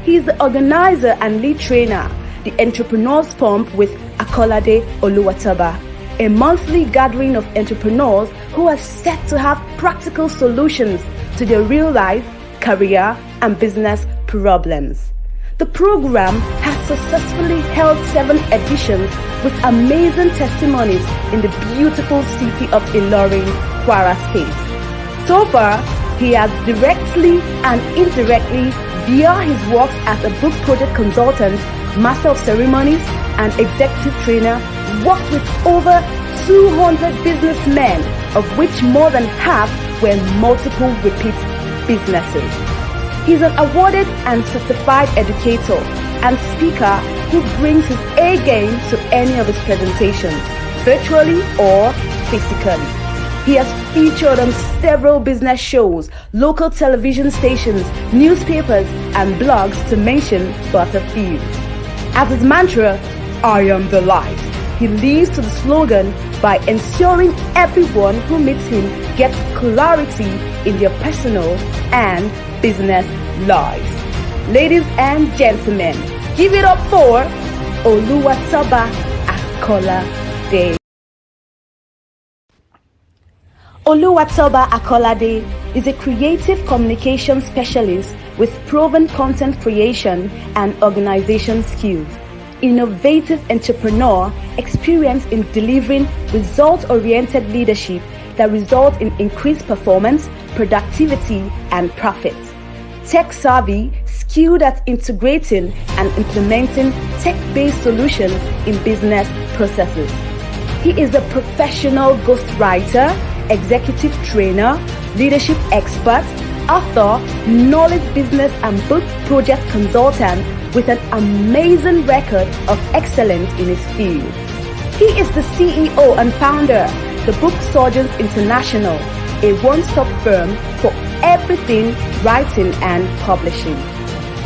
He is the organizer and lead trainer, the Entrepreneurs Pump with Akolade Oluwatoba, a monthly gathering of entrepreneurs who are set to have practical solutions to their real life, career, and business problems. The program has successfully held 7 editions with amazing testimonies in the beautiful city of Ilorin, Kwara State. So far, he has directly and indirectly, via his work as a book project consultant, master of ceremonies, and executive trainer, worked with over 200 businessmen, of which more than half were multiple repeat businesses. He's an awarded and certified educator and speaker who brings his A game to any of his presentations, virtually or physically. He has featured on several business shows, local television stations, newspapers, and blogs, to mention but a few. As his mantra, "I am the light," he lives to the slogan by ensuring everyone who meets him gets clarity in their personal and business lives. Ladies and gentlemen, give it up for Oluwatoba Akolade. Oluwatoba Akolade is a creative communication specialist with proven content creation and organization skills. Innovative entrepreneur experienced in delivering result-oriented leadership that results in increased performance, productivity, and profits. Tech-savvy, skilled at integrating and implementing tech-based solutions in business processes. He is a professional ghostwriter, executive trainer, leadership expert, author, knowledge business and book project consultant with an amazing record of excellence in his field. He is the CEO and founder, the Book Surgeons International, a one-stop firm for everything writing and publishing.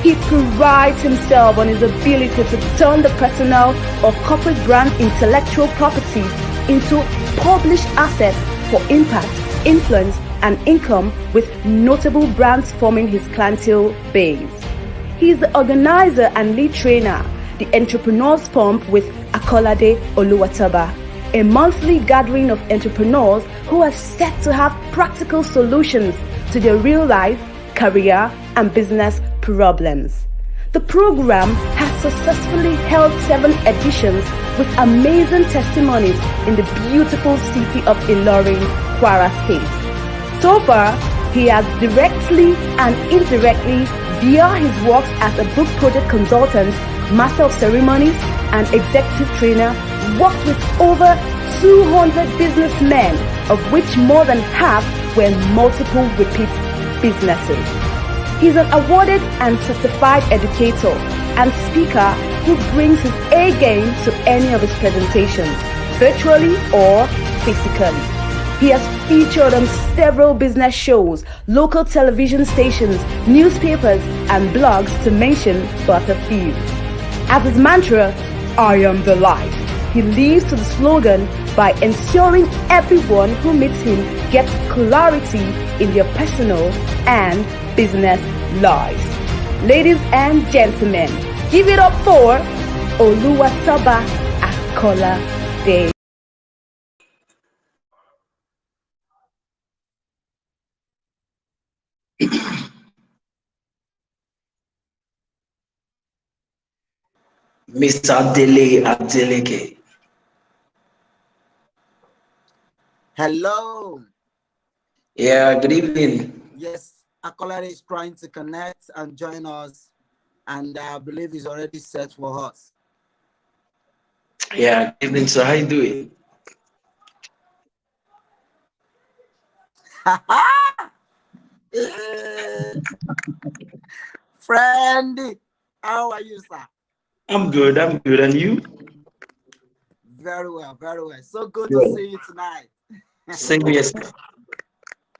He prides himself on his ability to turn the personal or corporate brand intellectual properties into published assets for impact, influence, and income, with notable brands forming his clientele base. He is the organizer and lead trainer, the Entrepreneurs Pump with Akolade Oluwatoba, a monthly gathering of entrepreneurs who are set to have practical solutions to their real life, career, and business problems. The program has successfully held 7 editions with amazing testimonies in the beautiful city of Ilorin, Kwara State. So far, he has directly and indirectly, via his work as a book project consultant, master of ceremonies, and executive trainer, worked with over 200 businessmen, of which more than half were multiple repeat businesses. He's an awarded and certified educator and speaker who brings his A game to any of his presentations, virtually or physically. He has featured on several business shows, local television stations, newspapers, and blogs, to mention but a few. As his mantra, I am the light, he lives to the slogan by ensuring everyone who meets him gets clarity in their personal and business lives. Ladies and gentlemen, give it up for Oluwatoba Akolade. Mr. Dele Adeleke. Hello. Yeah, good evening. Yes, Akolade is trying to connect and join us, and I believe he's already set for us. Yeah, good evening, sir. How you doing? Friend, how are you, sir? I'm good. And you? Very well, very well. So good Good. to see you tonight. Same here, sir.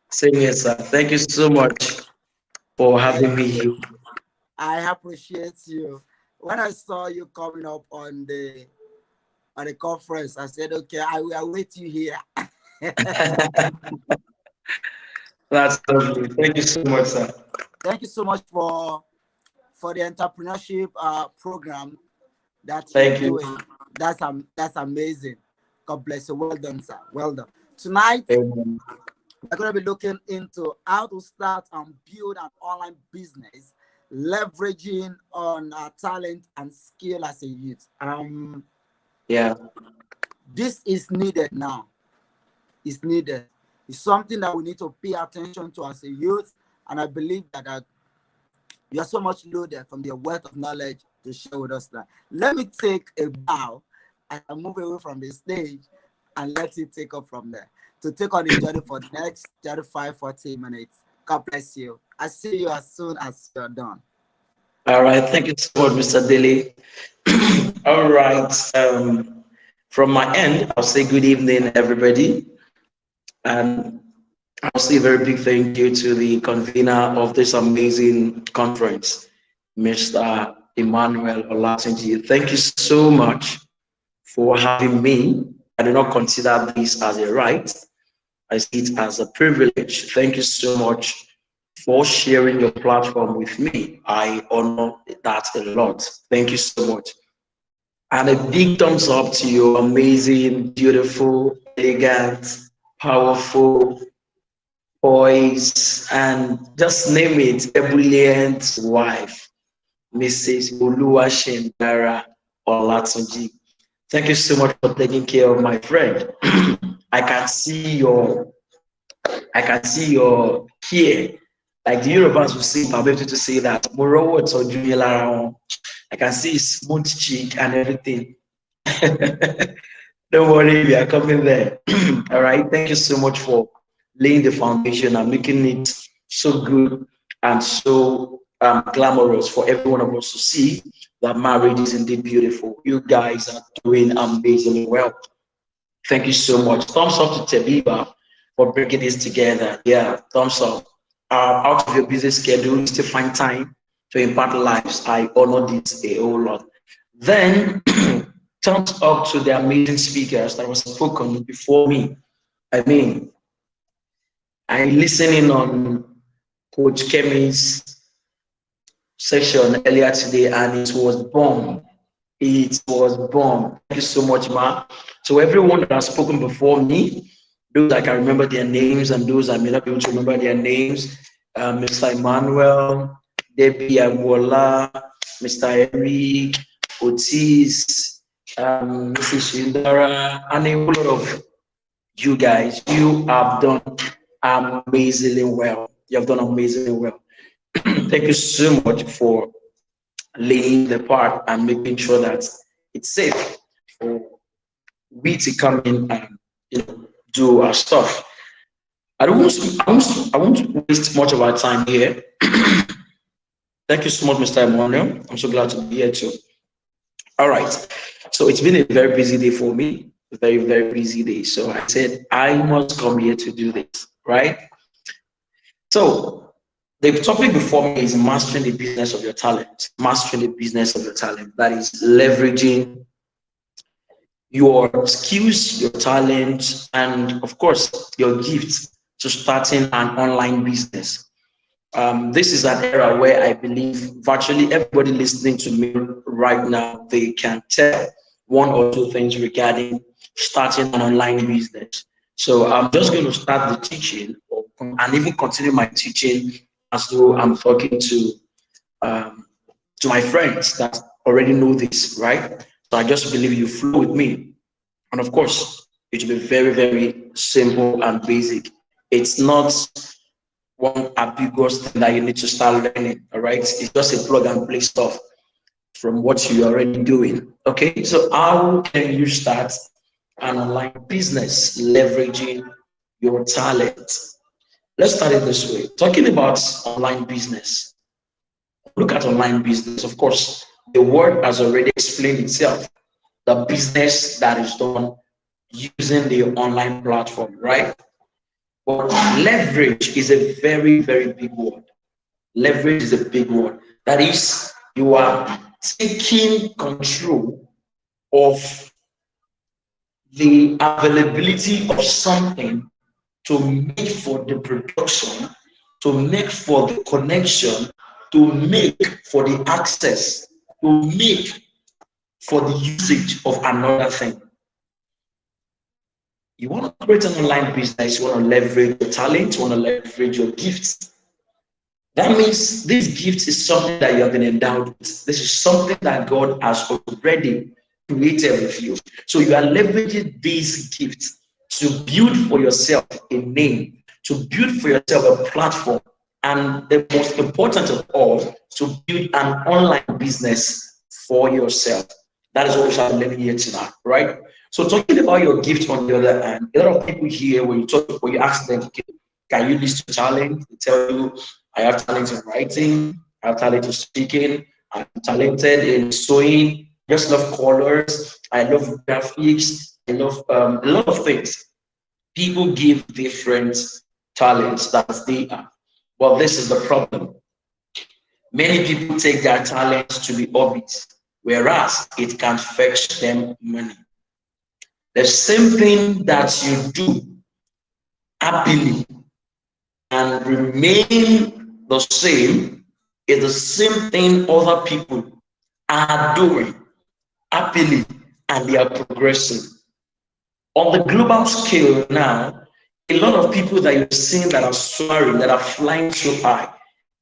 Same here, sir. Thank you so much for having me here. I appreciate you. When I saw you coming up on the conference, I said, okay, I will await you here. That's lovely. Thank you so much, sir. Thank you so much for the entrepreneurship program that Thank you're you. doing. That's amazing. God bless you. Well done, sir. Well done. Tonight, Amen. we're going to be looking into how to start and build an online business, leveraging on our talent and skill as a youth. Yeah. This is needed now. It's needed. It's something that we need to pay attention to as a youth, and I believe that you are so much loaded from the wealth of knowledge to share with us. That let me take a bow and I move away from the stage and let it take up from there to take on the journey for the next 35-40 minutes. God bless you. I see you as soon as you're done. All right. Thank you so much, Mr. Dele. All right. From my end, I'll say good evening, everybody. And I'll say a very big thank you to the convener of this amazing conference, Mr. Emmanuel Olatunji. Thank you so much for having me. I do not consider this as a right. I see it as a privilege. Thank you so much for sharing your platform with me. I honor that a lot. Thank you so much. And a big thumbs up to your amazing, beautiful, elegant, powerful, poised, and just name it, ebullient wife, Mrs. Oluwashindara Olatunji. Thank you so much for taking care of my friend. I can see your care. Like the Yorubas will say, I'll be able to say that. I can see his smooth cheek and everything. Don't worry, we are coming there. All right. Thank you so much for laying the foundation and making it so good and so glamorous for every one of us to see that marriage is indeed beautiful. You guys are doing amazingly well. Thank you so much. Thumbs up to Tebeba for bringing this together. Yeah, thumbs up. Out of your busy schedule, you still find time to impact lives. I honor this a whole lot. Then, thumbs up to the amazing speakers that was spoken before me. I mean, I listening on Coach Kemi's session earlier today, and it was bomb. It was bomb. Thank you so much, Ma. So everyone that has spoken before me, those I can remember their names and those I may not be able to remember their names, Mr. Emmanuel, Debbie Agwola, Mr. Eric, Otis, Mrs. Shindara, and a whole lot of you guys. You have done amazingly well. You have done amazingly well. Thank you so much for laying the part and making sure that it's safe for we to come in and do our stuff. I won't waste much of our time here. Thank you so much, Mr. Emmanuel. I'm so glad to be here too. All right. So it's been a very busy day for me. A very, very busy day. So I said I must come here to do this, right? So the topic before me is mastering the business of your talent. Mastering the business of your talent. That is leveraging your skills, your talent, and of course, your gifts to starting an online business. This is an era where I believe virtually everybody listening to me right now, they can tell one or two things regarding starting an online business. So I'm just going to start the teaching and even continue my teaching as though I'm talking to my friends that already know this, right? So I just believe you flow with me. And of course, it will be very, very simple and basic. It's not one ambiguous thing that you need to start learning, all right? It's just a plug and play stuff from what you're already doing, okay? So how can you start an online business leveraging your talent? Let's start it this way. Talking about online business. Look at online business. Of course, the word has already explained itself. The business that is done using the online platform, right? But leverage is a very, very big word. Leverage is a big word. That is, you are taking control of the availability of something to make for the production, to make for the connection, to make for the access, to make for the usage of another thing. You want to create an online business, you want to leverage your talent, you want to leverage your gifts. That means this gift is something that you have been endowed with. This is something that God has already created with you. So you are leveraging these gifts to build for yourself a name, to build for yourself a platform, and the most important of all, to build an online business for yourself. That is what we shall be learning here tonight, right? So talking about your gift on the other hand, a lot of people here, when you ask them, okay, can you list your talent? They tell you, I have talent in writing, I have talent in speaking, I'm talented in sewing, I just love colors, I love graphics, I love a lot of things. People give different talents that they are. Well, this is the problem. Many people take their talents to be hobbies, whereas it can fetch them money. The same thing that you do happily and remain the same is the same thing other people are doing happily and they are progressing. On the global scale now, A lot of people that you're seeing that are soaring, that are flying so high,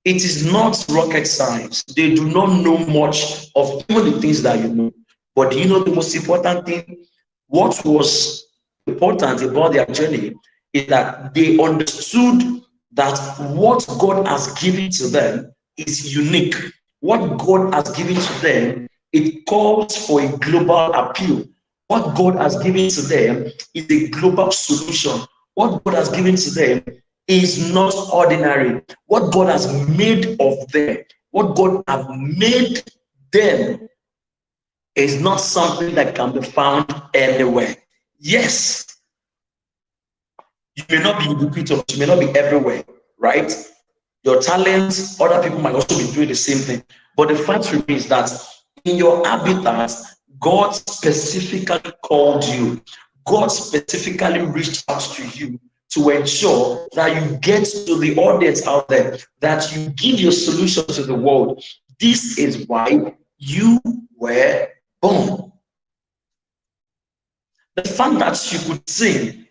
it is not rocket science. They do not know much of even the things that you know. But do you know the most important thing? What was important about their journey is that they understood that what God has given to them is unique. What God has given to them, it calls for a global appeal. What God has given to them is a global solution. What God has given to them is not ordinary. What God has made of them, what God has made them is not something that can be found anywhere. Yes, you may not be ubiquitous, you may not be everywhere, right? Your talents, other people might also be doing the same thing. But the fact remains that in your habitat, God specifically called you. God specifically reached out to you to ensure that you get to the audience out there, that you give your solution to the world. This is why you were born. The fact that you could sing,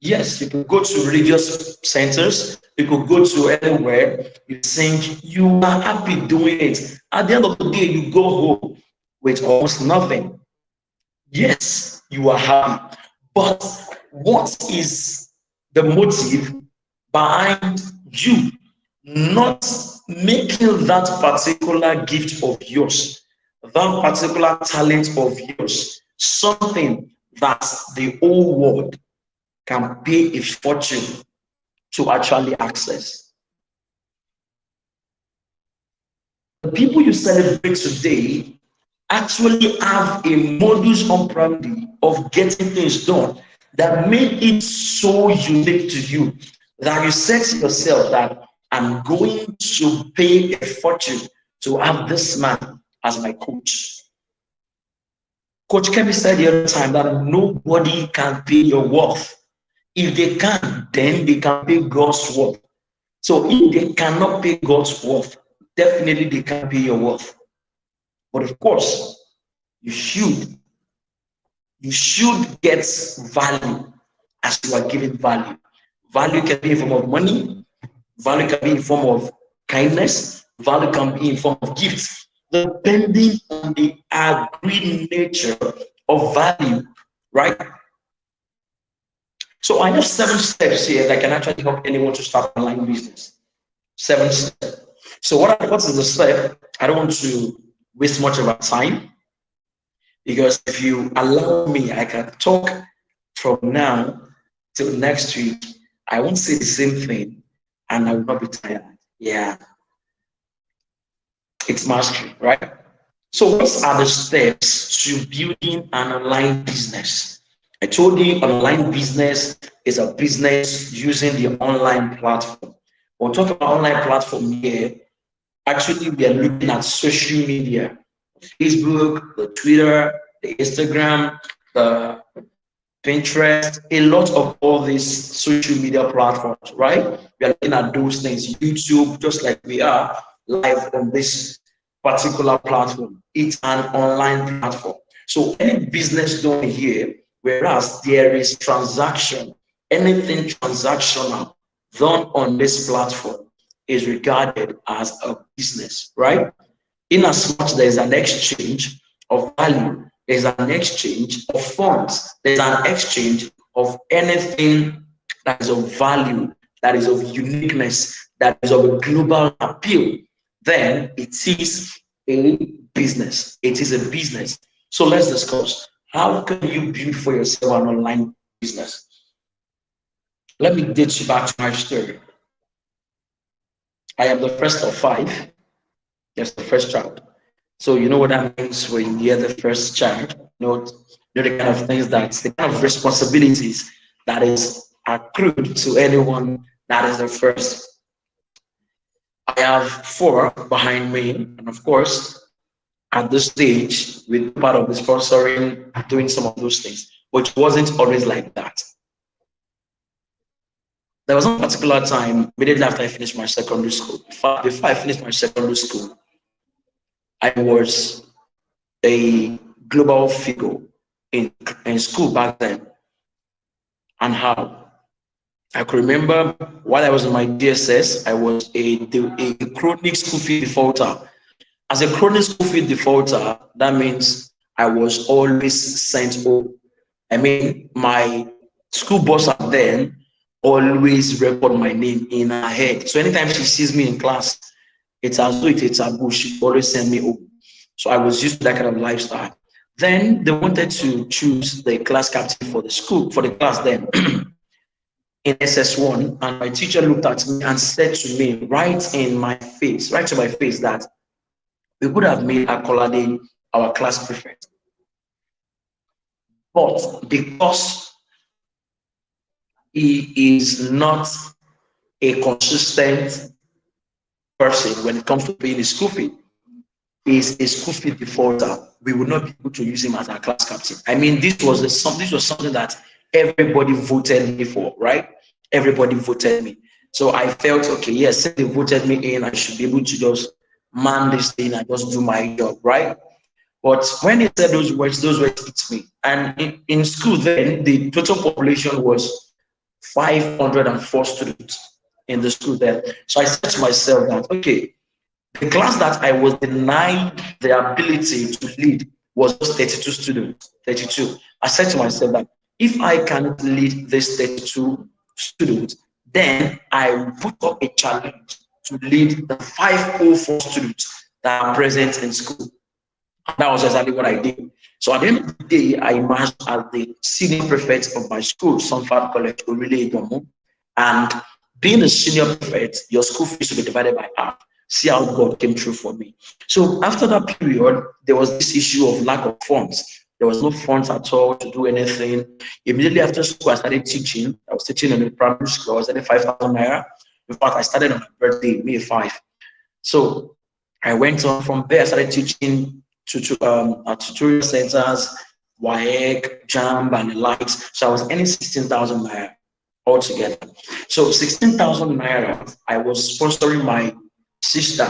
yes, you could go to religious centers, you could go to anywhere, you sing, you are happy doing it. At the end of the day, you go home with almost nothing. Yes, you are happy. But what is the motive behind you not making that particular gift of yours, that particular talent of yours, something that the whole world can pay a fortune to actually access? The people you celebrate today actually have a modus operandi of getting things done that made it so unique to you that you said to yourself that I'm going to pay a fortune to have this man as my coach. Coach Kemi said the other time that nobody can pay your worth. If they can, then they can pay God's worth. So if they cannot pay God's worth, definitely they can pay your worth. But of course, you should get value as you are giving value. Value can be in form of money, value can be in form of kindness, value can be in form of gifts, depending on the agreed nature of value, right? So I have 7 steps here that can actually help anyone to start an online business. 7 steps. So what is the step? I don't want to waste much of our time, because if you allow me, I can talk from now till next week. I won't say the same thing and I will not be tired. Yeah. It's mastery, right? So what are the steps to building an online business? I told you online business is a business using the online platform. When we talk about online platform here, actually we are looking at social media, Facebook, the Twitter, the Instagram, the Pinterest, a lot of all these social media platforms, right? We are looking at those things, YouTube, just like we are live on this particular platform. It's an online platform. So any business done here, whereas there is transaction, anything transactional done on this platform is regarded as a business, right? In as much there is an exchange of value, there's an exchange of funds, there's an exchange of anything that is of value, that is of uniqueness, that is of a global appeal, then it is a business. It is a business. So let's discuss, how can you build for yourself an online business? Let me date you back to my story. I am the first of 5. Yes, the first child. So you know what that means when you're the first child. You know the kind of things, that's the kind of responsibilities that is accrued to anyone that is the first. I have 4 behind me, and of course, at this stage, with part of the sponsoring, doing some of those things, which wasn't always like that. There was one particular time, immediately after I finished my secondary school, before I finished my secondary school, I was a global figure in school back then. And how? I could remember while I was in my DSS, I was a chronic school fee defaulter. As a chronic school fee defaulter, that means I was always sent home. I mean, my school boss at then always record my name in her head. So anytime she sees me in class, it's as though it's a bush. She always send me home. So I was used to that kind of lifestyle. Then they wanted to choose the class captain for the school, for the class then in SS1. And my teacher looked at me and said to me right to my face, that we could have made Akolade our class prefect. But because he is not a consistent person when it comes to paying his school fee, is a school fee defaulter, we would not be able to use him as our class captain. I mean, this was something that everybody voted me for, right? Everybody voted me. So I felt, okay, yes, they voted me in, I should be able to just man this thing and just do my job, right? But when he said those words hit me. And in school then, the total population was 504 students in the school then. So I said to myself that, okay, the class that I was denied the ability to lead was just 32 students, 32. I said to myself that if I can't lead this 32 students, then I put up a challenge to lead the 504 students that are present in school. That was exactly what I did. So at the end of the day, I emerged as the senior prefect of my school, Sunford College, Orile Idomu. And being a senior prefect, your school fees will be divided by half. See how God came through for me. So after that period, there was this issue of lack of funds. There was no funds at all to do anything. Immediately after school, I started teaching. I was teaching in a primary school. I was at 5,000 naira. In fact, I started on my birthday, May 5. So I went on from there. I started teaching at tutorial centers, WAEC, JAMB, and the likes. So I was earning 16,000 naira altogether. So 16,000 naira, I was sponsoring my sister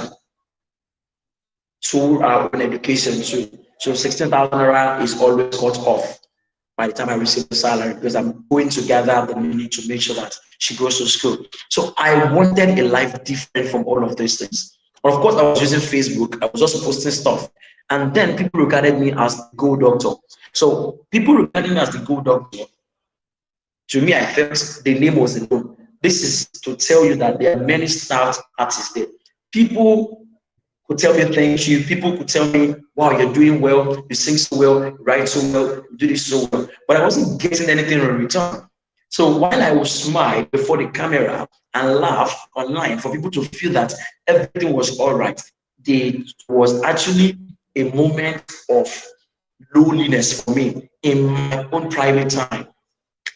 to an education too. So 16,000 naira is always cut off by the time I receive the salary, because I'm going to gather the money to make sure that she goes to school. So I wanted a life different from all of these things. Of course, I was using Facebook. I was also posting stuff. And then people regarded me as the Go Doctor. So people regarding me as the Go Doctor, to me, I felt the name was enough. This is to tell you that there are many staff artists there. People could tell me thank you. People could tell me, wow, you're doing well, you sing so well, you write so well, you do this so well. But I wasn't getting anything in return. So while I would smile before the camera and laugh online for people to feel that everything was all right, there was actually a moment of loneliness for me in my own private time.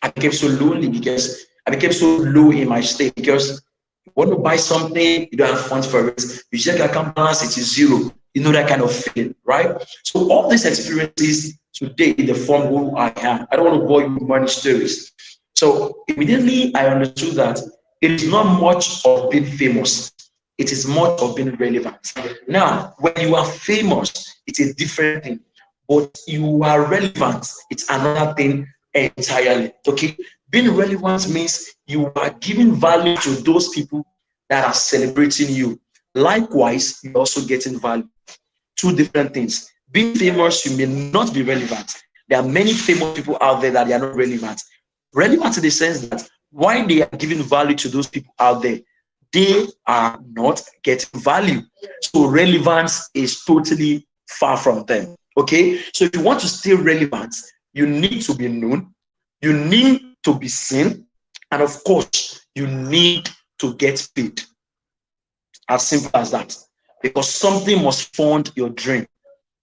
I became so lonely because I became so low in my state, because you want to buy something, you don't have funds for it. You check your account balance, it is zero. You know that kind of feeling, right? So all these experiences today they form who I am. I don't want to bore you with money stories. So immediately I understood that it is not much of being famous. It is much of being relevant. Now, when you are famous, it's a different thing. But you are relevant, it's another thing entirely. Okay? Being relevant means you are giving value to those people that are celebrating you. Likewise, you're also getting value. Two different things. Being famous, you may not be relevant. There are many famous people out there that they are not relevant. Relevant in the sense that while they are giving value to those people out there, they are not getting value. So relevance is totally far from them. Okay? So if you want to stay relevant, you need to be known, you need to be seen, and of course, you need to get paid. As simple as that. Because something must fund your dream.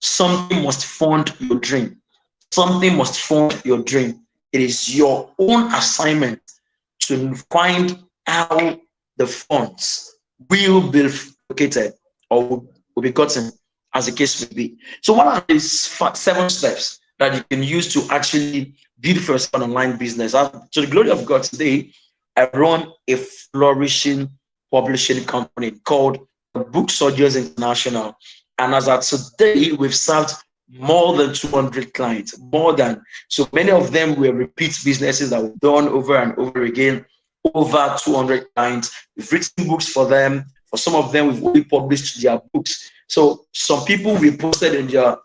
Something must fund your dream. Something must fund your dream. It is your own assignment to find how the funds will be located or will be gotten, as the case may be. So what are these 7 steps that you can use to actually build for yourself an online business? To the glory of God, today, I run a flourishing publishing company called Book Soldiers International. And as of today, we've served more than 200 clients, more than. So many of them were repeat businesses that we've done over and over again. over 200 clients. We've written books for them. For some of them, we've only published their books. So some people we posted in their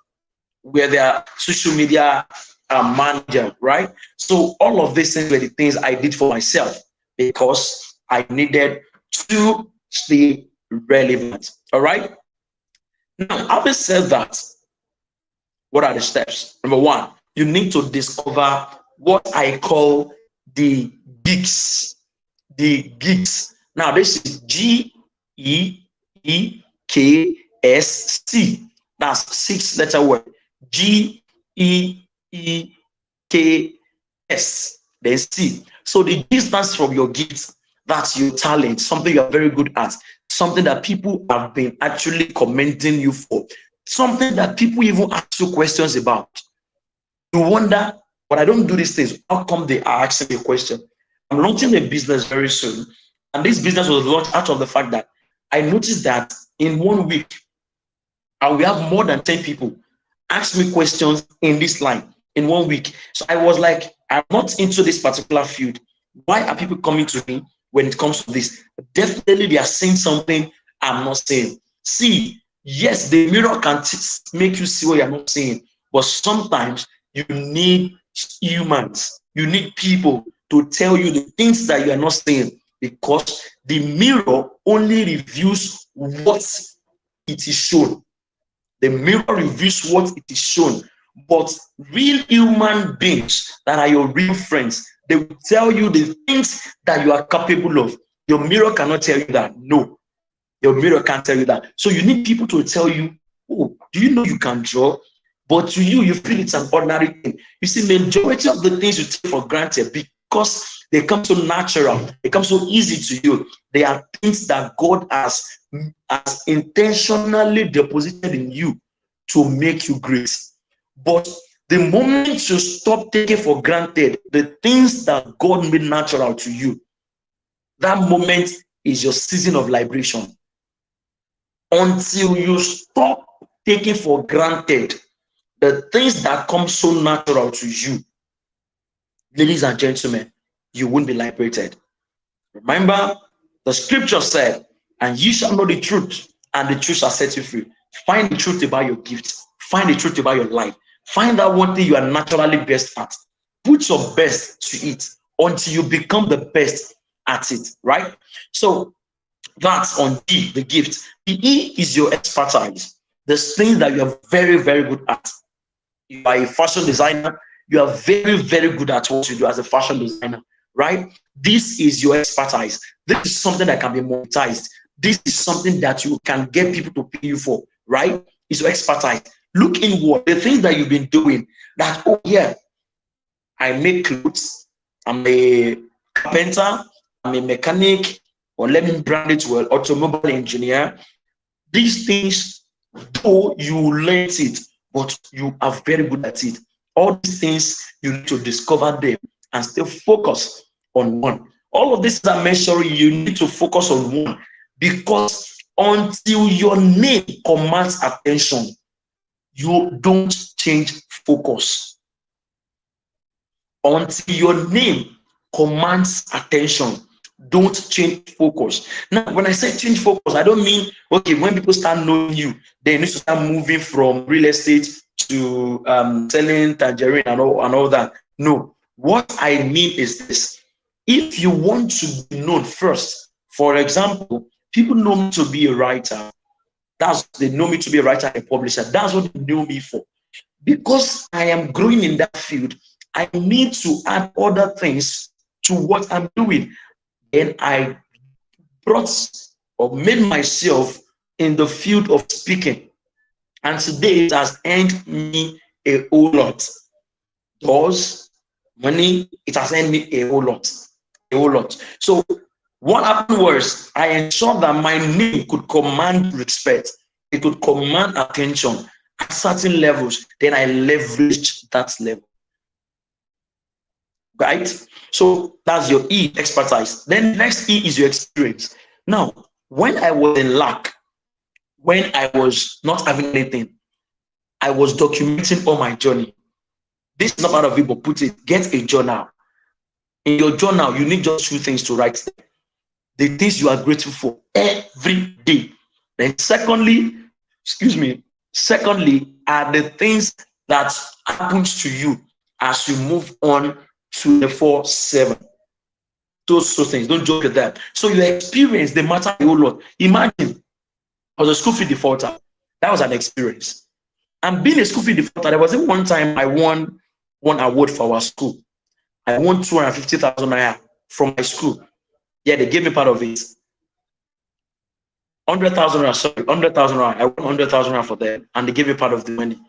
social media manager, right? So all of these things were the things I did for myself because I needed to stay relevant. All right. Now, having said that, what are the steps? Number one, you need to discover what I call the geeks. The geeks. Now, this is GEEKSC. That's 6-letter word. GEEKS. Then C. So the G stands for your gifts. That's your talent, something you are very good at, something that people have been actually commending you for, something that people even ask you questions about. You wonder, but I don't do these things. How come they are asking me a question? I'm launching a business very soon, and this business was launched out of the fact that I noticed that in 1 week, I will have more than 10 people ask me questions in this line in 1 week. So I was like, I'm not into this particular field. Why are people coming to me when it comes to this? Definitely they are saying something I'm not saying. See, yes, the mirror can make you see what you're not saying, but sometimes you need humans, you need people to tell you the things that you are not saying, because the mirror only reveals what it is shown. The mirror reveals what it is shown. But real human beings that are your real friends, they will tell you the things that you are capable of. Your mirror cannot tell you that. No, your mirror can't tell you that. So you need people to tell you, oh, do you know you can draw? But to you, you feel it's an ordinary thing. You see, majority of the things you take for granted, because they come so natural, they come so easy to you, they are things that God has intentionally deposited in you to make you great. But the moment you stop taking for granted the things that God made natural to you, that moment is your season of liberation. Until you stop taking for granted the things that come so natural to you, ladies and gentlemen, you won't be liberated. Remember, the scripture said, and you shall know the truth, and the truth shall set you free. Find the truth about your gifts. Find the truth about your life. Find out one thing you are naturally best at. Put your best to it until you become the best at it, right? So that's on D, the gift. The E is your expertise. The thing that you are very, very good at. You are a fashion designer. You are very, very good at what you do as a fashion designer, right? This is your expertise. This is something that can be monetized. This is something that you can get people to pay you for, right? It's your expertise. Look inward, the things that you've been doing, that, oh yeah, I make clothes, I'm a carpenter, I'm a mechanic, or let me brand it well, automobile engineer. These things, though you learn it, but you are very good at it. All these things, you need to discover them and still focus on one. All of this that I'm mentioning, you need to focus on one, because until your name commands attention, you don't change focus. Until your name commands attention, don't change focus. Now, when I say change focus, I don't mean, okay, when people start knowing you, they need to start moving from real estate to selling tangerine and all that. No, what I mean is this. If you want to be known first, for example, people know me to be a writer. They know me to be a writer and a publisher. That's what they know me for. Because I am growing in that field, I need to add other things to what I'm doing. Then I brought or made myself in the field of speaking. And today it has earned me a whole lot. Doors, money, it has earned me a whole lot. A whole lot. So what happened was, I ensured that my name could command respect. It could command attention at certain levels. Then I leveraged that level. Right? So that's your E, expertise. Then next E is your experience. Now, when I was in lack, when I was not having anything, I was documenting all my journey. This is not part of it, but put it, get a journal. In your journal, you need just 2 things to write there. The things you are grateful for every day. Then secondly are the things that happens to you as you move on 24/7. Those 2 things, don't joke with that. So your experience, they matter a whole lot. Imagine, I was a school fee defaulter. That was an experience. And being a school fee defaulter, there was one time I won one award for our school. I won 250,000 naira from my school. Yeah, they gave me part of it. 100,000 naira, sorry, 100,000 naira. I won 100,000 naira for them, and they gave me part of the money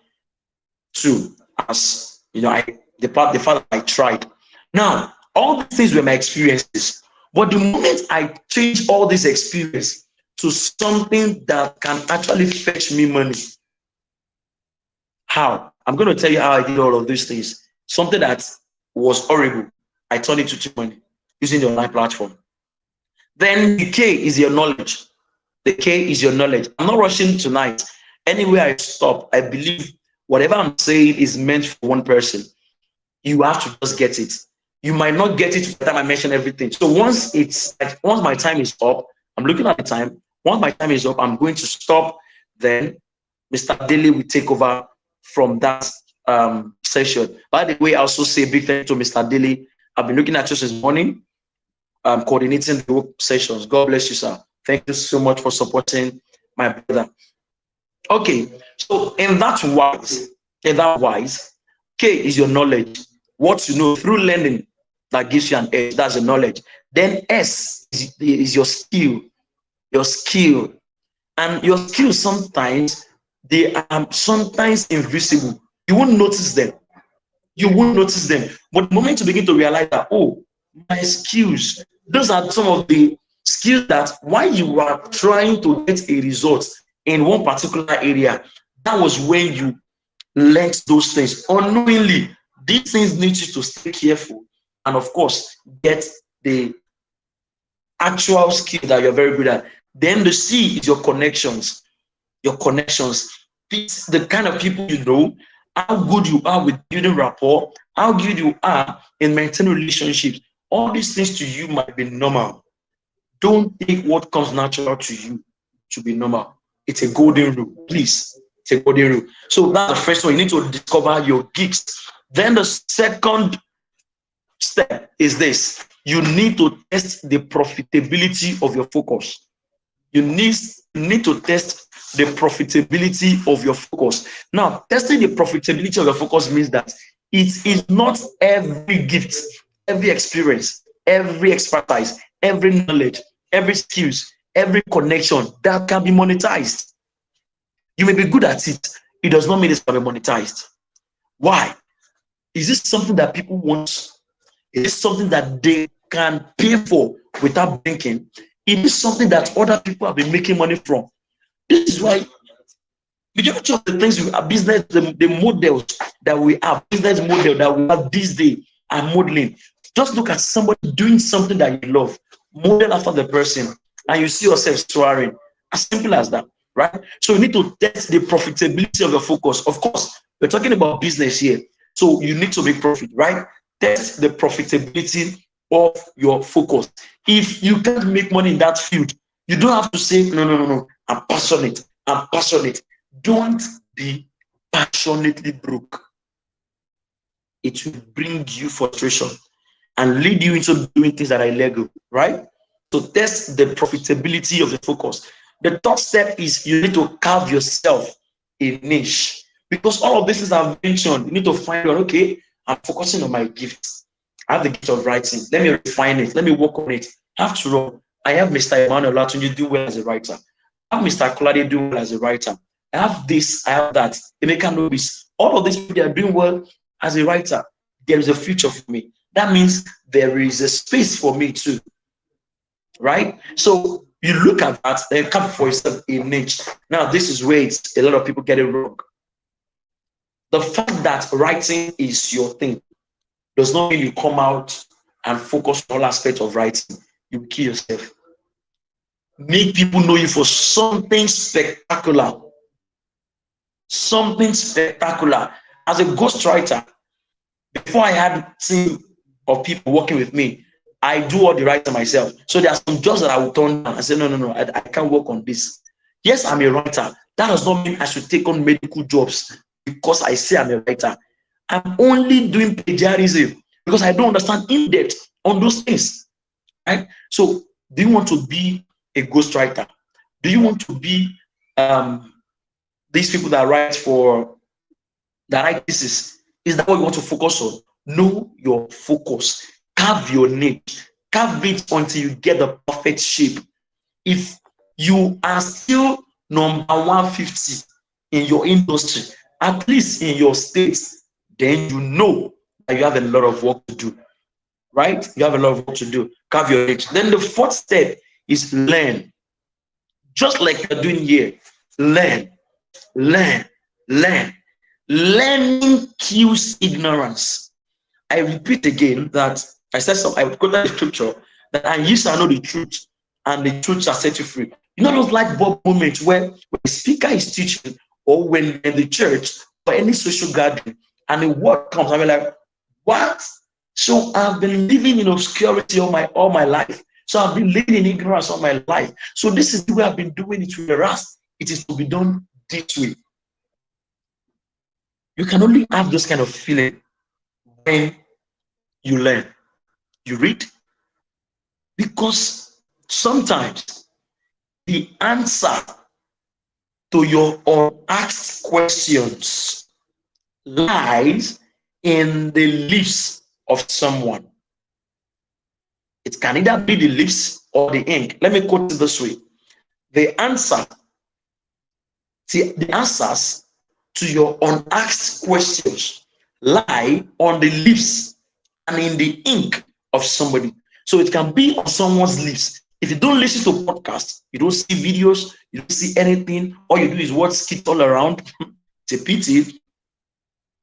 too. As you know, the fact I tried. Now, all these things were my experiences. But the moment I change all this experience to something that can actually fetch me money, how? I'm going to tell you how I did all of these things. Something that was horrible, I turned it to money using the online platform. Then the K is your knowledge. The K is your knowledge. I'm not rushing tonight. Anywhere I stop, I believe whatever I'm saying is meant for one person. You have to just get it. You might not get it by the time I mention everything. So once my time is up, I'm looking at the time. Once my time is up, I'm going to stop. Then Mr. Daly will take over from that session. By the way, I also say a big thank you to Mr. Daly. I've been looking at you this morning, coordinating the work sessions. God bless you, sir. Thank you so much for supporting my brother. Okay, so in that wise, K is your knowledge. What you know through learning that gives you an edge. That's the knowledge. Then S is your skill. Your skill. And your skills sometimes, they are sometimes invisible. You won't notice them. You won't notice them. But the moment you begin to realize that, oh, my skills, those are some of the skills that while you are trying to get a result in one particular area, that was when you learned those things. Unknowingly, these things need you to stay careful and, of course, get the actual skill that you're very good at. Then the C is your connections. Your connections. It's the kind of people you know, how good you are with building rapport, how good you are in maintaining relationships. All these things to you might be normal. Don't take what comes natural to you to be normal. It's a golden rule. Please, it's a golden rule. So that's the first one. You need to discover your gifts. Then the second step is this. You need to test the profitability of your focus. You need to test the profitability of your focus. Now, testing the profitability of your focus means that it is not every gift, every experience, every expertise, every knowledge, every skills, every connection that can be monetized. You may be good at it. It does not mean it's going to be monetized. Why? Is this something that people want? Is this something that they can pay for without blinking? It is something that other people have been making money from. This is why majority of the things we have, business, the models that we have, business model that we have this day are modeling. Just look at somebody doing something that you love, model after the person, and you see yourself soaring. As simple as that, right? So you need to test the profitability of your focus. Of course, we're talking about business here, so you need to make profit, right? Test the profitability of your focus. If you can't make money in that field, you don't have to say, no, I'm passionate. Don't be passionately broke. It will bring you frustration and lead you into doing things that are illegal, right? So test the profitability of the focus. The third step is you need to carve yourself a niche. Because all of this is I've mentioned, you need to find out, okay, I'm focusing on my gifts. I have the gift of writing. Let me refine it. Let me work on it. After all, I have Mr. Emmanuel Latunji do well as a writer. I have Mr. Kolade do well as a writer. I have this, I have that. Emeka Nobis. All of these people are doing well as a writer. There is a future for me. That means there is a space for me too. Right? So you look at that and come for yourself a niche. Now, this is where a lot of people get it wrong. The fact that writing is your thing does not mean you come out and focus on all aspects of writing. You will kill yourself. Make people know you for something spectacular. Something spectacular. As a ghostwriter, before I had seen of people working with me, I do all the writing myself. So there are some jobs that I will turn down and say, no, I can't work on this. Yes, I'm a writer. That does not mean I should take on medical jobs because I say I'm a writer. I'm only doing plagiarism because I don't understand in depth on those things. Right? So, do you want to be a ghostwriter? Do you want to be these people that write thesis? Is that what you want to focus on? Know your focus. Carve your niche. Carve it until you get the perfect shape. If you are still number 150 in your industry, at least in your state, then you know that you have a lot of work to do. Right? You have a lot of work to do. Carve your niche. Then the fourth step is learn. Just like you're doing here. Learn. Learning kills ignorance. I repeat again that I said I would quote the scripture that I used to know the truth, and the truth shall set you free. You know those light bulb moments where the speaker is teaching, or when in the church or any social gathering, and the word comes, I'm like, what? So I've been living in obscurity all my life. So I've been living in ignorance all my life. So this is the way I've been doing it with the rest. It is to be done this way. You can only have this kind of feeling when you learn, you read, because sometimes the answer to your unasked questions lies in the lips of someone. It can either be the lips or the ink. Let me quote it this way. The answers to your unasked questions lie on the lips and in the ink of somebody. So it can be on someone's lips. If you don't listen to podcasts, you don't see videos, you don't see anything, all you do is watch skits all around. It's a pity.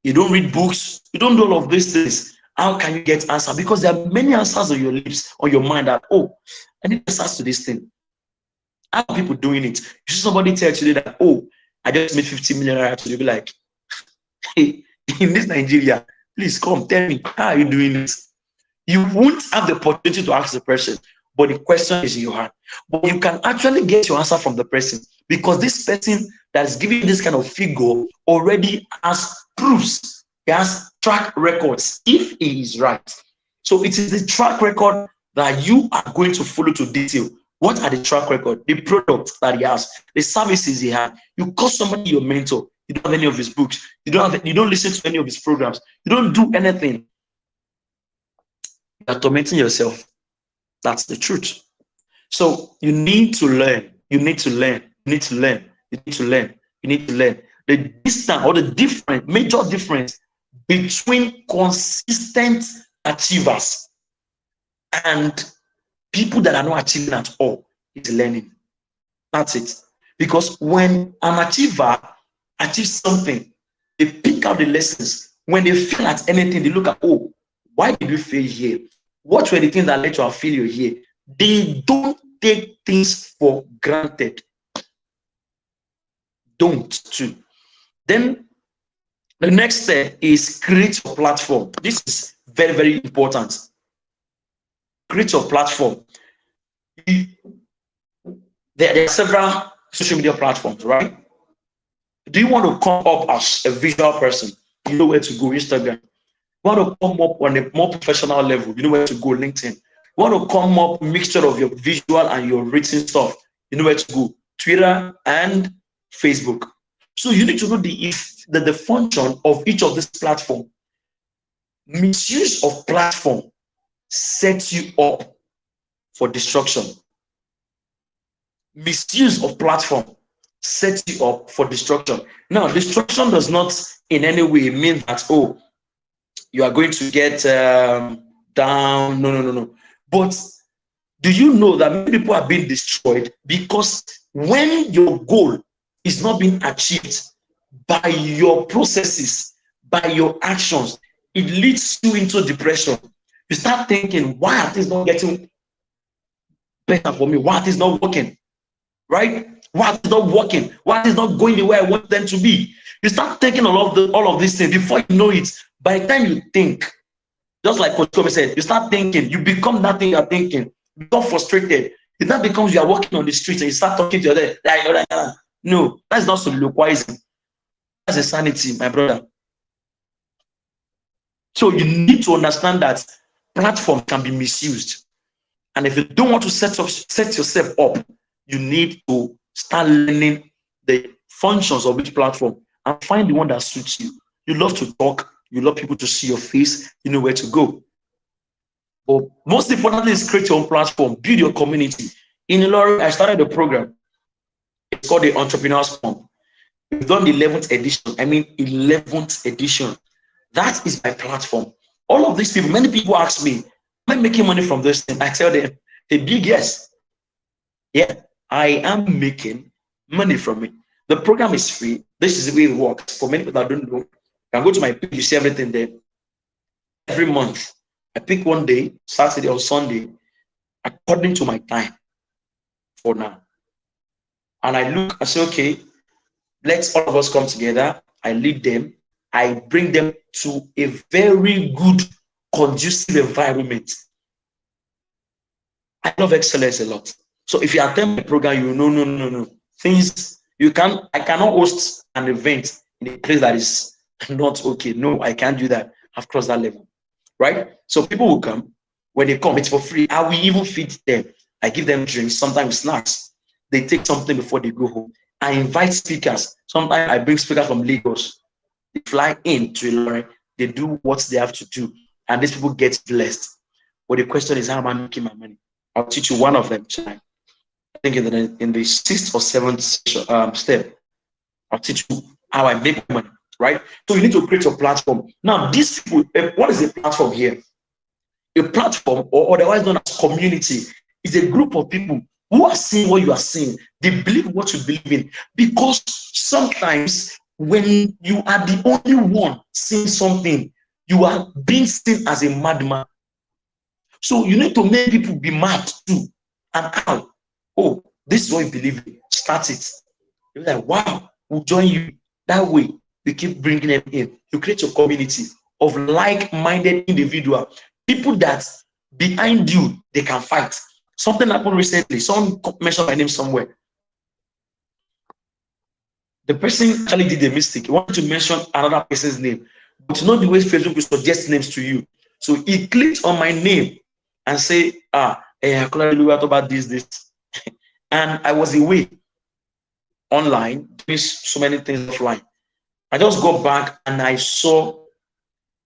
You don't read books, you don't do all of these things. How can you get answers? Because there are many answers on your lips, on your mind that, oh, I need answers to this thing. How are people doing it? You see somebody tell you that, oh, I just made 50 million naira today. You'll be like, hey, in this Nigeria, please come tell me, how are you doing this? You won't have the opportunity to ask the person, but the question is in your heart. But you can actually get your answer from the person, because this person that is giving this kind of figure already has proofs. He has track records if he is right. So it is the track record that you are going to follow to detail. What are the track record? The products that he has, the services he has. You call somebody your mentor. You don't have any of his books. You don't listen to any of his programs. You don't do anything. You are tormenting yourself. That's the truth. So you need to learn. You need to learn. You need to learn. You need to learn. You need to learn. The distance or the major difference between consistent achievers and people that are not achieving at all is learning. That's it. Because when an achiever achieves something, they pick out the lessons. When they fail at anything, they look at, oh, why did we fail here? What were the things that led to our failure here? They don't take things for granted. Don't too. Then the next step is create a platform. This is very, very important. Create your platform. There are several social media platforms, right? Do you want to come up as a visual person? You know where to go, Instagram. You want to come up on a more professional level, you know where to go, LinkedIn. You want to come up mixture of your visual and your written stuff, you know where to go, Twitter and Facebook. So you need to know the function of each of these platforms. Misuse of platform sets you up for destruction. Misuse of platform sets you up for destruction. Now, destruction does not in any way mean that, oh, you are going to get down. No. But do you know that many people are being destroyed because when your goal is not being achieved by your processes, by your actions, it leads you into depression. You start thinking, why are things not getting better for me? Why are things not working? Right? Why are things not working? Why are things not going the way I want them to be? You start thinking all of these things. Before you know it, by the time you think, Just like Coach Kobe said, you start thinking, you become that thing you're thinking, you become frustrated. It then becomes you are walking on the street and you start talking to your other. No, that's not soliloquizing. That's insanity, my brother. So you need to understand that platform can be misused. And if you don't want to set yourself up, you need to start learning the functions of each platform and find the one that suits you. You love to talk, you love people to see your face, you know where to go. But most importantly is create your own platform, build your community. In Ilori, I started a program. It's called the Entrepreneurs Pump. We've done the 11th edition. 11th edition. That is my platform. All of these people, many people ask me, am I making money from this thing? I tell them a big yes. Yeah, I am making money from it. The program is free. This is the way it works. For many people that don't know, you can go to my page, you see everything there. Every month, I pick one day, Saturday or Sunday, according to my time for now. And I look, I say, okay, let's all of us come together. I lead them. I bring them to a very good, conducive environment. I love excellence a lot. So if you attend my program, you know, no. Things I cannot host an event in a place that is not okay. No, I can't do that. I've crossed that level. Right? So people will come. When they come, it's for free. I will even feed them. I give them drinks, sometimes snacks. They take something before they go home. I invite speakers. Sometimes I bring speakers from Lagos. They fly in to Ilori. They do what they have to do. And these people get blessed. But the question is, how am I making my money? I'll teach you one of them tonight. I think in the 6th or 7th step, I'll teach you how I make money, right? So you need to create your platform. Now, these people, what is a platform here? A platform, or otherwise known as community, is a group of people who are seeing what you are seeing. They believe what you believe in. Because sometimes when you are the only one seeing something, you are being seen as a madman. So you need to make people be mad too. And how? Oh, this is what you believe in. Start it. You're like, wow, we'll join you. That way, you keep bringing them in. You create your community of like-minded individuals. People that behind you, they can fight. Something happened recently. Someone mentioned my name somewhere. The person actually did a mistake. He wanted to mention another person's name. But you know the way Facebook will suggest names to you. So he clicked on my name and say, I talk about this. And I was away online, doing so many things offline. I just got back and I saw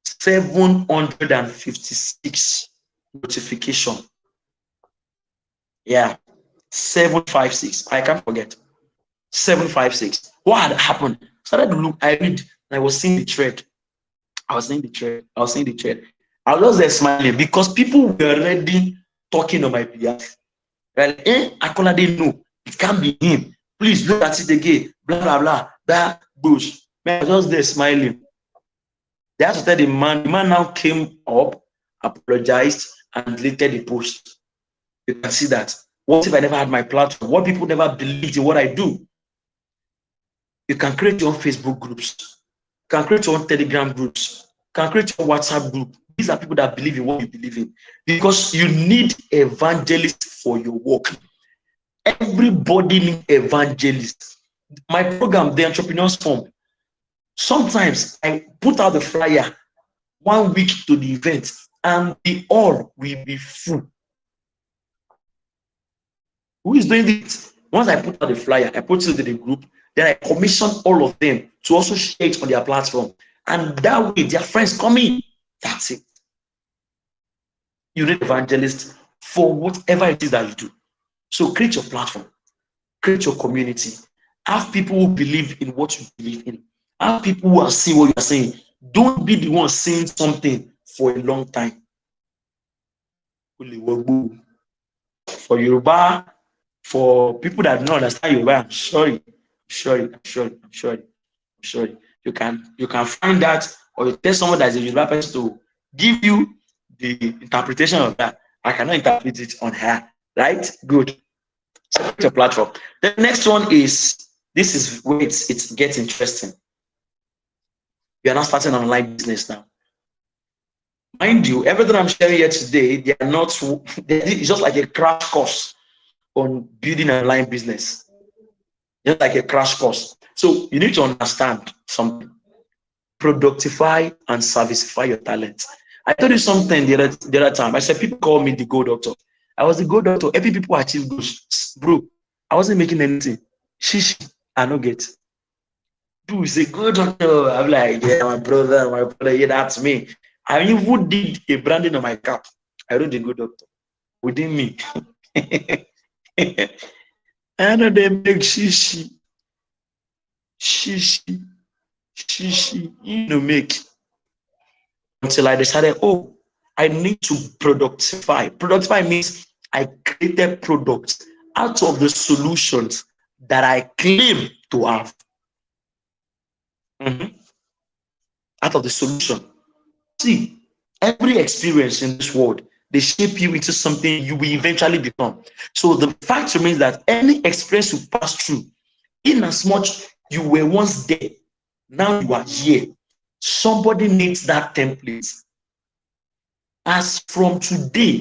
756 notification. Yeah, 756. I can't forget. 756. What had happened? Started to look, I read, and I was seeing the thread. I was seeing the thread. I was just there smiling because people were already talking on my behalf. Well, I didn't know. It can't be him. Please look at it again. Blah, blah, blah. That bush. Man, I was just there smiling. They had to tell the man. The man now came up, apologized, and deleted the post. You can see that. What if I never had my platform? What people never believed in what I do? You can create your own Facebook groups. You can create your own Telegram groups. You can create your WhatsApp group. These are people that believe in what you believe in. Because you need evangelists for your work. Everybody needs evangelists. My program, the Entrepreneurs Pump, sometimes I put out the flyer 1 week to the event and the hall will be full. Who is doing this? Once I put out the flyer, I put it to the group, then I commission all of them to also share it on their platform. And that way, their friends come in. That's it. You need evangelists for whatever it is that you do. So create your platform, create your community, have people who believe in what you believe in, have people who are seeing what you are saying. Don't be the one saying something for a long time. For Yoruba, for people that don't understand Yoruba, I'm sorry. You can find that, or you tell someone that is a Yoruba person to give you the interpretation of that. I cannot interpret it on her. Right? Good. So your platform. The next one is, this is where it gets interesting. You are not starting an online business now. Mind you, everything I'm sharing here today, they are not, it's just like a crash course on building an online business. Just like a crash course. So you need to understand something. Productify and servicify your talent. I told you something the other time. I said people call me the gold doctor. I was the gold doctor. Every people achieve goals. Bro, I wasn't making anything. Shishi, I no get. Bro, is a good doctor. I'm like, yeah, my brother, yeah, that's me. I even did a branding on my cap. I wrote the good doctor within me. I know they make shishi, shishi, shishi, make. Until I decided, oh, I need to productify. Productify means I created products out of the solutions that I claim to have. Out of the solution. See, every experience in this world, they shape you into something you will eventually become. So the fact remains that any experience you pass through, in as much you were once there, now you are here. Somebody needs that template. As from today,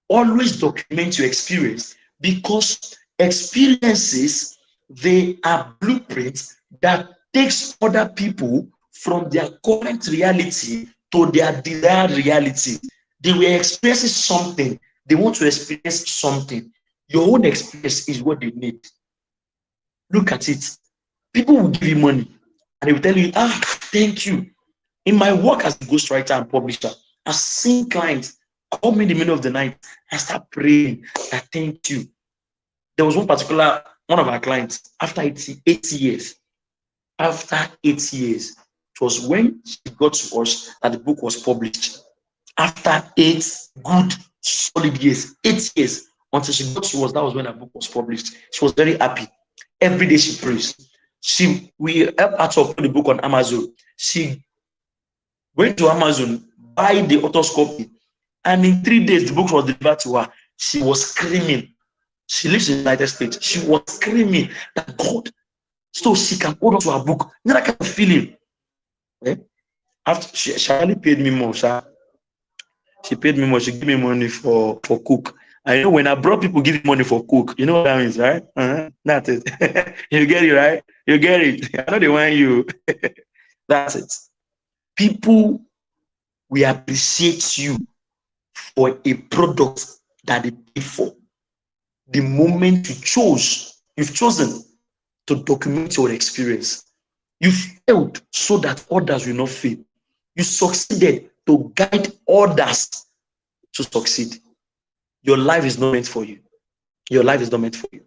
always document your experience, because experiences, they are blueprints that takes other people from their current reality to their desired reality. They were experiencing something, they want to experience something. Your own experience is what they need. Look at it. People will give you money and they will tell you, thank you. In my work as a ghostwriter and publisher, I've seen clients call me in the middle of the night and start praying that thank you. There was one of our clients, after 8 years, it was when she got to us that the book was published. After 8 good solid years, 8 years, until she got to us, that was when the book was published. She was very happy. Every day she prays. We helped her to upload the book on Amazon. She went to Amazon, buy the author's copy, and in 3 days the book was delivered to her. She was screaming. She lives in the United States. She was screaming that God, so she can hold on to her book. You know that kind of feeling. After she only paid me more. She paid me more. She gave me money for cook. I know when I brought people give money for cook, you know what that means, right? That's it. You get it, right? You get it. I know they want you. That's it. People will appreciate you for a product that they pay for. The moment you've chosen to document your experience. You failed so that others will not fail. You succeeded to guide others to succeed. Your life is not meant for you. Your life is not meant for you.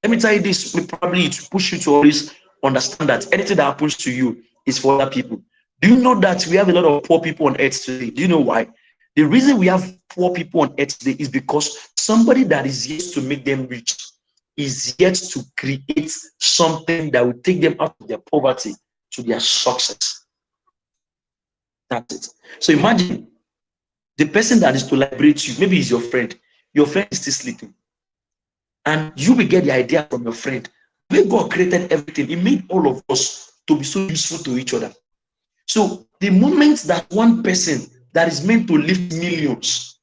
Let me tell you this, probably to push you to always understand that anything that happens to you is for other people. Do you know that we have a lot of poor people on earth today? Do you know why? The reason we have poor people on earth today is because somebody that is yet to make them rich is yet to create something that will take them out of their poverty to their success. That's it. So imagine the person that is to liberate you, maybe is your friend. Your friend is still sleeping. And you will get the idea from your friend. When God created everything, He made all of us to be so useful to each other. So the moment that one person that is meant to lift millions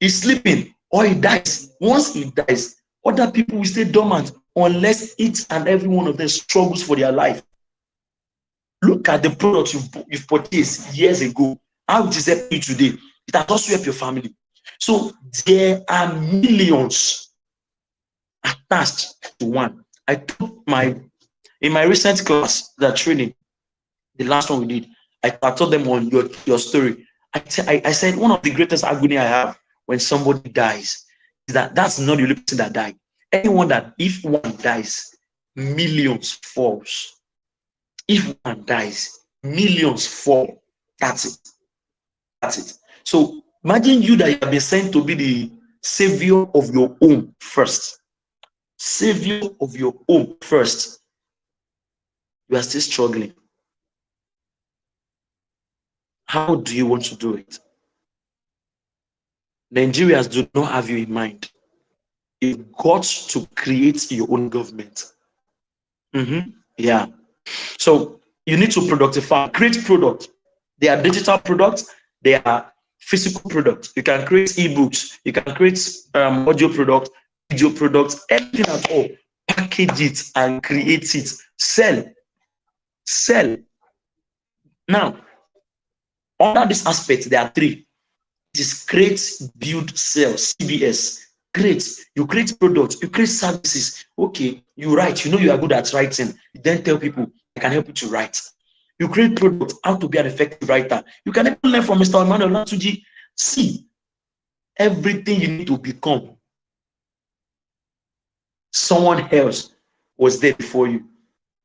is sleeping or he dies, once he dies, other people will stay dormant unless each and every one of them struggles for their life. Look at the product you've purchased years ago. How it is helping you today. It has also helped your family. So there are millions attached to one. I took in my recent class, the training, the last one we did, I taught them on your story. I said one of the greatest agony I have when somebody dies is that's not the only person that died. Anyone that, if one dies, millions falls. If one dies, millions fall. That's it. That's it. So imagine you that you have been sent to be the savior of your home first. Savior of your home first. You are still struggling. How do you want to do it? Nigerians do not have you in mind. You've got to create your own government. Yeah. So you need to productify, create products. They are digital products, They are physical products. You can create ebooks, you can create audio products, video products, anything at all. Package it and create it. Sell. Sell. Now, under this aspect, there are three. It is create, build, sell, CBS. Create. You create products, you create services. Okay, you write, you know you are good at writing. You then tell people, I can help you to write. You create products, how to be an effective writer. You can even learn from Mr. Emmanuel Latunji. See, everything you need to become, someone else was there before you.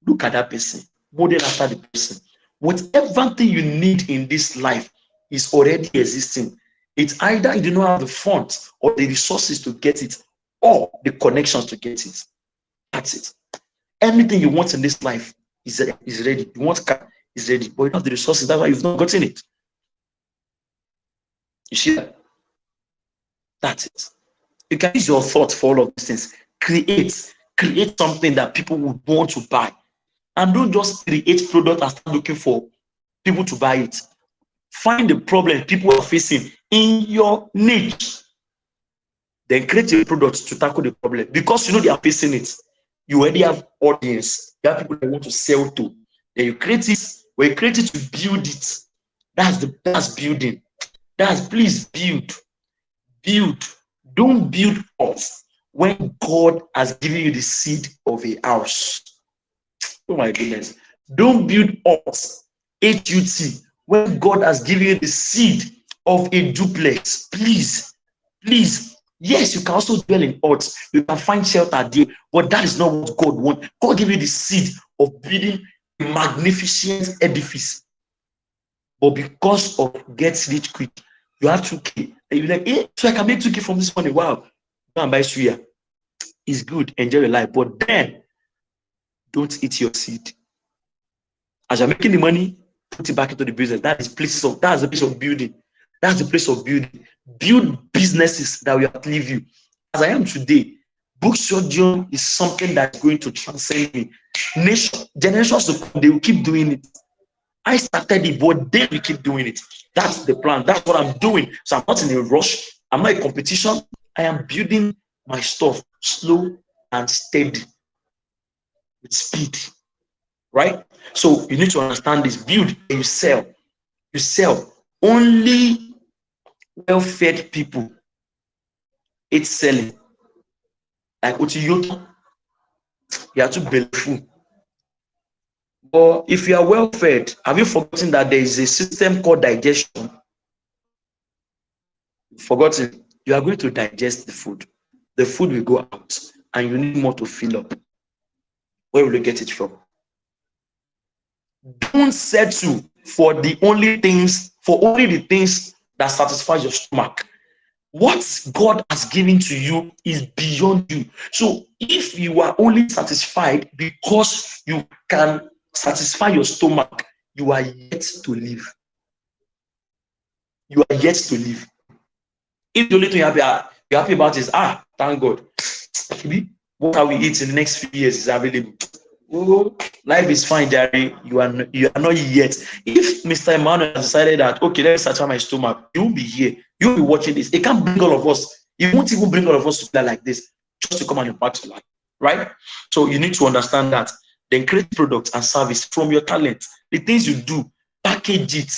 Look at that person. Model after the person. Whatever thing you need in this life is already existing. It's either you do not have the funds or the resources to get it, or the connections to get it. That's it. Anything you want in this life is ready. You want car is ready, but you don't have the resources. That's why you've not gotten it. You see that? That's it. You can use your thoughts for all of these things. Create something that people would want to buy. And don't just create product and start looking for people to buy it. Find the problem people are facing in your niche. Then create a product to tackle the problem. Because you know they are facing it. You already have audience. You have people that want to sell to. Then you create it. When you create it, you build it. That's building. Please build. Build. Don't build us when God has given you the seed of a house. Oh my goodness. Don't build us, HUT, when God has given you the seed of a duplex. Please. Yes, you can also dwell in huts. You can find shelter there, but that is not what God wants. God gave you the seed of building a magnificent edifice. But because of get rich quick, you have 2K. And you're like, hey, so I can make 2K from this money. Wow. Go and buy suya. It's good. Enjoy your life. But then, don't eat your seed. As you're making the money, put it back into the business. That's the place of building. That's the place of building. Build businesses that will outlive you. As I am today, book surgeon is something that's going to transcend me. Generations to come, they will keep doing it. I started it, but they will keep doing it. That's the plan. That's what I'm doing. So I'm not in a rush. I'm not in competition. I am building my stuff slow and steady with speed. Right? So you need to understand this. Build and you sell. You sell. Only well-fed people it's selling. Like Utiyota, you are too bellyful. But if you are well-fed, have you forgotten that there is a system called digestion? Forgotten. You are going to digest the food. The food will go out, and you need more to fill up. Where will you get it from? Don't settle for only the things that satisfy your stomach. What God has given to you is beyond you. So if you are only satisfied because you can satisfy your stomach, you are yet to live. You are yet to live. If the only thing you're happy about is, thank God, what are we eating in the next few years is available. Oh, life is fine, Jerry. You are not yet. If Mr. Emmanuel has decided that, okay, let's satisfy my stomach, you will be here. You will be watching this. It can't bring all of us. It won't even bring all of us together like this just to come and impact your life, right? So you need to understand that. Then create products and service from your talent. The things you do, package it.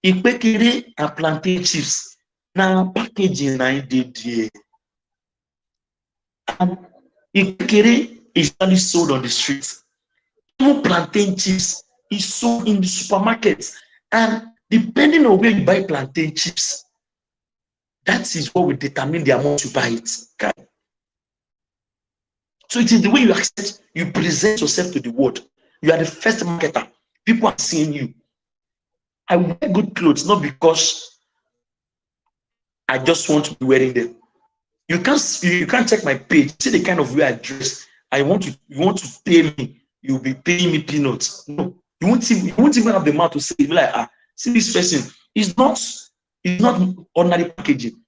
Ipekere and plantain chips. Now packaging I did here. And Ipekere is usually sold on the streets. Even plantain chips is sold in the supermarkets. And depending on where you buy plantain chips, that is what will determine the amount you buy it. Okay? So it is the way you accept, you present yourself to the world. You are the first marketer. People are seeing you. I wear good clothes not because I just want to be wearing them. You can't check my page, see the kind of way I dress. You want to pay me, you'll be paying me peanuts. No, you won't even have the mouth to say, like, see this person. It's not ordinary packaging.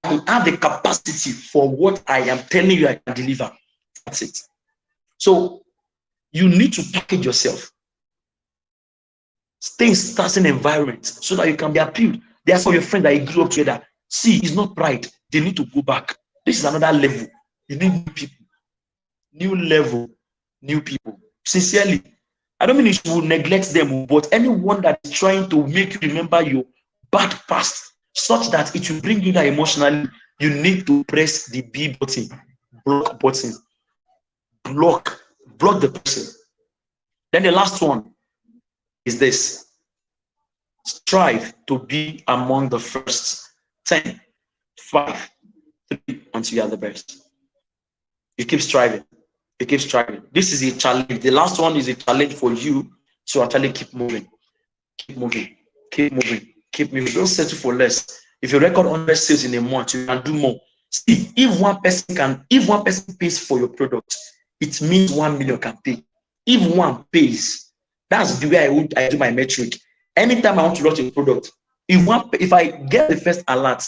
I have the capacity for what I am telling you I can deliver. That's it. So you need to package yourself. Stay in certain environment so that you can be appealed. There are some of your friends that you grew up together. See, it's not pride. They need to go back. This is another level. You need new people, new level, new people. Sincerely, I don't mean you should neglect them, but anyone that is trying to make you remember your bad past, such that it will bring you down emotionally, you need to press the B button, block button, block the person. Then the last one is this: strive to be among the first 10, 5, 3 until you are the best. You keep striving. You keep striving. This is a challenge. The last one is a challenge for you to actually keep moving. Keep moving. Keep moving. Keep moving. Don't settle for less. If you record 100 sales in a month, you can do more. See, if one person pays for your product, it means 1 million can pay. If one pays, that's the way I do my metric. Anytime I want to launch a product, if I get the first alert,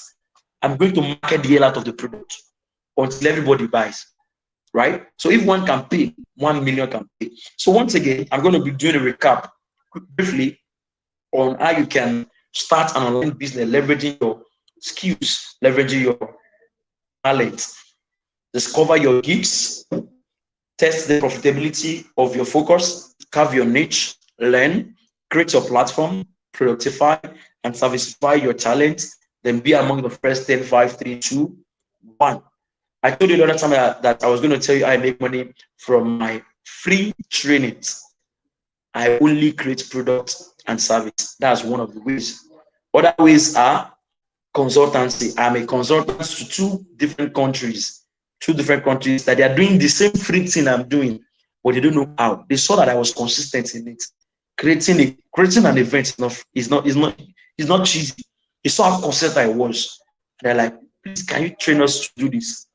I'm going to market the hell out of the product until everybody buys. Right? So if one can pay, 1 million can pay. So once again, I'm going to be doing a recap briefly on how you can start an online business, leveraging your skills, leveraging your talent, discover your gifts, test the profitability of your focus, carve your niche, learn, create your platform, productify and servicify your talent, then be among the first 10, 5, 3, 2, 1. I told you the other time that I was going to tell you I make money from my free trainings. I only create products and service. That's one of the ways. Other ways are consultancy. I'm a consultant to two different countries that they are doing the same free thing I'm doing, but they don't know how. They saw that I was consistent in it. Creating an event is not cheesy. They saw how consistent I was. They're like, please, can you train us to do this?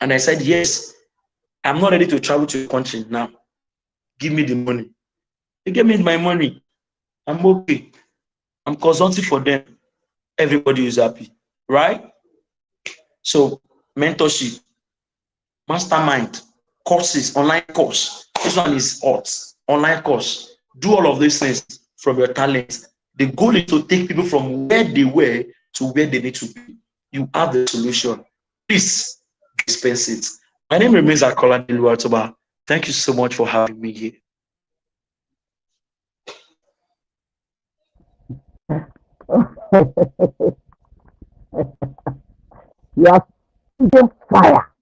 And I said, yes, I'm not ready to travel to a country now. Give me the money. They gave me my money. I'm okay. I'm consulting for them. Everybody is happy, right? So mentorship, mastermind, courses, online course. This one is hot. Online course. Do all of these things from your talent. The goal is to take people from where they were to where they need to be. You have the solution. Please dispense it. My name remains Akola Niluatoba. Thank you so much for having me here. You are speaking fire.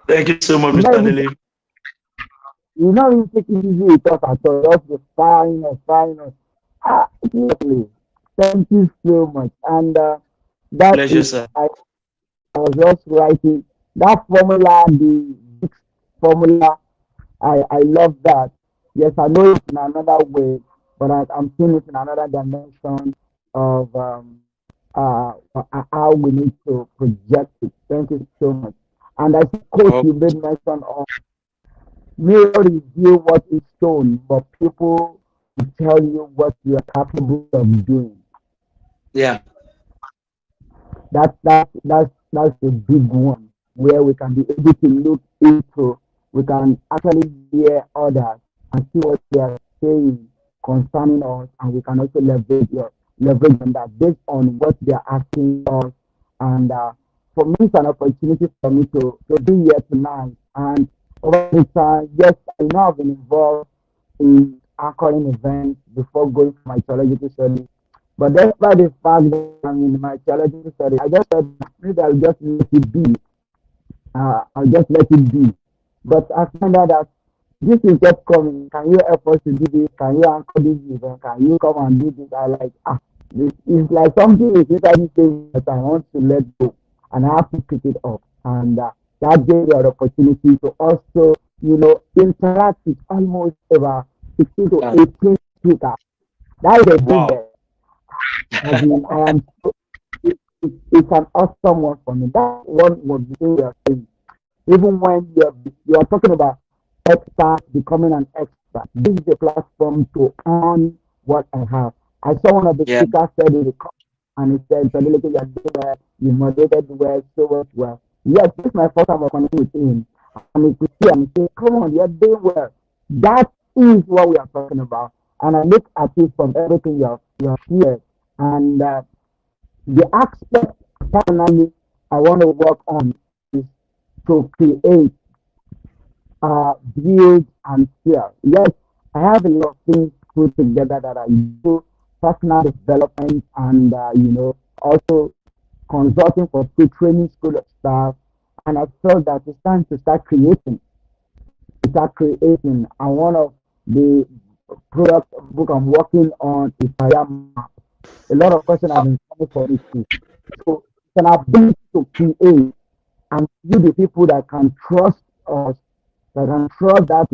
Thank you so much, Mr. Dele. You know, you take it easy with us at all. Just the fine. Seriously. Thank you so much. And that Pleasure, is, sir. I was just writing that formula, the big formula. I love that. Yes, I know it in another way, but I'm seeing it in another dimension of how we need to project it. Thank you so much. And I think, Coach, you made mention of mirror review what is shown, but people will tell you what you are capable of doing. Yeah. That's a big one where we can be able to look into, we can actually hear others and see what they are saying concerning us, and we can also leverage on that based on what they are asking us. And for me, it's an opportunity for me to be here tonight. And over the time, yes, I know I've been involved in anchoring events before going for my theological studies. But despite the fact that I'm in my theological studies, I just said maybe I'll just let it be. I'll just let it be. But I found out that this is just coming. Can you help us to do this? Can you anchor this event? Can you come and do this? I like, this is like something is inside me saying that I want to let go and I have to pick it up. And that gave me an opportunity to also, interact with almost about 16 to 18 speakers. That is a big there. I mean, it's an awesome one for me. That one was the thing we are saying. Even when you're talking about experts becoming an expert, this is a platform to earn what I have. I saw one of the speakers said it, and he said, "You're doing well, you moderated well, so much well." Yes, this is my first time connecting with him. And if you see, I'm saying, "Come on, you're doing well." That is what we are talking about. and I look at it from everything you have shared, and the aspect personally I want to work on is to create, build, and share. Yes, I have a lot of things put together that I do, personal development, and also consulting for school training, school of staff, and I felt that it's time to start creating. And one of the product book I'm working on is career map. A lot of questions have been coming for this too. So it's an ability to create and you the people that can trust us, that can trust that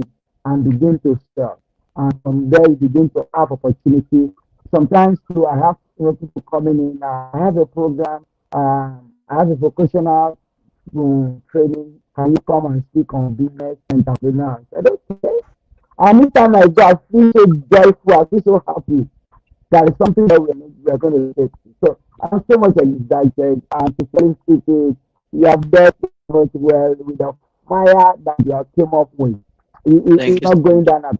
and begin to sell. And from there you begin to have opportunity. Sometimes too I have people coming in. I have a program, I have a vocational training. Can you come and speak on business entrepreneurs? I said, okay. And anytime I go, I feel so joyful, I feel so happy. That is something that we're going to take. So I'm so much excited and to tell you, you have done much well with the fire that you have came up with. It's not going down at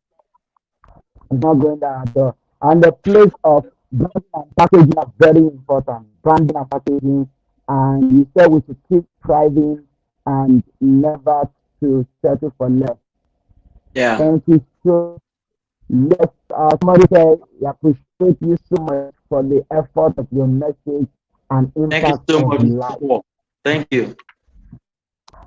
it's not going down at all. And the place of branding and packaging are very important. Branding and packaging, and you said we should keep striving and never to settle for less. Yeah. Thank you so. Yes, somebody said, I appreciate you so much for the effort of your message and impact Thank you so of much, life. Mr. Paul. Thank you.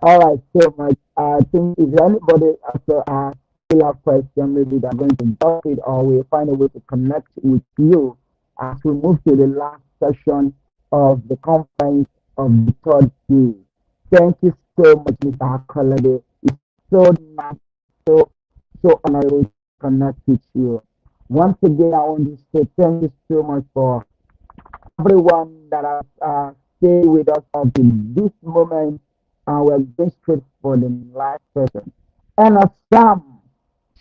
All right, so much. I think if anybody also still have question, maybe they're going to drop it or we'll find a way to connect with you as we move to the last session of the conference of the third day. Thank you so much, Mr. Akolade. It's so nice, so honorable to connect with you. Once again, I want to say thank you so much for everyone that has stayed with us up to this moment. And we're going straight for the last session. And Sam,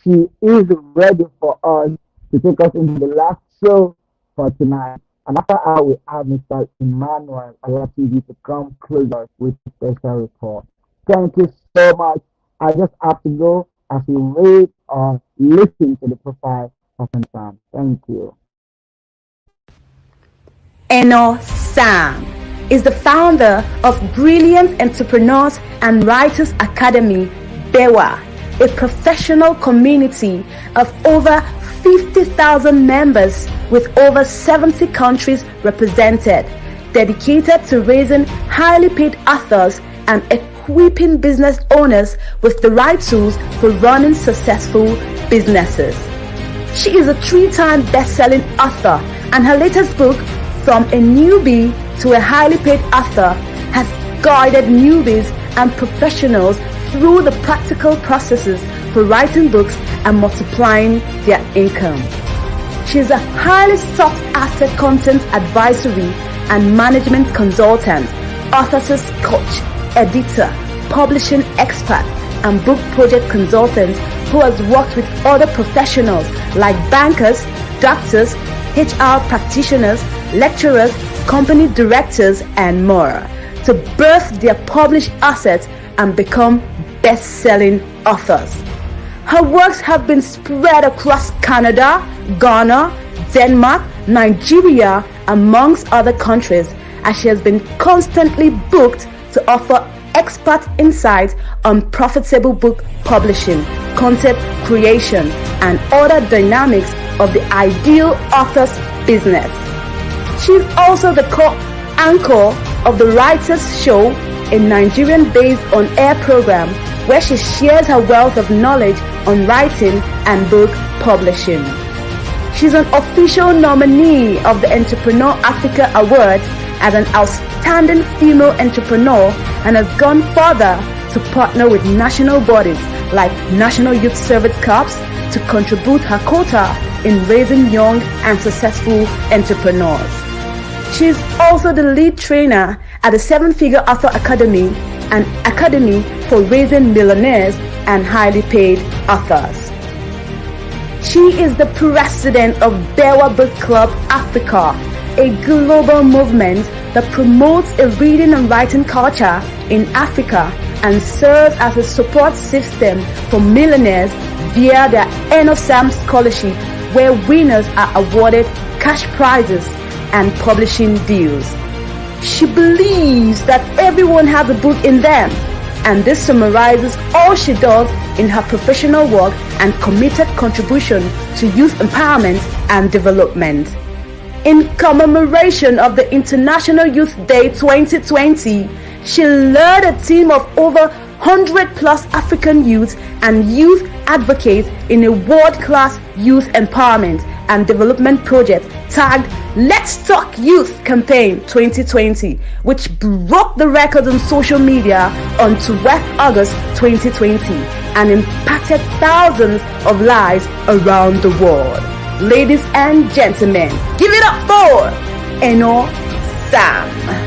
she is ready for us to take us into the last show for tonight. And after I will have Mr. Emmanuel Alativi to come close us with a special report. Thank you so much. I just have to go as we wait or listen to the profile of Sam. Thank you. Sam is the founder of Brilliant Entrepreneurs and Writers Academy, BEWA, a professional community of over 50,000 members with over 70 countries represented, dedicated to raising highly paid authors and equipping business owners with the right tools for running successful businesses. She is a 3-time best-selling author, and her latest book, From a Newbie to a Highly Paid Author, has guided newbies and professionals through the practical processes for writing books and multiplying their income. She is a highly sought-after content advisory and management consultant, author's coach, editor, publishing expert, and book project consultant who has worked with other professionals like bankers, doctors, HR practitioners, lecturers, company directors, and more to birth their published assets and become best-selling authors. Her works have been spread across Canada, Ghana, Denmark, Nigeria, amongst other countries, as she has been constantly booked to offer expert insights on profitable book publishing, content creation, and other dynamics of the ideal author's business. She is also the co-anchor of the Writers Show, a Nigerian-based on-air program where she shares her wealth of knowledge on writing and book publishing. She's an official nominee of the Entrepreneur Africa Award as an outstanding female entrepreneur and has gone further to partner with national bodies like National Youth Service Corps to contribute her quota in raising young and successful entrepreneurs. She is also the lead trainer at the 7-Figure Author Academy, an academy for raising millionaires and highly paid authors. She is the president of BEWA Book Club Africa, a global movement that promotes a reading and writing culture in Africa and serves as a support system for millionaires via their End of Sam scholarship where winners are awarded cash prizes and publishing deals. She believes that everyone has a book in them, and this summarizes all she does in her professional work and committed contribution to youth empowerment and development. In commemoration of the International Youth Day 2020, she led a team of over 100 plus African youths and youth advocates in a world-class youth empowerment and development project tagged Let's Talk Youth Campaign 2020, which broke the record on social media on 12th August 2020 and impacted thousands of lives around the world. Ladies and gentlemen, give it up for Eno Sam.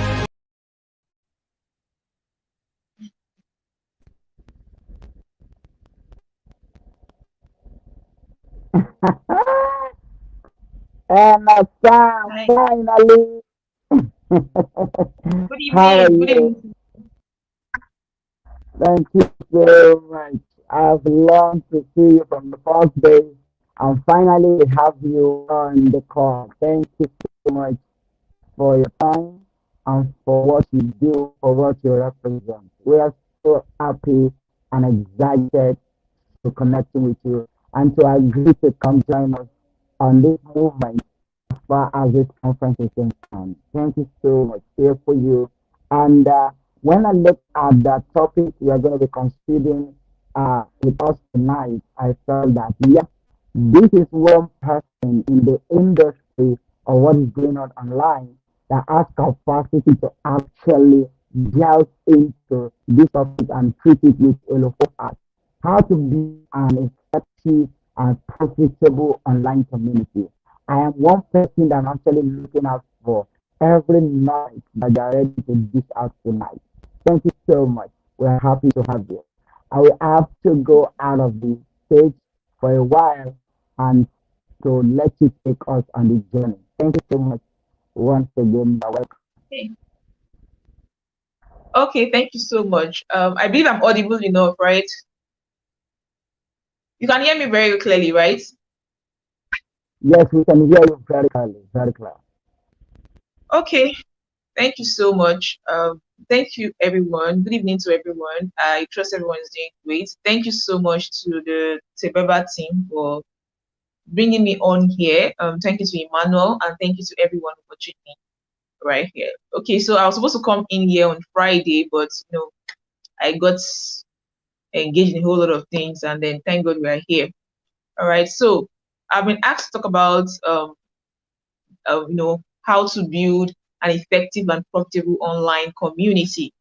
And Sam, Hi. finally. Good How are evening. Good you? evening. Thank you so much. I've longed to see you from the first day, and finally we have you on the call. Thank you so much for your time and for what you do, for what you represent. We are so happy and excited to connecting with you and to agree to come join us on this movement as far as this conference is concerned. Thank you so much. Here for you. And when I look at the topic we are going to be considering with us tonight, I felt that yes, this is one person in the industry or what is going on online that has capacity to actually delve into this topic and treat it with a lot of heart. How to be an effective and profitable online community. I am one person that I'm actually looking out for every night that you're ready to dish out tonight. Thank you so much. We're happy to have you. I will have to go out of the stage for a while and to let you take us on the journey. Thank you so much once again. You're welcome. Okay. Okay, thank you so much. I believe I'm audible enough, right? You can hear me very clearly, right? Yes, we can hear you very clearly, very clear. Okay, thank you so much. Thank you, everyone. Good evening to everyone. I trust everyone is doing great. Thank you so much to the Tebeba team for bringing me on here. Thank you to Emmanuel, and thank you to everyone for tuning in right here. Okay, so I was supposed to come in here on Friday, but I got engaged in a whole lot of things, and then thank God we are here. All right, so I've been asked to talk about how to build an effective and profitable online community.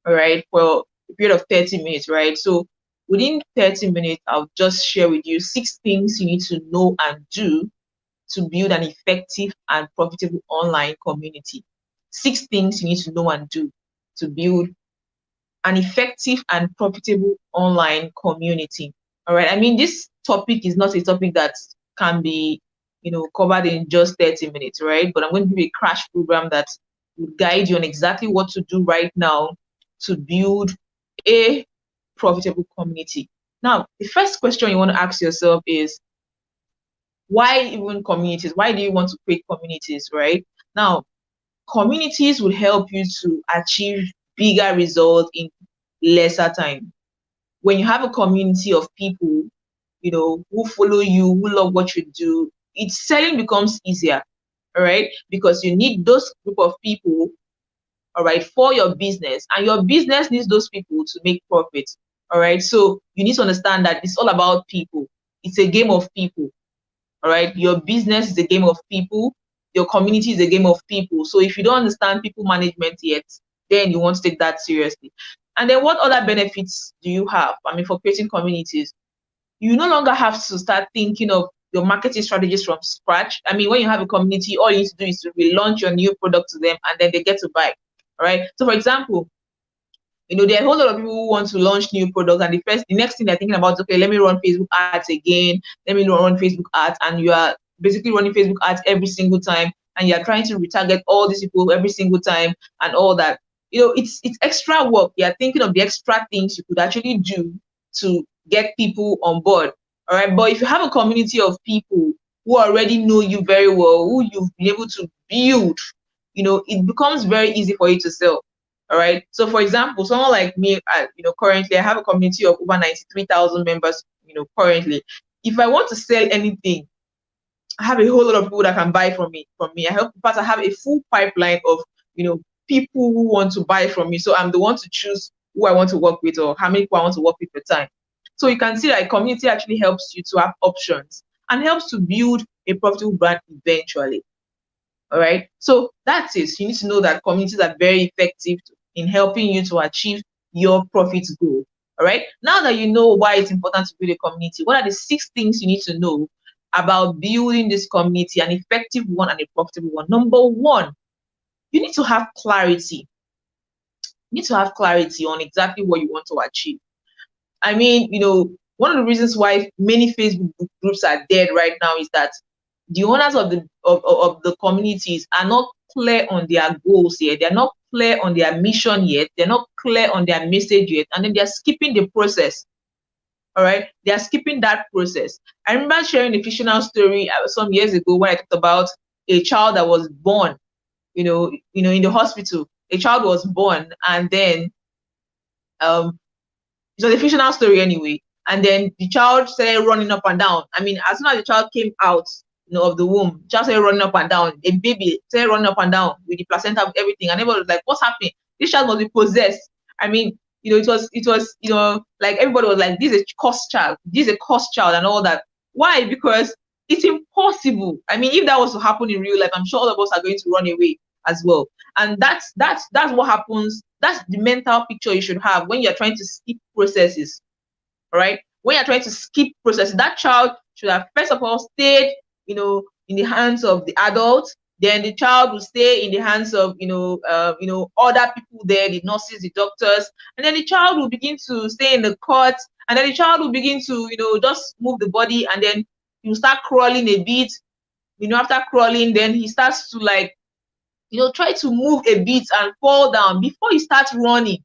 All right, for a period of 30 minutes, right? So within 30 minutes, I'll just share with you 6 things you need to know and do to build an effective and profitable online community. 6 things you need to know and do to build an effective and profitable online community. All right. I mean, this topic is not a topic that can be, covered in just 30 minutes, right? But I'm going to give you a crash program that will guide you on exactly what to do right now to build a profitable community. Now, the first question you want to ask yourself is, why even communities? Why do you want to create communities, right? Now, communities will help you to achieve bigger results in lesser time. When you have a community of people, who follow you, who love what you do, selling becomes easier, all right? Because you need those group of people, all right, for your business, and your business needs those people to make profit, all right? So you need to understand that it's all about people. It's a game of people, all right? Your business is a game of people. Your community is a game of people. So if you don't understand people management yet, then you want to take that seriously. And then what other benefits do you have? I mean, for creating communities, you no longer have to start thinking of your marketing strategies from scratch. I mean, when you have a community, all you need to do is to relaunch your new product to them, and then they get to buy, all right? So for example, there are a whole lot of people who want to launch new products, and the next thing they're thinking about is, okay, let me run Facebook ads again. Let me run Facebook ads, and you are basically running Facebook ads every single time, and you are trying to retarget all these people every single time, and all that. It's extra work. You are thinking of the extra things you could actually do to get people on board. All right, but if you have a community of people who already know you very well, who you've been able to build, it becomes very easy for you to sell. All right. So, for example, someone like me, currently I have a community of over 93,000 members. Currently, if I want to sell anything, I have a whole lot of people that can buy from me. I help. In fact, I have a full pipeline of people who want to buy from me. So I'm the one to choose who I want to work with or how many people I want to work with per time. So you can see that a community actually helps you to have options and helps to build a profitable brand eventually. All right. So that's it. You need to know that communities are very effective in helping you to achieve your profit goal. All right. Now that you know why it's important to build a community, what are the 6 things you need to know about building this community, an effective one and a profitable one? Number 1, you need to have clarity. You need to have clarity on exactly what you want to achieve. I mean, one of the reasons why many Facebook groups are dead right now is that the owners of the communities are not clear on their goals yet. They're not clear on their mission yet. They're not clear on their message yet. And then they're skipping the process. All right. They are skipping that process. I remember sharing a fictional story some years ago when I talked about a child that was born, in the hospital. A child was born, and then it was a fictional story anyway. And then the child started running up and down. I mean, as soon as the child came out, of the womb, the child started running up and down. A baby started running up and down with the placenta, with everything. And everybody was like, "What's happening? This child must be possessed." I mean, it was, like everybody was like, "This is a cursed child. This is a cursed child," and all that. Why? Because it's impossible. I mean, if that was to happen in real life, I'm sure all of us are going to run away as well. And that's what happens. That's the mental picture you should have when you're trying to skip processes. All right. When you're trying to skip processes, that child should have first of all stayed, in the hands of the adults. Then the child will stay in the hands of, other people there, the nurses, the doctors, and then the child will begin to stay in the court, and then the child will begin to, just move the body, and then you start crawling a bit. After crawling, then he starts to try to move a bit and fall down before he starts running.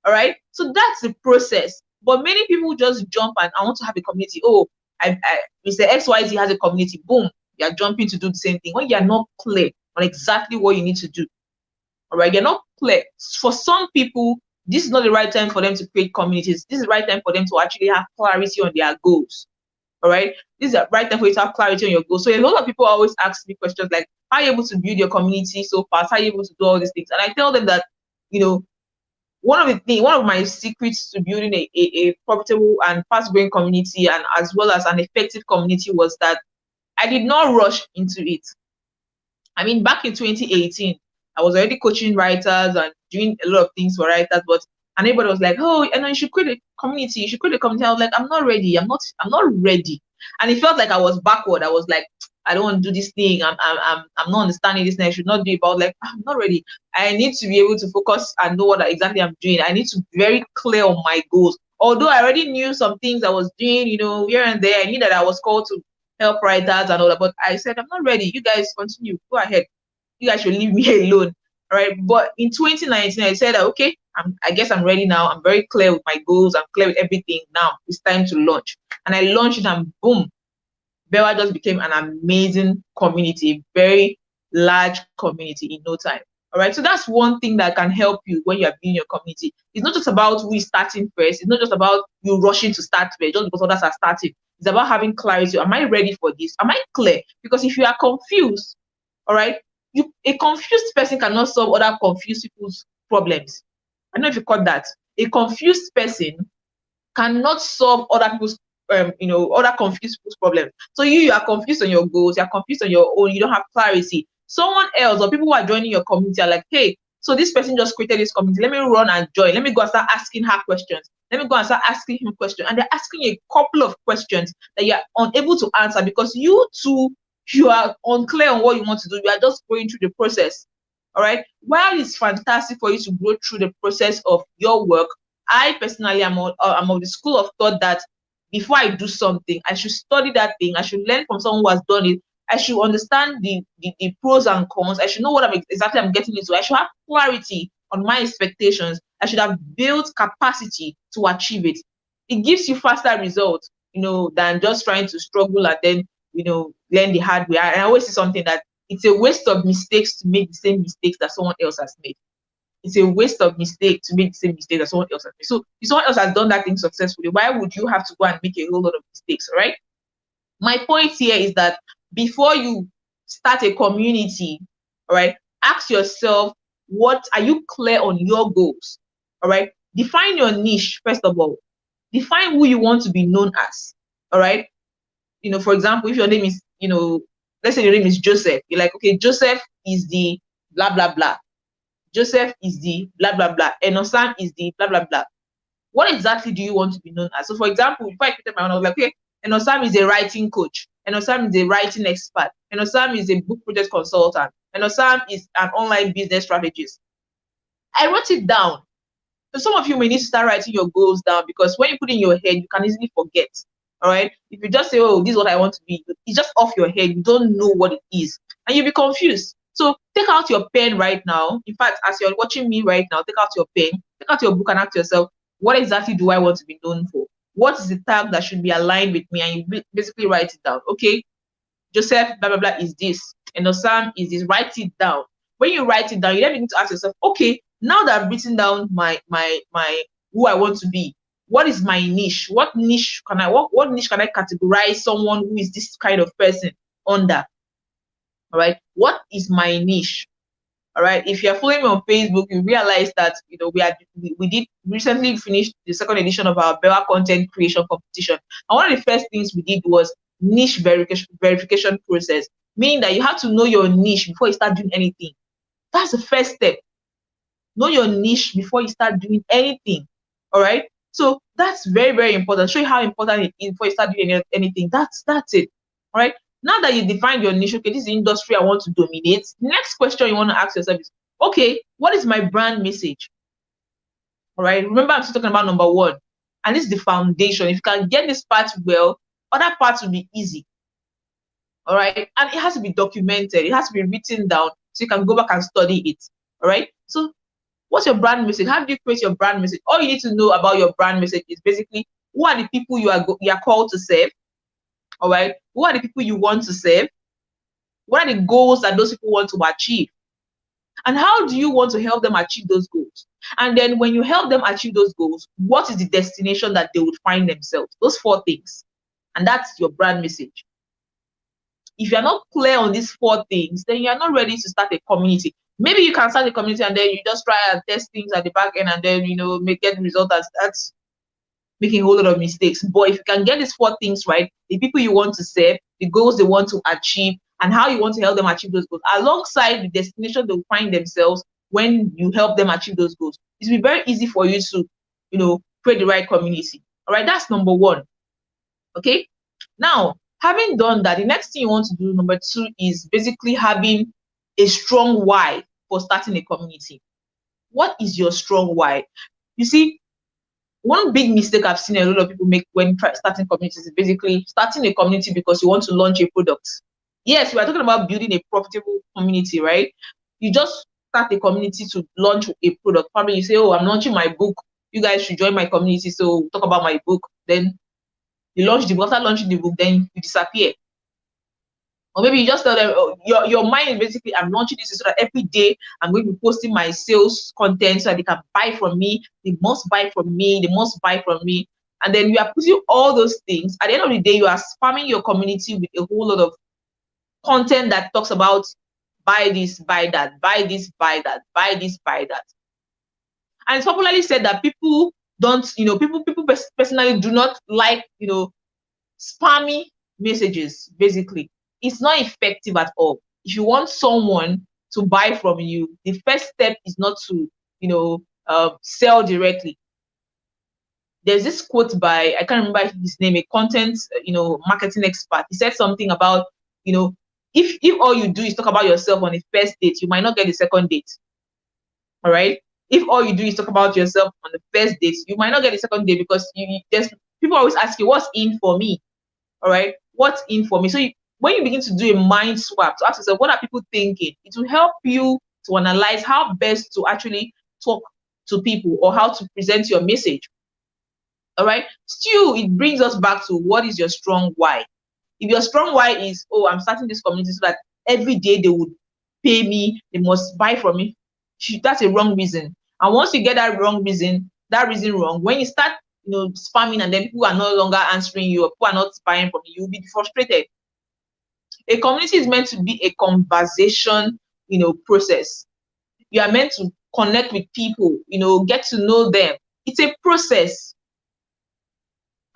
All right. So that's the process. But many people just jump and I want to have a community. Oh, Mr. XYZ has a community. Boom. You're jumping to do the same thing when you're not clear on exactly what you need to do. All right. You're not clear. For some people, this is not the right time for them to create communities. This is the right time for them to actually have clarity on their goals. All right. This is the right time for you to have clarity on your goals. So a lot of people always ask me questions like, how are you able to build your community so fast? How are you able to do all these things? And I tell them that, one of my secrets to building a profitable and fast-growing community, and as well as an effective community, was that I did not rush into it. I mean, back in 2018, I was already coaching writers and doing a lot of things for writers, but everybody was like, "Oh, you should create a community. You should create a community." I was like, "I'm not ready. I'm not ready." And it felt like I was backward. I was like, "I don't want to do this thing. I'm not understanding this thing. I should not do it." But I was like, "I'm not ready. I need to be able to focus and know what exactly I'm doing. I need to be very clear on my goals." Although I already knew some things I was doing, here and there. I knew that I was called to help writers and all that. But I said, "I'm not ready. You guys continue. Go ahead. You guys should leave me alone." All right. But in 2019, I said, "Okay, I guess I'm ready now. I'm very clear with my goals. I'm clear with everything. Now it's time to launch." And I launched it, and boom, Bella just became an amazing community, very large community in no time. All right. So that's one thing that can help you when you're building your community. It's not just about who is starting first. It's not just about you rushing to start first just because others are starting. It's about having clarity. Am I ready for this? Am I clear? Because if you are confused, all right, a confused person cannot solve other confused people's problems. I don't know if you caught that. A confused person cannot solve other people's other confused people's problems. So you are confused on your goals, you're confused on your own, you don't have clarity. Someone else or people who are joining your community are like, "Hey, so this person just created this community. Let me run and join. Let me go and start asking her questions. Let me go and start asking him questions." And they're asking you a couple of questions that you're unable to answer because you are unclear on what you want to do. You are just going through the process. All right. While it's fantastic for you to go through the process of your work, I personally am of the school of thought that before I do something, I should study that thing. I should learn from someone who has done it. I should understand the pros and cons. I should know what I'm getting into. I should have clarity on my expectations. I should have built capacity to achieve it. It gives you faster results, than just trying to struggle and then learn the hard way. And I always say something that it's a waste of mistakes to make the same mistakes that someone else has made. It's a waste of mistake to make the same mistake that someone else has made. So if someone else has done that thing successfully, why would you have to go and make a whole lot of mistakes, all right? My point here is that before you start a community, all right, ask yourself, what are you clear on your goals? All right, define your niche first of all. Define who you want to be known as. All right, for example, if your name is, let's say your name is Joseph, you're like, okay, Joseph is the blah blah blah. Joseph is the blah blah blah. Enosam is the blah blah blah. What exactly do you want to be known as? So, for example, if I created my own, I was like, okay, Enosam is a writing coach. Enosam is a writing expert. Enosam is a book project consultant. Enosam is an online business strategist. I wrote it down. So some of you may need to start writing your goals down, because when you put in your head, you can easily forget. All right. If you just say, oh, this is what I want to be, it's just off your head. You don't know what it is, and you'll be confused. So take out your pen right now. In fact, as you're watching me right now, take out your pen, take out your book, and ask yourself, what exactly do I want to be known for? What is the tag that should be aligned with me? And you basically write it down. Okay, Joseph, blah, blah, blah is this. And Osam is this. Write it down. When you write it down, you then begin to ask yourself, okay, now that I've written down my who I want to be, what is my niche? What niche can I categorize someone who is this kind of person under? All right, what is my niche? All right, if you're following me on Facebook, you realize that we did recently finish the second edition of our Bella content creation competition, and one of the first things we did was niche verification process, meaning that you have to know your niche before you start doing anything. That's the first step. Know your niche before you start doing anything. All right, so that's very, very important. Show you how important it is before you start doing anything. That's it. All right. Now that you define your niche, okay, this is the industry I want to dominate. The next question you want to ask yourself is, okay, what is my brand message? All right. Remember, I'm still talking about number one, and this is the foundation. If you can get this part well, other parts will be easy. All right. And it has to be documented. It has to be written down so you can go back and study it. All right. So what's your brand message? How do you create your brand message? All you need to know about your brand message is basically, who are the people you are called to serve? All right. Who are the people you want to serve? What are the goals that those people want to achieve? And how do you want to help them achieve those goals? And then when you help them achieve those goals, what is the destination that they would find themselves? Those 4 things. And that's your brand message. If you're not clear on these 4 things, then you're not ready to start a community. Maybe you can start a community and then you just try and test things at the back end and then, get the result. That's making a whole lot of mistakes. But if you can get these 4 things right, the people you want to serve, the goals they want to achieve, and how you want to help them achieve those goals, alongside the destination they'll find themselves when you help them achieve those goals, it will be very easy for you to, create the right community. All right, that's number 1. Okay. Now, having done that, the next thing you want to do, number 2, is basically having a strong why for starting a community. What is your strong why? You see, one big mistake I've seen a lot of people make when starting communities is basically starting a community because you want to launch a product. Yes, we are talking about building a profitable community, right? You just start a community to launch a product. Probably you say, oh, I'm launching my book. You guys should join my community. So we'll talk about my book. Then you launch the book. After launching the book, then you disappear. Or maybe you just tell them, oh, your mind is basically, I'm launching this so that every day I'm going to be posting my sales content so that they can buy from me. They must buy from me. They must buy from me. And then you are putting all those things. At the end of the day, you are spamming your community with a whole lot of content that talks about buy this, buy that, buy this, buy that, buy this, buy that. And it's popularly said that people don't, people personally do not like, spammy messages, basically. It's not effective at all. If you want someone to buy from you, the first step is not to, sell directly. There's this quote by, I can't remember his name, a content, marketing expert. He said something about, if all you do is talk about yourself on the first date, you might not get the second date. All right. If all you do is talk about yourself on the first date, you might not get the second date because there's people always ask you, what's in for me? All right. What's in for me? So when you begin to do a mind swap to ask yourself, what are people thinking? It will help you to analyze how best to actually talk to people or how to present your message. All right. Still, it brings us back to what is your strong why? If your strong why is, oh, I'm starting this community so that every day they would pay me, they must buy from me, that's a wrong reason. And once you get that reason wrong, when you start, spamming and then people are no longer answering you or people are not buying from you, you'll be frustrated. A community is meant to be a conversation, process. You are meant to connect with people, get to know them. It's a process.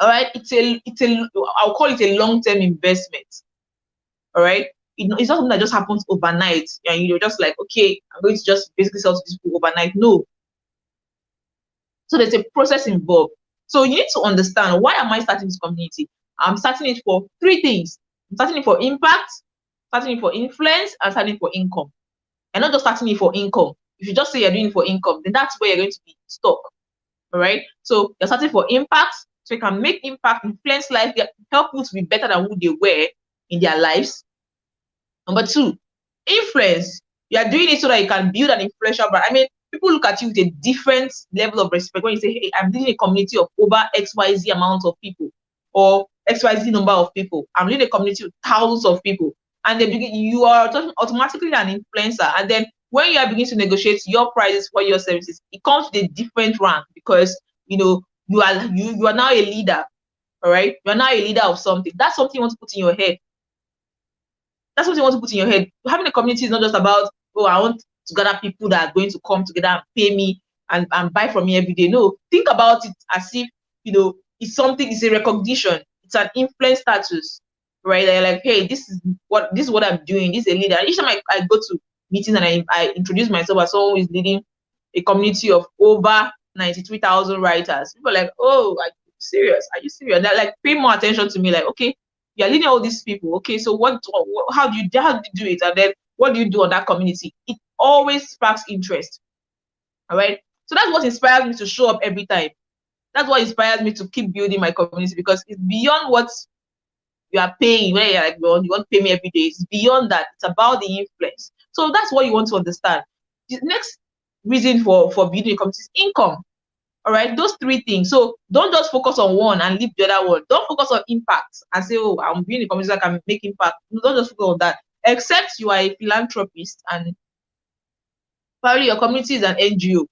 All right. I'll call it a long-term investment. All right. It's not something that just happens overnight. And you're just like, okay, I'm going to just basically sell to these people overnight. No. So there's a process involved. So you need to understand, why am I starting this community? I'm starting it for 3 things. I'm starting it for impact, starting it for influence, and starting it for income. And not just starting it for income. If you just say you're doing it for income, then that's where you're going to be stuck. All right. So you're starting for impact, so you can make impact, influence life, help people to be better than who they were in their lives. Number 2, influence. You are doing it so that you can build an influential brand. I mean, people look at you with a different level of respect when you say, hey, I'm leading a community of over XYZ amount of people, or XYZ number of people. I'm leading a community with thousands of people. And you are automatically an influencer. And then when you are beginning to negotiate your prices for your services, it comes with a different rank, because you are now a leader. All right, you are now a leader of something. That's something you want to put in your head. That's what you want to put in your head. Having a community is not just about, oh, I want to gather people that are going to come together and pay me and buy from me every day. No, think about it as if, it's a recognition. It's an influence status, right? They're like, hey, this is what I'm doing. This is a leader. Each time I go to meetings and I introduce myself as someone who is leading a community of over 93,000 writers, people are like, oh, are you serious? Are you serious? They're like, pay more attention to me. Like, okay, you're leading all these people. Okay, so how do you do it? And then what do you do on that community? It always sparks interest. All right. So that's what inspires me to show up every time. That's what inspires me to keep building my community, because it's beyond what you are paying. When you're like, well, you want to pay me every day. It's beyond that. It's about the influence. So that's what you want to understand. The next reason for building a community is income. All right, those 3 things. So don't just focus on one and leave the other one. Don't focus on impact and say, oh, I'm being a community that can make impact. Don't just focus on that. Except you are a philanthropist and probably your community is an NGO.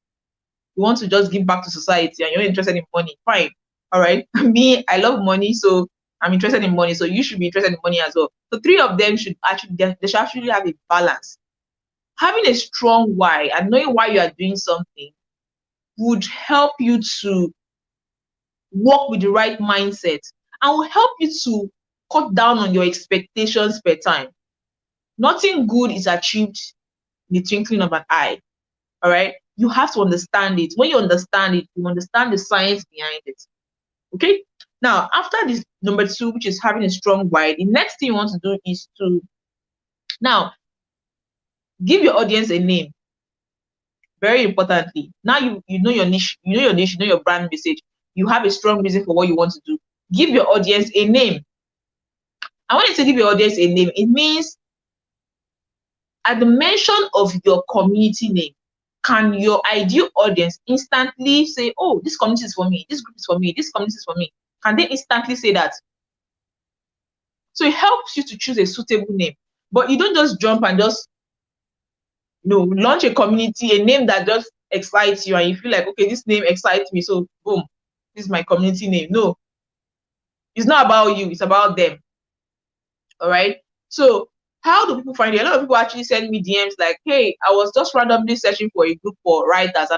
You want to just give back to society and you're interested in money. Fine. All right. Me, I love money, so I'm interested in money. So you should be interested in money as well. So 3 of them should actually have a balance. Having a strong why and knowing why you are doing something would help you to work with the right mindset and will help you to cut down on your expectations per time. Nothing good is achieved in the twinkling of an eye. All right. You have to understand it. When you understand it, you understand the science behind it. Okay. Now, after this number 2, which is having a strong why, the next thing you want to do is to now give your audience a name. Very importantly, now you know your niche, you know your brand message. You have a strong reason for what you want to do. Give your audience a name. I want you to give your audience a name. It means at the mention of your community name, can your ideal audience instantly say, oh, this community is for me, this group is for me, this community is for me? Can they instantly say that? So it helps you to choose a suitable name. But you don't just jump and just launch a community, a name that just excites you and you feel like, okay, this name excites me, so boom, this is my community name. No, it's not about you, it's about them. All right. So how do people find you? A lot of people actually send me DMs like, hey, I was just randomly searching for a group for writers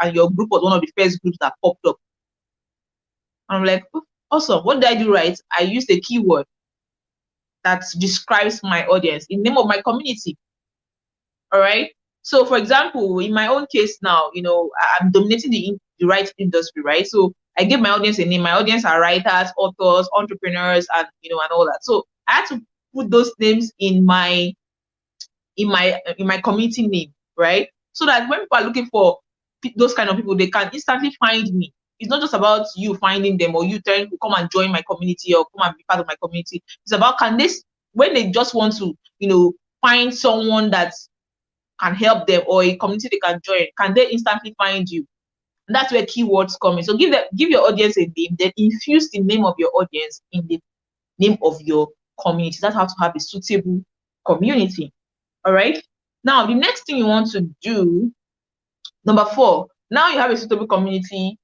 and your group was one of the first groups that popped up. And I'm like, oh, awesome. What did I do right? I used a keyword that describes my audience in the name of my community. All right. So, for example, in my own case now, I'm dominating the writing industry, right? So I give my audience a name. My audience are writers, authors, entrepreneurs, and and all that. So I had to put those names in my community name, right? So that when people are looking for those kind of people, they can instantly find me. It's not just about you finding them or you trying to come and join my community or come and be part of my community. It's about when they just want to, find someone that can help them or a community they can join, can they instantly find you? And that's where keywords come in. So give your audience a name, then infuse the name of your audience in the name of your community. That's how to have a suitable community. All right. Now, the next thing you want to do, number 4, now you have a suitable community.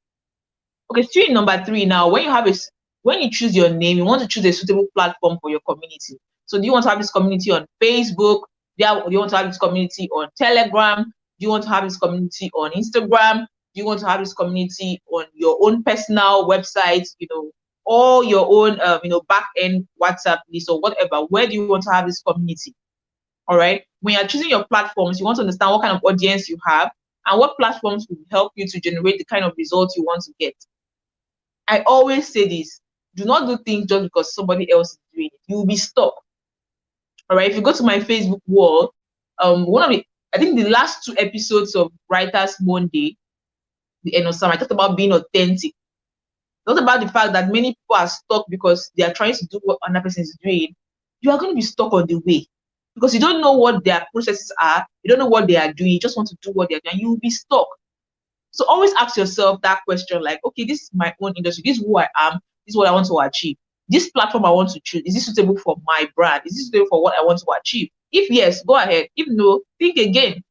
Okay, still in number 3 now, when you choose your name, you want to choose a suitable platform for your community. So do you want to have this community on Facebook? Do you want to have this community on Telegram? Do you want to have this community on Instagram? Do you want to have this community on your own personal website, or your own, back end WhatsApp list or whatever? Where do you want to have this community? All right. When you're choosing your platforms, you want to understand what kind of audience you have and what platforms will help you to generate the kind of results you want to get. I always say this: do not do things just because somebody else is doing it. You will be stuck. All right. If you go to my Facebook wall, I think the last 2 episodes of Writers Monday, the end of summer, I talked about being authentic. Not about the fact that many people are stuck because they are trying to do what another person is doing. You are going to be stuck on the way because you don't know what their processes are. You don't know what they are doing. You just want to do what they're doing. You will be stuck. So always ask yourself that question, like, okay, this is my own industry. This is who I am. This is what I want to achieve. This platform I want to choose, is this suitable for my brand? Is this suitable for what I want to achieve? If yes, go ahead. If no, think again.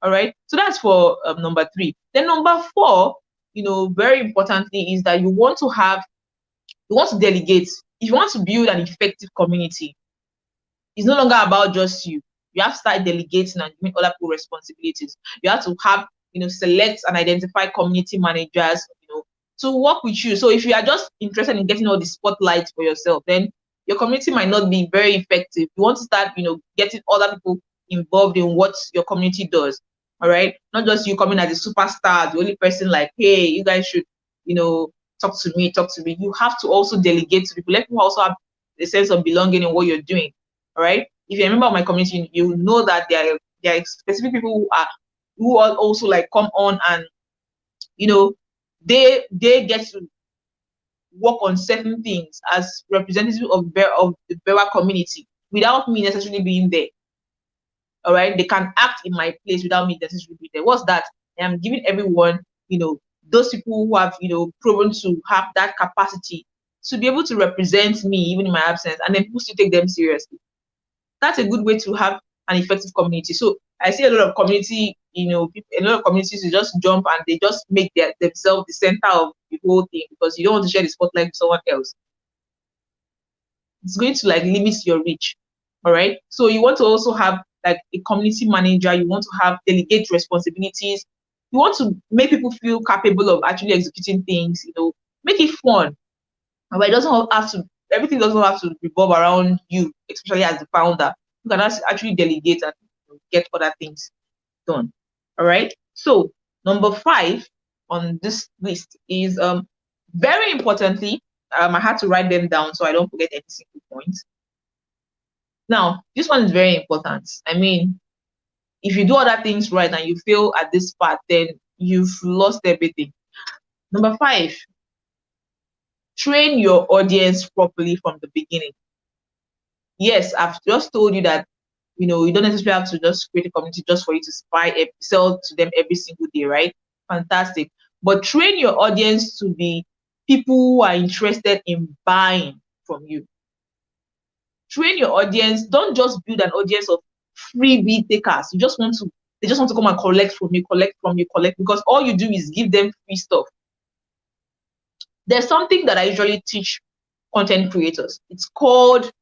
All right. So that's for number 3. Then number 4, very importantly, is that you want to delegate. If you want to build an effective community, it's no longer about just you. You have to start delegating and giving other people responsibilities. You have to have, select and identify community managers, to work with you. So if you are just interested in getting all the spotlights for yourself, then your community might not be very effective. You want to start, getting other people involved in what your community does. All right. Not just you coming as a superstar, the only person like, hey, you guys should, talk to me. You have to also delegate to people. Let people also have a sense of belonging in what you're doing. All right. If you're a member of my community, you know that there are specific people who are also like come on and they get to work on certain things as representative of the Bewa community without me necessarily being there. All right, they can act in my place without me necessarily being there. What's that? I am giving everyone, those people who have, proven to have that capacity to be able to represent me even in my absence, and then people still take them seriously. That's a good way to have an effective community. So I see a lot of community, a lot of communities who just jump and they just make themselves the center of the whole thing because you don't want to share the spotlight with someone else. It's going to like limit your reach. All right. So you want to also have like a community manager. You want to have delegate responsibilities. You want to make people feel capable of actually executing things. Make it fun. But it doesn't have to. Everything doesn't have to revolve around you, especially as the founder. You can actually delegate and get other things done. All right. So number 5 on this list is very importantly, I had to write them down so I don't forget any single point. Now, this one is very important. I mean, if you do other things right and you fail at this part, then you've lost everything. Number 5, train your audience properly from the beginning. Yes, I've just told you that, you don't necessarily have to just create a community just for you to sell to them every single day, right? Fantastic. But train your audience to be people who are interested in buying from you. Train your audience. Don't just build an audience of freebie takers. They just want to come and collect from you, because all you do is give them free stuff. There's something that I usually teach content creators. It's called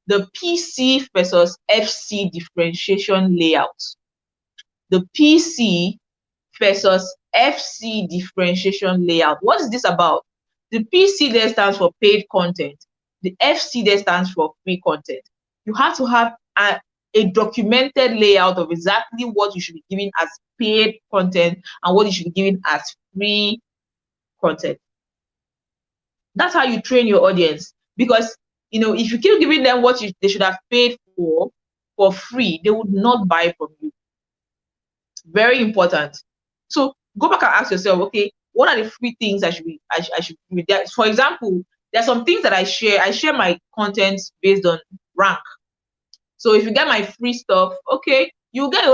the PC versus FC differentiation layout. The PC versus FC differentiation layout. What is this about? The PC there stands for paid content. The FC there stands for free content. You have to have a documented layout of exactly what you should be giving as paid content and what you should be giving as free content. That's how you train your audience. Because if you keep giving them what they should have paid for free, they would not buy from you. Very important. So go back and ask yourself, okay, what are the free things I should be there? For example, there are some things that I share. I share my content based on rank. So if you get my free stuff, okay, you get.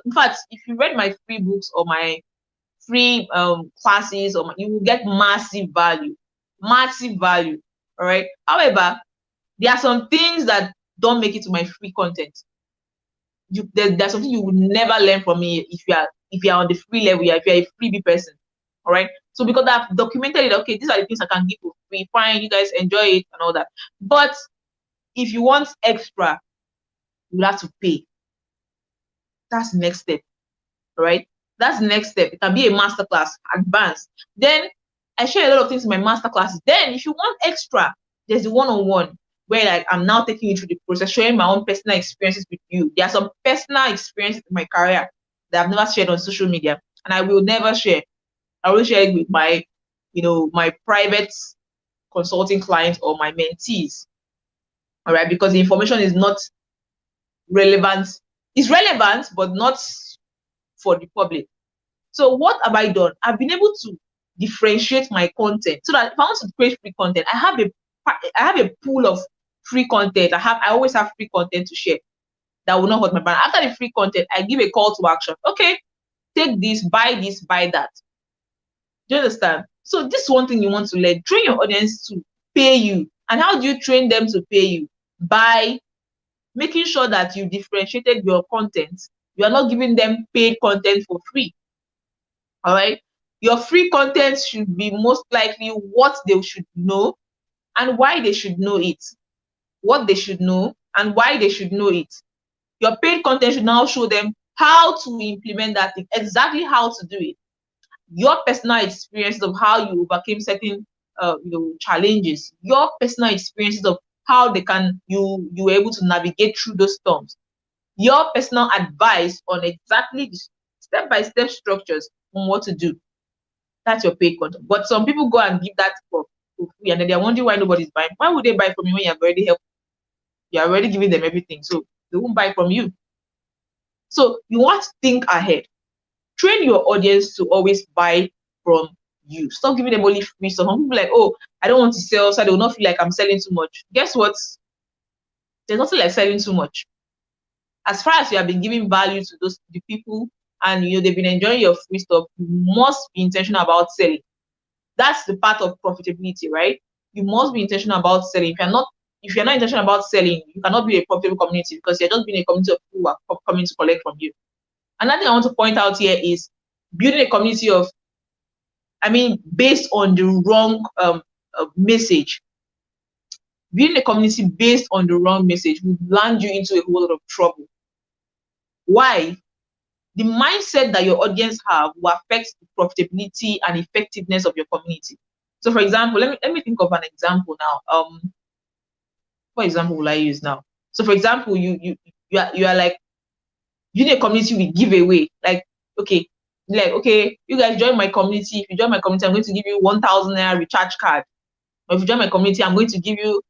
In fact, if you read my free books or my free classes, you will get massive value. All right. However, There are some things that don't make it to my free content. There's something you would never learn from me if you're on the free level, if you're a freebie person. All right. So because I've documented it, okay, these are the things I can give for free. Fine, you guys enjoy it and all that. But if you want extra, you have to pay. That's the next step. All right. That's the next step. It can be a masterclass, advanced. Then I share a lot of things in my masterclasses. Then if you want extra, there's the one-on-one where like I'm now taking you through the process, showing my own personal experiences with you. There are some personal experiences in my career that I've never shared on social media, and I will never share. I will share it with my, my private consulting clients or my mentees. All right, because the information is not relevant. It's relevant, but not for the public. So what have I done? I've been able to differentiate my content so that if I want to create free content, I have a pool of free content. I always have free content to share that will not hurt my brand. After the free content, I give a call to action. Okay, take this, buy that. Do you understand? So this is one thing you want to learn. Train your audience to pay you. And how do you train them to pay you? By making sure that you differentiated your content. You are not giving them paid content for free. All right. Your free content should be most likely what they should know and why they should know it. What they should know and why they should know it. Your paid content should now show them how to implement that thing, exactly how to do it. Your personal experiences of how you overcame certain challenges, your personal experiences of how you were able to navigate through those storms, your personal advice on exactly the step-by-step structures on what to do. That's your paid content. But some people go and give that for free, and then they're wondering why nobody's buying. Why would they buy from you when you've already helped? You're already giving them everything, so they won't buy from you. So you want to think ahead. Train your audience to always buy from you. Stop giving them only free stuff. Some people like, oh, I don't want to sell, so they will not feel like I'm selling too much. Guess what? There's nothing like selling too much. As far as you have been giving value to the people and they've been enjoying your free stuff, you must be intentional about selling. That's the part of profitability, right? You must be intentional about selling. If you're not intentional about selling, you cannot be a profitable community because you're just being a community of people who are coming to collect from you. Another thing I want to point out here is building a community based on the wrong message. Building a community based on the wrong message will land you into a whole lot of trouble. Why? The mindset that your audience have will affect the profitability and effectiveness of your community. So, for example, let me think of an example now. What example will I use now? So, for example, you are like, you need a community with giveaway. Like, okay, you guys join my community. If you join my community, I'm going to give you 1,000 naira recharge card. Or if you join my community, I'm going to give you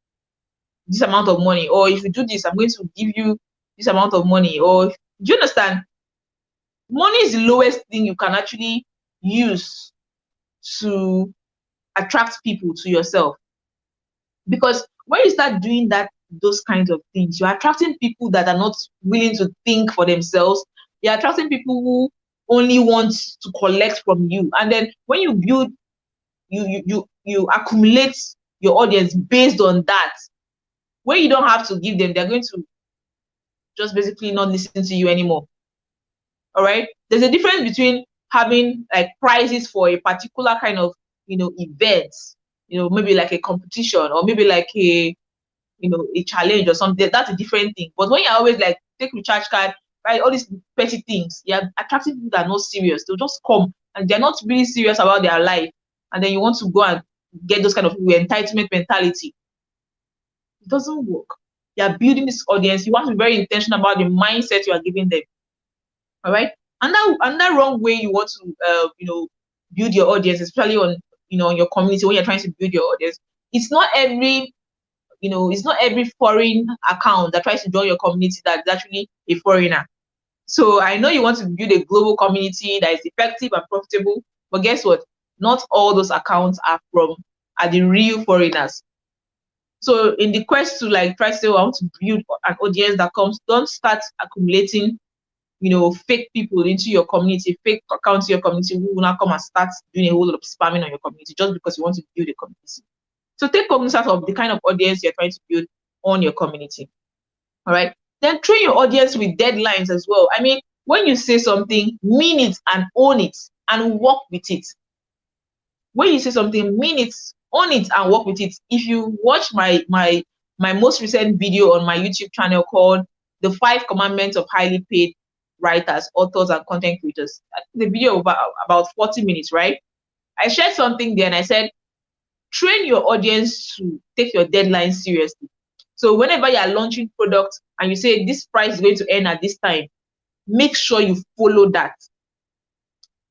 this amount of money. Or if you do this, I'm going to give you this amount of money. Or do you understand? Money is the lowest thing you can actually use to attract people to yourself. Because when you start doing those kinds of things, you're attracting people that are not willing to think for themselves. You're attracting people who only want to collect from you. And then when you build, you accumulate your audience based on that. When you don't have to give them, they're going to just basically not listen to you anymore. All right. There's a difference between having like prizes for a particular kind of, event, maybe like a competition or maybe like a challenge or something. That's a different thing. But when you're always like, take recharge card, right, all these petty things, you're attracting people that are not serious. They'll just come and they're not really serious about their life. And then you want to go and get those kind of entitlement mentality. It doesn't work. You're building this audience. You want to be very intentional about the mindset you are giving them. All right. And that wrong way you want to build your audience, especially on on your community when you're trying to build your audience. It's not every foreign account that tries to join your community that's actually a foreigner. So I know you want to build a global community that is effective and profitable, but guess what? Not all those accounts are the real foreigners. So in the quest to try to say, I want to build an audience that comes, don't start accumulating fake people into your community, fake accounts in your community who will now come and start doing a whole lot of spamming on your community just because you want to build a community. So take cognizance of the kind of audience you're trying to build. on your community. All right. Then train your audience with deadlines as well. I mean, when you say something, mean it and own it and work with it. When you say something, mean it, own it, and work with it. If you watch my most recent video on my YouTube channel called "The 5 Commandments of Highly Paid Writers, Authors, and Content Creators," the video about 40 minutes, right? I shared something there, and I said, train your audience to take your deadline seriously. So whenever you are launching products and you say this price is going to end at this time, make sure you follow that.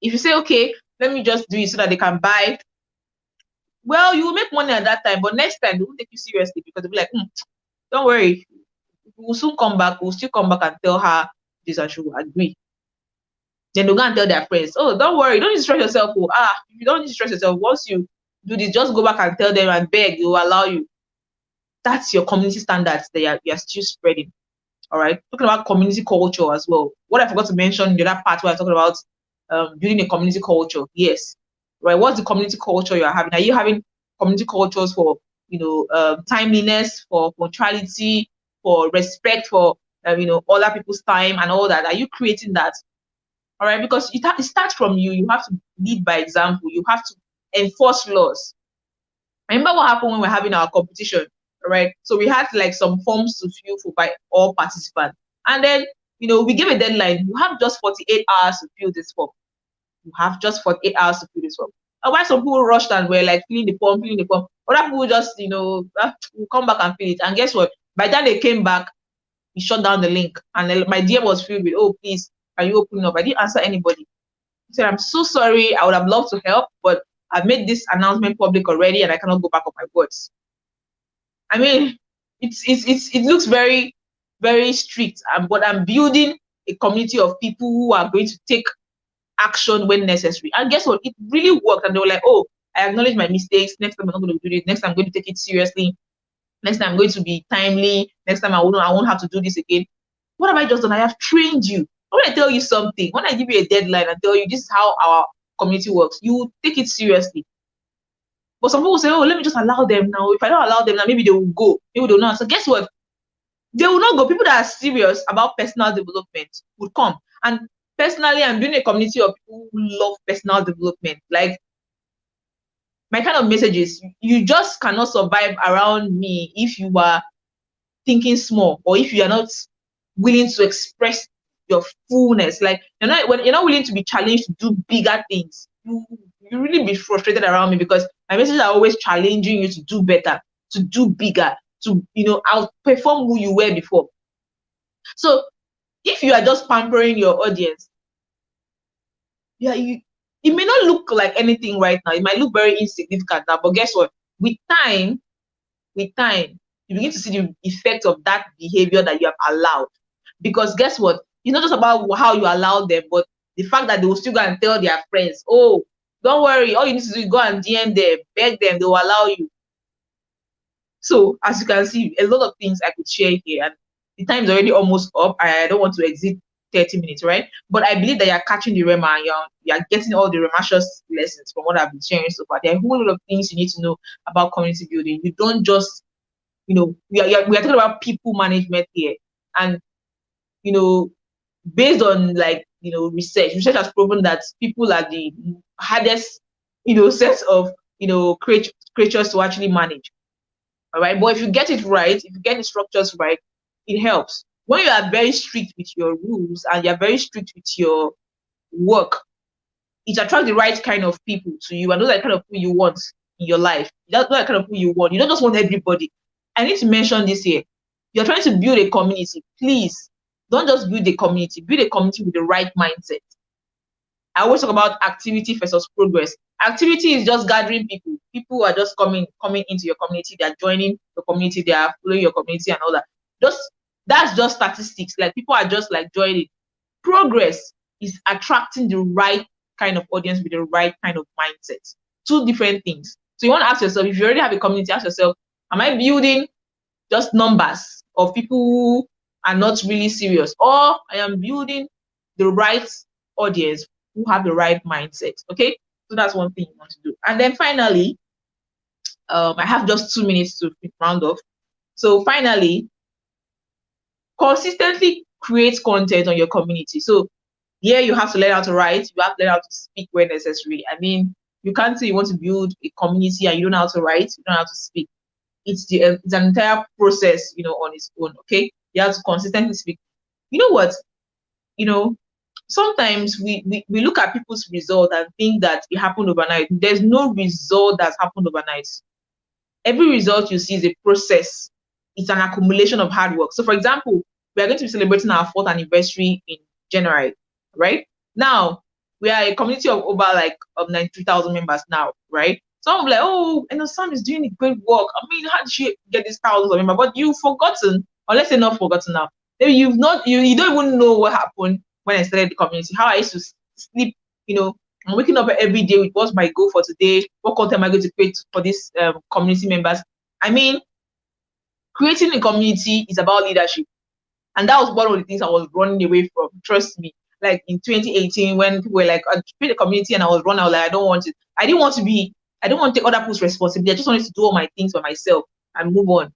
If you say, okay, let me just do it so that they can buy, well, you will make money at that time, but next time they won't take you seriously because they'll be like, don't worry, we'll soon come back, we'll still come back and tell her this and she will agree. Then they'll go and tell their friends, oh, don't worry, don't need to stress yourself. Oh, you don't need to stress yourself. Once you do this, just go back and tell them and beg, they will allow you. That's your community standards that you're still spreading. All right. Talking about community culture as well. What I forgot to mention in the other part where I'm talking about building a community culture. Yes. Right. What's the community culture you're having? Are you having community cultures for, timeliness, for punctuality, for respect for, other people's time and all that? Are you creating that? All right. Because it starts from you. You have to lead by example. You have to enforce laws. Remember what happened when we're having our competition? Right, so we had like some forms to fill for by all participants, and then we give a deadline. You have just 48 hours to fill this form. You have just 48 hours to fill this form. And why some people rushed and were like filling the form. Other people just will come back and fill it. And guess what? By the time they came back, we shut down the link, and then my DM was filled with, oh please, are you opening up? I didn't answer anybody. I said, I'm so sorry. I would have loved to help, but I've made this announcement public already, and I cannot go back on my words. I mean, it looks very, very strict, but I'm building a community of people who are going to take action when necessary. And guess what? It really worked. And they were like, oh, I acknowledge my mistakes. Next time I'm not going to do this. Next time I'm going to take it seriously. Next time I'm going to be timely. Next time I won't have to do this again. What have I just done? I have trained you. When I tell you something, when I give you a deadline and tell you this is how our community works, you take it seriously. But some people say, oh, let me just allow them now. If I don't allow them now, maybe they will go. Maybe they will not. So guess what? They will not go. People that are serious about personal development would come. And personally, I'm doing a community of people who love personal development. Like, my kind of message is, you just cannot survive around me if you are thinking small, or if you are not willing to express your fullness. Like, when you're not willing to be challenged to do bigger things, you really be frustrated around me, because my messages are always challenging you to do better, to do bigger, to outperform who you were before. So if you are just pampering your audience, it may not look like anything right now. It might look very insignificant now, but guess what? With time, you begin to see the effect of that behavior that you have allowed. Because guess what? It's not just about how you allow them, but the fact that they will still go and tell their friends, oh, don't worry, all you need to do is go and DM them, beg them, they will allow you. So as you can see, a lot of things I could share here, and the time is already almost up. I don't want to exceed 30 minutes, right? But I believe that you're catching the Rema, and you're getting all the Remashus lessons from what I've been sharing so far. There are a whole lot of things you need to know about community building. You don't just, we are talking about people management here. And, based on research has proven that people are the hardest, set of, creatures to actually manage. All right. But if you get it right, if you get the structures right, it helps. When you are very strict with your rules and you're very strict with your work, it attracts the right kind of people to you, and those are the kind of people you want in your life. That's the kind of people you want. You don't just want everybody. I need to mention this here. You're trying to build a community. Please don't just build a community. Build a community with the right mindset. I always talk about activity versus progress. Activity is just gathering people. People are just coming into your community. They are joining your community. They are following your community and all that. That's just statistics. Like, people are just like joining. Progress is attracting the right kind of audience with the right kind of mindset. Two different things. So you want to ask yourself, if you already have a community, ask yourself, am I building just numbers of people who are not really serious, or I am building the right audience who have the right mindset? Okay, so that's one thing you want to do. And then finally, I have just 2 minutes to round off. So finally, consistently create content on your community. So here you have to learn how to write, you have to learn how to speak where necessary. I mean, you can't say you want to build a community and you don't know how to write, you don't know how to speak. It's an entire process, on its own. Okay, you have to consistently speak. You know what? Sometimes we look at people's result and think that it happened overnight. There's no result that's happened overnight. Every result you see is a process. It's an accumulation of hard work. So, for example, we are going to be celebrating our 4th anniversary in January, right? Now, we are a community of over 93,000 members now, right? So I'm like, oh, Sam is doing a great work. I mean, how did she get these thousands of members? But you've forgotten, or let's say not forgotten now. Maybe you don't even know what happened when I started the community. How I used to sleep, I'm waking up every day with what's my goal for today, what content am I going to create for these community members. I mean, creating a community is about leadership. And that was one of the things I was running away from. Trust me. Like in 2018, when people were like, I create a community and I was running, I was like, I don't want it. I didn't want to take other people's responsibility. I just wanted to do all my things for myself and move on.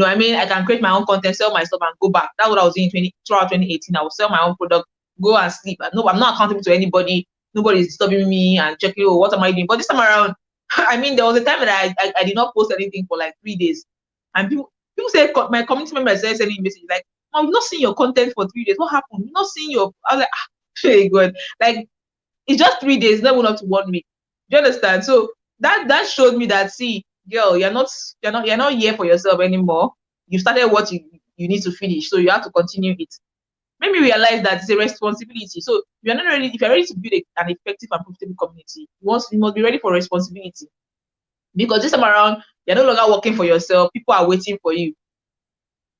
I mean, I can create my own content, sell my stuff and go back. That's what I was doing throughout 2018. I would sell my own product, go and sleep. No, I'm not accountable to anybody. Nobody is disturbing me and checking, oh, what am I doing? But this time around, I mean, there was a time that I did not post anything for like 3 days. And people say, my community members said sending message like, I've not seen your content for 3 days. What happened? You've not seen your. I was like, very good. Like, it's just 3 days, not even up to 1 week. Do you understand? So that showed me that, see, girl, you're not here for yourself anymore. You started what you need to finish, so you have to continue it. Made me realize that it's a responsibility. So if you're ready to build an effective and profitable community, you must be ready for responsibility. Because this time around, you're no longer working for yourself. People are waiting for you.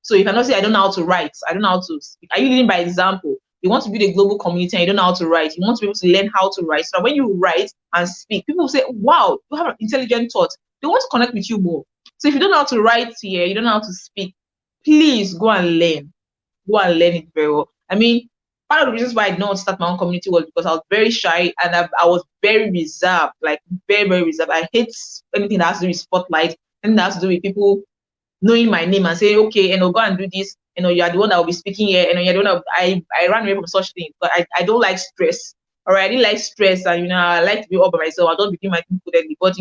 So you cannot say, I don't know how to write. I don't know how to speak. Are you leading by example? You want to build a global community and you don't know how to write. You want to be able to learn how to write. So when you write and speak, people will say, wow, you have an intelligent thought. They want to connect with you more. So if you don't know how to write here, you don't know how to speak, please go and learn. Go and learn it very well. I mean, part of the reasons why I did not start my own community was because I was very shy and I was very reserved, like very, very reserved. I hate anything that has to do with spotlight, anything that has to do with people knowing my name and saying, okay, go and do this. You are the one that will be speaking here. You're the one that I ran away from such things. But I don't like stress. All right, I didn't like stress, and I like to be all by myself. I don't begin my thing codedly. But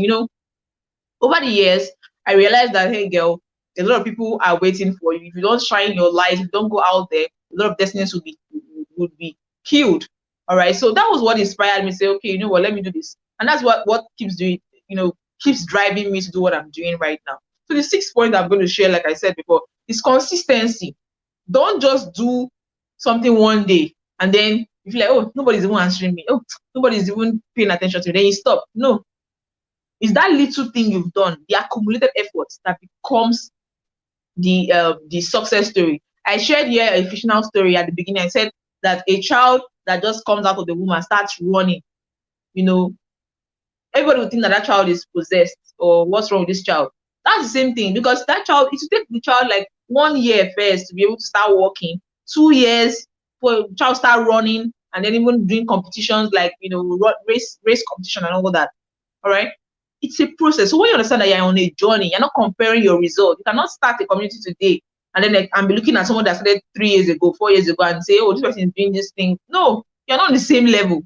over the years, I realized that, hey, girl, a lot of people are waiting for you. If you don't shine your light, if you don't go out there, a lot of destinies would be killed. All right, so that was what inspired me to say, okay, what, let me do this. And that's what keeps keeps driving me to do what I'm doing right now. So the 6th point I'm going to share, like I said before, is consistency. Don't just do something one day and then you feel like, oh, nobody's even answering me. Oh, nobody's even paying attention to me. Then you stop. No. It's that little thing you've done, the accumulated efforts, that becomes the success story. I shared here a fictional story at the beginning. I said that a child that just comes out of the womb and starts running, everybody would think that child is possessed or what's wrong with this child. That's the same thing, because that child, it should take the child like 1 year first to be able to start walking, 2 years for the child start running, and then even doing competitions like race competition and all that. All right, it's a process. So when you understand that you're on a journey, you're not comparing your result. You cannot start a community today and then and be looking at someone that started 3 years ago, 4 years ago, and say, oh, this person is doing this thing. No, you're not on the same level.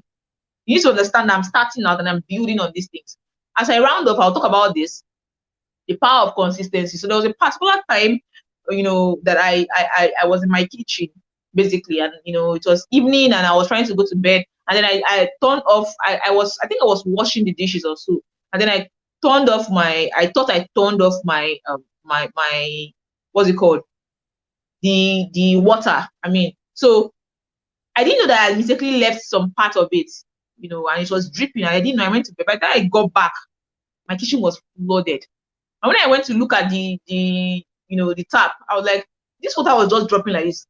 You need to understand that I'm starting out and I'm building on these things. As I round up, I'll talk about this, the power of consistency. So there was a particular time, that I was in my kitchen, basically, and it was evening and I was trying to go to bed, and then I turned off. I think I was washing the dishes or so, and then I thought I turned off my my what's it called, the water. I mean, so I didn't know that I mistakenly left some part of it, and it was dripping. And I didn't know. I went to bed. By the time I got back, my kitchen was flooded. And when I went to look at the tap, I was like, this water was just dropping like this.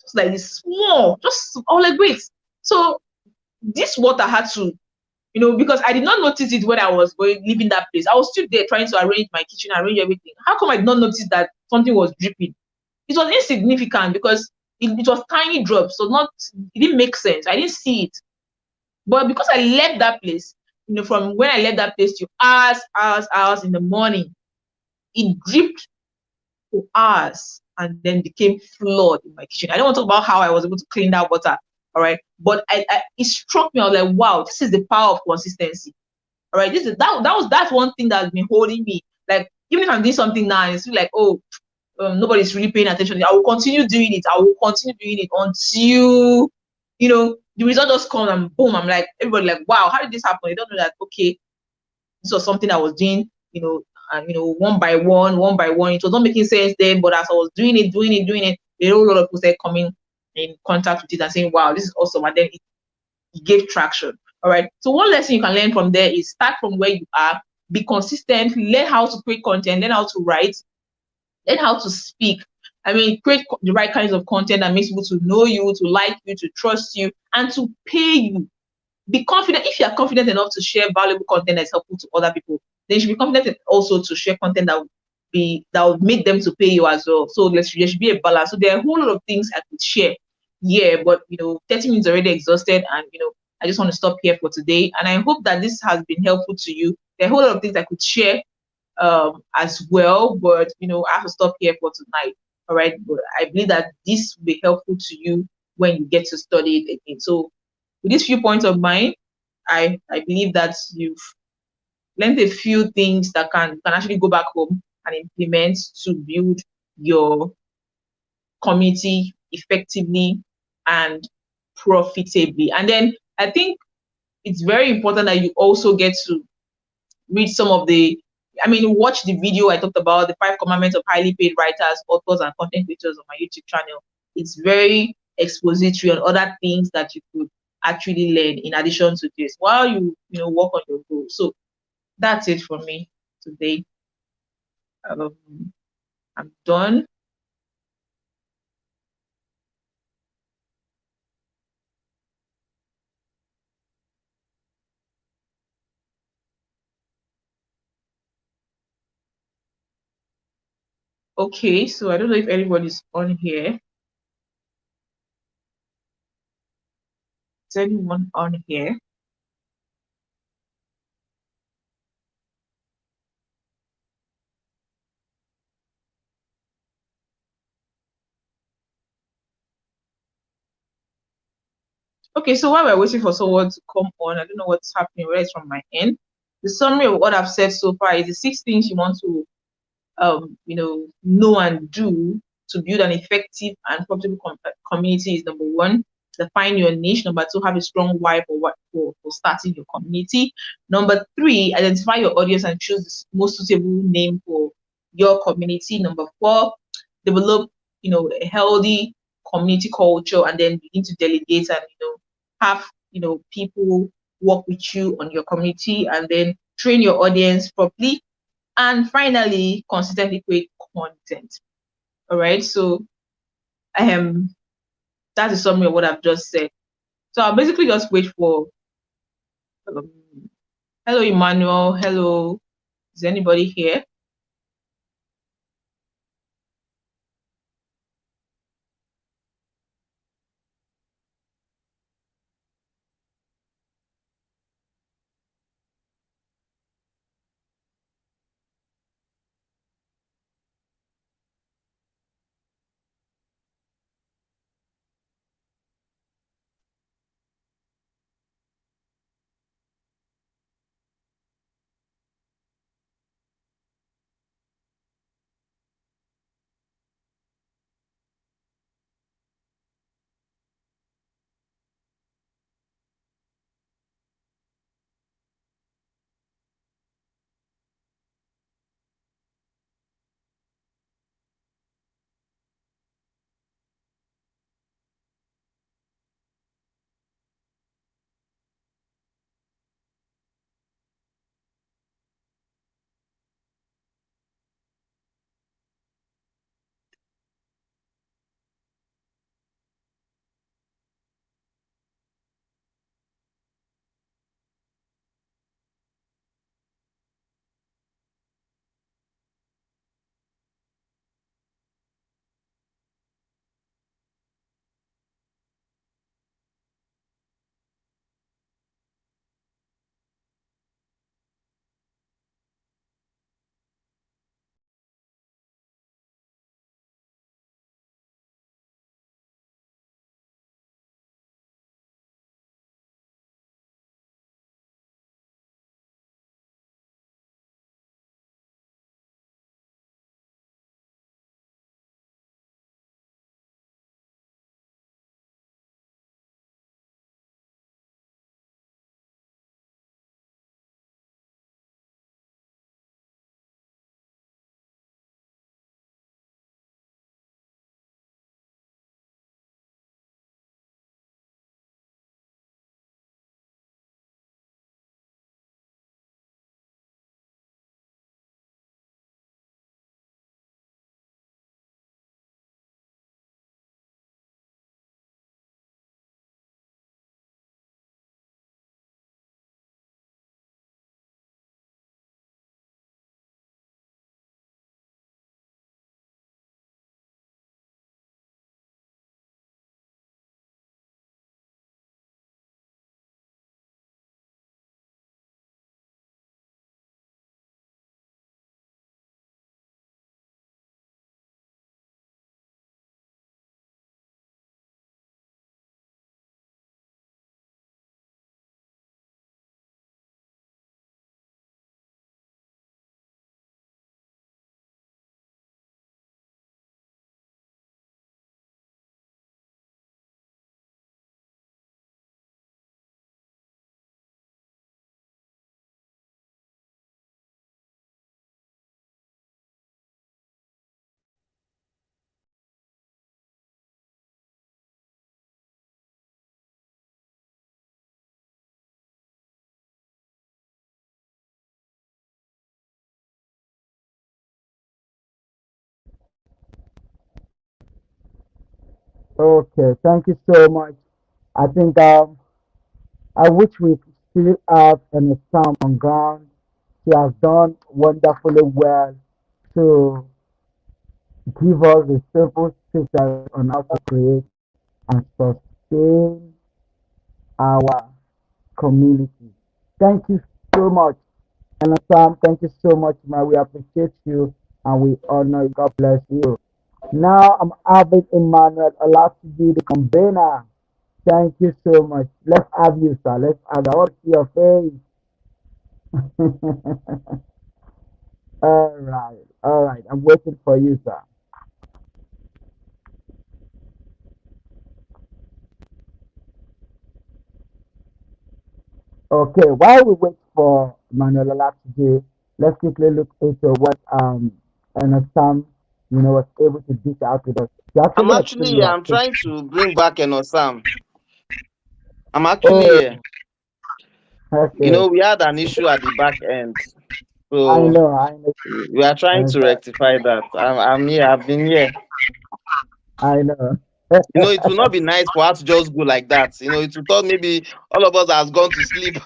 Just like this small. I was like, wait. So this water had to, because I did not notice it when I was leaving that place. I was still there trying to arrange my kitchen, arrange everything. How come I did not notice that something was dripping? It was insignificant because it was tiny drops. So it didn't make sense. I didn't see it. But because I left that place, from when I left that place to hours in the morning, it dripped for hours and then became flood in my kitchen. I don't want to talk about how I was able to clean that water, all right? But it struck me. I was like, wow, this is the power of consistency. All right, this is that's one thing that's been holding me. Like, even if I'm doing something now and it's like, oh, nobody's really paying attention, I will continue doing it. I will continue doing it until, the result just comes and boom, I'm like, everybody like, wow, how did this happen? You don't know that, okay, this was something I was doing, and one by one. It was not making sense then, but as I was doing it, a whole lot of people started coming in contact with it and saying, wow, this is awesome. And then it gave traction. All right. So one lesson you can learn from there is start from where you are, be consistent, learn how to create content, learn how to write, learn how to speak. I mean, create the right kinds of content that makes people to know you, to like you, to trust you, and to pay you. Be confident. If you are confident enough to share valuable content that's helpful to other people, then you should be confident also to share content that would make them to pay you as well. So there should be a balance. So there are a whole lot of things I could share. Yeah, but 30 minutes already exhausted, and I just want to stop here for today. And I hope that this has been helpful to you. There are a whole lot of things I could share as well, but I have to stop here for tonight. All right, but I believe that this will be helpful to you when you get to study it again. So with these few points of mine, I believe that you've learned a few things that can actually go back home and implement to build your community effectively and profitably. And then I think it's very important that you also get to read some of watch the video I talked about, the 5 commandments of highly paid writers, authors, and content creators on my YouTube channel. It's very expository on other things that you could actually learn in addition to this while you work on your goals. So that's it for me today. I'm done. Okay, so I don't know if anybody's on here. Is anyone on here? Okay, so while we're waiting for someone to come on, I don't know what's happening, whether it's from my end. The summary of what I've said so far is the 6 things you want to know and do to build an effective and profitable community is number 1. Define your niche. Number 2, have a strong why for starting your community. Number 3, identify your audience and choose the most suitable name for your community. Number 4, develop a healthy community culture and then begin to delegate and have people work with you on your community, and then train your audience properly. And finally, consistently create content. All right. So that's a summary of what I've just said. So I'll basically just wait for um, hello Emmanuel. Hello. Is anybody here? Okay, thank you so much. I think I wish we still have an exam on ground. She has done wonderfully well to give us the simple tips on how to create and sustain our community. Thank you so much. And Sam, thank you so much, man. We appreciate you and we honor you. God bless you. Now I'm having Emmanuel Olatuji, the convener. Thank you so much. Let's have you, sir. Let's have you. I want to see your face. All right. All right. I'm waiting for you, sir. Okay. While we wait for Emmanuel Olatuji, let's quickly look into what and Sam, was able to dish out with us. He I'm actually actually explained here. about I'm it. trying to bring back an Osam. I'm actually Oh, here. okay. We had an issue at the back end. I So know. I know. we are trying to Exactly. rectify that. I'm here. I've been here. I know. It will not be nice for us to just go like that. It will thought maybe all of us has gone to sleep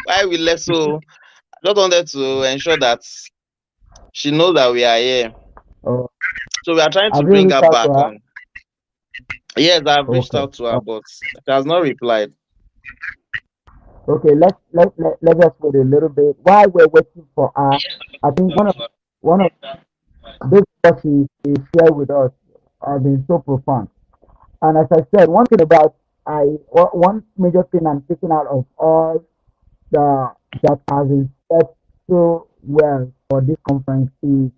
while we left. So I just wanted to ensure that she knows that we are here. Oh, So we are trying to have you bring reached her out to back her? on. Yes, I've reached Okay. out to her, but she has not replied. Okay, let's just wait a little bit. While we're waiting for her, I think one of this what she shared with us has been so profound. And as I said, one thing about one major thing I'm taking out of all the that has been said so well for this conference is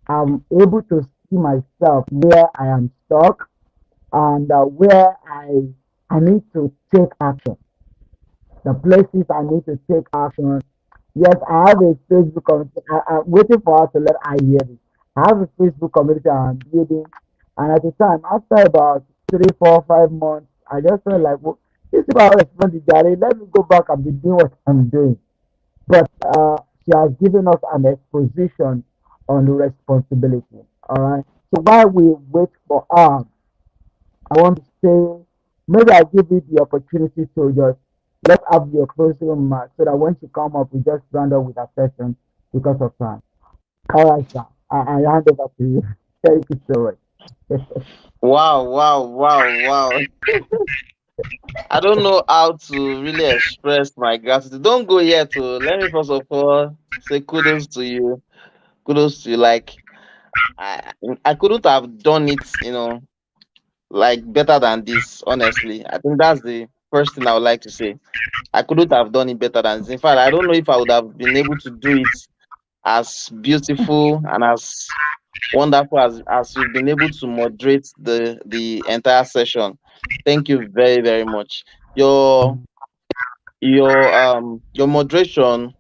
I'm able to see myself where I am stuck and where I need to take action. The places I need to take action. Yes, I have a Facebook community. I'm waiting for her to let I hear this. I have a Facebook community I'm building, and at the time, after about 3, 4, 5 months, I just felt like, well, this is how I respond to Jare. Let me go back and be doing what I'm doing. But she has given us an exposition on the responsibility. All right. So while we wait for her, I want to say, maybe I give you the opportunity to just let's have your closing remarks so that when she come up, we just round up with a session because of time. All right, sir. I hand over to you. Thank you so much. Wow, wow, wow, wow. I don't know how to really express my gratitude. Don't go yet. Let me first of all say kudos to you. Kudos to you. Like I, I couldn't have done it, like better than this. Honestly, I think that's the first thing I would like to say. I couldn't have done it better than this. In fact, I don't know if I would have been able to do it as beautiful and as wonderful as you've been able to moderate the entire session. Thank you very very much. Your your moderation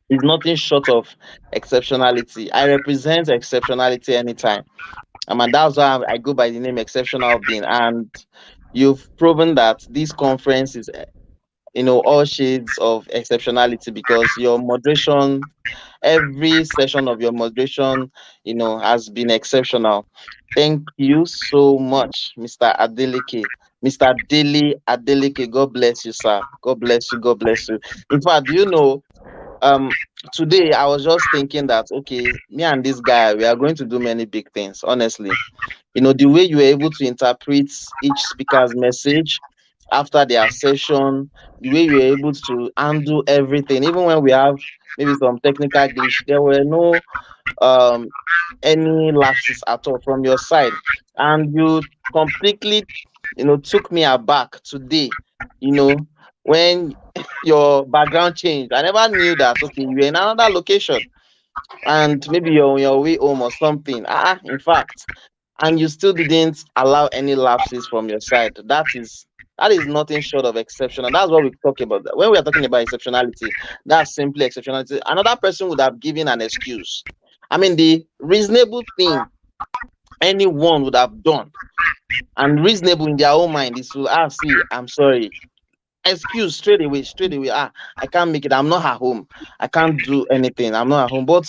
is nothing short of exceptionality. I represent exceptionality anytime. And that's why I go by the name Exceptional Being. And you've proven that this conference is, all shades of exceptionality because your moderation, every session of your moderation, has been exceptional. Thank you so much, Mr. Adeleke. Mr. Daily Adeleke, God bless you, sir. God bless you. God bless you. In fact, um today I was just thinking that okay, me and this guy, we are going to do many big things, honestly. The way you were able to interpret each speaker's message after their session, the way you were able to handle everything, even when we have maybe some technical glitch, there were no um any lapses at all from your side. And you completely, took me aback today, when your background changed. I never knew that, okay, you were in another location and maybe you're on your way home or something. In fact, and you still didn't allow any lapses from your side. That is nothing short of exceptional. That's what we talk about. When we are talking about exceptionality, that's simply exceptionality. Another person would have given an excuse. I mean, the reasonable thing anyone would have done, and reasonable in their own mind, is to see, I'm sorry. Excuse straight away, straight away. I can't make it. I'm not at home. I can't do anything. I'm not at home. But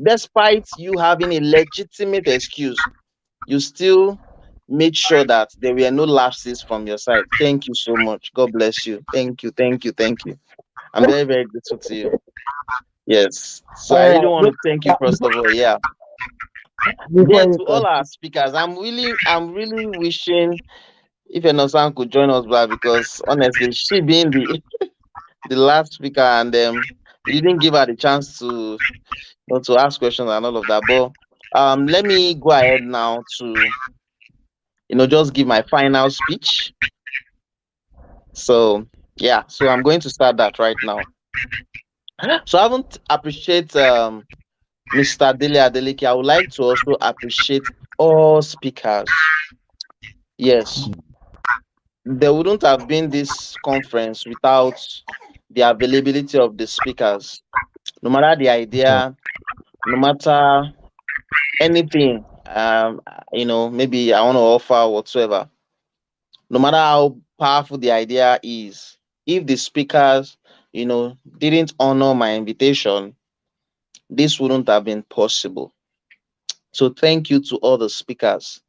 despite you having a legitimate excuse, you still made sure that there were no lapses from your side. Thank you so much. God bless you. Thank you, thank you, thank you. I'm very, very grateful to you. Yes. So I All really right. want to thank you first of all. Yeah. Before Then you to all our continue, speakers, I'm really wishing if Enosan could join us back, because honestly, she being the last speaker, and we didn't give her the chance to to ask questions and all of that. But let me go ahead now to just give my final speech. So yeah, so I'm going to start that right now. So I want to appreciate Mr. Dele Adeleke. I would like to also appreciate all speakers. Yes, there wouldn't have been this conference without the availability of the speakers. No matter the idea, no matter anything, maybe I want to offer whatsoever. No matter how powerful the idea is, if the speakers, didn't honor my invitation, this wouldn't have been possible. So thank you to all the speakers,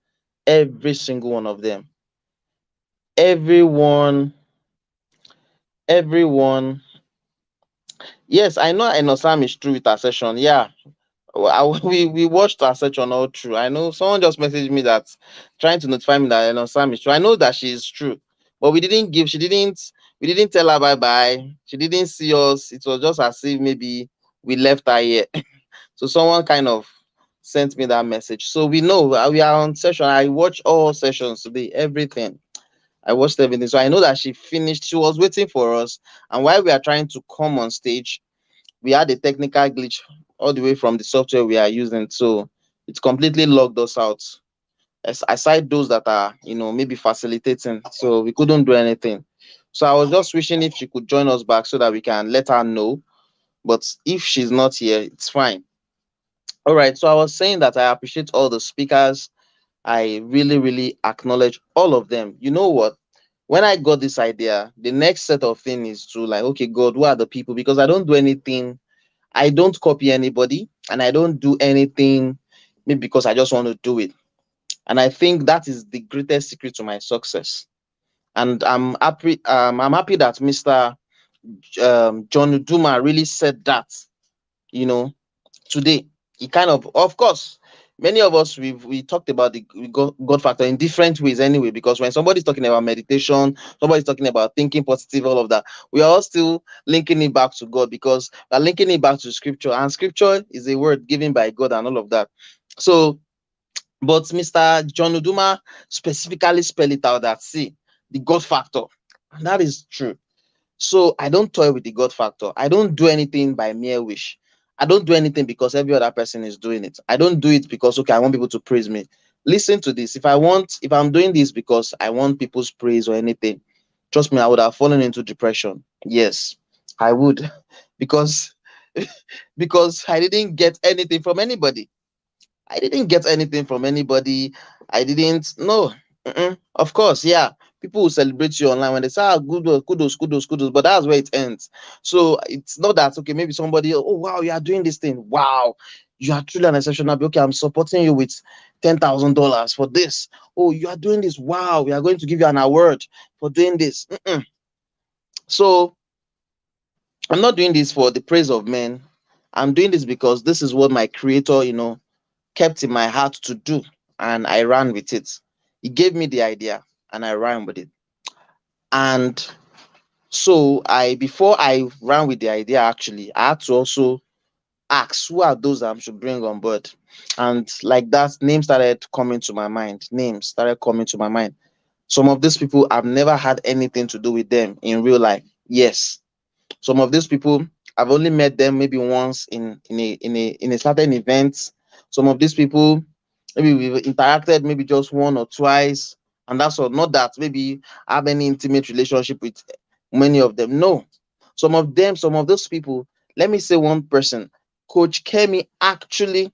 every single one of them. Everyone. Yes, I know Enosam is true with our session. Yeah. We watched our session all through. I know someone just messaged me that trying to notify me that Enosam is true. I know that she is true, but we didn't tell her bye bye. She didn't see us. It was just as if maybe we left her here. So someone kind of sent me that message. So we know we are on session. I watched all sessions today, everything. I watched everything. So I know that she finished. She was waiting for us. And while we are trying to come on stage, we had a technical glitch all the way from the software we are using. So it completely logged us out. Aside those that are, maybe facilitating. So we couldn't do anything. So I was just wishing if she could join us back so that we can let her know. But if she's not here, it's fine. All right. So I was saying that I appreciate all the speakers. I really, really acknowledge all of them. You know what? When I got this idea, the next set of things is to like, okay, God, who are the people? Because I don't do anything, I don't copy anybody, and I don't do anything maybe because I just want to do it. And I think that is the greatest secret to my success. And I'm happy. I'm happy that Mr. John Duma really said that. You know, today he of course, many of us we talked about the God factor in different ways anyway, because when somebody's talking about meditation, somebody's talking about thinking positive, all of that, we are all still linking it back to God, because we're linking it back to scripture, and scripture is a word given by God and all of that. So but Mr. John Uduma specifically spell it out that, see, the God factor, and that is true. So I don't toy with the God factor. I don't do anything by mere wish. I don't do anything because every other person is doing it. I don't do it because, okay, I want people to praise me. Listen to this. If I'm doing this because I want people's praise or anything, trust me, I would have fallen into depression. Yes, I would. because because I didn't get anything from anybody. I didn't get anything from anybody. I didn't. No. Of course, yeah. People will celebrate you online when they say, kudos, kudos, kudos, kudos. But that's where it ends. So it's not that, okay, maybe somebody, oh, wow, you are doing this thing. Wow. You are truly an exceptional. Okay, I'm supporting you with $10,000 for this. Oh, you are doing this. Wow. We are going to give you an award for doing this. So I'm not doing this for the praise of men. I'm doing this because this is what my creator, kept in my heart to do, and I ran with it. He gave me the idea and I ran with it. And so before I ran with the idea, actually, I had to also ask who are those that I should bring on board. And like that, names started coming to my mind. Names started coming to my mind. Some of these people, I've never had anything to do with them in real life. Yes. Some of these people, I've only met them maybe once in a certain event. Some of these people, maybe we've interacted maybe just one or twice, and that's all. Not that maybe I have any intimate relationship with many of them. No. Some of those people, let me say one person, Coach Kemi actually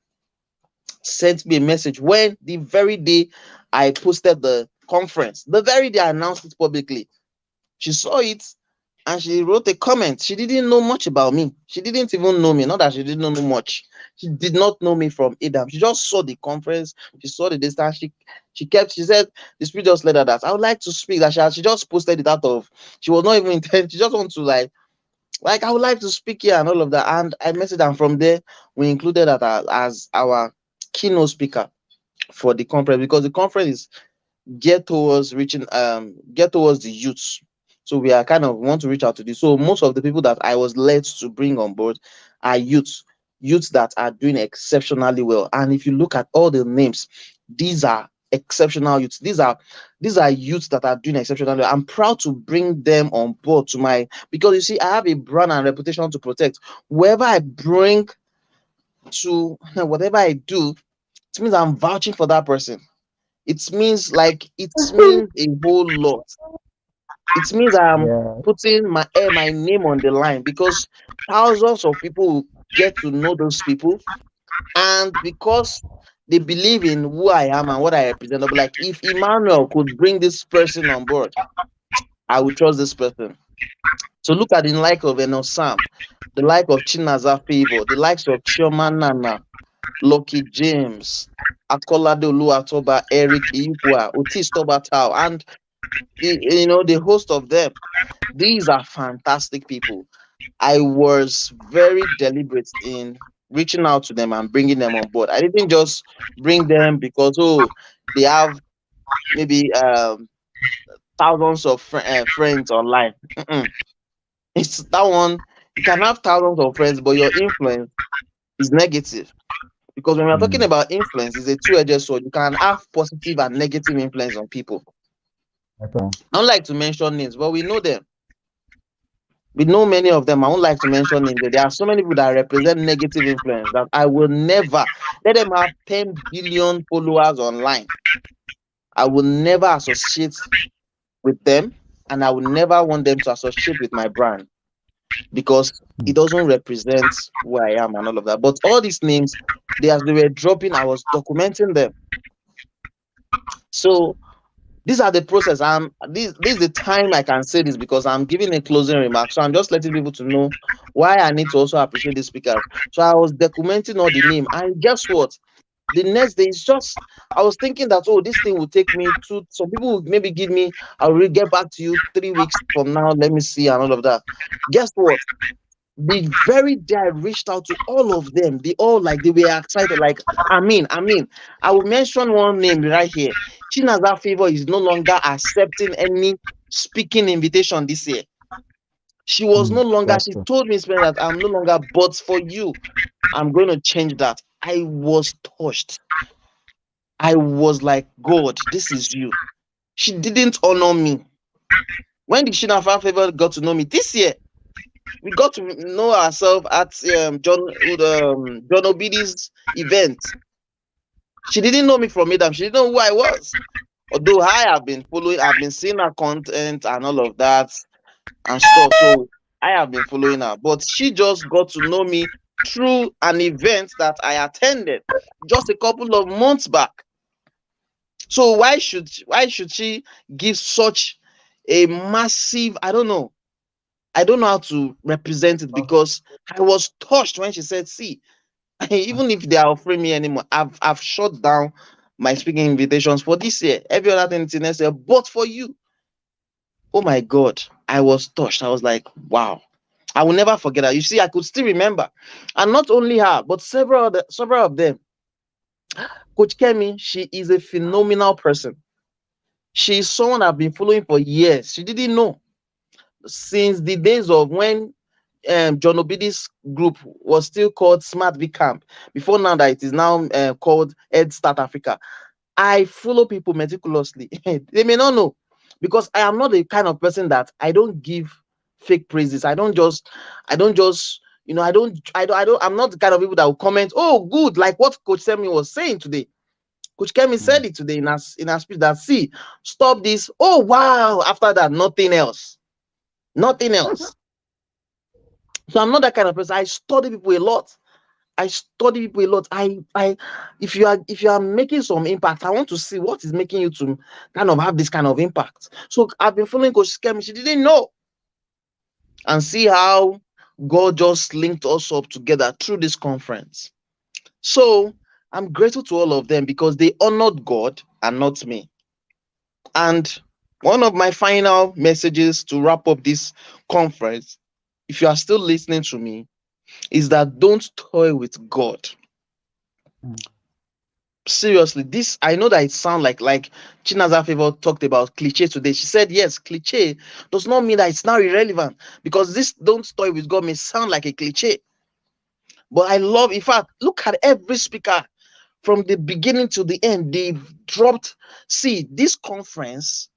sent me a message when the very day I posted the conference, the very day I announced it publicly. She saw it and she wrote a comment. She didn't know much about me. She didn't even know me. Not that she didn't know much. She did not know me from Adam. She just saw the conference. She saw the distance. She said the spirit just let her that I would like to speak. That she just posted it out of, she was not even intent. She just want to like I would like to speak here and all of that. And I messaged, and from there we included that as our keynote speaker for the conference, because the conference is get towards the youths. So we are kind of want to reach out to this. So most of the people that I was led to bring on board are youths that are doing exceptionally well. And if you look at all the names, these are exceptional youths. These are youths that are doing exceptionally well. I'm proud to bring them on board to my, because you see, I have a brand and reputation to protect. Wherever I bring to whatever I do, it means I'm vouching for that person. It means a whole lot. It means I'm Yeah. putting my name on the line, because thousands of people will get to know those people, and because they believe in who I am and what I represent. They'll be like, if Emmanuel could bring this person on board, I would trust this person. So look at the like of Enosam, the like of Chinaza Favor, the likes of Chioma Nana, Lucky James, Akolade Oluwatoba, Eric Ikwa, Otis Tobatao, and the host of them. These are fantastic people. I was very deliberate in reaching out to them and bringing them on board. I didn't just bring them because they have maybe thousands of friends online. Mm-mm. It's that one. You can have thousands of friends, but your influence is negative. Because when we're talking Mm. about influence, it's a two-edged sword. You can have positive and negative influence on people. Okay. I don't like to mention names, but we know them. We know many of them. I won't like to mention names. There are so many people that represent negative influence that I will never let them have 10 billion followers online. I will never associate with them, and I will never want them to associate with my brand, because it Mm. doesn't represent who I am and all of that. But all these names, as they were dropping, I was documenting them. So these are the process. This is the time I can say this, because I'm giving a closing remark. So I'm just letting people to know why I need to also appreciate the speakers. So I was documenting all the name, and guess what? The next day is just, I was thinking that, oh, this thing will take me to, some people will maybe give me, I will get back to you 3 weeks from now, let me see, and all of that. Guess what? The very day I reached out to all of them, they all they were excited. Like, I will mention one name right here. Chinaza Favor is no longer accepting any speaking invitation this year. She was no Mm. longer, That's she true. told me, Spence, that I'm no longer, but for you, I'm going to change that. I was touched. I was like, God, this is you. She didn't honor me. When did Chinaza Favor got to know me? This year. We got to know ourselves at John Obidi's event. She didn't know me from Adam. She didn't know who I was. Although I have been following, I've been seeing her content and all of that and stuff. So I have been following her. But she just got to know me through an event that I attended just a couple of months back. So why should she give such a massive, I don't know how to represent it, because I was touched when she said, see, even if they are offering me anymore, I've shut down my speaking invitations for this year. Every other thing is next year. But for you, oh my God, I was touched. I was like, wow. I will never forget that. You see, I could still remember. And not only her, but several of them. Coach Kemi, she is a phenomenal person. She is someone I've been following for years. She didn't know, since the days of when John Obidi's group was still called Smart V Camp, before now that it is now called Head Start Africa. I follow people meticulously. They may not know, because I am not the kind of person that I don't give fake praises. I don't just, I'm not the kind of people that will comment, oh, good, like what Coach Semi was saying today. Coach Kemi said Mm. it today in her speech that, see, stop this. Oh, wow. After that, nothing else. Nothing else. So I'm not that kind of person. I study people a lot. I study people a lot. If you are making some impact, I want to see what is making you to kind of have this kind of impact. So I've been following Coach Kemi. She didn't know, and see how God just linked us up together through this conference. So I'm grateful to all of them because they honored God and not me. And one of my final messages to wrap up this conference, if you are still listening to me, is that don't toy with God. Mm. Seriously, this, I know that it sounds like Chinaza Favor talked about cliche today. She said yes, cliche does not mean that it's now irrelevant, because this don't toy with God may sound like a cliche. But I love, in fact, look at every speaker from the beginning to the end. They've dropped. See, this conference,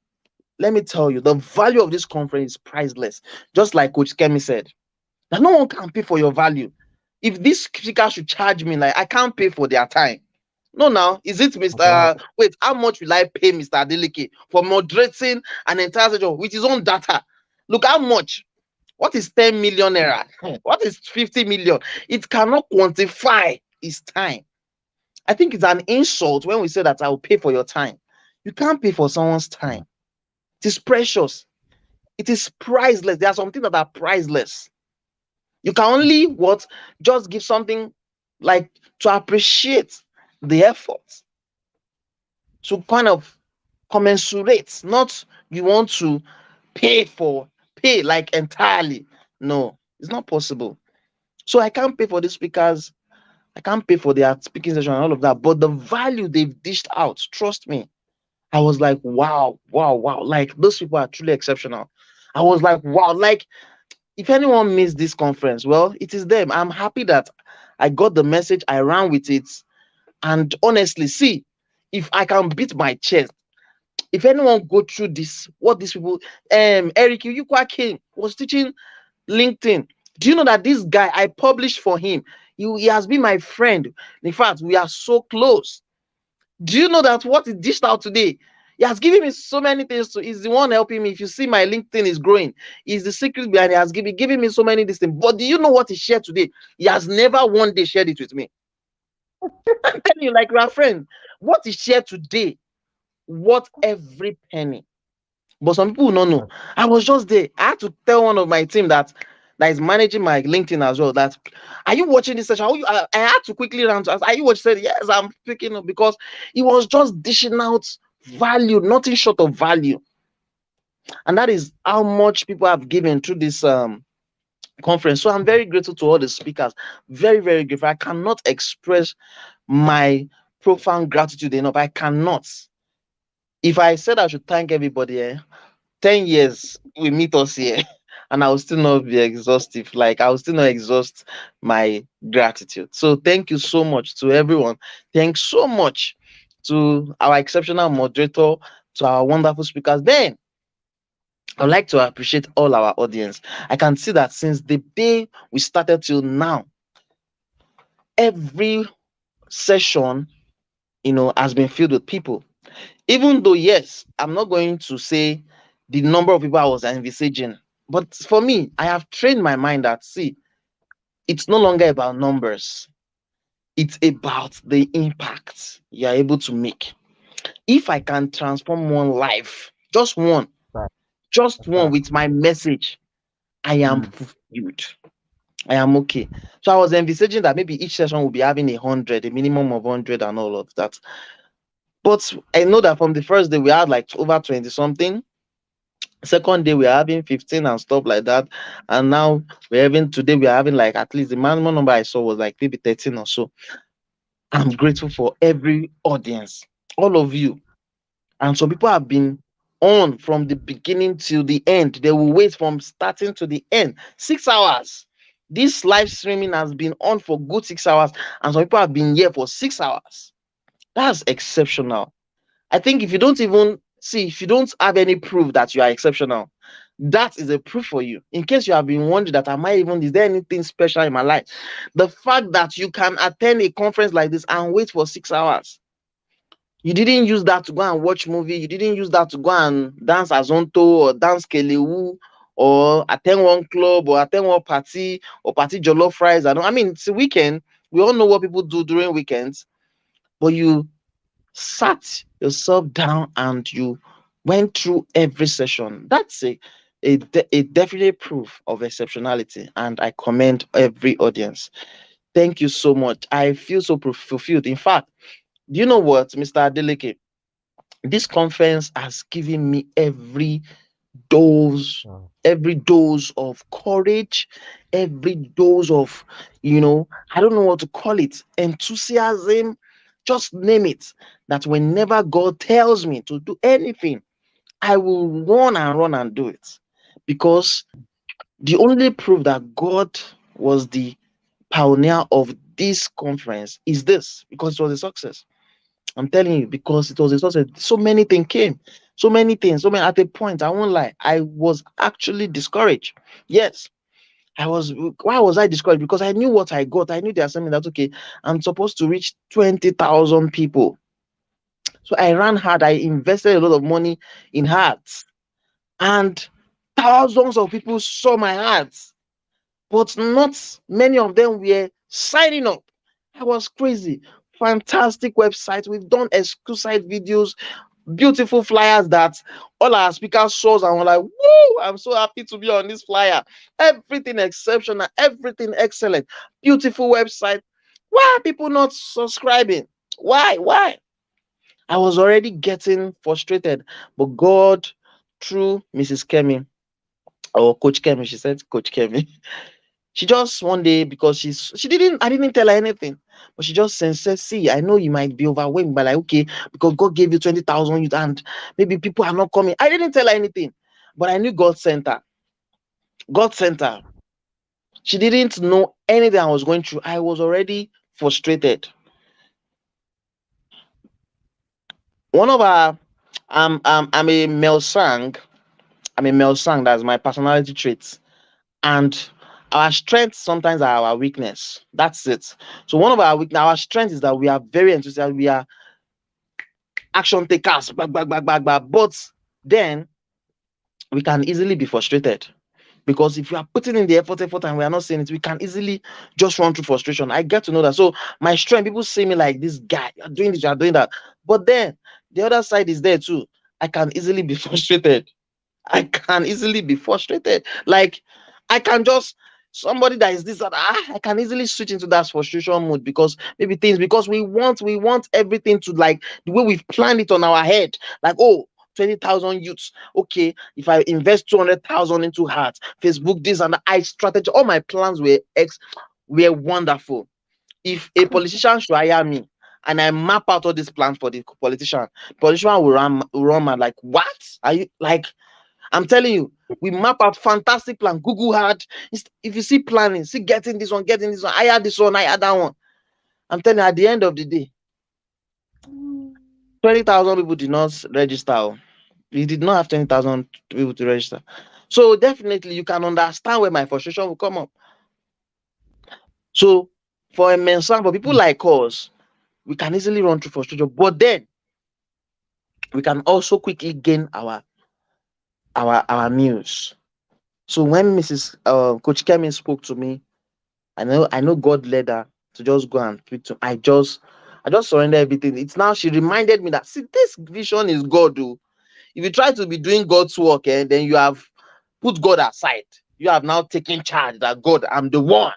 let me tell you, the value of this conference is priceless. Just like Coach Kemi said, that no one can pay for your value. If this speaker should charge me, like, I can't pay for their time. No, now, is it Wow. Mr. Wait, how much will I pay Mr. Adeleke for moderating an entire session with his own data? Look how much. What is 10 million naira? What is 50 million? It cannot quantify his time. I think it's an insult when we say that I will pay for your time. You can't pay for someone's time. It is precious. It is priceless. There are some things that are priceless. You can only what just give something like to appreciate the effort, to kind of commensurate, not you want to pay like entirely. No, it's not possible. So I can't pay for the speakers, I can't pay for their speaking session and all of that. But the value they've dished out, trust me, I was like, wow, wow, wow. Like those people are truly exceptional. I was like, wow, like if anyone missed this conference, well, it is them. I'm happy that I got the message, I ran with it. And honestly, see, if I can beat my chest, if anyone go through this, what these people, Eric Yukwa King was teaching LinkedIn. Do you know that this guy I published for him? He has been my friend. In fact, we are so close. Do you know that what he dished out today? He has given me so many things. To, he's the one helping me. If you see my LinkedIn is growing, he's the secret behind it. He has given me so many things. But do you know what he shared today? He has never one day shared it with me. I'm telling you, like we are friends. What he shared today, worth every penny. But some people don't know. I was just there. I had to tell one of my team that is managing my LinkedIn as well. That are you watching this session? I had to quickly run to ask, are you watching? Said yes, I'm picking up because it was just dishing out value, nothing short of value. And that is how much people have given through this conference. So I'm very grateful to all the speakers. Very, very grateful. I cannot express my profound gratitude enough. I cannot. If I said I should thank everybody, 10 years we meet us here and I will still not be exhaustive. Like I will still not exhaust my gratitude. So thank you so much to everyone. Thanks so much to our exceptional moderator, to our wonderful speakers. Then I'd like to appreciate all our audience. I can see that since the day we started till now, every session, has been filled with people. Even though, yes, I'm not going to say the number of people I was envisaging, but for me, I have trained my mind that, see, it's no longer about numbers. It's about the impact you're able to make. If I can transform one life, Right. just That's one right. with my message, I am Mm. fulfilled. I am okay. So I was envisaging that maybe each session will be having 100, a minimum of 100 and all of that. But I know that from the first day we had like over 20 something. Second day we are having 15 and stuff like that. And now we're having today we are having like at least the maximum number I saw was like maybe 13 or so. I'm grateful for every audience, all of you. And some people have been on from the beginning till the end. They will wait from starting to the end. 6 hours. This live streaming has been on for good 6 hours, and some people have been here for 6 hours. That's exceptional. I think if you don't even see, if you don't have any proof that you are exceptional, that is a proof for you. In case you have been wondering that is there anything special in my life? The fact that you can attend a conference like this and wait for 6 hours. You didn't use that to go and watch movie. You didn't use that to go and dance azonto or dance kelewu or attend one club or attend one party or party jollof fries. I mean, it's a weekend. We all know what people do during weekends, but you sat yourself down and you went through every session. That's a definite proof of exceptionality, and I commend every audience. Thank you so much. I feel so fulfilled. In fact, do you know what, Mr. Adeleke? This conference has given me dose, every dose of courage, every dose of, I don't know what to call it, enthusiasm, just name it. That whenever God tells me to do anything, I will run and do it. Because the only proof that God was the pioneer of this conference is this, because it was a success. I'm telling you, because it was a success. So many things came, so many things, at a point, I won't lie, I was actually discouraged. Yes, I was. Why was I discouraged? Because I knew what I got. I knew the assignment that, okay, I'm supposed to reach 20,000 people. So I ran hard. I invested a lot of money in ads, and thousands of people saw my ads, but not many of them were signing up. I was crazy. Fantastic website. We've done exclusive videos, beautiful flyers that all our speakers saw and were like, woo, I'm so happy to be on this flyer. Everything exceptional, everything excellent, beautiful website. Why are people not subscribing? Why? I was already getting frustrated, but God, through Mrs. Kemi, or Coach Kemi, she said Coach Kemi, she just one day, because I didn't tell her anything, but she just said, see, I know you might be overwhelmed, but like, okay, because God gave you 20,000 youth and maybe people are not coming. I didn't tell her anything, but I knew God sent her. God sent her. She didn't know anything I was going through. I was already frustrated. One of our, I'm a male sang. I'm a male sang. That's my personality traits. And our strengths sometimes are our weakness. That's it. So one of our strengths is that we are very enthusiastic. We are action takers. Back, back, back, back, back. But then we can easily be frustrated, because if you are putting in the effort, and we are not seeing it, we can easily just run through frustration. I get to know that. So my strength, people see me like, this guy, you're doing this, you're doing that. But then the other side is there too. I can easily be frustrated. I can easily be frustrated. Like, I can just, somebody that is this, that, I can easily switch into that frustration mode, because maybe things, because we want everything to, like, the way we've planned it on our head. Like, oh, 20,000 youths. Okay, if I invest 200,000 into hearts, Facebook, this and that, I strategy, all my plans were wonderful. If a politician should hire me and I map out all these plans for the politician will run mad, like, what are you, like, I'm telling you, we map out fantastic plan. Google had, if you see planning, see getting this one, I had this one, I had that one. I'm telling you, at the end of the day, 20,000 people did not register. We did not have 20,000 people to register. So definitely you can understand where my frustration will come up. So for a mensang, for people like us, we can easily run through frustration, but then we can also quickly gain our news. So when Mrs. Coach Kemi spoke to me, I know God led her to just go and speak to. I just surrender everything. It's now she reminded me that, see, this vision is God. Oh. If you try to be doing God's work, then you have put God aside. You have now taken charge that, God, I'm the one.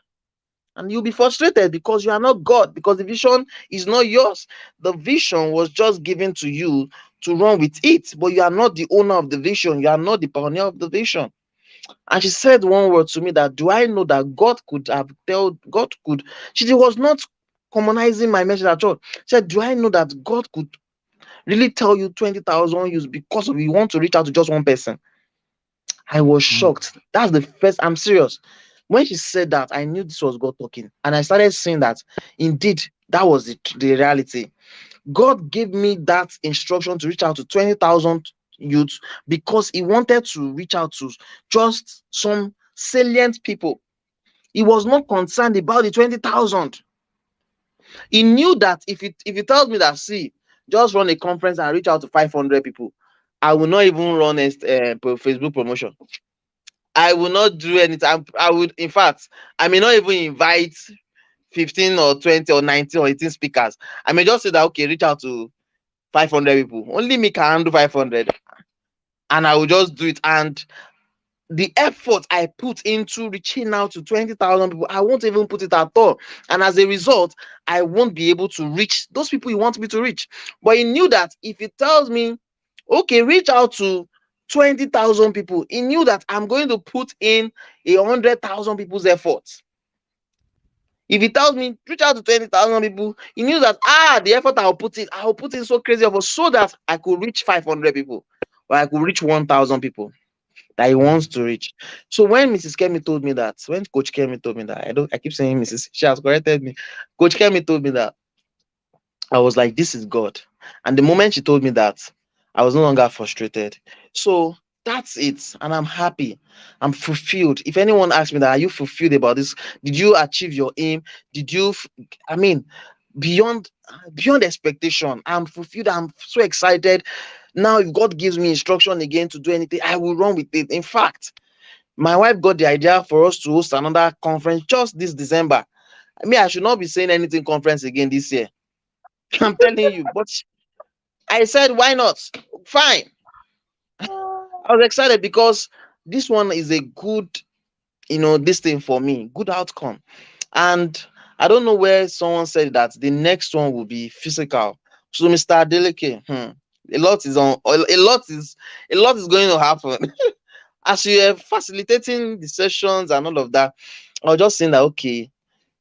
And you'll be frustrated because you are not God, because the vision is not yours. The vision was just given to you to run with it, but you are not the owner of the vision. You are not the pioneer of the vision. And she said one word to me, that, do I know that God could have she was not commonizing my message at all. She said, do I know that God could really tell you 20,000 use because you want to reach out to just one person? I was shocked. That's the first, I'm serious. When she said that, I knew this was God talking. And I started seeing that indeed that was the reality. God gave me that instruction to reach out to 20,000 youths because he wanted to reach out to just some salient people. He was not concerned about the 20,000. He knew that if he tells me that, see, just run a conference and reach out to 500 people, I will not even run a Facebook promotion. I will not do anything. I would, in fact, I may not even invite 15 or 20 or 19 or 18 speakers. I may just say that, okay, reach out to 500 people. Only me can handle 500. And I will just do it. And the effort I put into reaching out to 20,000 people, I won't even put it at all. And as a result, I won't be able to reach those people he wants me to reach. But he knew that if he tells me, okay, reach out to 20,000 people, he knew that I'm going to put in 100,000 people's effort. If he tells me reach out to 20,000 people, he knew that the effort I'll put in so crazy effort so that I could reach 500 people or I could reach 1,000 people that he wants to reach. So when Mrs. Kemi told me that, when Coach Kemi told me that, I keep saying Mrs. She has corrected me. Coach Kemi told me that, I was like, this is God. And the moment she told me that, I was no longer frustrated. So that's it. And I'm happy. I'm fulfilled. If anyone asks me that, are you fulfilled about this? Did you achieve your aim? Did you, I mean, beyond expectation, I'm fulfilled. I'm so excited. Now, if God gives me instruction again to do anything, I will run with it. In fact, my wife got the idea for us to host another conference just this December. I should not be saying anything conference again this year. I'm telling you, but I said, why not? Fine. I was excited because this one is a good, this thing for me, good outcome. And I don't know where someone said that the next one will be physical. So, Mr. Adeleke, a lot is going to happen. As you are facilitating the sessions and all of that, I was just saying that okay,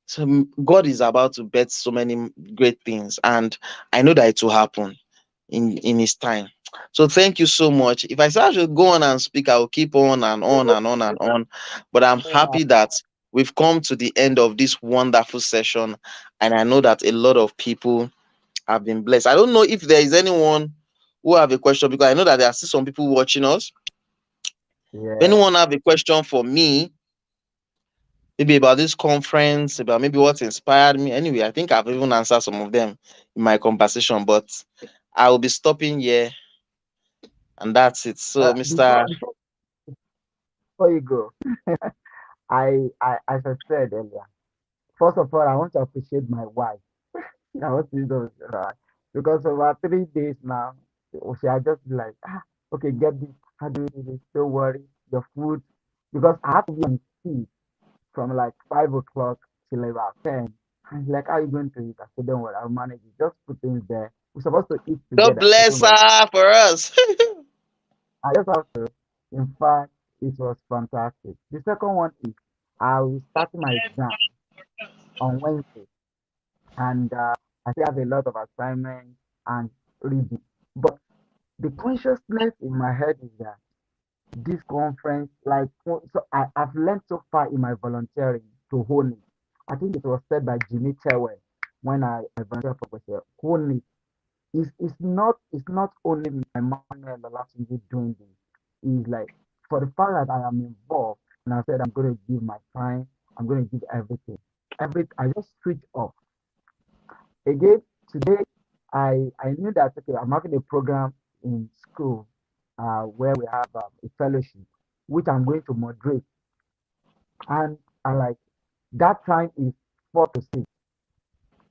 so God is about to bet so many great things, and I know that it will happen in His time. So thank you so much. If I say I should go on and speak, I will keep on and on and on and on. But I'm happy that we've come to the end of this wonderful session, and I know that a lot of people have been blessed. I don't know if there is anyone who have a question because I know that there are still some people watching us. If Yeah. anyone have a question for me, maybe about this conference, about maybe what inspired me. Anyway, I think I've even answered some of them in my conversation, but I will be stopping here and that's it. So, Before Mr. before you go, I as I said earlier, first of all, I want to appreciate my wife. I want to do because over 3 days now, she had just been like, okay, get this. How do you do this? Don't worry, the food, because I have to be on speed from like 5 o'clock till about 10. And like, how are you going to eat? I said, don't worry, I'll manage it. Just put things there. We're supposed to eat God together. She bless told me, her for us. I just have to. In fact, it was fantastic. The second one is I will start my exam on Wednesday, and I still have a lot of assignments and reading. But the consciousness in my head is that this conference, like, so I've learned so far in my volunteering to hone it. I think it was said by Jimmy Chewell when I volunteered for myself. Hone it. It's not only my Manuel Olatunji doing this. It's like for the fact that I am involved and I said I'm going to give my time, I'm going to give everything. I just switch off. Again, today I knew that okay, I'm having a program in school where we have a fellowship, which I'm going to moderate, and I like that time is 4 to 6.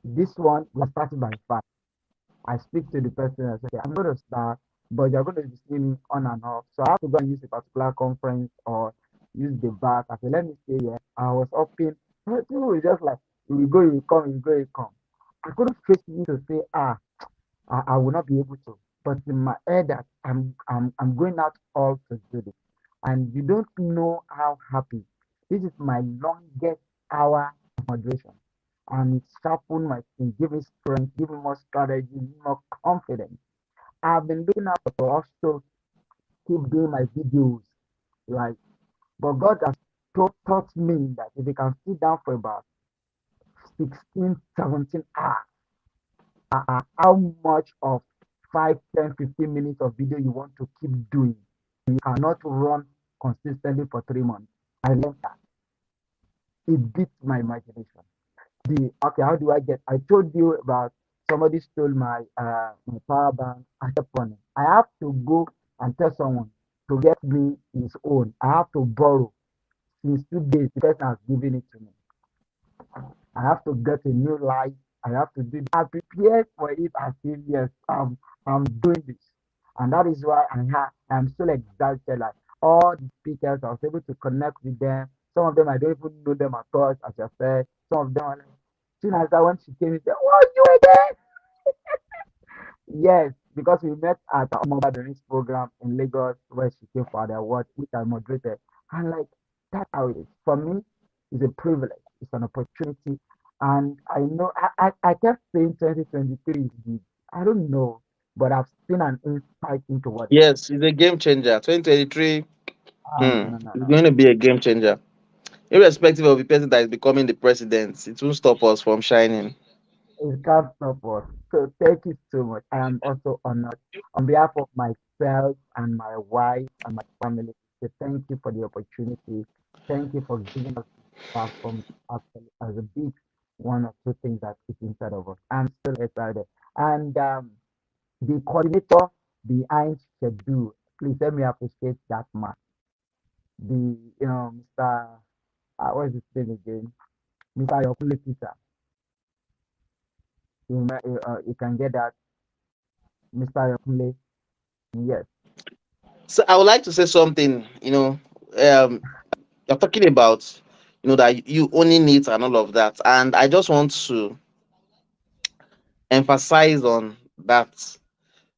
This one was starting by 5. I speak to the person and say, okay, I'm going to start, but you're going to be seeing me on and off. So I have to go and use a particular conference or use the back. I said, let me stay here. I was upping. People were just like, you will go, you will come, you will go, you come. I couldn't face me to say, I will not be able to. But in my head that I'm going out all to do this. And you don't know how happy. This is my longest hour of moderation. And it sharpened my skin, give me strength, give me more strategy, give me more confidence. I've been looking out for also keep doing my videos. Like, but God has taught me that if you can sit down for about 16, 17 hours, how much of 5, 10, 15 minutes of video you want to keep doing. You cannot run consistently for 3 months. I learned that. It beats my imagination. Okay, how do I get? I told you about somebody stole my power bank. I kept running. I have to go and tell someone to get me his own. I have to borrow since 2 days. The person has given it to me. I have to get a new life. I have to do. I prepared for it. I feel yes, I'm doing this, and that is why I'm so excited. Like all the speakers. I was able to connect with them. Some of them I don't even know them at all, as I said. Some of them are like, Chinaza, when she came, she said, "What you again?" Yes, because we met at a mobile Benin's program in Lagos where she came for the award, which I moderated. And like that's how it is. For me, it's a privilege, it's an opportunity. And I know I kept saying 2023 is the I don't know, but I've seen an insight into what it is. Yes, it's a game changer. 2023, No, no, no, it's no. going to be a game changer. Irrespective of the person that is becoming the president, it won't stop us from shining. It can't stop us. So thank you so much. I am also honored on behalf of myself and my wife and my family to say thank you for the opportunity. Thank you for giving us this platform actually as a big one or two things that is inside of us. I'm still excited. And the coordinator behind schedule, please let me appreciate that man. The Mr. What is his name again? Mr. Yokunle Peter. You can get that, Mr. Yokunle. Yes. So I would like to say something, you're talking about, that you owning it and all of that. And I just want to emphasize on that.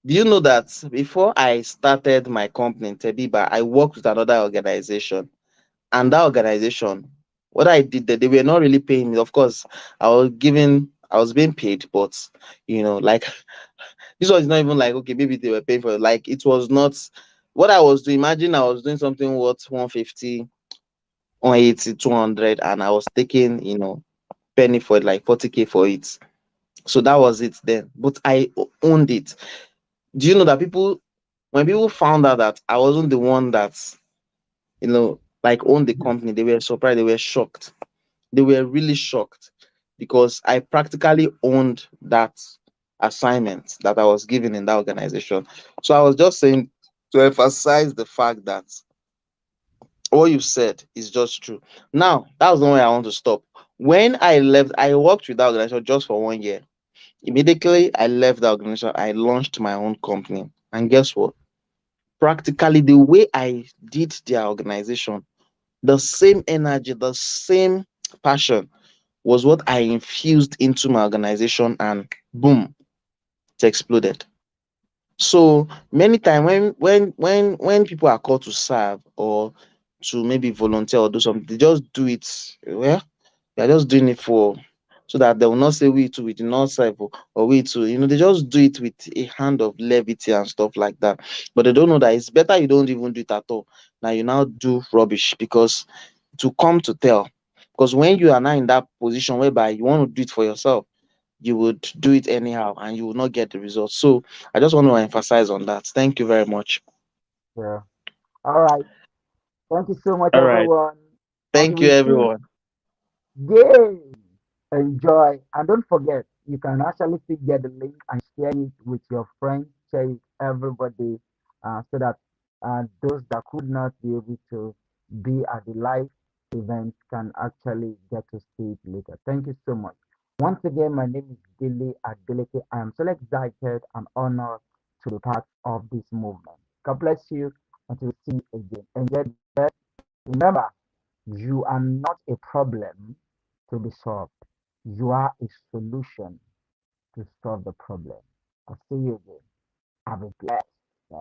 Do you know that before I started my company in Tebeba, I worked with another organization, and that organization, what I did that they were not really paying me. Of course, I was being paid, but like this was not even like okay, maybe they were paying for it. Like it was not what I was doing. Imagine I was doing something worth 150, 180, 200, and I was taking penny for it, like 40K for it. So that was it then. But I owned it. Do you know that when people found out that I wasn't the one that like owned the company, they were surprised, they were shocked. They were really shocked because I practically owned that assignment that I was given in that organization. So I was just saying to emphasize the fact that what you said is just true. Now, that was the way I want to stop. When I left, I worked with that organization just for 1 year. Immediately, I left the organization. I launched my own company. And guess what? Practically, the way I did their organization, the same energy, the same passion was what I infused into my organization, and boom, it exploded. So many times when people are called to serve or to maybe volunteer or do something, they just do it. Well, they're just doing it for so that they will not say we too we did not serve or we too. They just do it with a hand of levity and stuff like that. But they don't know that it's better you don't even do it at all. Now you now do rubbish because to come to tell. Because when you are now in that position whereby you want to do it for yourself, you would do it anyhow and you will not get the results. So I just want to emphasize on that. Thank you very much. Yeah. All right. Thank you so much, All right. everyone. Until Thank you, we see everyone. again, enjoy. And don't forget, you can actually still get the link and share it with your friends, share it everybody, so that those that could not be able to be at the live event can actually get to see it later. Thank you so much. Once again, my name is Billy Adeleke. I am so excited and honored to be part of this movement. God bless you until we see you again. Enjoy the rest. Remember, you are not a problem to be solved. You are a solution to solve the problem. I'll see you again. Have a blessed day.